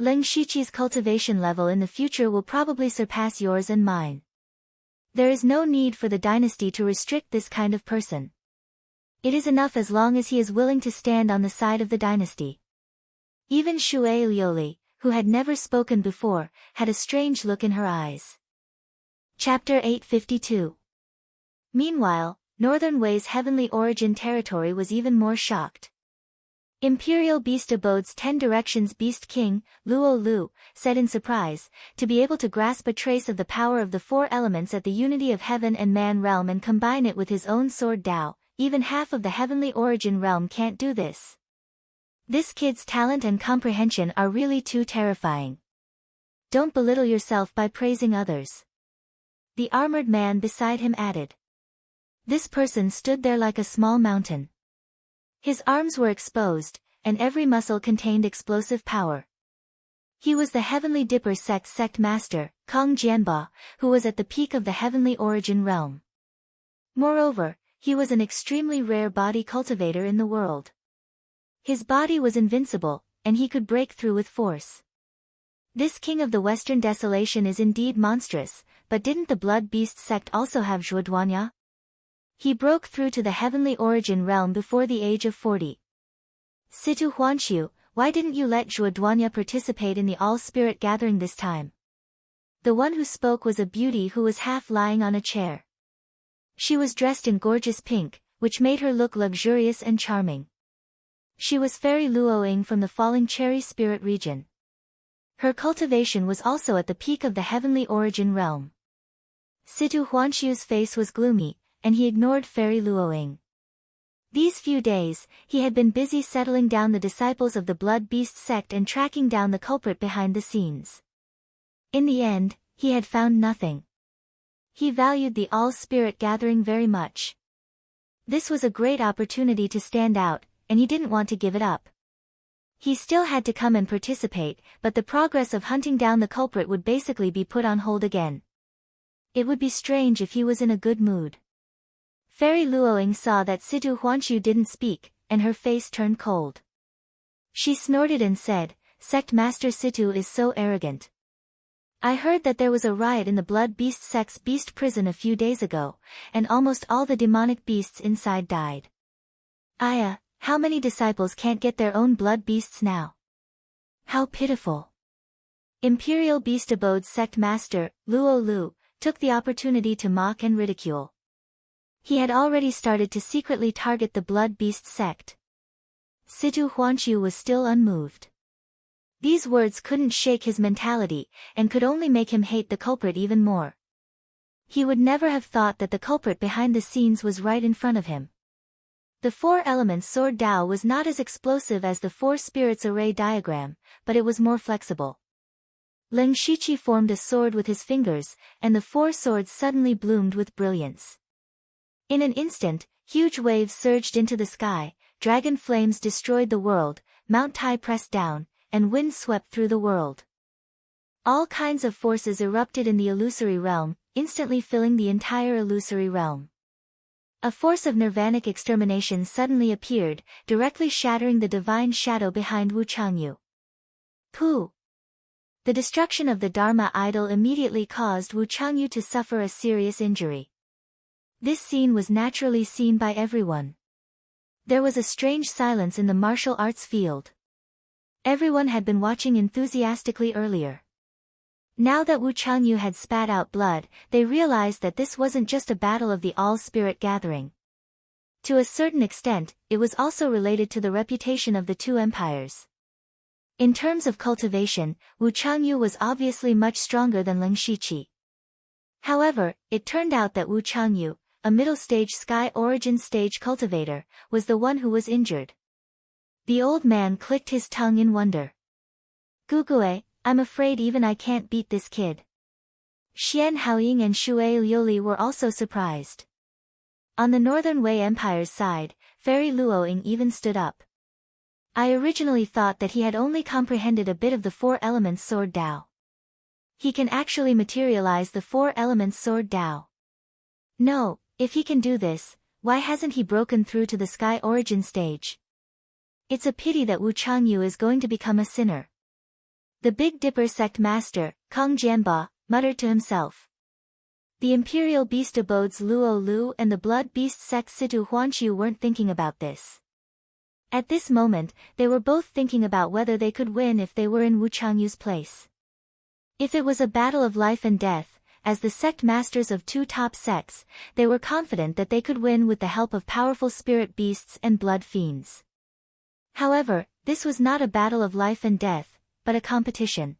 Leng Shiqi's cultivation level in the future will probably surpass yours and mine. There is no need for the dynasty to restrict this kind of person. It is enough as long as he is willing to stand on the side of the dynasty. Even Shui Liuli, who had never spoken before, had a strange look in her eyes. Chapter 852. Meanwhile, Northern Wei's heavenly origin territory was even more shocked. Imperial Beast Abode's 10 Directions Beast King, Luo Lu, said in surprise, to be able to grasp a trace of the power of the 4 elements at the unity of heaven and man realm and combine it with his own sword Tao, even half of the heavenly origin realm can't do this. This kid's talent and comprehension are really too terrifying. Don't belittle yourself by praising others. The armored man beside him added. This person stood there like a small mountain. His arms were exposed, and every muscle contained explosive power. He was the Heavenly Dipper sect master, Kong Jianba, who was at the peak of the heavenly origin realm. Moreover, he was an extremely rare body cultivator in the world. His body was invincible, and he could break through with force. This king of the Western Desolation is indeed monstrous, but didn't the Blood Beast sect also have Zhuoduanya? He broke through to the heavenly origin realm before the age of 40. Situ Huanxiu, why didn't you let Zhuoduanya participate in the all-spirit gathering this time? The one who spoke was a beauty who was half lying on a chair. She was dressed in gorgeous pink, which made her look luxurious and charming. She was Fairy Luoying from the Falling Cherry Spirit region. Her cultivation was also at the peak of the heavenly origin realm. Situ Huanxiu's face was gloomy, and he ignored Fairy Luoying. These few days, he had been busy settling down the disciples of the Blood Beast sect and tracking down the culprit behind the scenes. In the end, he had found nothing. He valued the all-spirit gathering very much. This was a great opportunity to stand out, and he didn't want to give it up. He still had to come and participate, but the progress of hunting down the culprit would basically be put on hold again. It would be strange if he was in a good mood. Fairy Luoying saw that Situ Huanxiu didn't speak, and her face turned cold. She snorted and said, "Sect Master Situ is so arrogant. I heard that there was a riot in the Blood Beast sect's beast prison a few days ago, and almost all the demonic beasts inside died. Aya, how many disciples can't get their own blood beasts now? How pitiful." Imperial Beast Abode's sect master, Luo Lu, took the opportunity to mock and ridicule. He had already started to secretly target the Blood Beast sect. Situ Huanxiu was still unmoved. These words couldn't shake his mentality, and could only make him hate the culprit even more. He would never have thought that the culprit behind the scenes was right in front of him. The Four Elements Sword Dao was not as explosive as the Four Spirits Array diagram, but it was more flexible. Leng Shiqi formed a sword with his fingers, and the four swords suddenly bloomed with brilliance. In an instant, huge waves surged into the sky, dragon flames destroyed the world, Mount Tai pressed down, and wind swept through the world. All kinds of forces erupted in the illusory realm, instantly filling the entire illusory realm. A force of nirvanic extermination suddenly appeared, directly shattering the divine shadow behind Wu Changyu. Pooh! The destruction of the Dharma idol immediately caused Wu Changyu to suffer a serious injury. This scene was naturally seen by everyone. There was a strange silence in the martial arts field. Everyone had been watching enthusiastically earlier. Now that Wu Changyu had spat out blood, they realized that this wasn't just a battle of the all-spirit gathering. To a certain extent, it was also related to the reputation of the two empires. In terms of cultivation, Wu Changyu was obviously much stronger than Leng Shiqi. However, it turned out that Wu Changyu, a middle-stage Sky Origin stage cultivator, was the one who was injured. The old man clicked his tongue in wonder. "Gugue, I'm afraid even I can't beat this kid." Xian Haoying and Shui Liuli were also surprised. On the Northern Wei Empire's side, Fairy Luoying even stood up. "I originally thought that he had only comprehended a bit of the Four Elements Sword Dao. He can actually materialize the Four Elements Sword Dao. No, if he can do this, why hasn't he broken through to the Sky Origin stage? It's a pity that Wu Changyu is going to become a sinner." The Big Dipper sect master, Kong Jianba, muttered to himself. The Imperial Beast Abode's Luo Lu and the Blood Beast sect Situ Huanxiu weren't thinking about this. At this moment, they were both thinking about whether they could win if they were in Wu Changyu's place. If it was a battle of life and death, as the sect masters of two top sects, they were confident that they could win with the help of powerful spirit beasts and blood fiends. However, this was not a battle of life and death, but a competition.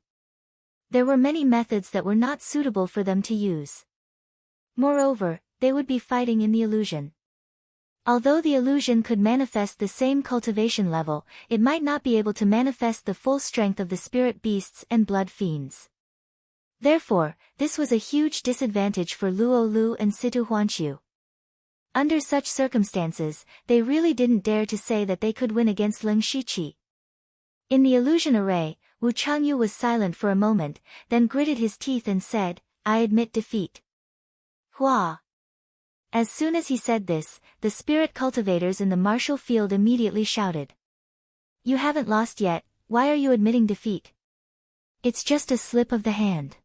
There were many methods that were not suitable for them to use. Moreover, they would be fighting in the illusion. Although the illusion could manifest the same cultivation level, it might not be able to manifest the full strength of the spirit beasts and blood fiends. Therefore, this was a huge disadvantage for Luo Lu and Situ Huanxiu. Under such circumstances, they really didn't dare to say that they could win against Leng Shiqi. In the illusion array, Wu Changyu was silent for a moment, then gritted his teeth and said, "I admit defeat." Hua! As soon as he said this, the spirit cultivators in the martial field immediately shouted. "You haven't lost yet, why are you admitting defeat? It's just a slip of the hand.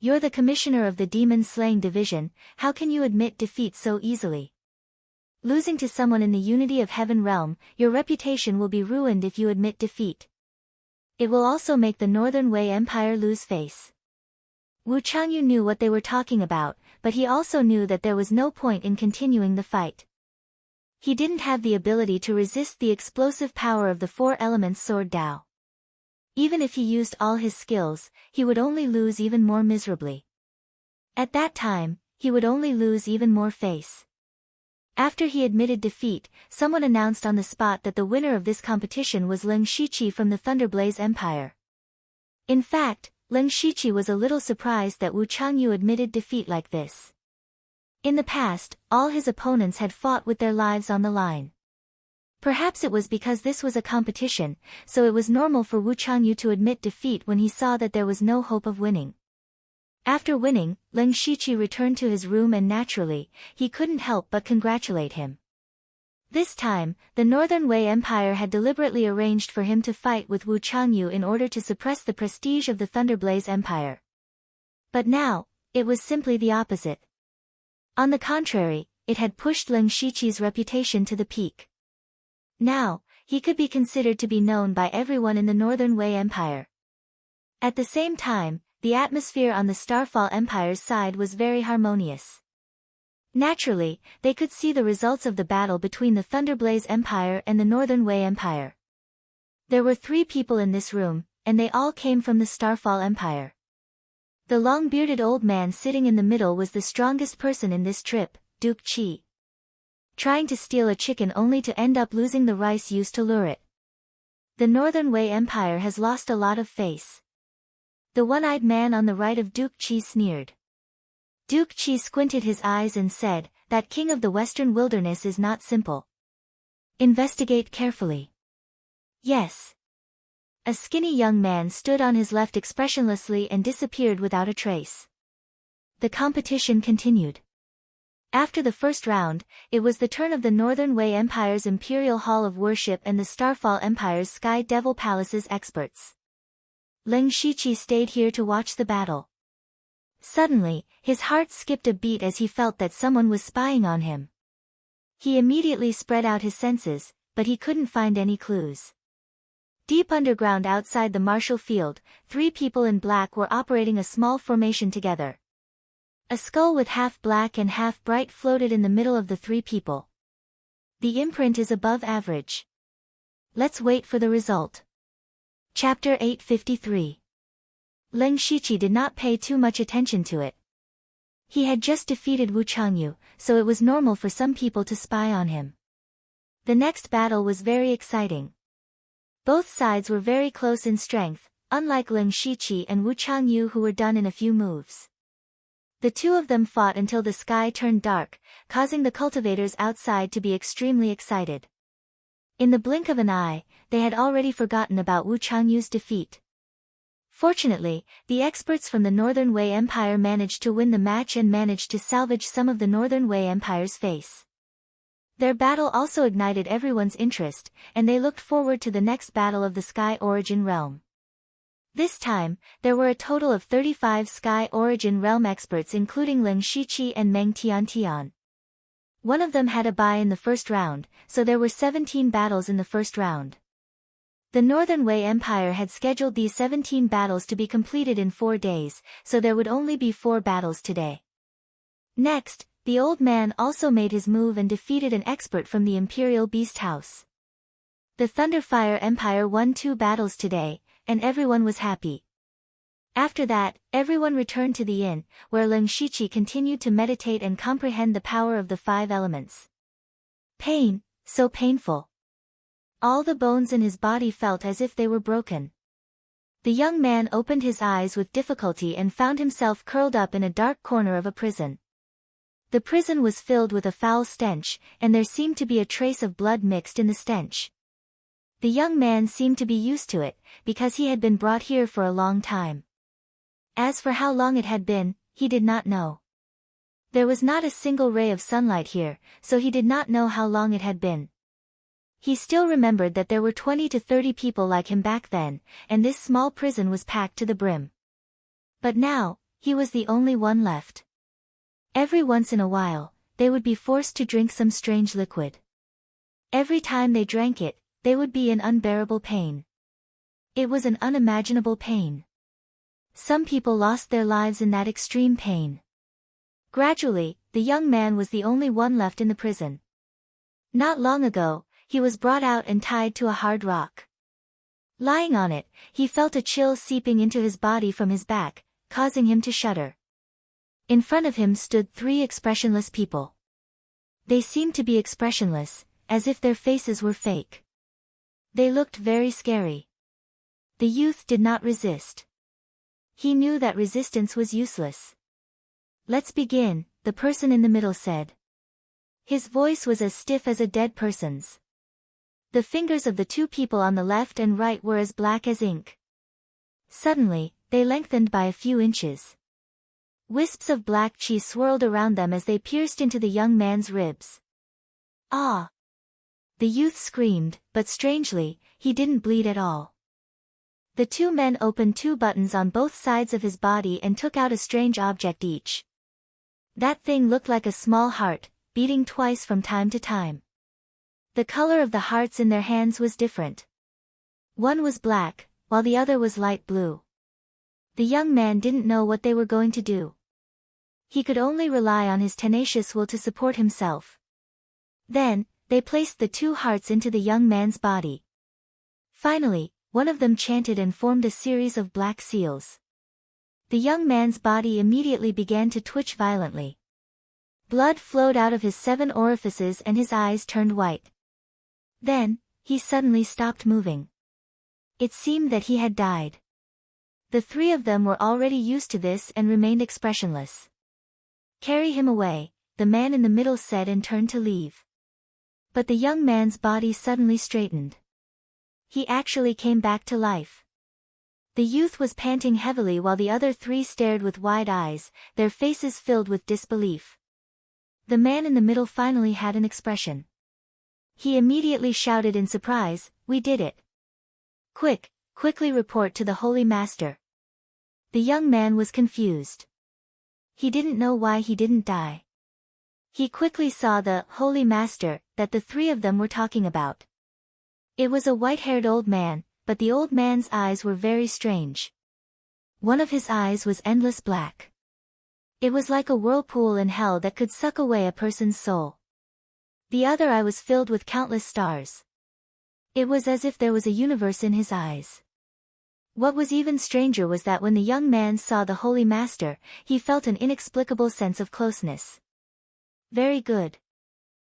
You're the commissioner of the demon-slaying division, how can you admit defeat so easily?" Losing to someone in the unity of heaven realm, your reputation will be ruined if you admit defeat. It will also make the Northern Wei Empire lose face. Wu Changyu knew what they were talking about, but he also knew that there was no point in continuing the fight. He didn't have the ability to resist the explosive power of the four elements sword Dao. Even if he used all his skills, he would only lose even more miserably. At that time, he would only lose even more face. After he admitted defeat, someone announced on the spot that the winner of this competition was Leng Shiqi from the Thunderblaze Empire. In fact, Leng Shiqi was a little surprised that Wu Changyu admitted defeat like this. In the past, all his opponents had fought with their lives on the line. Perhaps it was because this was a competition, so it was normal for Wu Changyu to admit defeat when he saw that there was no hope of winning. After winning, Leng Shiqi returned to his room and naturally, he couldn't help but congratulate him. This time, the Northern Wei Empire had deliberately arranged for him to fight with Wu Changyu in order to suppress the prestige of the Thunderblaze Empire. But now, it was simply the opposite. On the contrary, it had pushed Leng Shiqi's reputation to the peak. Now, he could be considered to be known by everyone in the Northern Wei Empire. At the same time, the atmosphere on the Starfall Empire's side was very harmonious. Naturally, they could see the results of the battle between the Thunderblaze Empire and the Northern Wei Empire. There were 3 people in this room, and they all came from the Starfall Empire. The long-bearded old man sitting in the middle was the strongest person in this trip, Duke Qi. Trying to steal a chicken only to end up losing the rice used to lure it. The Northern Wei Empire has lost a lot of face. The one-eyed man on the right of Duke Qi sneered. Duke Qi squinted his eyes and said, "That king of the western wilderness is not simple. Investigate carefully." Yes. A skinny young man stood on his left expressionlessly and disappeared without a trace. The competition continued. After the first round, it was the turn of the Northern Wei Empire's Imperial Hall of Worship and the Starfall Empire's Sky Devil Palace's experts. Leng Shiqi stayed here to watch the battle. Suddenly, his heart skipped a beat as he felt that someone was spying on him. He immediately spread out his senses, but he couldn't find any clues. Deep underground outside the martial field, 3 people in black were operating a small formation together. A skull with half black and half bright floated in the middle of the 3 people. The imprint is above average. Let's wait for the result. Chapter 853. Leng Shiqi did not pay too much attention to it. He had just defeated Wu Changyu, so it was normal for some people to spy on him. The next battle was very exciting. Both sides were very close in strength, unlike Leng Shiqi and Wu Changyu who were done in a few moves. The 2 of them fought until the sky turned dark, causing the cultivators outside to be extremely excited. In the blink of an eye, they had already forgotten about Wu Changyu's defeat. Fortunately, the experts from the Northern Wei Empire managed to win the match and managed to salvage some of the Northern Wei Empire's face. Their battle also ignited everyone's interest, and they looked forward to the next battle of the Sky Origin Realm. This time, there were a total of 35 Sky Origin Realm experts including Leng Shiqi and Meng Tiantian. One of them had a bye in the first round, so there were 17 battles in the first round. The Northern Wei Empire had scheduled these 17 battles to be completed in 4 days, so there would only be 4 battles today. Next, the old man also made his move and defeated an expert from the Imperial Beast House. The Thunderfire Empire won 2 battles today, and everyone was happy. After that, everyone returned to the inn, where Leng Shiqi continued to meditate and comprehend the power of the 5 elements. Pain, so painful. All the bones in his body felt as if they were broken. The young man opened his eyes with difficulty and found himself curled up in a dark corner of a prison. The prison was filled with a foul stench, and there seemed to be a trace of blood mixed in the stench. The young man seemed to be used to it, because he had been brought here for a long time. As for how long it had been, he did not know. There was not a single ray of sunlight here, so he did not know how long it had been. He still remembered that there were 20 to 30 people like him back then, and this small prison was packed to the brim. But now, he was the only one left. Every once in a while, they would be forced to drink some strange liquid. Every time they drank it, they would be in unbearable pain. It was an unimaginable pain. Some people lost their lives in that extreme pain. Gradually, the young man was the only one left in the prison. Not long ago, he was brought out and tied to a hard rock. Lying on it, he felt a chill seeping into his body from his back, causing him to shudder. In front of him stood 3 expressionless people. They seemed to be expressionless, as if their faces were fake. They looked very scary. The youth did not resist. He knew that resistance was useless. "Let's begin," the person in the middle said. His voice was as stiff as a dead person's. The fingers of the 2 people on the left and right were as black as ink. Suddenly, they lengthened by a few inches. Wisps of black chi swirled around them as they pierced into the young man's ribs. "Ah!" The youth screamed, but strangely, he didn't bleed at all. The 2 men opened 2 buttons on both sides of his body and took out a strange object each. That thing looked like a small heart, beating twice from time to time. The color of the hearts in their hands was different. One was black, while the other was light blue. The young man didn't know what they were going to do. He could only rely on his tenacious will to support himself. Then, they placed the 2 hearts into the young man's body. Finally, one of them chanted and formed a series of black seals. The young man's body immediately began to twitch violently. Blood flowed out of his 7 orifices and his eyes turned white. Then, he suddenly stopped moving. It seemed that he had died. The 3 of them were already used to this and remained expressionless. "Carry him away," the man in the middle said and turned to leave. But the young man's body suddenly straightened. He actually came back to life. The youth was panting heavily while the other 3 stared with wide eyes, their faces filled with disbelief. The man in the middle finally had an expression. He immediately shouted in surprise, "We did it! Quickly report to the Holy Master." The young man was confused. He didn't know why he didn't die. He quickly saw the Holy Master that the 3 of them were talking about. It was a white-haired old man, but the old man's eyes were very strange. One of his eyes was endless black. It was like a whirlpool in hell that could suck away a person's soul. The other eye was filled with countless stars. It was as if there was a universe in his eyes. What was even stranger was that when the young man saw the Holy Master, he felt an inexplicable sense of closeness. "Very good."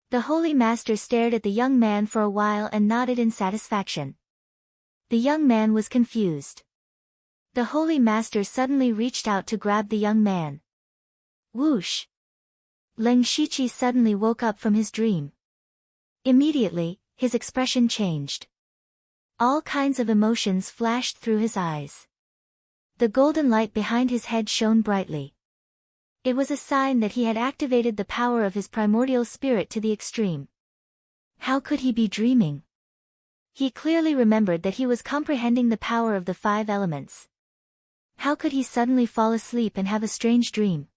The Holy Master stared at the young man for a while and nodded in satisfaction. The young man was confused. The Holy Master suddenly reached out to grab the young man. Whoosh! Leng Shiqi suddenly woke up from his dream. Immediately, his expression changed. All kinds of emotions flashed through his eyes. The golden light behind his head shone brightly. It was a sign that he had activated the power of his primordial spirit to the extreme. How could he be dreaming? He clearly remembered that he was comprehending the power of the 5 elements. How could he suddenly fall asleep and have a strange dream?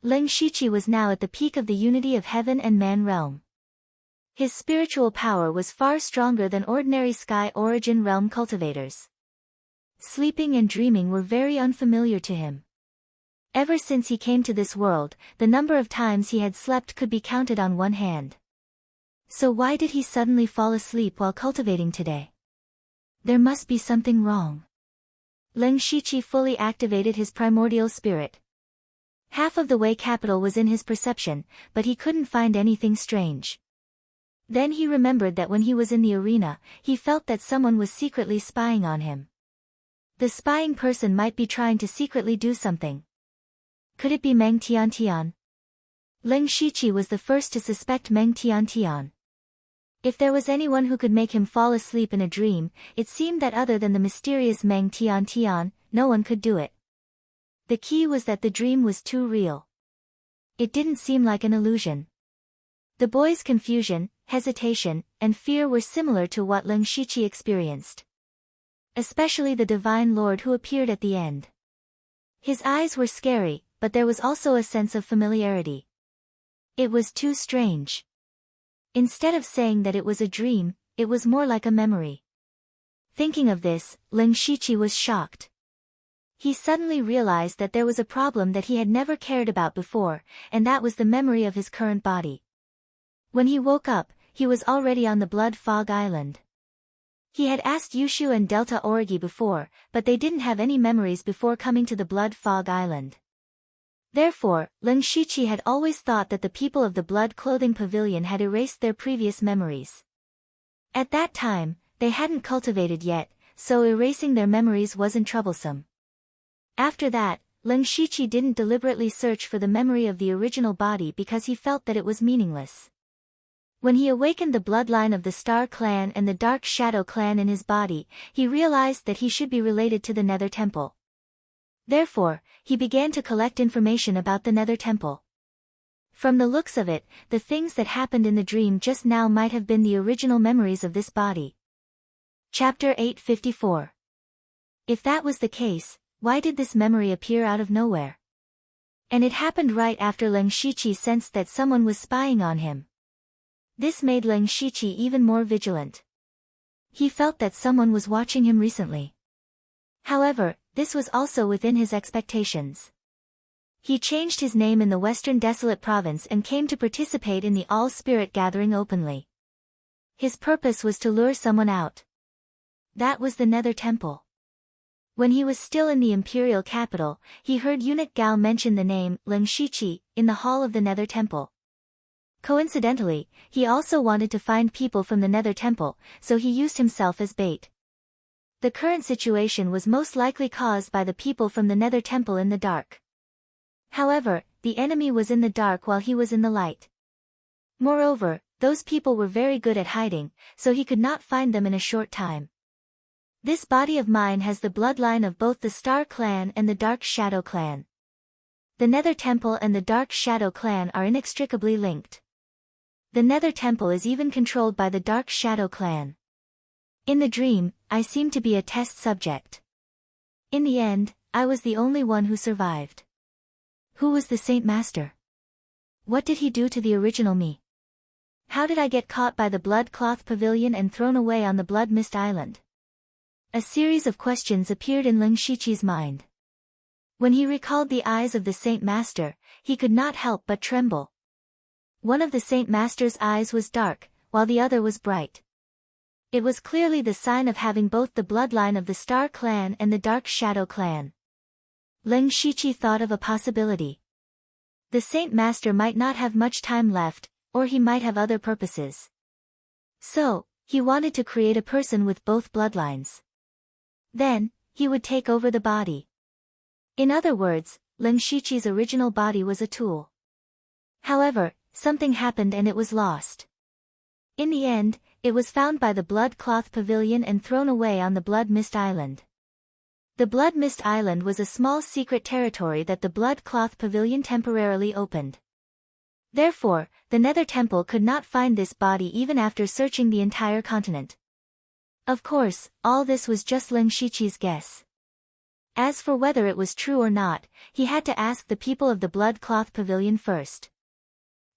Leng Shiqi was now at the peak of the unity of heaven and man realm. His spiritual power was far stronger than ordinary sky origin realm cultivators. Sleeping and dreaming were very unfamiliar to him. Ever since he came to this world, the number of times he had slept could be counted on one hand. So why did he suddenly fall asleep while cultivating today? There must be something wrong. Leng Shiqi fully activated his primordial spirit. Half of the Wei capital was in his perception, but he couldn't find anything strange. Then he remembered that when he was in the arena, he felt that someone was secretly spying on him. The spying person might be trying to secretly do something. Could it be Meng Tiantian? Leng Shiqi was the first to suspect Meng Tiantian. If there was anyone who could make him fall asleep in a dream, it seemed that other than the mysterious Meng Tiantian, no one could do it. The key was that the dream was too real. It didn't seem like an illusion. The boy's confusion, hesitation, and fear were similar to what Leng Shiqi experienced. Especially the Divine Lord who appeared at the end. His eyes were scary, but there was also a sense of familiarity. It was too strange. Instead of saying that it was a dream, it was more like a memory. Thinking of this, Ling Shiqi was shocked. He suddenly realized that there was a problem that he had never cared about before, and that was the memory of his current body. When he woke up, he was already on the Blood Fog Island. He had asked Yushu and Delta Origi before, but they didn't have any memories before coming to the Blood Fog Island. Therefore, Ling Shiqi had always thought that the people of the Blood Clothing Pavilion had erased their previous memories. At that time, they hadn't cultivated yet, so erasing their memories wasn't troublesome. After that, Ling Shiqi didn't deliberately search for the memory of the original body because he felt that it was meaningless. When he awakened the bloodline of the Star Clan and the Dark Shadow Clan in his body, he realized that he should be related to the Nether Temple. Therefore, he began to collect information about the Nether Temple. From the looks of it, the things that happened in the dream just now might have been the original memories of this body. Chapter 854. If that was the case, why did this memory appear out of nowhere? And it happened right after Ling Shiqi sensed that someone was spying on him. This made Ling Shiqi even more vigilant. He felt that someone was watching him recently. However, this was also within his expectations. He changed his name in the Western Desolate Province and came to participate in the All-Spirit Gathering openly. His purpose was to lure someone out. That was the Nether Temple. When he was still in the imperial capital, he heard eunuch Gao mention the name Ling Shiqi in the hall of the Nether Temple. Coincidentally, he also wanted to find people from the Nether Temple, so he used himself as bait. The current situation was most likely caused by the people from the Nether Temple in the dark. However, the enemy was in the dark while he was in the light. Moreover, those people were very good at hiding, so he could not find them in a short time. This body of mine has the bloodline of both the Star Clan and the Dark Shadow Clan. The Nether Temple and the Dark Shadow Clan are inextricably linked. The Nether Temple is even controlled by the Dark Shadow Clan. In the dream, I seemed to be a test subject. In the end, I was the only one who survived. Who was the Saint Master? What did he do to the original me? How did I get caught by the Blood Cloth Pavilion and thrown away on the Blood Mist Island? A series of questions appeared in Ling Shiqi's mind. When he recalled the eyes of the Saint Master, he could not help but tremble. One of the Saint Master's eyes was dark, while the other was bright. It was clearly the sign of having both the bloodline of the Star Clan and the Dark Shadow Clan. Ling Shiqi thought of a possibility. The Saint Master might not have much time left, or he might have other purposes. So, he wanted to create a person with both bloodlines. Then, he would take over the body. In other words, Ling Shiqi's original body was a tool. However, something happened and it was lost. In the end, it was found by the Blood Cloth Pavilion and thrown away on the Blood Mist Island. The Blood Mist Island was a small secret territory that the Blood Cloth Pavilion temporarily opened. Therefore, the Nether Temple could not find this body even after searching the entire continent. Of course, all this was just Ling Shiqi's guess. As for whether it was true or not, he had to ask the people of the Blood Cloth Pavilion first.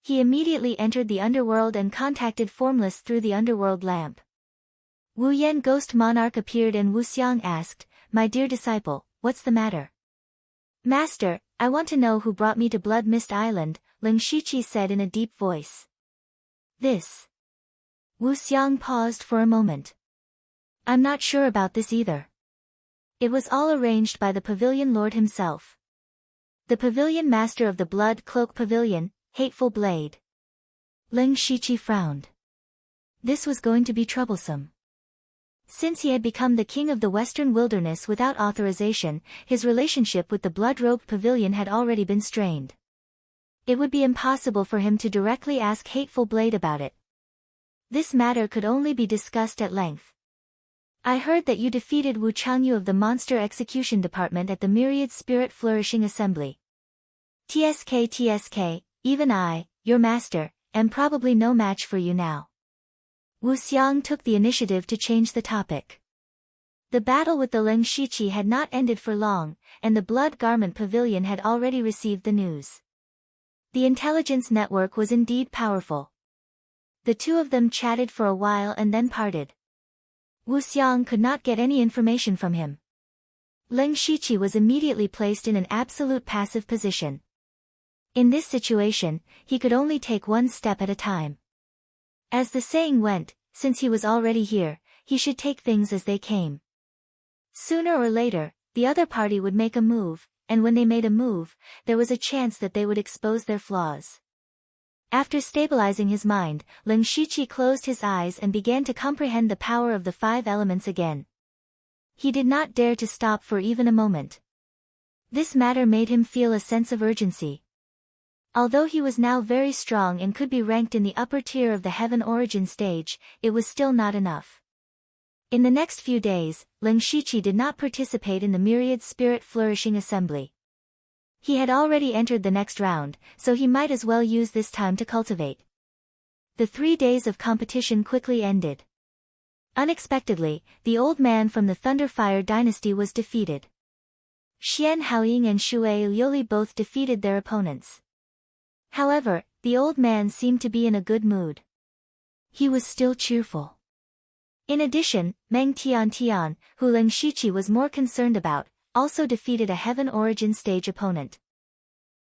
He immediately entered the underworld and contacted Formless through the underworld lamp. Wu Yan Ghost Monarch appeared and Wu Xiang asked, "My dear disciple, what's the matter?" "Master, I want to know who brought me to Blood Mist Island," Ling Shiqi said in a deep voice. "This." Wu Xiang paused for a moment. "I'm not sure about this either. It was all arranged by the Pavilion Lord himself. The Pavilion Master of the Blood Cloak Pavilion, Hateful Blade." Ling Shiqi frowned. This was going to be troublesome. Since he had become the king of the Western Wilderness without authorization, his relationship with the Blood-Robed Pavilion had already been strained. It would be impossible for him to directly ask Hateful Blade about it. This matter could only be discussed at length. "I heard that you defeated Wu Changyu of the Monster Execution Department at the Myriad Spirit Flourishing Assembly. TSK, even I, your master, am probably no match for you now." Wu Xiang took the initiative to change the topic. The battle with the Ling Shiqi had not ended for long, and the Blood Garment Pavilion had already received the news. The intelligence network was indeed powerful. The two of them chatted for a while and then parted. Wu Xiang could not get any information from him. Leng Shiqi was immediately placed in an absolute passive position. In this situation, he could only take one step at a time. As the saying went, since he was already here, he should take things as they came. Sooner or later, the other party would make a move, and when they made a move, there was a chance that they would expose their flaws. After stabilizing his mind, Leng Shiqi closed his eyes and began to comprehend the power of the 5 elements again. He did not dare to stop for even a moment. This matter made him feel a sense of urgency. Although he was now very strong and could be ranked in the upper tier of the heaven origin stage, it was still not enough. In the next few days, Leng Shiqi did not participate in the myriad spirit flourishing assembly. He had already entered the next round, so he might as well use this time to cultivate. The 3 days of competition quickly ended. Unexpectedly, the old man from the Thunderfire dynasty was defeated. Xian Haoying and Shui Liuli both defeated their opponents. However, the old man seemed to be in a good mood. He was still cheerful. In addition, Meng Tian, who Leng Shiqi was more concerned about, also defeated a heaven origin stage opponent.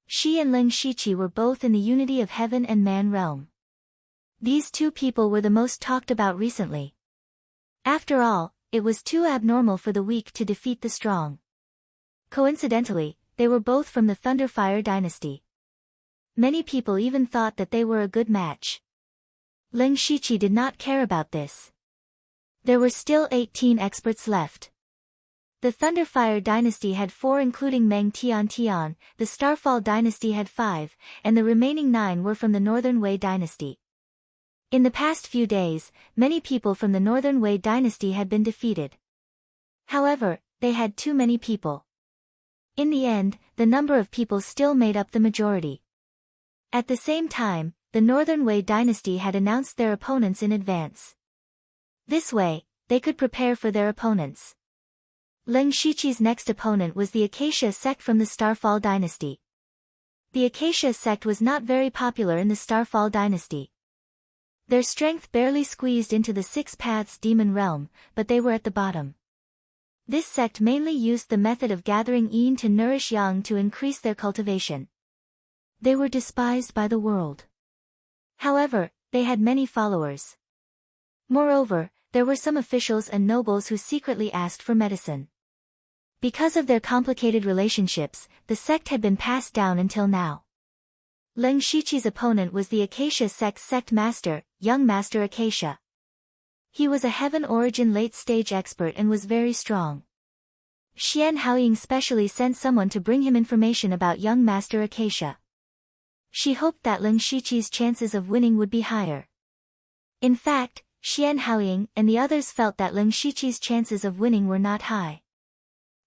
Shi and Leng Shiqi were both in the unity of heaven and man realm. These two people were the most talked about recently. After all, it was too abnormal for the weak to defeat the strong. Coincidentally, they were both from the Thunderfire dynasty. Many people even thought that they were a good match. Leng Shiqi did not care about this. There were still 18 experts left. The Thunderfire dynasty had 4 including Meng Tian, the Starfall dynasty had 5, and the remaining 9 were from the Northern Wei dynasty. In the past few days, many people from the Northern Wei dynasty had been defeated. However, they had too many people. In the end, the number of people still made up the majority. At the same time, the Northern Wei dynasty had announced their opponents in advance. This way, they could prepare for their opponents. Leng Shiqi's next opponent was the Acacia sect from the Starfall dynasty. The Acacia sect was not very popular in the Starfall dynasty. Their strength barely squeezed into the 6 Paths demon realm, but they were at the bottom. This sect mainly used the method of gathering yin to nourish yang to increase their cultivation. They were despised by the world. However, they had many followers. Moreover, there were some officials and nobles who secretly asked for medicine. Because of their complicated relationships, the sect had been passed down until now. Leng Shiqi's opponent was the Acacia sect's sect master, Young Master Acacia. He was a heaven origin late-stage expert and was very strong. Xian Haoying specially sent someone to bring him information about Young Master Acacia. She hoped that Leng Shiqi's chances of winning would be higher. In fact, Xian Haoying and the others felt that Leng Shiqi's chances of winning were not high.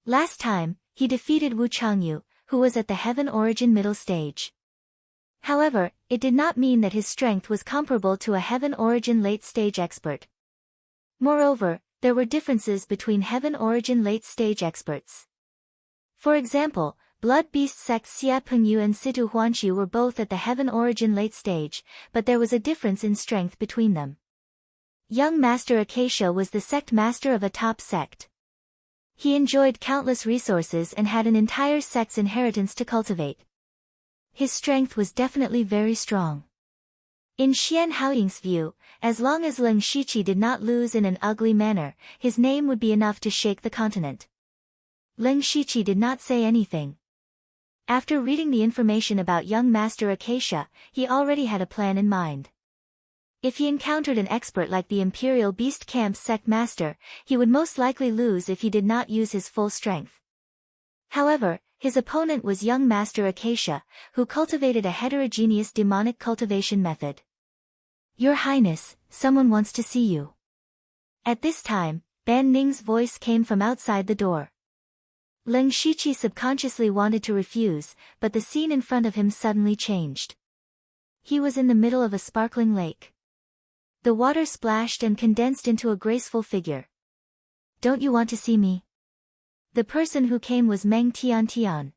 Last time, he defeated Wu Changyu, who was at the heaven origin middle stage. However, it did not mean that his strength was comparable to a heaven origin late-stage expert. Moreover, there were differences between heaven origin late-stage experts. For example, Blood Beast sect Xia Pengyu and Situ Huanqiu were both at the heaven origin late stage, but there was a difference in strength between them. Young Master Acacia was the sect master of a top sect. He enjoyed countless resources and had an entire sect's inheritance to cultivate. His strength was definitely very strong. In Xian Haoying's view, as long as Leng Shiqi did not lose in an ugly manner, his name would be enough to shake the continent. Leng Shiqi did not say anything. After reading the information about Young Master Acacia, he already had a plan in mind. If he encountered an expert like the Imperial Beast Camp's sect master, he would most likely lose if he did not use his full strength. However, his opponent was Young Master Acacia, who cultivated a heterogeneous demonic cultivation method. Your Highness, someone wants to see you. At this time, Ban Ning's voice came from outside the door. Leng Shiqi subconsciously wanted to refuse, but the scene in front of him suddenly changed. He was in the middle of a sparkling lake. The water splashed and condensed into a graceful figure. Don't you want to see me? The person who came was Meng Tian.